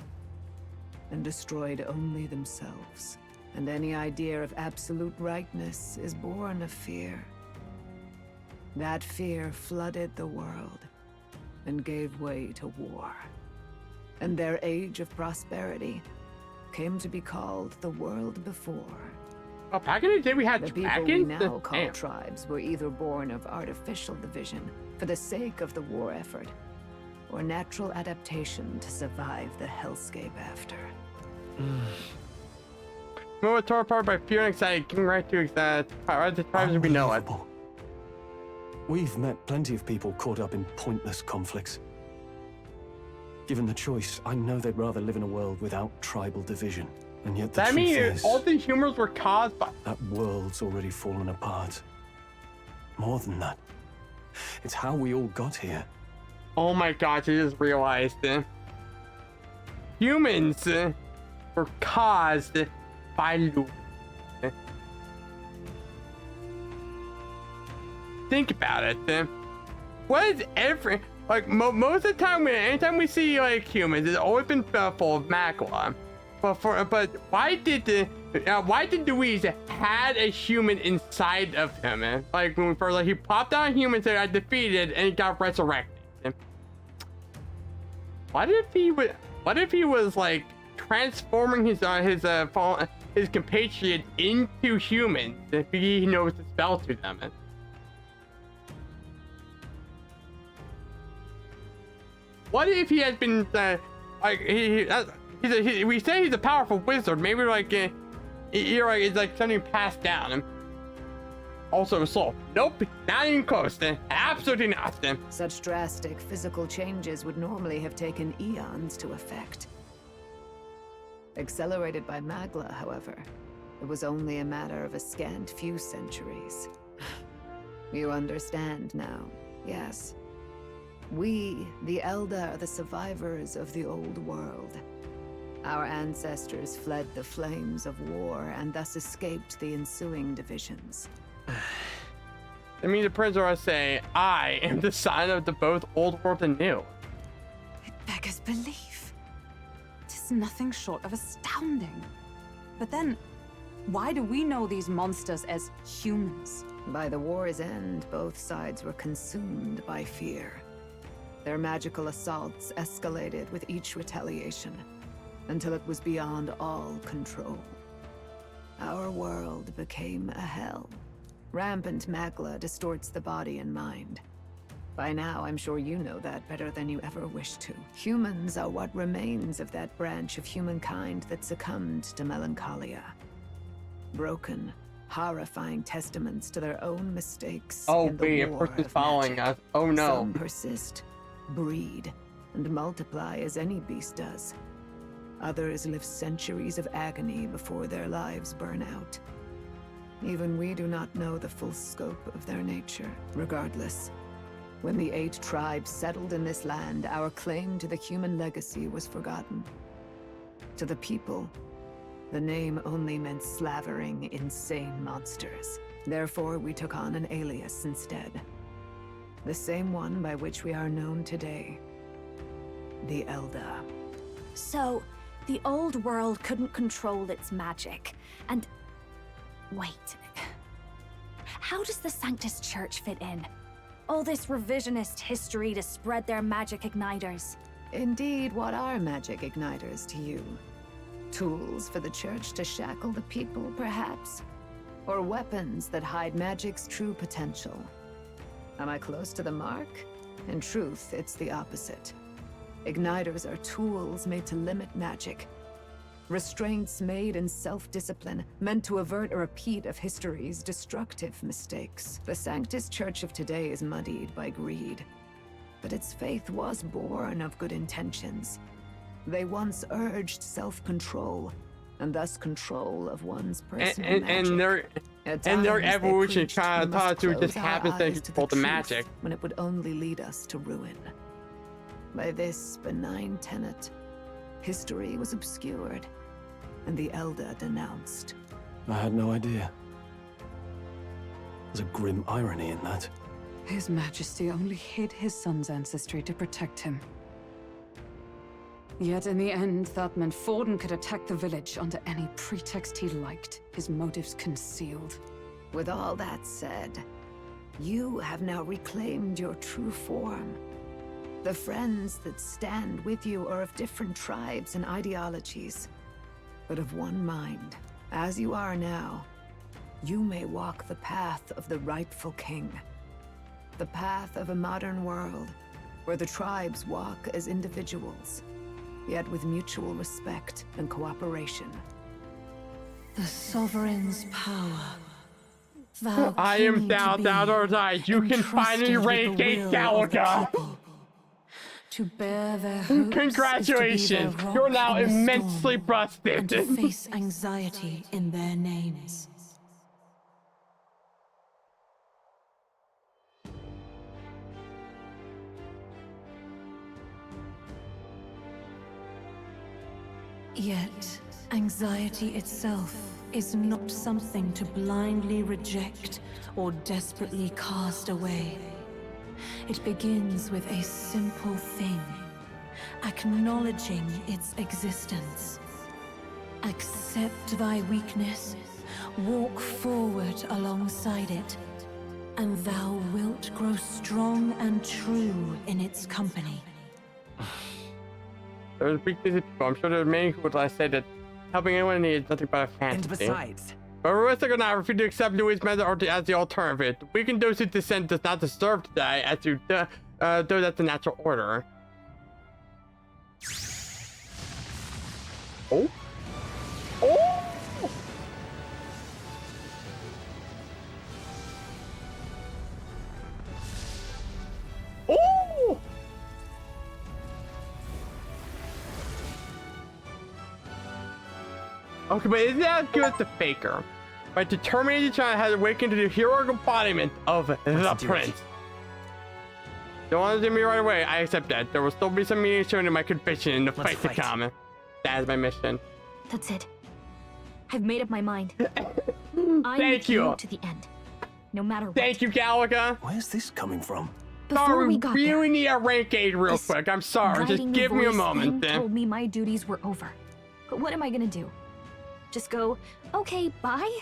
and destroyed only themselves. And any idea of absolute rightness is born of fear. That fear flooded the world, and gave way to war. And their age of prosperity came to be called the world before.
Oh, back in the day we had
the people we now call tribes were either born of artificial division for the sake of the war effort, or natural adaptation to survive the hellscape after.
We were torn apart by fear and anxiety, getting right to the tribes as we know it.
We've met plenty of people caught up in pointless conflicts. Given the choice, I know they'd rather live in a world without tribal division. And yet the
That
truth
means
is,
all these humors were caused by...
that world's already fallen apart. More than that, it's how we all got here.
Oh my gosh, I just realized humans were caused by Louis. Think about it. What is every... Like, most of the time, anytime we see, like, humans, it's always been full of macula. But why did Louise had a human inside of him? Like, when we first, like, he popped out humans that got defeated and he got resurrected. What if he was like transforming his compatriots into humans if he knows the spell to them? What if he has been like we say he's a powerful wizard? Maybe like it's like something passed down. Also, soul. Nope, not even close. Absolutely not.
Such drastic physical changes would normally have taken eons to effect. Accelerated by Magla, however, it was only a matter of a scant few centuries. You understand now, yes? We, the Elder, are the survivors of the old world. Our ancestors fled the flames of war and thus escaped the ensuing divisions.
I mean, the prisoner say, I am the sign of the both old world and new.
It beggars belief. It is nothing short of astounding. But then, why do we know these monsters as humans?
By the war's end, both sides were consumed by fear. Their magical assaults escalated with each retaliation, until it was beyond all control. Our world became a hell. Rampant Magla distorts the body and mind. By now, I'm sure you know that better than you ever wished to. Humans are what remains of that branch of humankind that succumbed to melancholia. Broken, horrifying testaments to their own mistakes.
Oh
in the
wait,
war
of course it's
of
following
magic.
us. Oh no.
Some persist, breed, and multiply as any beast does. Others live centuries of agony before their lives burn out. Even we do not know the full scope of their nature. Regardless, when the 8 tribes settled in this land, our claim to the human legacy was forgotten. To the people, the name only meant slavering, insane monsters. Therefore, we took on an alias instead. The same one by which we are known today. The Elder.
So, the old world couldn't control its magic, and... Wait. How does the Sanctus Church fit in? All this revisionist history to spread their magic igniters.
Indeed, what are magic igniters to you? Tools for the Church to shackle the people, perhaps? Or weapons that hide magic's true potential? Am I close to the mark? In truth, it's the opposite. Igniters are tools made to limit magic. Restraints made in self-discipline, meant to avert a repeat of history's destructive mistakes. The Sanctus Church of today is muddied by greed. But its faith was born of good intentions. They once urged self-control, and thus control of one's personal magic.
And their evolution kind of taught to just happens to the magic.
When it would only lead us to ruin. By this benign tenet, history was obscured, and the Elder denounced.
I had no idea. There's a grim irony in that.
His Majesty only hid his son's ancestry to protect him. Yet in the end, that meant Forden could attack the village under any pretext he liked, his motives concealed.
With all that said, you have now reclaimed your true form. The friends that stand with you are of different tribes and ideologies, but of one mind. As you are now, you may walk the path of the rightful king. The path of a modern world, where the tribes walk as individuals. yet with mutual respect and cooperation.
The Sovereign's power. Thou
I am
king
thou,
to
thou
be,
or die. You can finally
entrusted with
rank
the
8
will of the
Galaga.
people, to bear their hopes.
Congratulations,
is to be their
you're
rock
now
in the
immensely
storm,
busted.
and to face anxiety in their names. Yet, anxiety itself is not something to blindly reject or desperately cast away. It begins with a simple thing, acknowledging its existence. Accept thy weakness, walk forward alongside it, and thou wilt grow strong and true in its company.
There's weakness in people. I'm sure there are many who would say that helping anyone in need is nothing but a fantasy.
And besides...
But realistic or not, I refuse to accept Louis' method as the alternative. The weakened those who descend does not deserve to die, as you do that's the natural order. Oh? Oh! Oh! Okay, but isn't that as good as the Faker? By determining China has awakened to the heroic embodiment of the Prince. Don't want to do me right away. I accept that. There will still be some meaning shown in my confession in the fight to come. That is my mission.
That's it. I've made up my mind.
Thank you.
To the end. No matter what.
Thank you, Galaga.
Where's this coming from?
Before we got
really
there,
need a rank 8 real quick. I'm sorry. Just
guiding
give me a
voice
moment.
thing told me my duties were over. But what am I gonna do? Just go, okay, bye?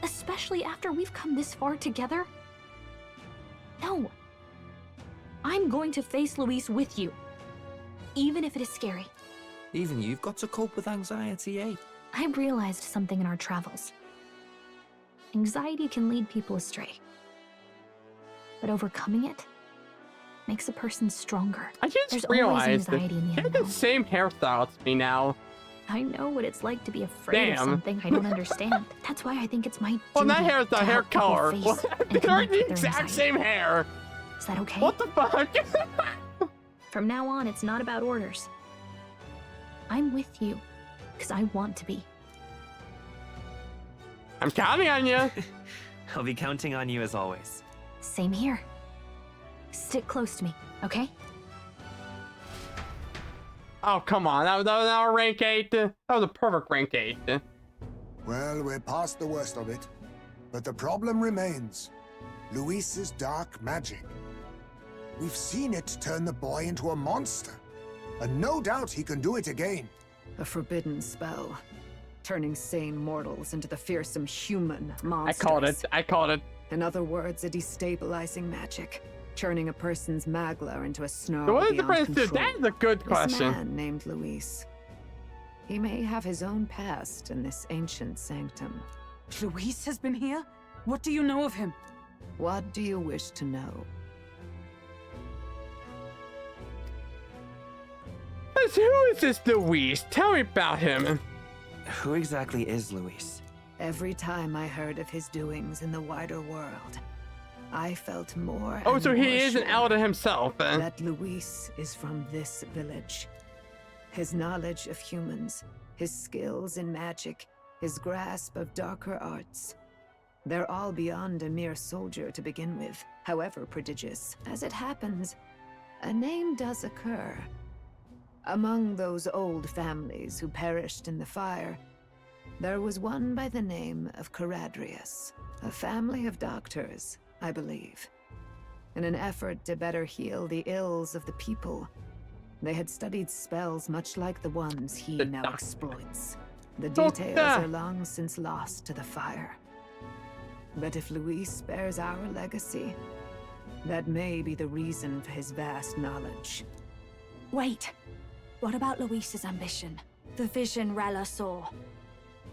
Especially after we've come this far together? No. I'm going to face Luis with you. Even if it is scary.
Even you've got to cope with anxiety, eh?
I realized something in our travels. Anxiety can lead people astray. But overcoming it makes a person stronger.
I just
There's
realized
always anxiety in the
you have the same hairstyle as me now.
I know what it's like to be afraid of something I don't understand. That's why I think it's my duty.
Well, not hairstyle,
to
hair
help people
color.
face and
They're
connect
the
with their
exact
anxiety.
same hair.
Is that okay?
What the fuck?
From now on, it's not about orders. I'm with you, because I want to be.
I'm counting on you.
I'll be counting on you as always.
Same here. Stick close to me, okay?
Oh, come on. That was our rank 8. That was a perfect rank 8.
Well, we're past the worst of it. But the problem remains. Luis's dark magic. We've seen it turn the boy into a monster. And no doubt he can do it again.
A forbidden spell. Turning sane mortals into the fearsome human monsters.
I called it.
In other words, a destabilizing magic. Turning a person's magla into a snarl.
So what is the
beyond
prince do?
control.
That is a good question.
This man named Luis. He may have his own past in this ancient sanctum.
Luis has been here? What do you know of him?
What do you wish to know?
Who is this Luis? Tell me about him.
Who exactly is Luis?
Every time I heard of his doings in the wider world, I felt more.
Oh,
and
so
more
he is an
sure
elder himself.
That Luis is from this village. His knowledge of humans, his skills in magic, his grasp of darker arts. They're all beyond a mere soldier to begin with, however prodigious. As it happens, a name does occur. Among those old families who perished in the fire, there was one by the name of Caradrius, a family of doctors, I believe. In an effort to better heal the ills of the people, they had studied spells much like the ones he now exploits. The details are long since lost to the fire. But if Luis bears our legacy, that may be the reason for his vast knowledge.
Wait. What about Luis's ambition? The vision Rella saw?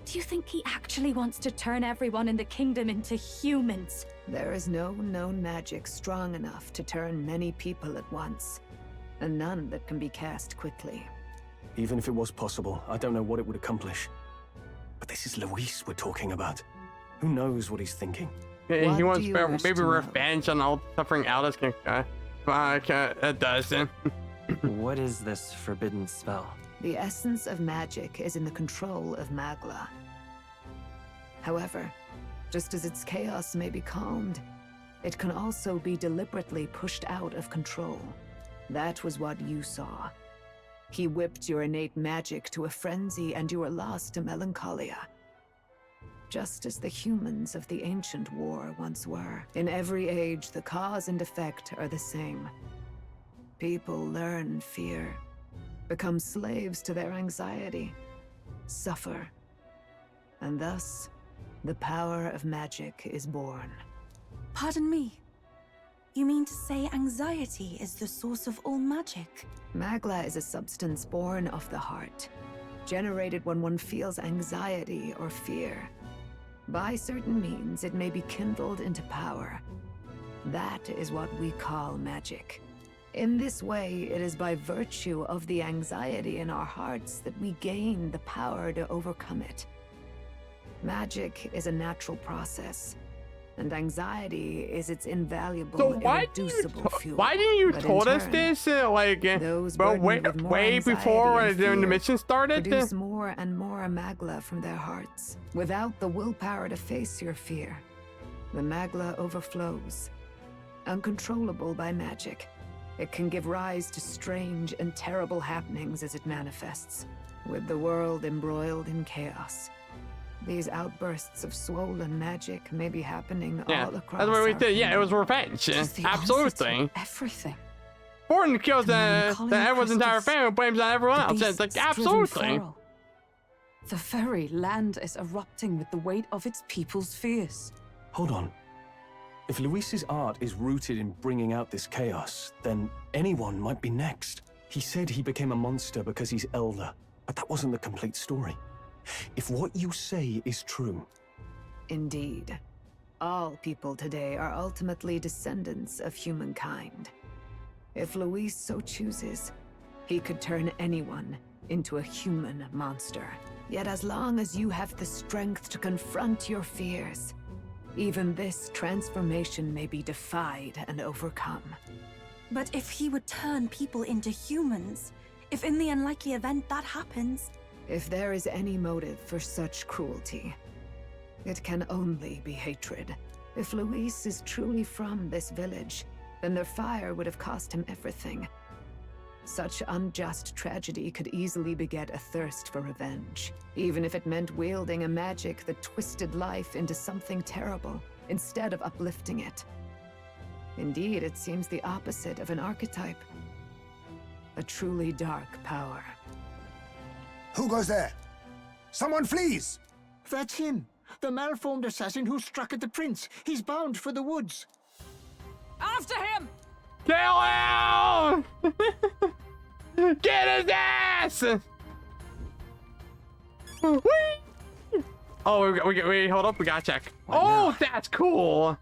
Do you think he actually wants to turn everyone in the kingdom into humans?
There is no known magic strong enough to turn many people at once. and none that can be cast quickly.
Even if it was possible, I don't know what it would accomplish. But this is Luis we're talking about. Who knows what he's thinking?
Yeah, he wants maybe revenge on all the suffering Aldous does.
What is this forbidden spell?
The essence of magic is in the control of Magla. However, just as its chaos may be calmed, it can also be deliberately pushed out of control. That was what you saw. He whipped your innate magic to a frenzy and you were lost to melancholia. Just as the humans of the ancient war once were. In every age, the cause and effect are the same. People learn fear, become slaves to their anxiety, suffer, and thus, the power of magic is born.
Pardon me. You mean to say anxiety is the source of all magic?
Magla is a substance born of the heart, generated when one feels anxiety or fear. By certain means, it may be kindled into power. That is what we call magic. In this way, it is by virtue of the anxiety in our hearts that we gain the power to overcome it. Magic is a natural process, and anxiety is its invaluable, irreducible fuel.
Why didn't you
But in
told us
turn,
this
those
well,
burdened with more
way
anxiety
before
and
when the
fear
mission started?
produce more and more Magla from their hearts. Without the willpower to face your fear, the Magla overflows. Uncontrollable by magic, it can give rise to strange and terrible happenings as it manifests, with the world embroiled in chaos. These outbursts of swollen magic may be happening all across
that's what we
our
did. Yeah, it was
kingdom.
revenge.
It is the
Absolutely.
answer to everything.
Gordon kills
The melancholy
everyone's entire
crystals,
family, blames on everyone
the
else. It's like,
beast's driven
absolutely.
feral. The very land is erupting with the weight of its people's fears.
Hold on. If Luis's art is rooted in bringing out this chaos, then anyone might be next. He said he became a monster because he's elder, but that wasn't the complete story. If what you say is true...
Indeed. All people today are ultimately descendants of humankind. If Luis so chooses, he could turn anyone into a human monster. Yet as long as you have the strength to confront your fears, even this transformation may be defied and overcome.
But if he would turn people into humans, if in the unlikely event that happens...
If there is any motive for such cruelty, it can only be hatred. If Luis is truly from this village, then their fire would have cost him everything. Such unjust tragedy could easily beget a thirst for revenge, even if it meant wielding a magic that twisted life into something terrible, instead of uplifting it. Indeed, it seems the opposite of an archetype. A truly dark power.
Who goes there? Someone flees!
That's him. The malformed assassin who struck at the prince. He's bound for the woods.
After him!
Kill him! Get his ass! Whee! Oh, we hold up. We gotta check. Oh, that's cool.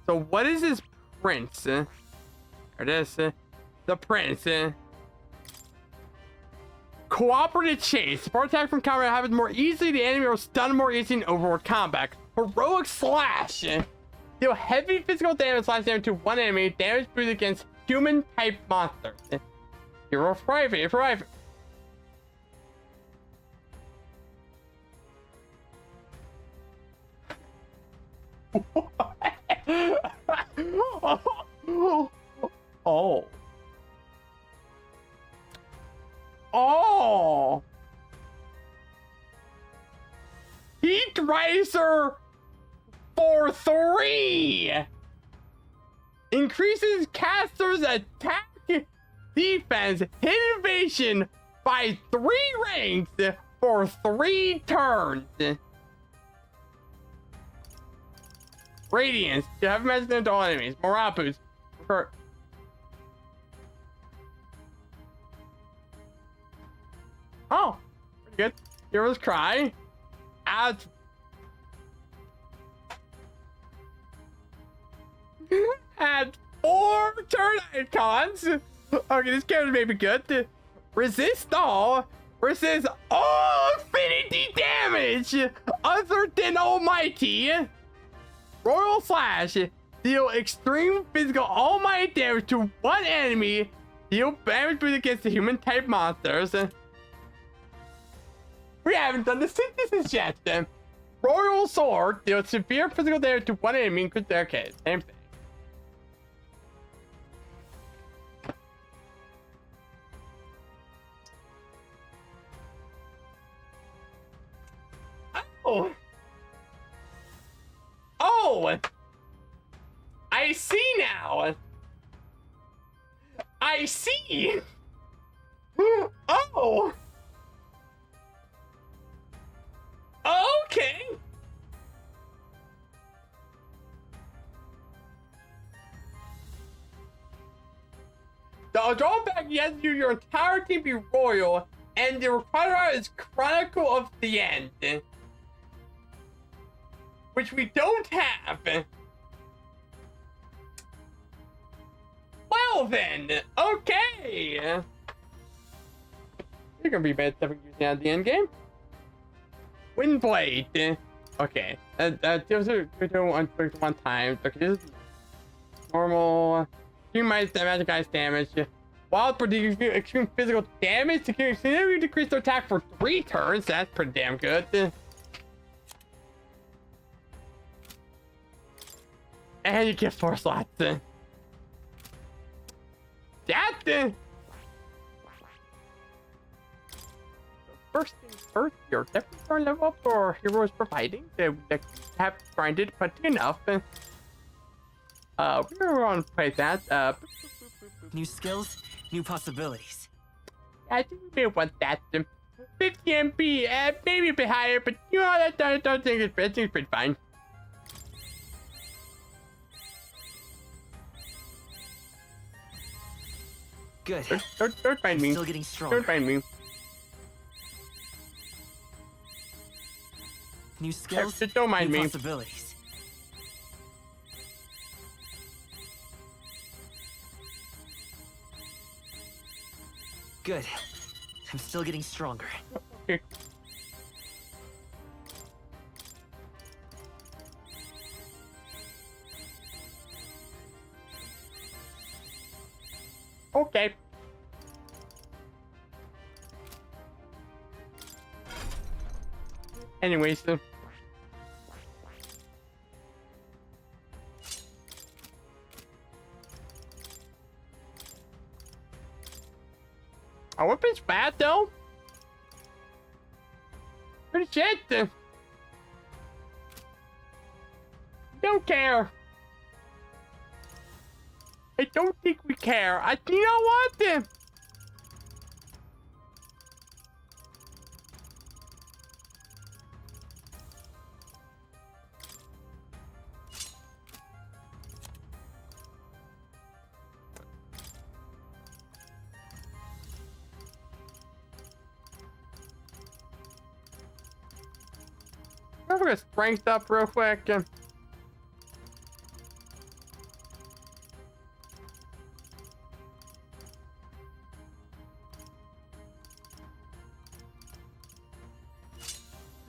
So what is this prince? Or this? The prince. Cooperative chase. Support attack from combat happens more easily. The enemy will stun more easily in overworld combat. Heroic slash. Deal heavy physical damage slash damage to one enemy. Damage boost against human type monsters. Hero private. Private. Oh. Oh. Heat Riser for 3. Increases casters attack defense hit invasion by 3 ranks for 3 turns. Radiance. You have imagined to all enemies. Morale boost. For oh, pretty good. Heroes cry. Adds 4 turn icons. Okay, this character may be good. Resist all. Resist all affinity damage other than almighty. Royal Slash. Deal extreme physical almighty damage to one enemy. Deal damage against the human type monsters. We haven't done the synthesis yet. Royal Sword deals severe physical damage to one enemy. Okay, same thing. Oh. Oh! I see now! I see! Oh! Okay! The drawback, you have to do your entire team be royal, and the requirement is Chronicle of the End. Which we don't have. Well then, okay. You're gonna be bad stuff using at the end game. Windblade. Okay. Deals one time. Okay, this is normal. You might magic ice damage. Wild produce extreme physical damage to significantly decrease their attack for 3 turns. That's pretty damn good. And you get 4 slots. That first things first, you're definitely starting to level up for heroes providing. They have grinded plenty enough. We're gonna play that.
New skills, new possibilities.
I think we may want that. 50 MP, maybe a bit higher, but you know, I don't think it's pretty fine.
Good.
Don't mind me.
Still getting stronger.
Don't mind me.
New skills,
don't mind
new
me.
possibilities. Good. I'm still getting stronger.
Okay. Okay. Anyways, our weapon's bad though. Pretty shit. Don't care. I don't think we care. You know what? We're gonna strength up real quick.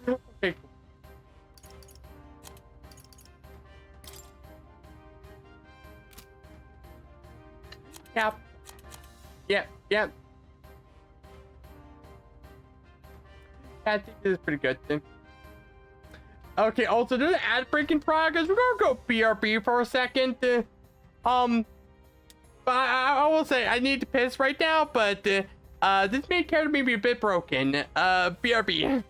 Okay. Yep. Yep. I think this is pretty good then. Okay, also there's an ad break in progress. We're gonna go BRB for a second. But I will say I need to piss right now, but this main character may be a bit broken. BRB.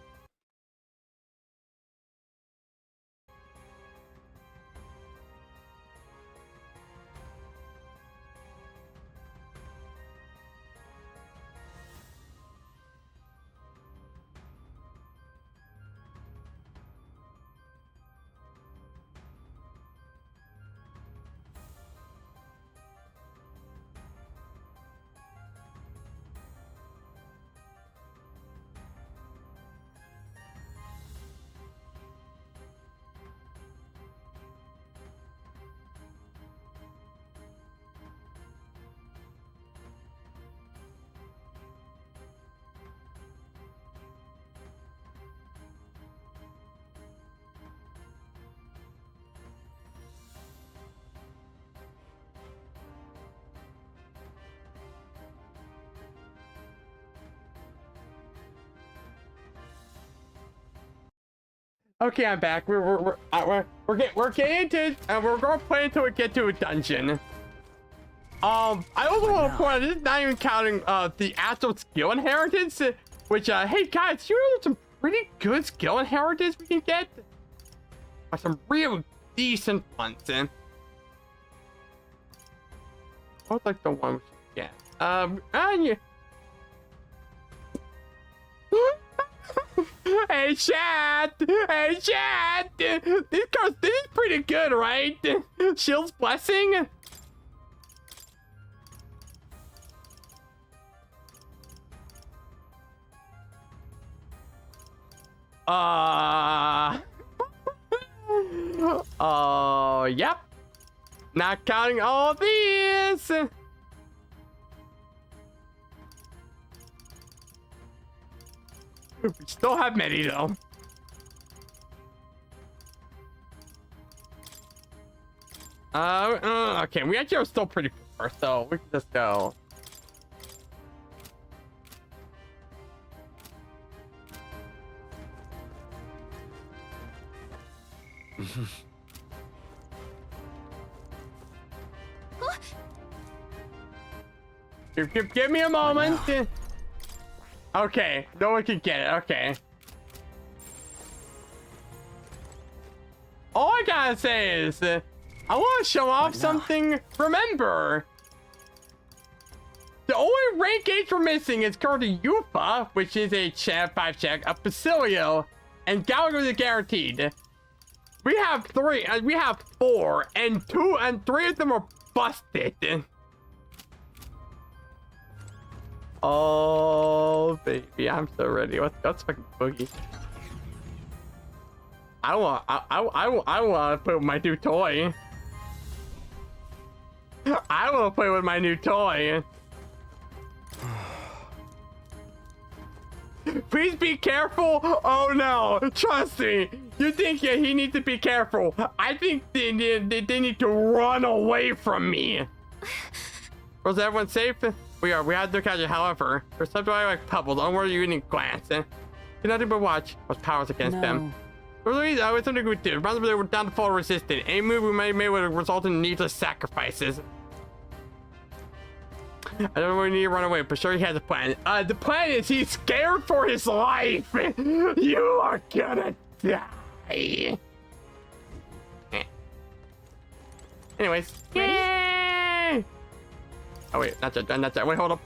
Okay, I'm back. We're getting into we're gonna play until we get to a dungeon. I also want to point out, this is not even counting the actual skill inheritance, which hey guys, you know some pretty good skill inheritance we can get. Some real decent ones. What's like the one we should get? Yeah. Hey chat! Hey chat! This is pretty good, right? Shield's blessing. Yep. Not counting all these. We still have many though. Okay, we actually are still pretty poor, so we can just go. Give me a moment. Okay, no one can get it. Okay. All I gotta say is, I want to show off something. Remember, the only rank 8 we're missing is currently Yupa, which is a 5 check, a Basilio, and Gallagher is guaranteed. We have 3, we have 4, and 2 and 3 of them are busted. Oh baby, I'm so ready. What's fucking boogie? I want to play with my new toy. I want to play with my new toy. Please be careful. Oh no, trust me. You think he needs to be careful. I think they need to run away from me. Was everyone safe? We had to catch it, however. There's something like pebbles. Don't worry, you didn't glance. Do nothing but watch. What's powers against them? For Louise, I was something we did. Responsibility, we're down to fall resistant. Any move we might make would result in needless sacrifices. I don't know where we need to run away, but sure he has a plan. The plan is he's scared for his life. You are gonna die. Anyways, yay! Oh wait, not that. Wait, hold up.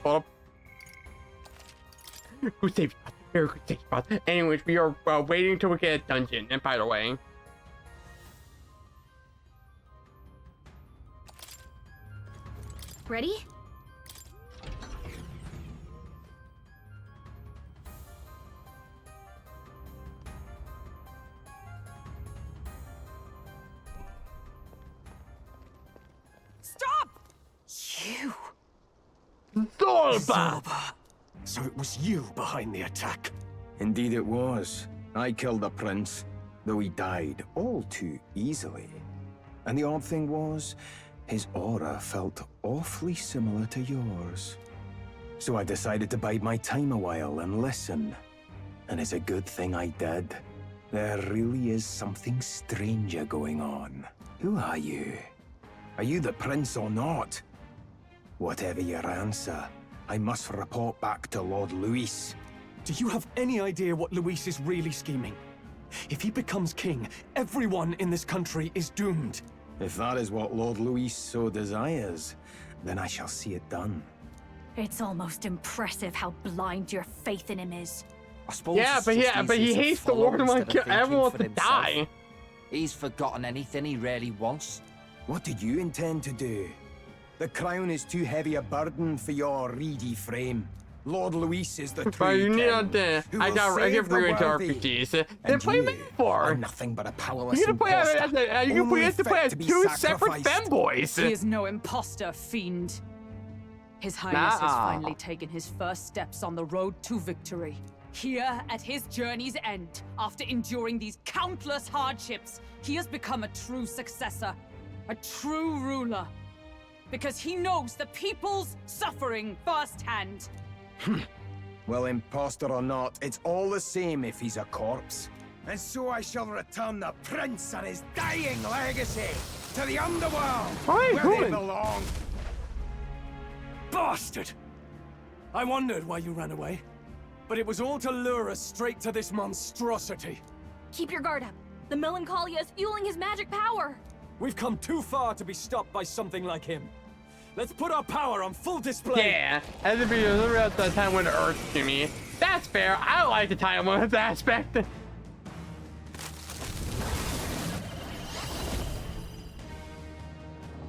Good save spot. Very good save spot. Anyways, we are waiting till we get a dungeon. And by the way,
ready?
Stop!
You!
Zorba!
So it was you behind the attack? Indeed it was. I killed the prince, though he died all too easily. And the odd thing was, his aura felt awfully similar to yours. So I decided to bide my time a while and listen. And it's a good thing I did. There really is something stranger going on. Who are you? Are you the prince or not? Whatever your answer, I must report back to Lord Luis.
Do you have any idea what Luis is really scheming? If he becomes king, everyone in this country is doomed.
If that is what Lord Luis so desires, then I shall see it done.
It's almost impressive how blind your faith in him is.
I suppose
but he hates the Lord and wants everyone to die.
He's forgotten anything he really wants.
What do you intend to do? The crown is too heavy a burden for your reedy frame. Lord Luis is the true
you need
king, who will
I
save
give
the
Ruin to
worthy.
RPGs. Then
And
play
you
me for.
are nothing but a powerless
You can play
imposter,
you
only
have to play
fit
as
to be
2 separate
sacrificed.
femboys.
He is no imposter, fiend. His Highness has finally taken his first steps on the road to victory. Here, at his journey's end, after enduring these countless hardships, he has become a true successor, a true ruler. Because he knows the people's suffering firsthand.
Well, imposter or not, it's all the same if he's a corpse. And so I shall return the prince and his dying legacy to the underworld, where they belong.
Bastard! I wondered why you ran away, but it was all to lure us straight to this monstrosity.
Keep your guard up. The Melancholia is fueling his magic power.
We've come too far to be stopped by something like him. Let's put our power on full display.
Yeah, as if it was around the time when Earth to me. That's fair. I like the time limit aspect.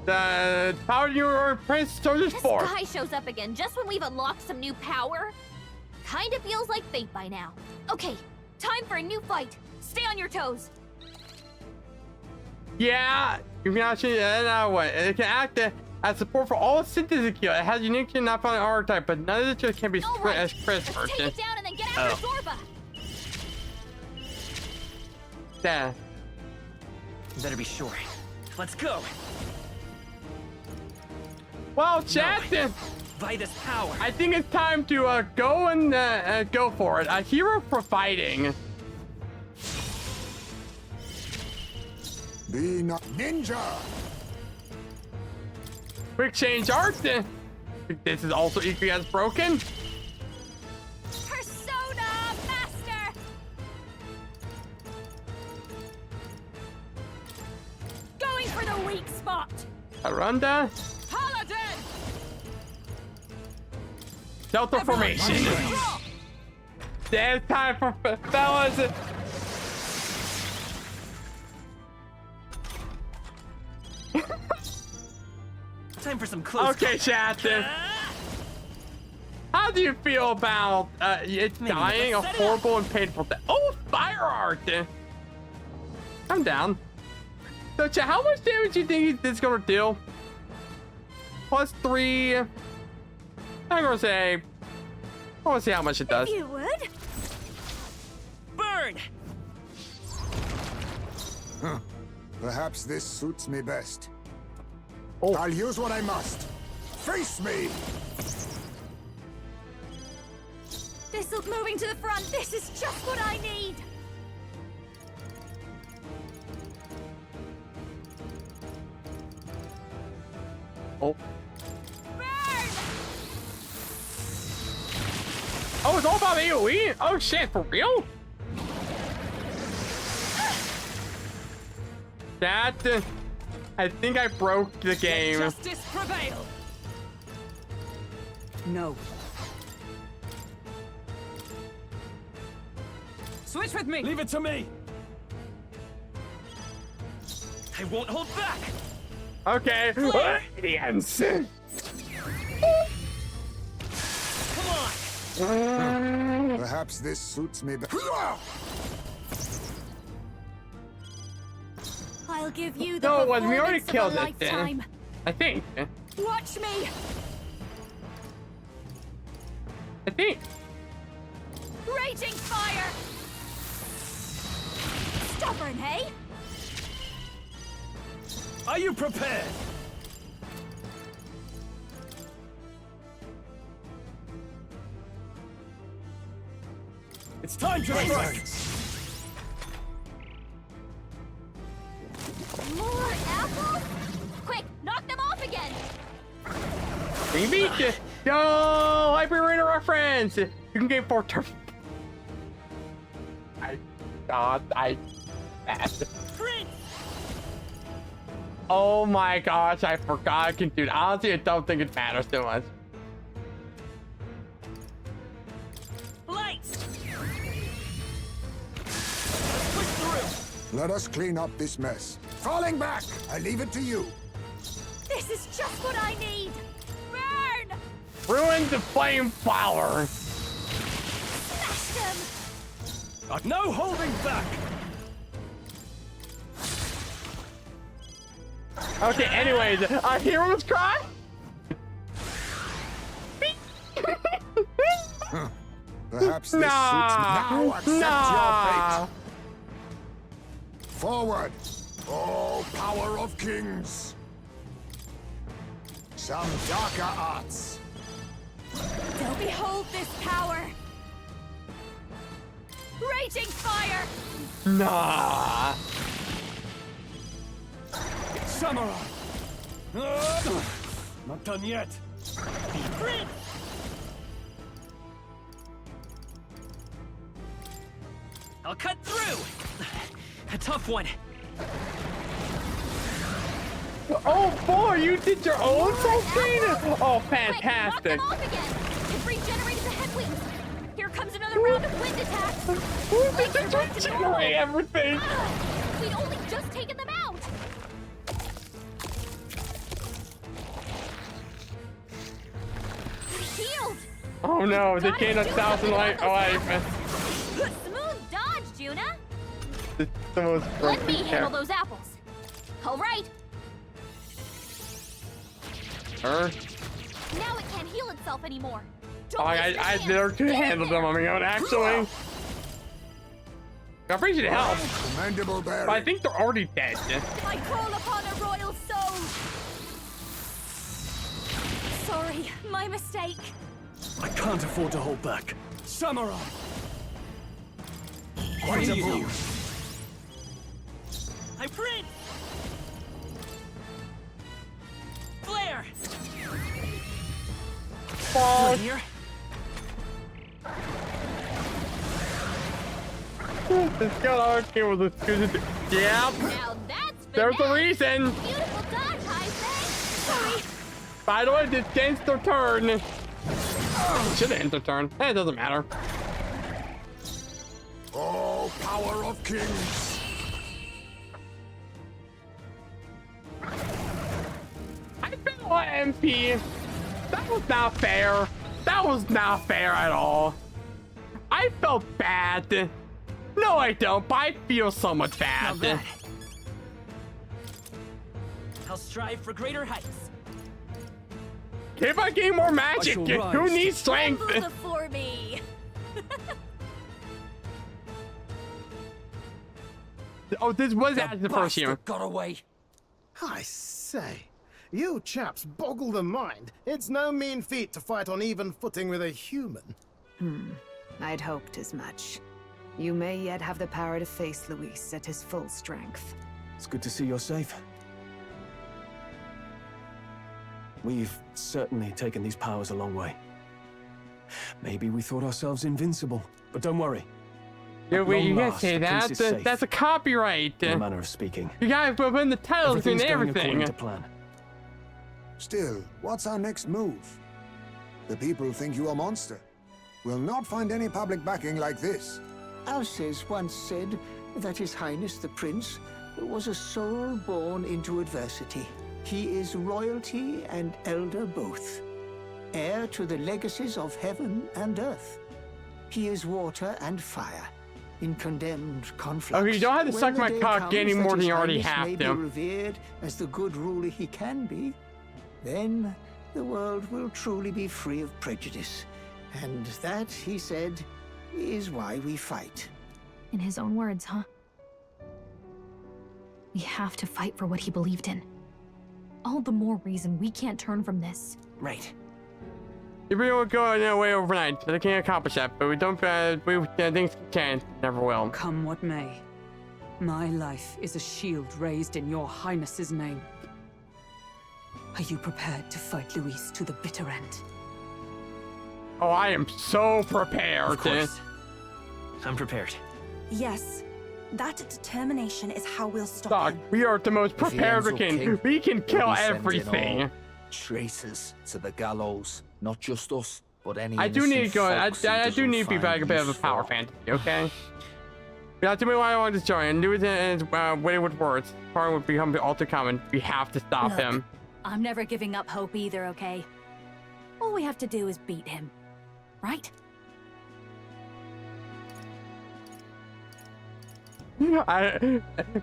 The power to your prince soldiers
This
4.
guy shows up again just when we've unlocked some new power. Kinda feels like fate by now. Okay, time for a new fight. Stay on your toes.
Yeah, you can actually, what? It can act as support for all synthesis kill. It has unique and not found archetype, but none of it can be split as Chris
Let's take it down and then get after Zorba.
Yeah.
Better be sure. Let's go.
Well, chat.
By this power.
I think it's time to go and go for it. A hero for fighting.
Be not ninja.
Quick change art. This is also equally as broken.
Persona Master. Going for the weak spot.
Aranda.
Paladin.
Delta formation. It's time for fellas.
Time for some close.
Okay, chat. How do you feel about it dying a horrible and painful death? Oh, fire art. I'm down. So, chat, how much damage do you think this is gonna do? +3. I'm gonna say. I want to see how much it does.
If you would.
Burn.
Huh. Perhaps this suits me best.
Oh.
I'll use what I must. Face me!
This'll moving to the front. This is just what I need.
Oh. Oh, it's all about AoE? Oh shit, for real? That, I think I broke the game.
Justice prevail. No. Switch with me.
Leave it to me.
I won't hold back.
Okay. Aliens.
Come on.
Perhaps this suits me better.
I'll give you the
No, it wasn't. We already
performance of a
killed it.
lifetime.
I think.
Watch me.
I think.
Raging fire. Stubborn, hey?
Are you prepared? It's time to strike!
More apples? Quick, knock them off again.
We beat you. Yo, Library Arena reference. You can get 4 turns. Oh my gosh, I forgot. Dude, honestly, I don't think it matters too much.
Lights.
Let us clean up this mess. Falling back! I leave it to you.
This is just what I need. Burn!
Ruin the flame flower.
Smash them!
Got no holding back!
Okay, anyways, heroes cry?
Perhaps this suits me. Now accept your fate. Forward! Oh, power of kings! Some darker arts.
They'll behold this power.
Raging fire!
Nah.
Samurai! Not done yet.
Prince!
I'll cut through! A tough one.
Oh boy, you did your own something? Oh,
Quick, knock them
fantastic.
off again! You've regenerated the headwinds! Here comes another round of wind attacks! Legs are back to normal.
Regenerate everything.
We'd only just taken them out! They're healed!
Oh no, they gained 1,000 life.
Smooth dodge, Juna!
It's the most
Let
broken
me handle
character.
those apples. All right,
Her?
now it can't heal itself anymore.
Oh, I never could handle them on my own, actually. I'm pretty sure it helps.
Commendable
But I think they're already dead.
I call upon a royal soul. Sorry, my mistake.
I can't afford to hold back. Samurai!
Quite a
you.
I'm Prince! Flare!
Fuck.
Here.
This guy okay with this good. Yep.
Now that's
There's a reason.
beautiful dodge, I say. Sorry.
By the way, this game's their turn. Should have ended their turn. Hey, it doesn't matter.
Oh, power of kings!
I feel like MP. That was not fair. That was not fair at all. I felt bad. No, I don't, but I feel so much
Now
bad.
that. I'll strive for greater heights.
If I gain more magic,
shall
who
rise.
needs strength?
Tremble before me.
Oh, this was after the first year.
Got away.
I say, you chaps boggle the mind. It's no mean feat to fight on even footing with a human.
I'd hoped as much. You may yet have the power to face Luis at his full strength.
It's good to see you're safe. We've certainly taken these powers a long way. Maybe we thought ourselves invincible, but don't worry.
Yeah,
At
wait, you
long
can't
last,
say
the prince
that.
is safe.
That's a copyright.
In a manner of speaking.
You guys put in the titles and
Everything's going according
everything.
to plan.
Still, what's our next move? The people think you a monster. We'll not find any public backing like this.
Alces once said that His Highness the Prince was a soul born into adversity. He is royalty and elder both, heir to the legacies of heaven and earth. He is water and fire, in condemned conflict.
Oh, you don't have to suck my cock any more than you already have
May
to.
be revered as the good ruler he can be, then the world will truly be free of prejudice. And that, he said, is why we fight.
In his own words, huh? We have to fight for what he believed in. All the more reason we can't turn from this.
Right.
We will go no way overnight, but I can't accomplish that. But we don't. Things can never will.
Come what may. My life is a shield raised in your highness's name. Are you prepared to fight Luis to the bitter end?
Oh, I am so prepared.
Of course. I'm prepared.
Yes. That determination is how we'll stop
Doc,
him.
we are the most
If he
prepared
ends
we
up
can.
king,
We can
we'll
kill
be sending
everything.
all traitors to the gallows. Not just us, but any
I do need to
innocent
go.
folks who
I do
doesn't
need to be
find
back a bit of a
use
power
for.
fantasy, okay? Yeah, tell me why I want to join. And do it in wayward words. Power would become all too common. We have to stop
Look,
him.
I'm never giving up hope either, okay? All we have to do is beat him. Right?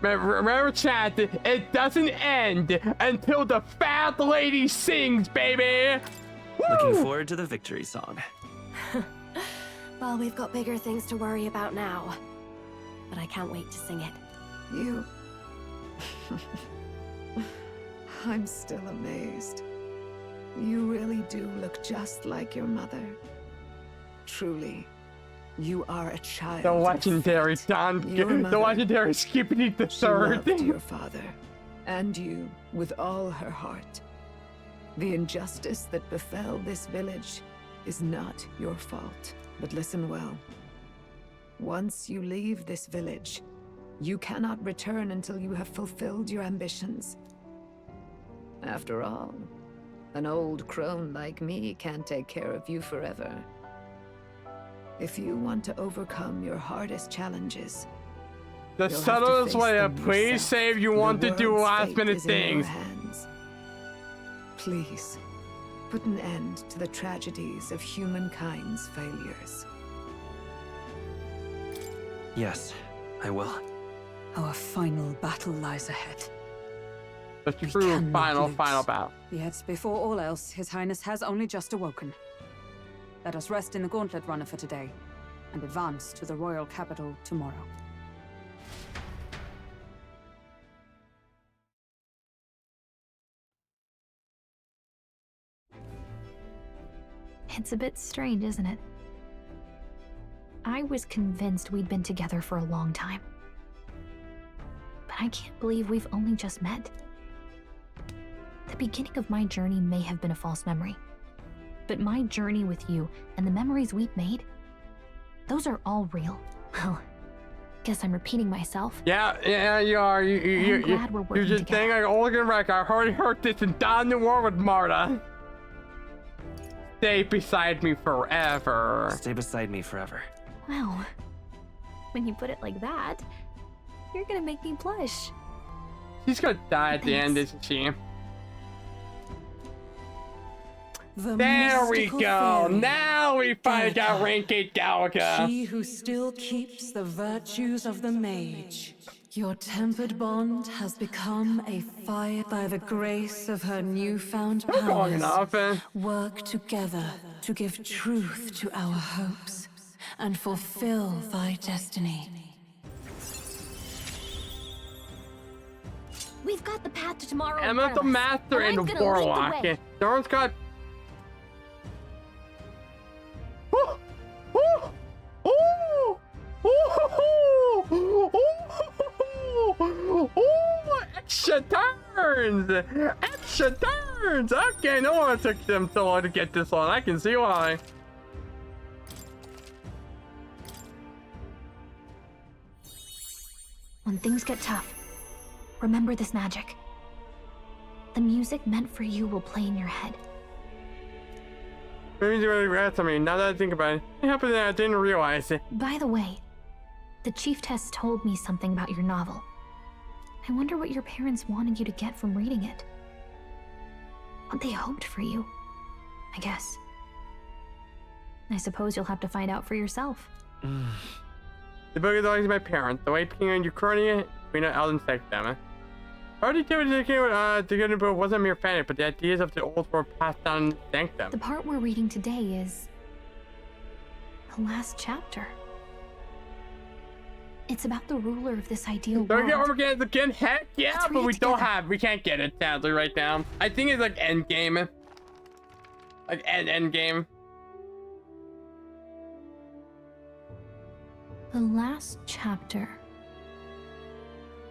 Remember, chat, it doesn't end until the fat lady sings, baby!
Looking
Woo!
forward to the victory song.
Well, we've got bigger things to worry about now. But I can't wait to sing it.
You... I'm still amazed. You really do look just like your mother. Truly, You are a child.
The legendary the legendary Skippity the Third.
She loved your father, and you with all her heart. The injustice that befell this village is not your fault. But listen well. Once you leave this village, you cannot return until you have fulfilled your ambitions. After all, an old crone like me can't take care of you forever. If you want to overcome your hardest challenges,
the subtlest way, please say if you want to do last minute things.
Please, put an end to the tragedies of humankind's failures.
Yes, I will.
Our final battle lies ahead.
The true final battle.
Yet, before all else, His Highness has only just awoken. Let us rest in the Gauntlet Runner for today, and advance to the royal capital tomorrow.
It's a bit strange, isn't it? I was convinced we'd been together for a long time. But I can't believe we've only just met. The beginning of my journey may have been a false memory. But my journey with you and the memories we've made, those are all real. Well, guess I'm repeating myself.
Yeah, you are. You're just saying like all good record. I already heard this and down the war with Marta. Stay beside me forever.
Stay beside me forever.
Well, when you put it like that, you're gonna make me blush.
She's gonna die at the end, isn't she? There we go. Now we finally got Ranky Galaga.
She who still keeps the virtues of the mage. Your tempered bond has become a fire. By the grace of her newfound powers, work together to give truth to our hopes and fulfill thy destiny.
We've got the path to tomorrow.
Elemental Master and Warlock. Darren's got. Extra turns! Extra turns! Okay, no one took them so long to get this one. I can see why.
When things get tough, remember this magic. The music meant for you will play in your head.
Maybe you regret something. Now that I think about it, it happened that I didn't realize it.
By the way, the Chieftess told me something about your novel. I wonder what your parents wanted you to get from reading it. What they hoped for you, I guess. I suppose you'll have to find out for yourself.
The book is always my parents. The way King and Ukraine, we know Elden Sect them. Already to get into wasn't mere fantasy, but the ideas of the old world passed down and thanked them.
The part we're reading today is the last chapter. It's about the ruler of this ideal world.
Don't get Armageddon again? Heck yeah, but we can't get it sadly right now. I think it's like end game. Like end game.
The last chapter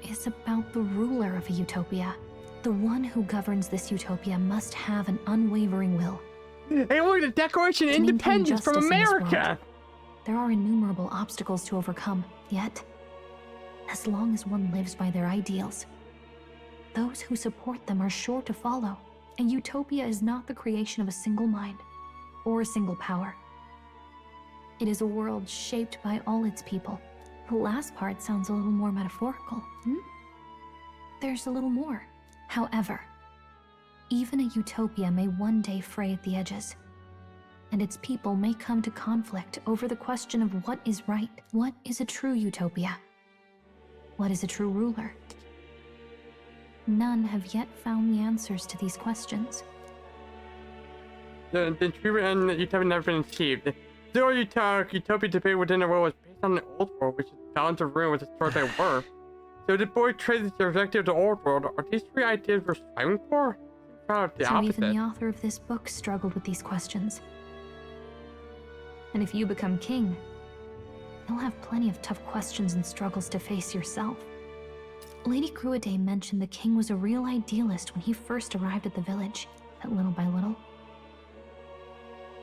is about the ruler of a utopia. The one who governs this utopia must have an unwavering will.
Hey, look at the Declaration of Independence from America!
There are innumerable obstacles to overcome, yet, as long as one lives by their ideals, those who support them are sure to follow. And utopia is not the creation of a single mind or a single power. It is a world shaped by all its people. The last part sounds a little more metaphorical, There's a little more. However, even a utopia may one day fray at the edges, and its people may come to conflict over the question of what is right. What is a true utopia? What is a true ruler? None have yet found the answers to these questions.
The treatment and utopia never been achieved. Still, utopia debate within the world was based on the old world, which is bound to ruin with its story by worth. So the boy traces the objective of the old world. Are these three ideas we're striving for? The
so
opposite.
Even the author of this book struggled with these questions. And if you become king, you'll have plenty of tough questions and struggles to face yourself. Lady Gruaday mentioned the king was a real idealist when he first arrived at the village, but little by little,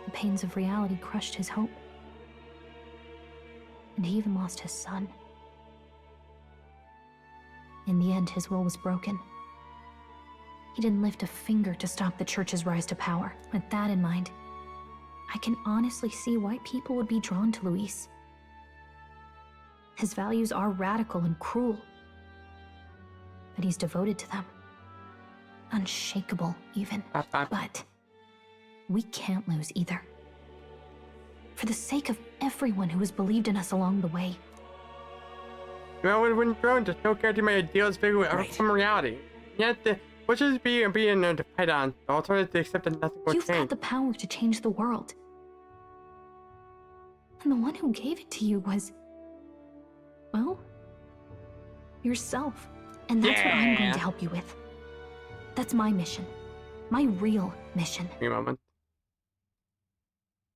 the pains of reality crushed his hope. And he even lost his son. In the end, his will was broken. He didn't lift a finger to stop the church's rise to power. With that in mind, I can honestly see why people would be drawn to Luis. His values are radical and cruel, but he's devoted to them. Unshakable, even. But we can't lose either. For the sake of everyone who has believed in us along the way.
Well, when grown, just no guarantee my ideals big from reality. Yet, what should being to fight on? The alternative to accept that nothing will
You've
change.
got the power to change the world. And the one who gave it to you was, well, yourself. And that's what I'm going to help you with. That's my mission. My real mission.
Give me a moment.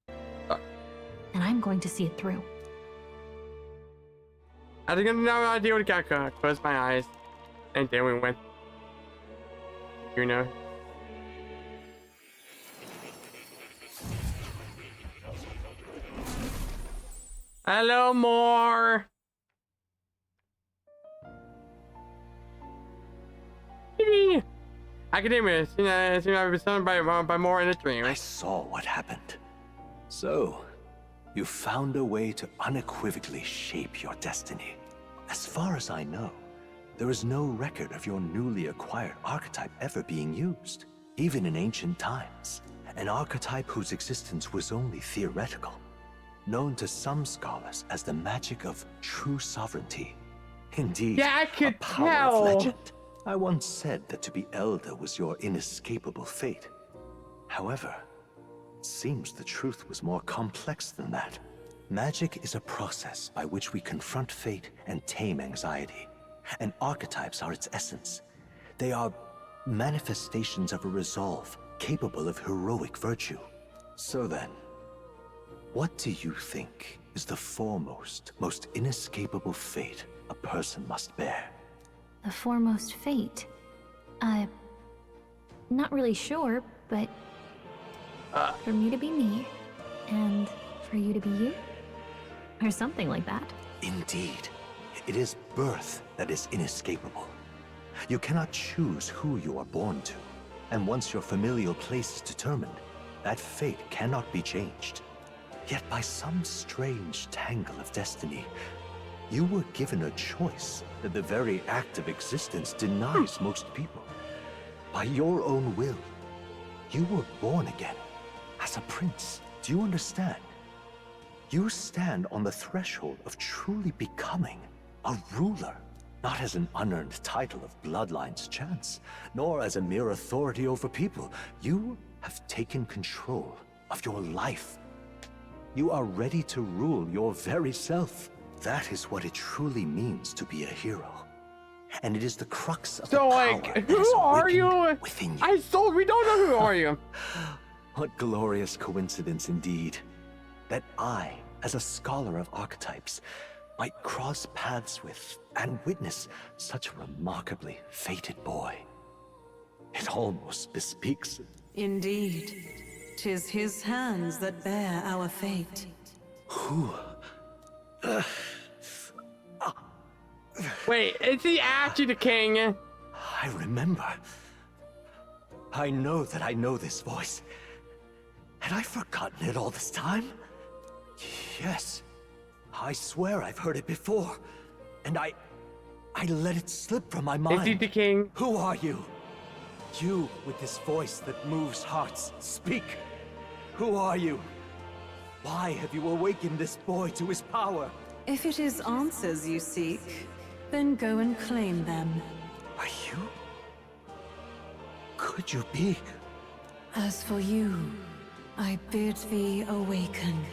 And I'm going to see it through.
I didn't have no idea what got going. I closed my eyes. And then we went. You know. Hello, more. Academia, seem I've been summoned by more in a dream.
I saw what happened. So, you found a way to unequivocally shape your destiny. As far as I know, there is no record of your newly acquired archetype ever being used, even in ancient times. An archetype whose existence was only theoretical, known to some scholars as the magic of true sovereignty. Indeed,
I could
a power
tell.
of legend. I once said that to be elder was your inescapable fate. However, it seems the truth was more complex than that. Magic is a process by which we confront fate and tame anxiety. And archetypes are its essence. They are manifestations of a resolve capable of heroic virtue. So then, what do you think is the foremost, most inescapable fate a person must bear?
The foremost fate? Not really sure, but for me to be me, and for you to be you? Or something like that.
Indeed. It is birth that is inescapable. You cannot choose who you are born to, and once your familial place is determined, that fate cannot be changed. Yet by some strange tangle of destiny, you were given a choice that the very act of existence denies most people. By your own will, you were born again, as a prince. Do you understand? You stand on the threshold of truly becoming a ruler, not as an unearned title of bloodline's chance, nor as a mere authority over people. You have taken control of your life. You are ready to rule your very self. That is what it truly means to be a hero. And it is the crux of the power that is
who are you?
Within you.
We don't know who are you.
What glorious coincidence indeed, that I, as a scholar of archetypes, might cross paths with and witness such a remarkably fated boy. It almost bespeaks.
Indeed, 'tis his hands that bear our fate.
Who?
Wait, is he actually the king?
I remember. I know that I know this voice. Had I forgotten it all this time? Yes. I swear I've heard it before. And I let it slip from my mind.
Is he the king?
Who are you? You with this voice that moves hearts. Speak. Who are you? Why have you awakened this boy to his power?
If it is answers you seek, then go and claim them.
Are you? Could you be?
As for you, I bid thee awaken.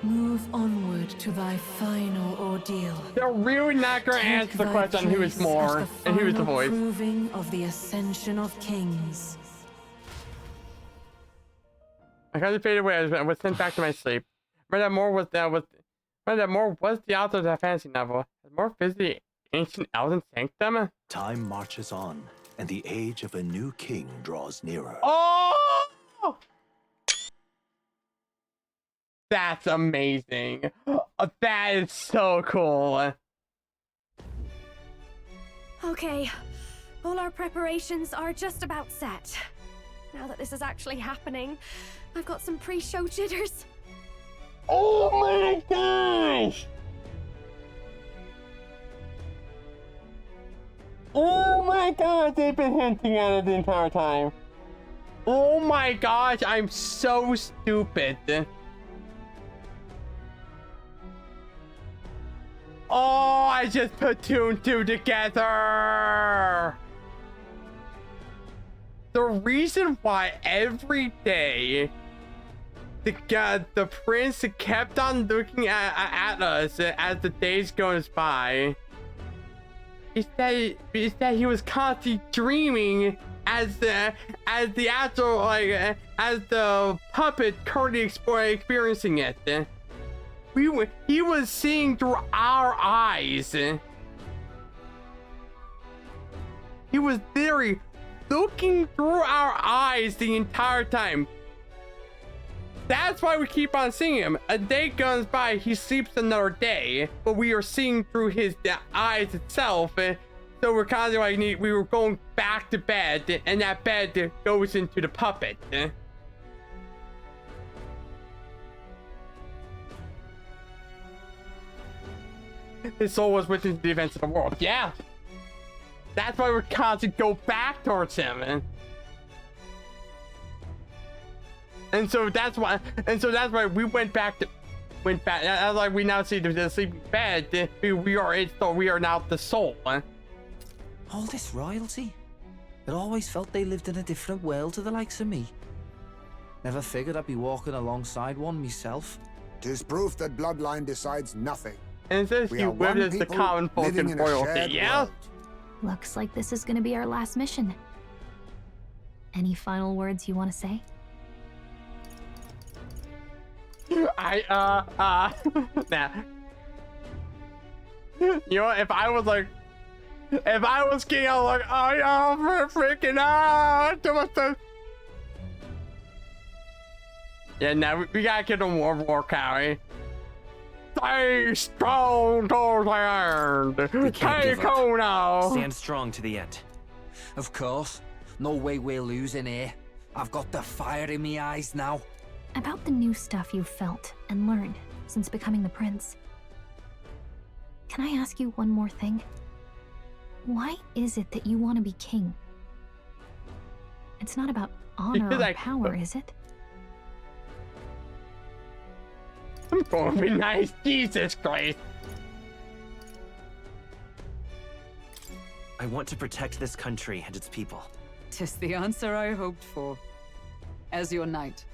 Move onward to thy final ordeal.
They're really not going to answer the question who is more and who is the voice.
Proving of the ascension of kings.
I kind of faded away. I was sent back to my sleep. Remember that more was What's the author of that fantasy novel? Has more visited ancient elven sanctum?
Time marches on, and the age of a new king draws nearer.
Oh! That's amazing. That is so cool.
Okay, all our preparations are just about set. Now that this is actually happening, I've got some pre-show jitters.
Oh my gosh! Oh my god, they've been hinting at it the entire time. Oh my gosh, I'm so stupid. Oh, I just put 2 and 2 together. The reason why every day the prince kept on looking at us as the days goes by is that he was constantly dreaming as the actual, like, as the puppet currently experiencing it. He was seeing through our eyes. He was literally looking through our eyes the entire time. That's why we keep on seeing him. A day goes by, he sleeps another day, but we are seeing through his eyes itself. So we're kind of like, we were going back to bed, and that bed goes into the puppet. His soul was within the events of the world. Yeah. That's why we're constantly go back towards him. And so that's why we went back. That's why we now see the sleeping bed. We are now the soul.
All this royalty? It always felt they lived in a different world to the likes of me. Never figured I'd be walking alongside one myself.
'Tis proof that bloodline decides nothing.
And it says you live as the common folk in royalty. Yeah.
Looks like this is gonna be our last mission. Any final words you want to say?
Nah. You know what? If I was king, I was like, oh, yeah, freaking out. Yeah, now we gotta get him war carry. Stay strong towards the end. Take on now.
Stand strong to the end.
Of course. No way we're losing here. I've got the fire in my eyes now.
About the new stuff you've felt and learned since becoming the prince. Can I ask you one more thing? Why is it that you want to be king? It's not about honor or power, is it?
I'm going to be nice, Jesus Christ.
I want to protect this country and its people.
'Tis the answer I hoped for. As your knight,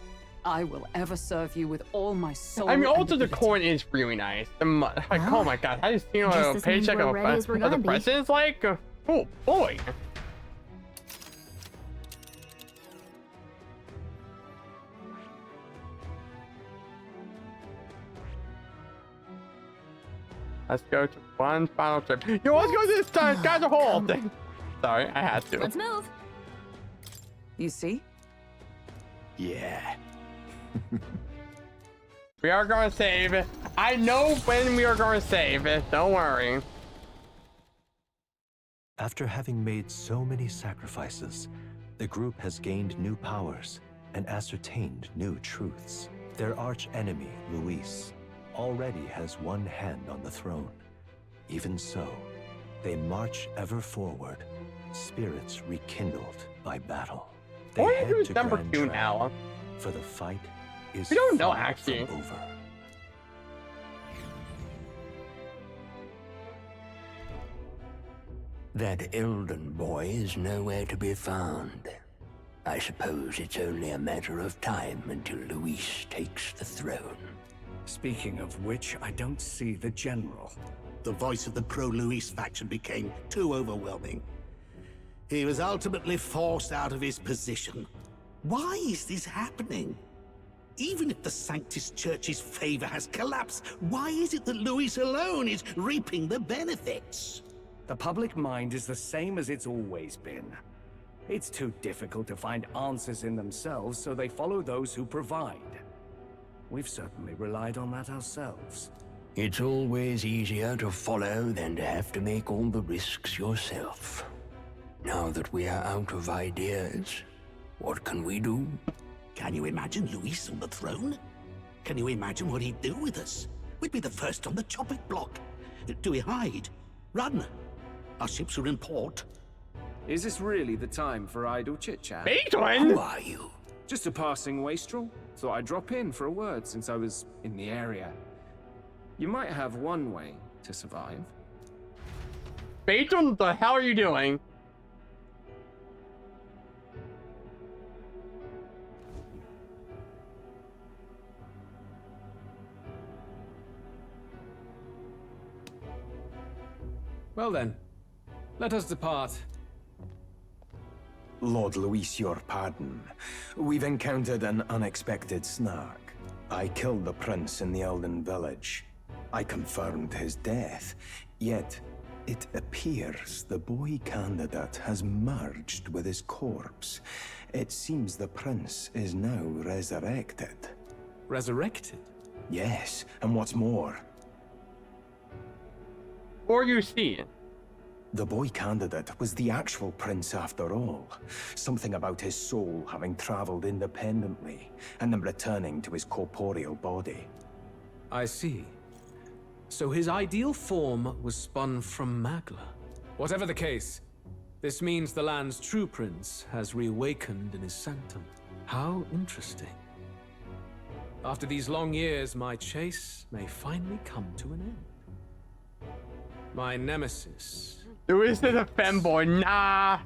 I will ever serve you with all my soul.
I mean, also the coin is really nice. Like, oh my god, how do you see a paycheck of the president's like? Oh boy. Let's go to one final trip. Yo, let's go this time. Guys, a whole thing. Sorry, I had to.
Let's move. You see?
Yeah.
We are going to save. I know when we are going to save it. Don't worry.
After having made so many sacrifices, the group has gained new powers and ascertained new truths. Their arch-enemy, Luis, already has one hand on the throne. Even so, they march ever forward, spirits rekindled by battle. They head to
number
Grand
2
Trap,
now?
for the fight is
We don't know,
far
actually.
from over.
That Elden boy is nowhere to be found. I suppose it's only a matter of time until Luis takes the throne.
Speaking of which, I don't see the general.
The voice of the pro-Luis faction became too overwhelming. He was ultimately forced out of his position. Why is this happening?
Even if the Sanctus Church's favor has collapsed, why is it that Louis alone is reaping the benefits?
The public mind is the same as it's always been. It's too difficult to find answers in themselves, so they follow those who provide. We've certainly relied on that ourselves.
It's always easier to follow than to have to make all the risks yourself. Now that we are out of ideas, what can we do?
Can you imagine Luis on the throne? Can you imagine what he'd do with us? We'd be the first on the chopping block. Do we hide? Run? Our ships are in port.
Is this really the time for idle chit-chat?
Beethoven?
Who are you?
Just a passing wastrel. Thought I'd drop in for a word since I was in the area. You might have one way to survive.
Beethoven, what the hell are you doing?
Well then, let us depart.
Lord Luis, your pardon. We've encountered an unexpected snag. I killed the prince in the Elden village. I confirmed his death, yet it appears the boy candidate has merged with his corpse. It seems the prince is now resurrected.
Resurrected?
Yes, and what's more,
Or you see it.
the boy candidate was the actual prince after all. Something about his soul having traveled independently and then returning to his corporeal body.
I see. So his ideal form was spun from Magla. Whatever the case, this means the land's true prince has reawakened in his sanctum. How interesting. After these long years, my chase may finally come to an end. My nemesis.
Luis is a femboy. Nah.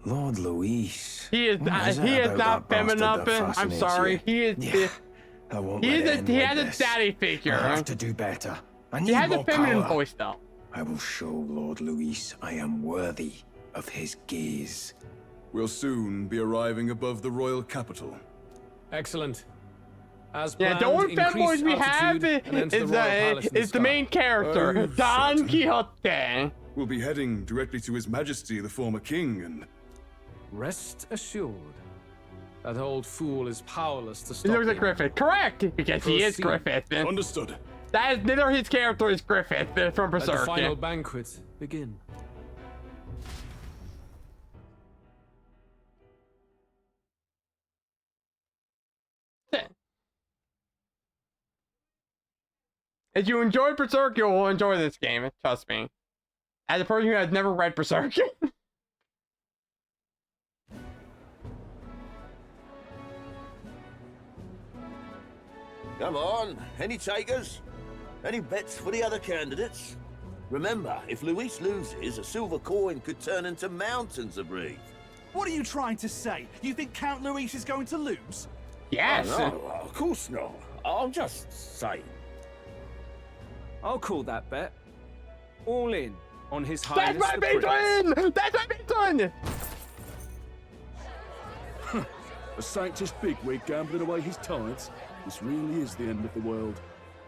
Lord Luis.
He is not femme enough. I'm sorry. He is.
Yeah, I won't
He
let it end
he
like
has a
this.
daddy figure.
I have to do better. I need
He has
more
a feminine
power.
voice though.
I will show Lord Luis I am worthy of his gaze.
We'll soon be arriving above the royal capital.
Excellent. As
Yeah,
planned,
the only
increase
fanboys we have
altitude and enter the Royal Palace in
is the
sky.
main character,
Oh,
Don
certain.
Quixote.
We'll be heading directly to His Majesty, the former king, and...
Rest assured, that old fool is powerless to
He
stop
looks like
you.
Griffith. Correct, because he is
Proceed.
Griffith.
Understood.
That is neither his character is Griffith from
Let the
Berserk.
final banquet begin.
If you enjoyed Berserk, you will enjoy this game. Trust me. As a person who has never read Berserk.
Come on, any takers? Any bets for the other candidates? Remember, if Luis loses, a silver coin could turn into mountains of Reeve.
What are you trying to say? You think Count Luis is going to lose?
Yes.
Oh, no, of course not. I'm just saying.
I'll call that bet. All in on his
That's
highness
my
the
big
prince.
one! That's my big one!
A Sanctus bigwig gambling away his tithes? This really is the end of the world.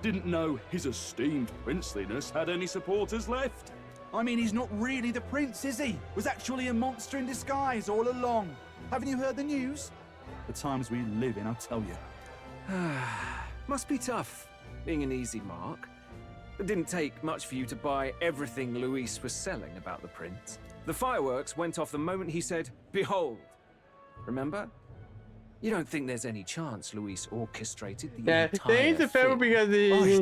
Didn't know his esteemed princeliness had any supporters left.
I mean, he's not really the prince, is he? Was actually a monster in disguise all along. Haven't you heard the news? The times we live in, I'll tell you.
Must be tough, being an easy mark. It didn't take much for you to buy everything Luis was selling about the prince. The fireworks went off the moment he said, "Behold." Remember? You don't think there's any chance Luis orchestrated the
Yeah,
entire
they ain't the film
thing?
because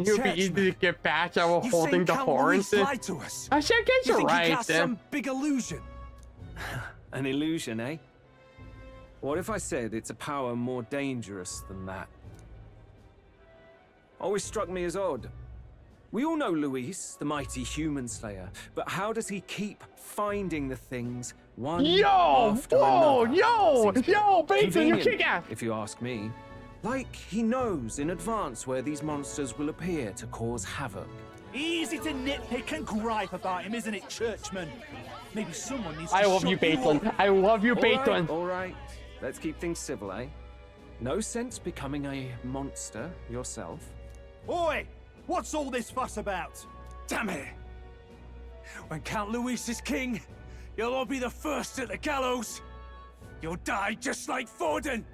he'll be easy to get back while holding the horns.
Luis lied to us.
I guess
You
you're
think he
right.
cast some big illusion?
An illusion, eh? What if I said it's a power more dangerous than that? Always struck me as odd. We all know Luis, the mighty human slayer, but how does he keep finding the things one after another?
Yo, Bateson, you
Convenient,
kick ass!
if you ask me. Like he knows in advance where these monsters will appear to cause havoc.
Easy to nitpick and gripe about him, isn't it, Churchman? Maybe someone needs to
I love
shut
you,
up.
Bateson. I love you,
All right,
Bateson.
all right. Let's keep things civil, eh? No sense becoming a monster yourself.
Oi! What's all this fuss about?
Damn it! When Count Luis is king, you'll all be the first at the gallows. You'll die just like Forden.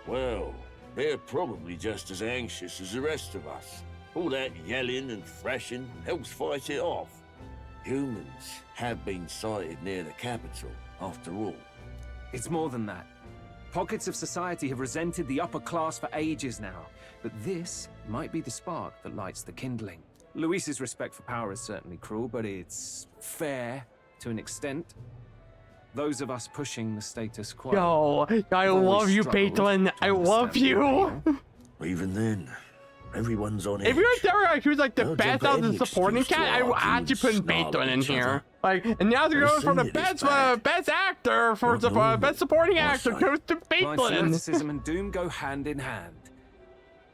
Well, they're probably just as anxious as the rest of us. All that yelling and thrashing helps fight it off. Humans have been sighted near the capital, after all.
It's more than that. Pockets of society have resented the upper class for ages now, but this might be the spark that lights the kindling. Luis's respect for power is certainly cruel, but it's fair to an extent. Those of us pushing the status quo.
Yo, I love you, Paitlin. I love you.
Even then, everyone's on edge.
If you were there, he was like the
No
best
jump
out of the
any
supporting
excuse to
cat, I would
argue
actually put
and snarl
Paitlin
at
in
each
here.
other.
Like, and now they're going for the best actor for the best supporting actor goes to
Blind
Paitlin.
fanaticism and doom go hand in hand.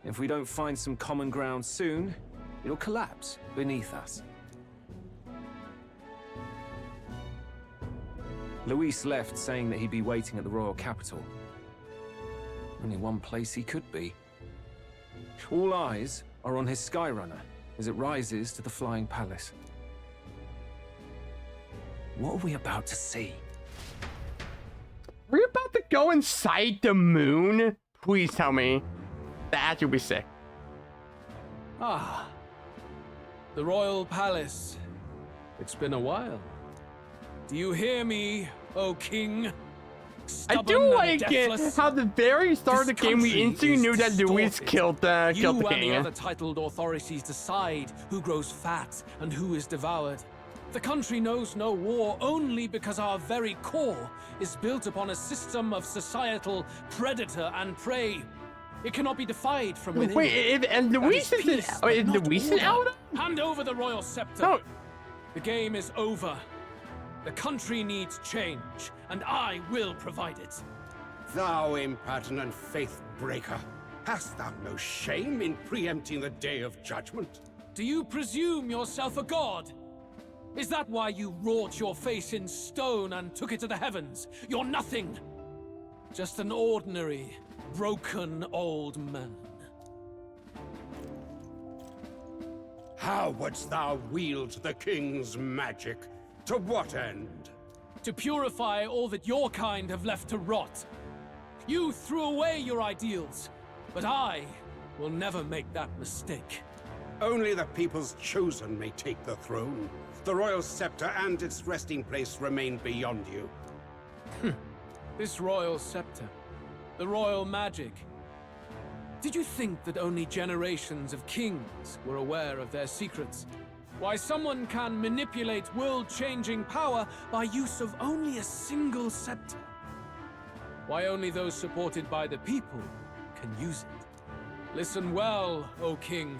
If we don't find some common ground soon, it'll collapse beneath us. Luis left saying that he'd be waiting at the royal capital. Only one place he could be. All eyes are on his Skyrunner as it rises to the flying palace. What are we about to see?
Are we about to go inside the moon? Please tell me. That would be sick.
Ah. The royal palace. It's been a while. Do you hear me, O king?
I do like it how the very start of the game we instantly knew that Luis killed the
You and the
king.
other titled authorities decide who grows fat and who is devoured. The country knows no war only because our very core is built upon a system of societal predator and prey. It cannot be defied from within.
Wait, and Luis is Luis an elder?
Hand over the royal scepter.
No.
The game is over. The country needs change, and I will provide it.
Thou impertinent faith breaker, hast thou no shame in preempting the day of judgment?
Do you presume yourself a god? Is that why you wrought your face in stone and took it to the heavens? You're nothing. Just an ordinary, broken old man.
How wouldst thou wield the king's magic? To what end?
To purify all that your kind have left to rot. You threw away your ideals, but I will never make that mistake.
Only the people's chosen may take the throne. The royal scepter and its resting place remain beyond you.
This royal scepter, the royal magic. Did you think that only generations of kings were aware of their secrets? Why someone can manipulate world-changing power by use of only a single scepter? Why only those supported by the people can use it? Listen well, O king.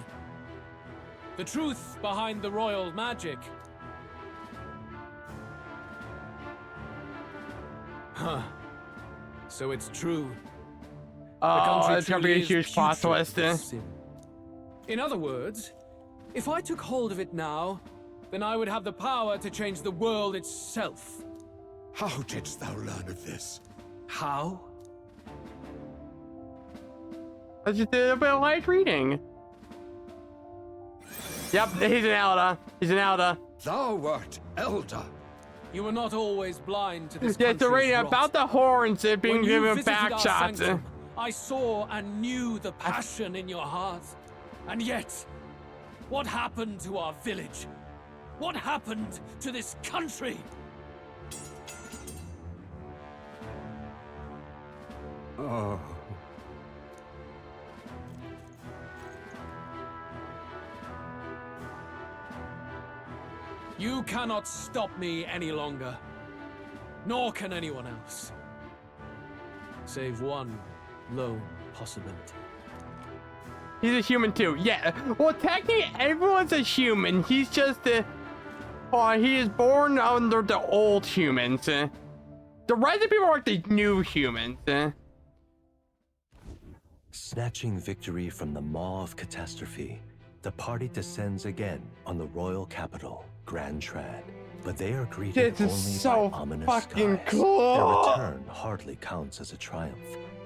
The truth behind the royal magic. Huh. So it's true.
Oh, it's gonna be a huge plot twist.
In other words, if I took hold of it now, then I would have the power to change the world itself.
How didst thou learn of this?
How?
I just did a bit of light reading. Yep, he's an elder. He's an elder.
Thou wert elder.
You were not always blind to this
Yeah, it's
country's
reading
rot.
about the horns being
When you
given
visited
back
our
shots.
sanctum, I saw and knew the passion in your heart. And yet, what happened to our village? What happened to this country?
Oh.
You cannot stop me any longer. Nor can anyone else. Save one lone possibility.
He's a human too. Yeah. Well, technically, everyone's a human. He's just he is born under the old humans. The rest of the people are the new humans.
Snatching victory from the maw of catastrophe, the party descends again on the royal capital, Grand Trad. but they are greeted
This
only
is so
by ominous
fucking
skies.
cool.
Their return hardly counts as a triumph,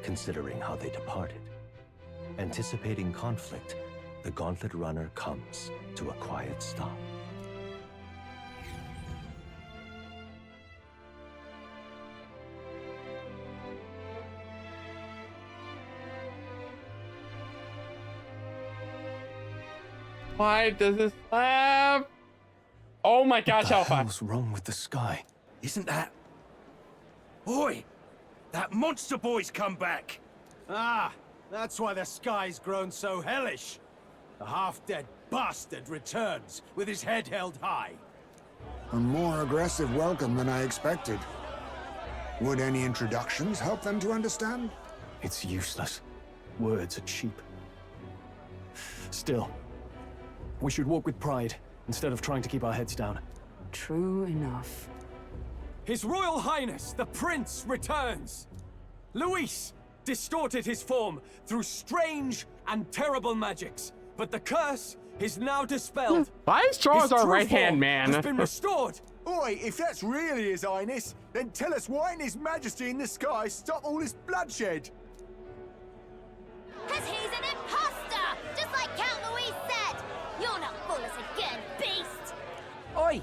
considering how they departed. Anticipating conflict, the Gauntlet Runner comes to a quiet stop.
Why does this have? Oh my gosh, how far?
What's wrong with the sky?
Isn't that... Oi! That monster boy's come back!
Ah, that's why the sky's grown so hellish. The half-dead bastard returns with his head held high.
A more aggressive welcome than I expected. Would any introductions help them to understand?
It's useless. Words are cheap. Still, we should walk with pride instead of trying to keep our heads down.
True enough.
His Royal Highness, the Prince, returns! Luis distorted his form through strange and terrible magics, but the curse is now dispelled.
Why is Charles our right-hand man?
Has been restored.
Oi, if that's really His Highness, then tell us why in His Majesty in the sky stop all this bloodshed?
Cause he's an imposter! Just like Count Louis said! You'll not fool us again, beast!
Oi!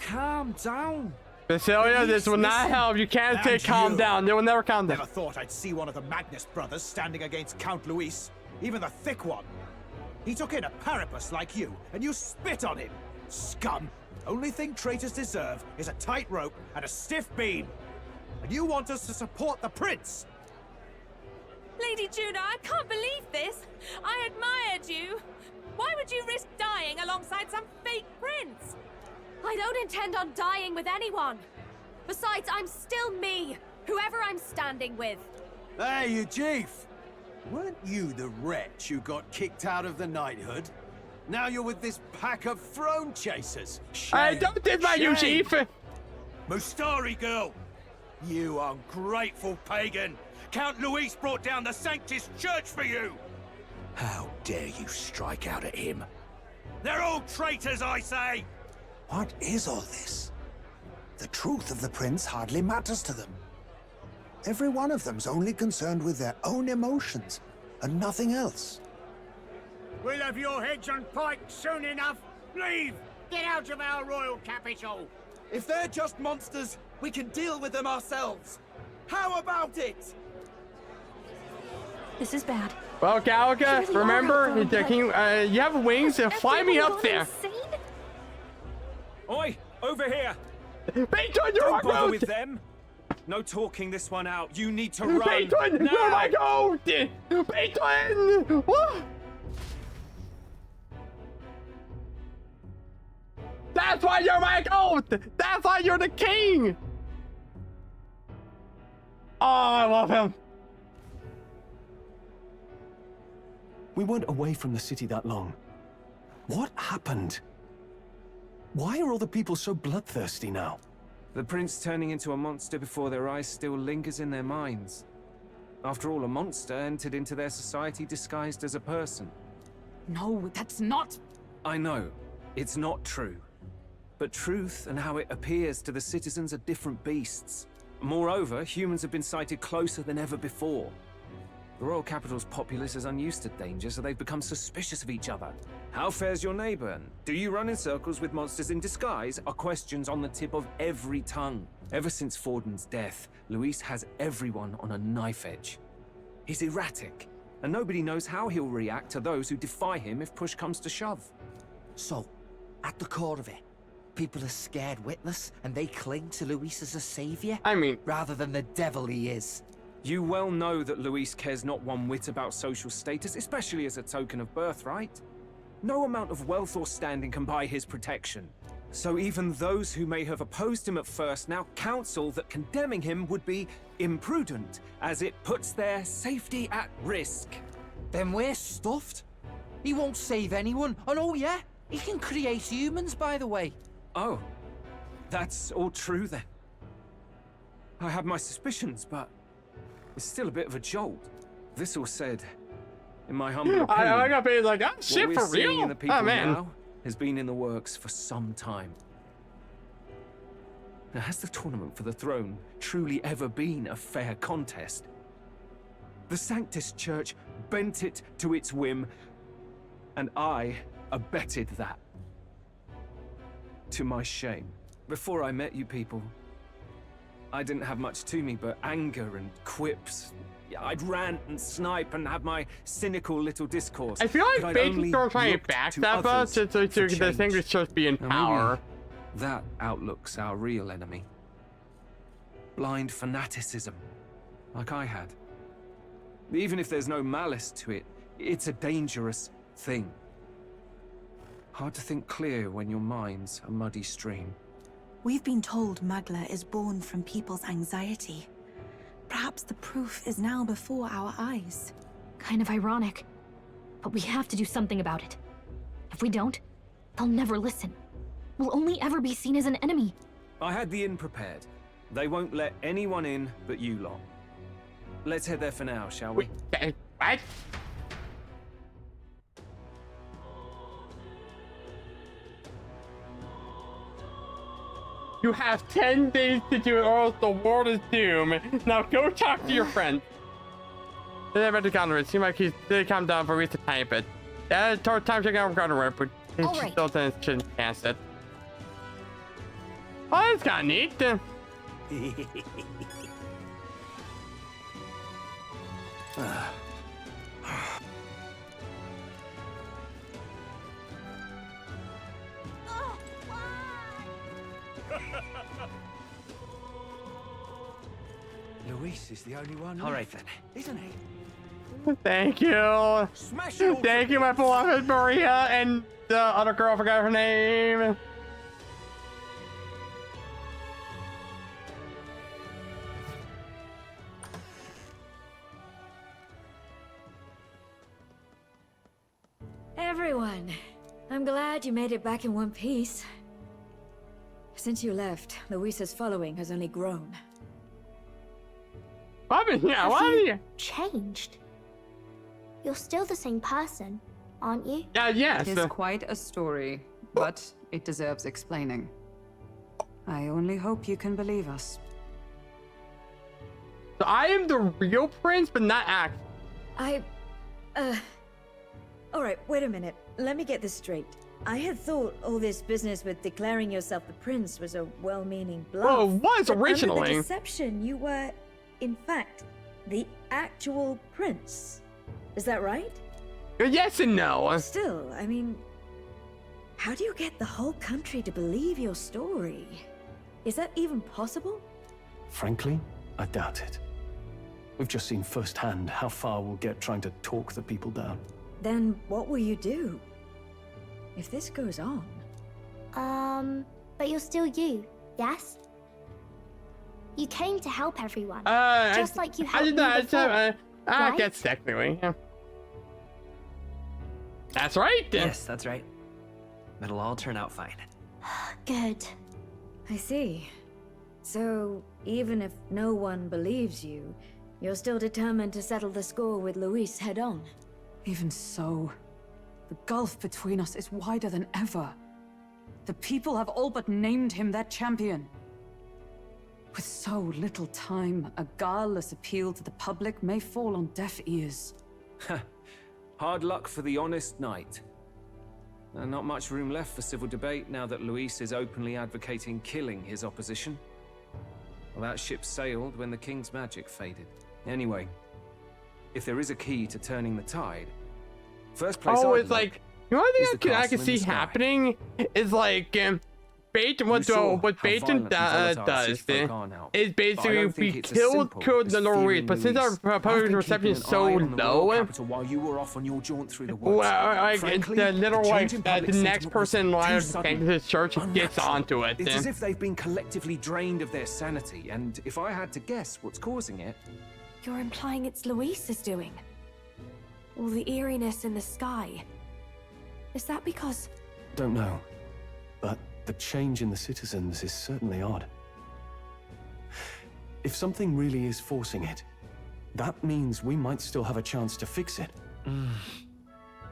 Calm down.
Basilia, this will not help. You can't say calm down. They will never calm down.
Never thought I'd see one of the Magnus brothers standing against Count Luis, even the thick one. He took in a parapus like you, and you spit on him. Scum! Only thing traitors deserve is a tight rope and a stiff beam. And you want us to support the prince?
Lady Juno, I can't believe this. I admired you. Why would you risk dying alongside some fake prince?
I don't intend on dying with anyone. Besides, I'm still me, whoever I'm standing with.
Hey, you chief! Weren't you the wretch who got kicked out of the knighthood? Now you're with this pack of throne chasers.
I don't did my you, chief.
Mustari girl! You ungrateful pagan! Count Luis brought down the Sanctus Church for you!
How dare you strike out at him?
They're all traitors, I say!
What is all this? The truth of the prince hardly matters to them. Every one of them's only concerned with their own emotions, and nothing else.
We'll have your heads on pikes soon enough. Leave! Get out of our royal capital!
If they're just monsters, we can deal with them ourselves. How about it?
This is bad.
Well, Galaga,
Really
remember,
are going
you have wings and fly me up there.
Oi, over here!
Peyton, you're
Don't bother
rude.
with them. No talking this one out. You need to run.
Peyton,
now.
you're my goat. Peyton! What? That's why you're my goat. That's why you're the king. Oh, I love him.
We weren't away from the city that long. What happened? Why are all the people so bloodthirsty now?
The prince turning into a monster before their eyes still lingers in their minds. After all, a monster entered into their society disguised as a person.
No, that's not...
I know, it's not true. But truth and how it appears to the citizens are different beasts. Moreover, humans have been sighted closer than ever before. The royal capital's populace is unused to danger, so they've become suspicious of each other. How fares your neighbor? And do you run in circles with monsters in disguise? Are questions on the tip of every tongue. Ever since Forden's death, Luis has everyone on a knife edge. He's erratic, and nobody knows how he'll react to those who defy him if push comes to shove.
So, at the core of it, people are scared witless, and they cling to Luis as a savior?
I mean...
rather than the devil he is.
You well know that Luis cares not one whit about social status, especially as a token of birthright. No amount of wealth or standing can buy his protection. So even those who may have opposed him at first now counsel that condemning him would be imprudent, as it puts their safety at risk.
Then we're stuffed. He won't save anyone, and oh yeah, he can create humans, by the way.
Oh, that's all true then. I have my suspicions, but it's still a bit of a jolt. This all said, in my humble opinion,
I got paid like, oh, shit,
what
for
we're seeing
real?
in the people
Oh, man.
now has been in the works for some time. Now, has the tournament for the throne truly ever been a fair contest? The Sanctus Church bent it to its whim, and I abetted that. To my shame. Before I met you people, I didn't have much to me but anger and quips. I'd rant and snipe and have my cynical little discourse.
I feel like Bacon's girl trying to backstab us to the Sanctus Church be in power.
That outlook's our real enemy. Blind fanaticism, like I had. Even if there's no malice to it, it's a dangerous thing. Hard to think clear when your mind's a muddy stream.
We've been told Magla is born from people's anxiety. Perhaps the proof is now before our eyes.
Kind of ironic. But we have to do something about it. If we don't, they'll never listen. We'll only ever be seen as an enemy.
I had the inn prepared. They won't let anyone in but you lot. Let's head there for now, shall we?
What? You have 10 days to do it or else the world is doomed. Now go talk to your friend. They never to counter it. Seems like he's did calm down for us to type it. Yeah, time to go counter it, but he still shouldn't cast it. Oh, that's kinda neat.
Luis is the only one.
All right then,
isn't he?
Thank you. Thank you, my beloved Maria and the other girl. I forgot her name.
Everyone, I'm glad you made it back in one piece. Since you left, Luisa's following has only grown.
Have you changed? You're still the same person, aren't you?
Yes.
It is quite a story, but it deserves explaining. I only hope you can believe us.
So I am the real prince, but not act.
Alright, wait a minute. Let me get this straight. I had thought all this business with declaring yourself the prince was a well-meaning bluff.
Well, it was
but
originally.
Under the deception, you were, in fact, the actual prince. Is that right?
Yes and no.
Still, I mean, how do you get the whole country to believe your story? Is that even possible?
Frankly, I doubt it. We've just seen firsthand how far we'll get trying to talk the people down.
Then what will you do? If this goes on...
but you're still you, yes? You came to help everyone, just like you helped me before,
I
right?
guess technically, yeah. That's right.
Yes, that's right. It'll all turn out fine.
Good.
I see. So, even if no one believes you, you're still determined to settle the score with Luis head-on?
Even so, the gulf between us is wider than ever. The people have all but named him their champion. With so little time, a guileless appeal to the public may fall on deaf ears.
Hard luck for the honest knight. Not much room left for civil debate now that Luis is openly advocating killing his opposition. Well, that ship sailed when the king's magic faded. Anyway, if there is a key to turning the tide, first place
Oh,
I'd
it's
look
like, you know what I can
castle in
see
the sky.
happening is like what
saw
Baton
how violent and volatile
does
such folk are now.
is
But I
basically
don't
we
think it's as
killed
simple as
the Norwegians,
fearing
but since
Luis.
our
I've
public
been
reception is
keeping
so
an eye on the royal
low,
capital while you were off on your jaunt through the woods.
well,
Frankly,
the little
the
like
change in public
the next
sentiment was
person in
too
line of
sudden.
this church gets
Unnatural.
onto it.
It's as if they've been collectively drained of their sanity, and if I had to guess what's causing it...
You're implying it's Luis's doing? All the eeriness in the sky. Is that because...
Don't know, but the change in the citizens is certainly odd. If something really is forcing it, that means we might still have a chance to fix it.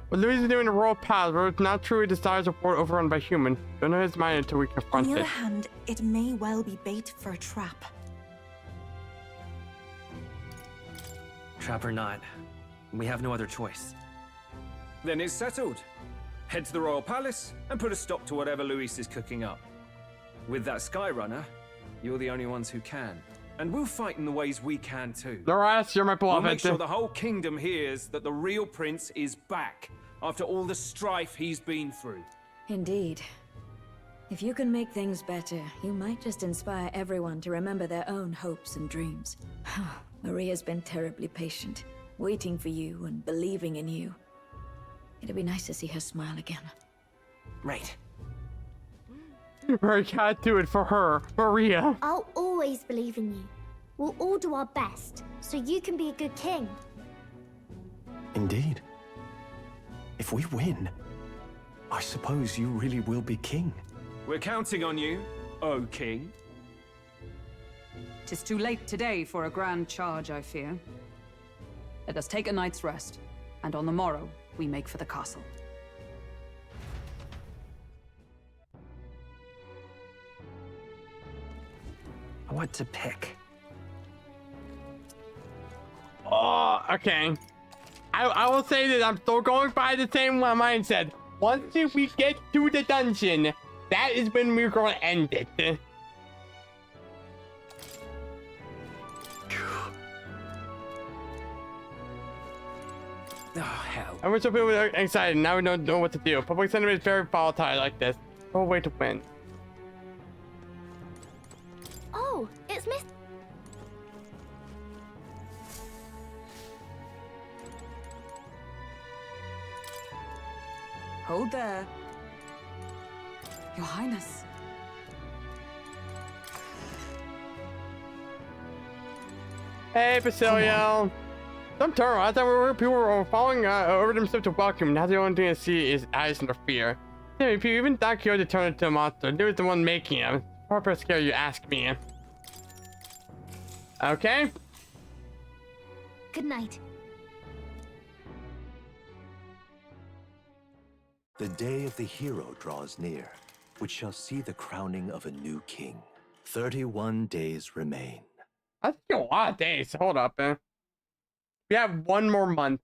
What Louis is doing in the royal palace, where it's not truly desires a world overrun by humans. Don't know his mind until we confront
On the
it.
other hand, it may well be bait for a trap.
Trap or not, we have no other choice.
Then it's settled. Head to the royal palace and put a stop to whatever Luis is cooking up. With that Skyrunner, you're the only ones who can. And we'll fight in the ways we can too.
Loras, you're my beloved.
We'll make sure the whole kingdom hears that the real prince is back after all the strife he's been through.
Indeed. If you can make things better, you might just inspire everyone to remember their own hopes and dreams. Maria's been terribly patient, waiting for you and believing in you. It'd be nice to see her smile again.
Right.
I can't do it for her, Maria.
I'll always believe in you. We'll all do our best, so you can be a good king.
Indeed. If we win, I suppose you really will be king.
We're counting on you, O king.
'Tis too late today for a grand charge, I fear. Let us take a night's rest, and on the morrow, we make for the castle.
What to pick?
Oh, okay. I will say that I'm still going by the same mindset. Once we get to the dungeon, that is when we're going to end it.
Oh, hell.
I wish people were excited. Now we don't know what to do. Public sentiment is very volatile like this. No way to win.
Oh, it's Miss...
Hold there. Your Highness.
Hey, Basilio. Some turtle. I thought people were falling over themselves to welcome. Now the only thing I see is eyes and fear. Yeah, if you even thought Kyoto turned into a monster, they was the one making him. Proper scare you ask me. Okay.
Good night.
The day of the hero draws near, which shall see the crowning of a new king. 31 days remain.
That's a lot of days. Hold up, We have one more month.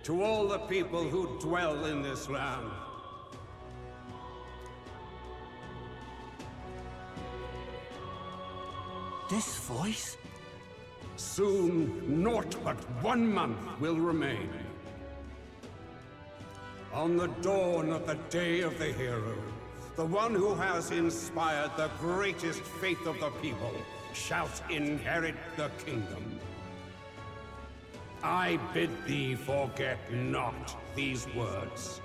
To all the people who dwell in this land,
this voice?
Soon, naught but 1 month will remain. On the dawn of the day of the hero, the one who has inspired the greatest faith of the people shalt inherit the kingdom. I bid thee forget not these words.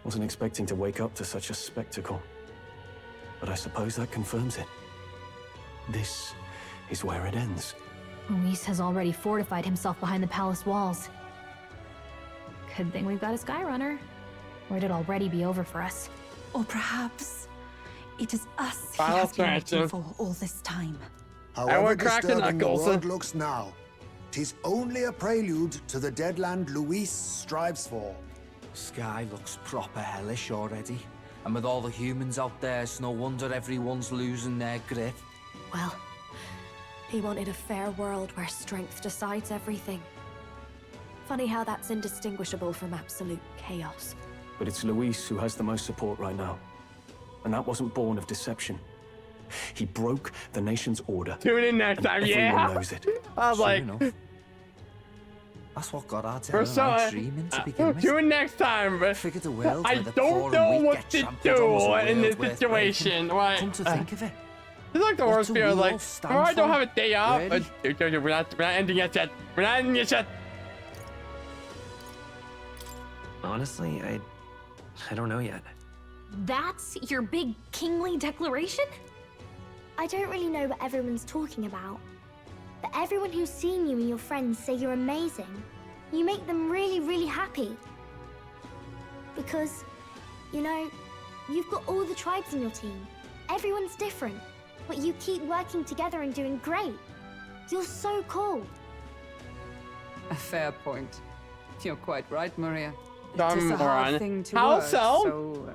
Wasn't expecting to wake up to such a spectacle. But I suppose that confirms it. This is where it ends.
Luis has already fortified himself behind the palace walls. Good thing we've got a Skyrunner. Or it'd already be over for us.
Or perhaps it is us he
Final
has been waiting
threat.
for all this time.
However disturbing the world looks now, 'tis only a prelude to the deadland Luis strives for.
Sky looks proper hellish already. And with all the humans out there, it's no wonder everyone's losing their grip.
Well, he wanted a fair world where strength decides everything. Funny how that's indistinguishable from absolute chaos.
But it's Luis who has the most support right now. And that wasn't born of deception. He broke the nation's order.
Tune in next time,
everyone knows it.
I was like...
That's what got our
We're
terror dreaming to begin with.
Tune in next time.
Figured a world
I
where the
don't
poor
know
and weak
what
get
to
trampled on was
do
a
in this
world worth
situation.
breaking.
Right?
Come to think of it.
It's like the
what
worst
do
fear.
we
Like,
all stand
oh, I don't
for?
have a day off.
Really?
We're not ending it yet. We're not ending it yet.
Honestly, I don't know yet.
That's your big kingly declaration?
I don't really know what everyone's talking about. But everyone who's seen you and your friends say you're amazing. You make them really, really happy. Because, you know, you've got all the tribes in your team. Everyone's different, but you keep working together and doing great. You're so cool.
A fair point. You're quite right, Maria.
Dumb
It's a hard
moron.
thing to
How
word,
so?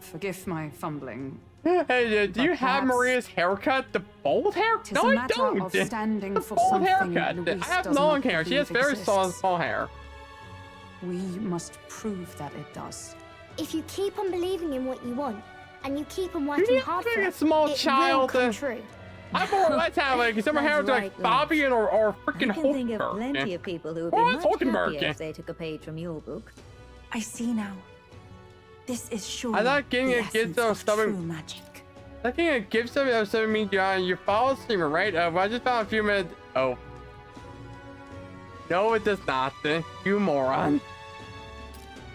Forgive my fumbling.
Hey, do you
But
have
perhaps
Maria's haircut? The bald hair?
Tis
No,
a
I
matter
don't.
of standing
The
for
bald
something
haircut.
Luis
I have
does
long
not
hair. She has
believe
very small
exists.
hair.
We must prove that it does.
If you keep on believing in what you want, and you keep on working hard for
like a
it,
small
it
child,
will come true.
I more or less have like some hair
That's
like
right,
Bobby or
I
freaking
can think of
Hulkenberg.
plenty of people who would be
Or
much
Hulkenberg.
happier if they took a page from your book.
I see now. This is surely
I thought getting
the
a gift
essence
of
of true
something.
magic.
I think a gift of something means you follow streamer, right? Well, I just found a few minutes. Oh. No, it does not. You moron.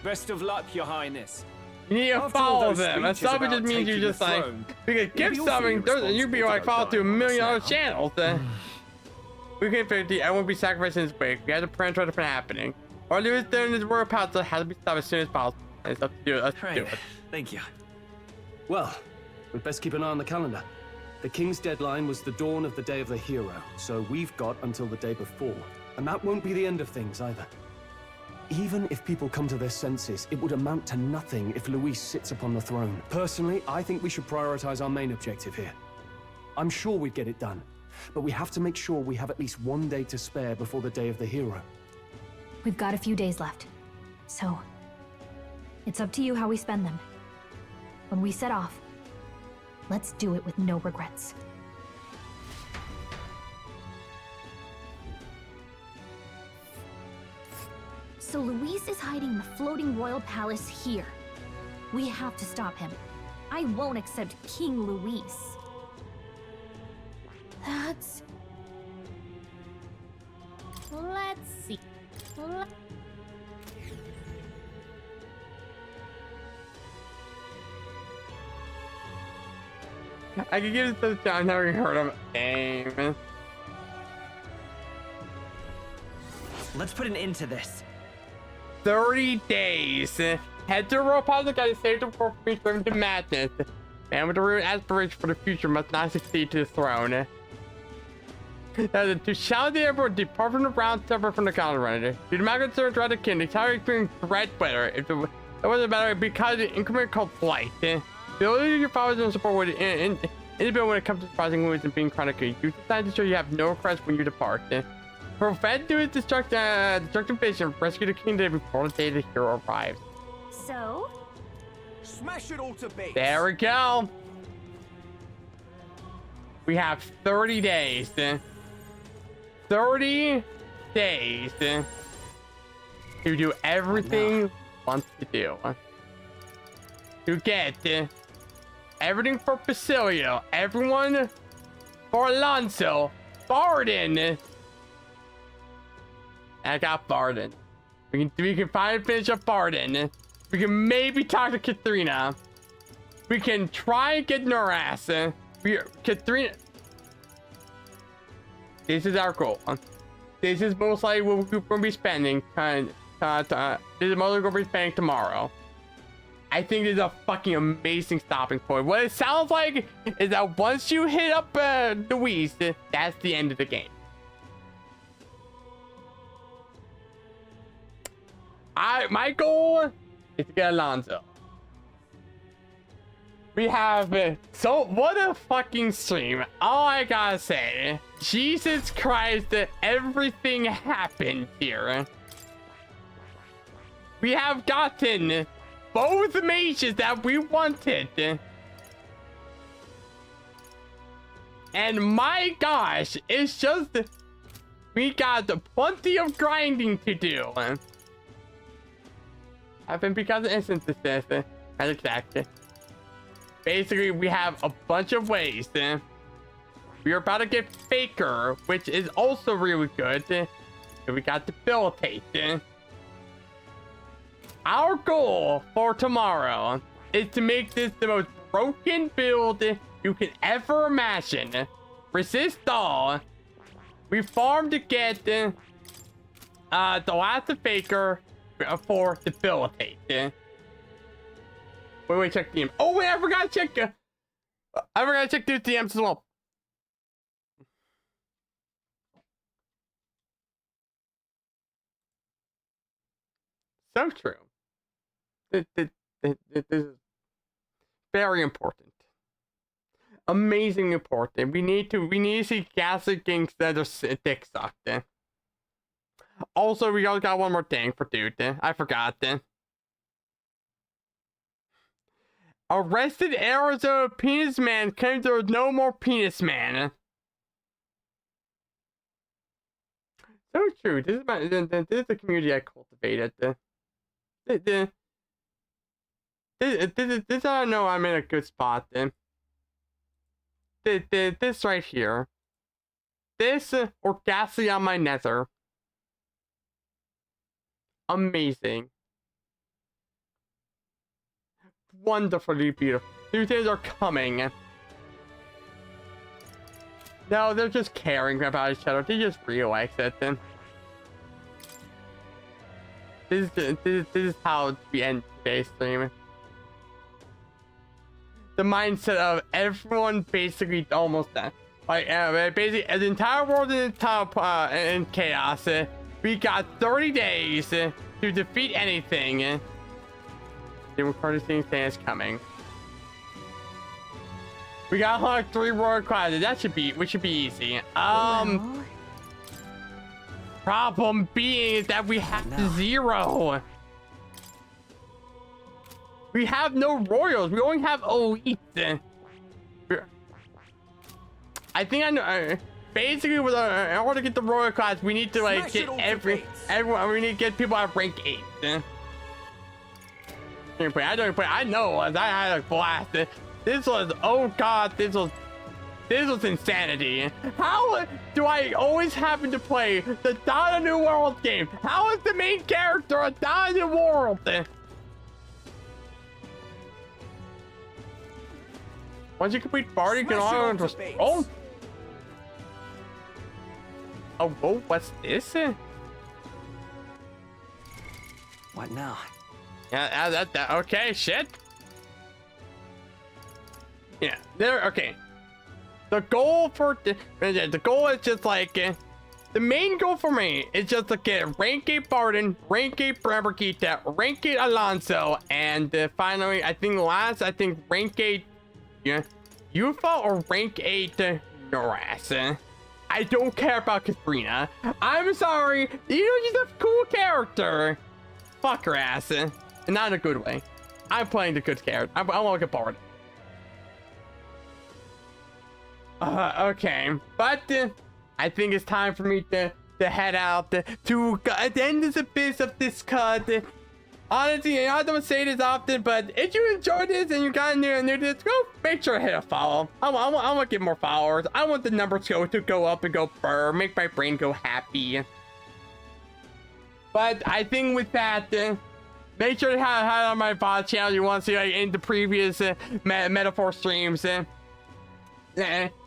Best of luck, Your Highness.
You need to
After all
follow
those
them. And
speeches
something
about
just means you
taking
just
the
like
throne,
we could give
maybe
something.
you'll feel
You'd be like
responsible
follow to a
for
million
dying
other
on us
channels. We can 50. I won't be sacrificing this week. We have to prevent what's happening. Or Lewis during this world pouch has to be stopped as soon as possible. And it's up to you. Let's do
Right.
it.
Thank you.
Well, we'd best keep an eye on the calendar. The king's deadline was the dawn of the day of the hero, so we've got until the day before. And that won't be the end of things either. Even if people come to their senses, it would amount to nothing if Luis sits upon the throne. Personally, I think we should prioritize our main objective here. I'm sure we'd get it done, but we have to make sure we have at least one day to spare before the day of the hero.
We've got a few days left. So, it's up to you how we spend them. When we set off, let's do it with no regrets. So Luis is hiding in the floating royal palace here. We have to stop him. I won't accept King Luis. That's... Let's see.
I could give it to the time. I've never heard of AIM.
Let's put an end to this.
30 days. Head to Republic and save the world from swimming to madness. Man with the real aspiration for the future must not succeed to the throne. To shout the airport, depart from the ground, separate from the colony. Do the magnet search around the king, the entire experience threat weather. If it wasn't better, because the increment called flight. The ability of your followers and support would inability when it comes to surprising moves and being chronically. You decide to show you have no requests when you depart. Prevent doing destructive vision, rescue the kingdom before the day the hero arrives.
So?
Smash it all to bits.
There we go. We have 30 days. 30 days to do everything we want to do. To get everything for Basilio, everyone for Alonso, Barden. I got Barden. We can finally finish up Barden. We can maybe talk to Katrina. We can try and get Noras. Katrina. This is our goal. This is most likely what we're going to be spending. This is mostly going to be spending tomorrow. I think this is a fucking amazing stopping point. What it sounds like is that once you hit up Luis, that's the end of the game. My goal is to get Alonso. We have so what a fucking stream. All I gotta say, Jesus Christ, everything happened here. We have gotten both mages that we wanted. And my gosh, it's just we got plenty of grinding to do. Happened because of instances, as expected. Basically, we have a bunch of ways. We are about to get Faker, which is also really good. We got Debilitate. Our goal for tomorrow is to make this the most broken build you can ever imagine. Resist all. We farmed to get the last faker for debilitate. Wait, check the DM. Oh wait, I forgot to check. I forgot to check the DMs as well. So true. This is very important. Amazing important. We need to see Gaslit getting their dick sucked. Also, we all got one more thing for dude. I forgot. Arrested Arizona penis man claims there was no more penis man. So true. This is the community I cultivated. This is how I know I'm in a good spot. This right here. This or ghastly on my nether. Amazing. Wonderfully beautiful. These things are coming. No, they're just caring about each other. They just realize it. This is how we end today's stream. The mindset of everyone basically almost done. Like, basically, the entire world is in chaos. We got 30 days to defeat anything. The recording thing is coming. We got like 3 royal classes. We should be easy. Problem being is that we have 0. We have no royals. We only have elite. I think I know. Basically, in order to get the royal class, we need to like get everyone. We need to get people at rank 8. I know. I had a blast. This was, oh god, this was insanity. How do I always happen to play the Dawn of New World game? How is the main character a Dawn of New World? Once you complete Bard, you can auto scroll. Oh, whoa, what's this?
What now?
Yeah, okay, shit. Yeah, there. Okay. The goal for the goal is just like the main goal for me is just to get rank 8 Barden, rank 8 Brambergita, rank 8 Alonso, and finally, I think rank 8 Yufa or rank 8 Noras. I don't care about Katrina. I'm sorry. She's a cool character. Fuck her ass. Not in a good way. I'm playing the good character. I want to get bored. Okay. But I think it's time for me to head out to end this abyss of this cut. Honestly, I don't say this often, but if you enjoyed this and you got new to this, go make sure to hit a follow. I want to get more followers. I want the numbers to go up and go burr, make my brain go happy. But I think with that, make sure to head on my VOD channel. You want to see like in the previous metaphor streams, and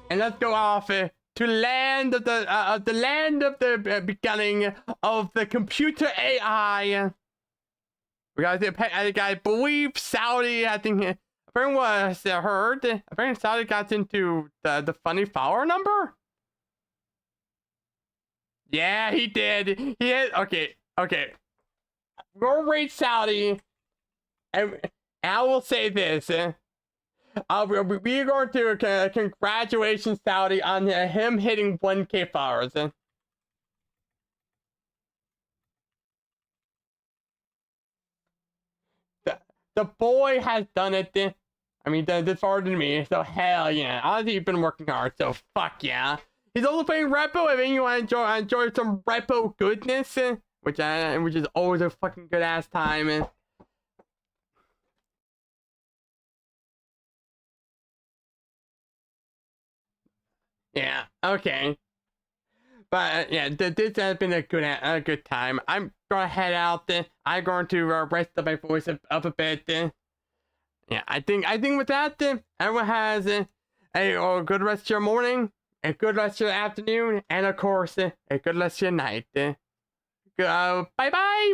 let's go off to land of the beginning of the computer AI. We got, I believe Saudi, I think, apparently what I heard, apparently Saudi got into the funny flower number? Yeah, he did. He did. Okay. We'll rate Saudi, and I will say this. We're going to congratulations, Saudi, on him hitting 1K followers. The boy has done it. I mean, this harder than me, so hell yeah. Honestly, he's been working hard, so fuck yeah. He's also playing Repo. If you want to enjoy some Repo goodness, which is always a fucking good ass time. Yeah, okay. But yeah, this has been a good time. I'm gonna head out. I'm going to rest up my voice up a bit. Yeah, I think with that, everyone has a good rest of your morning, a good rest of your afternoon, and of course, a good rest of your night. Bye-bye!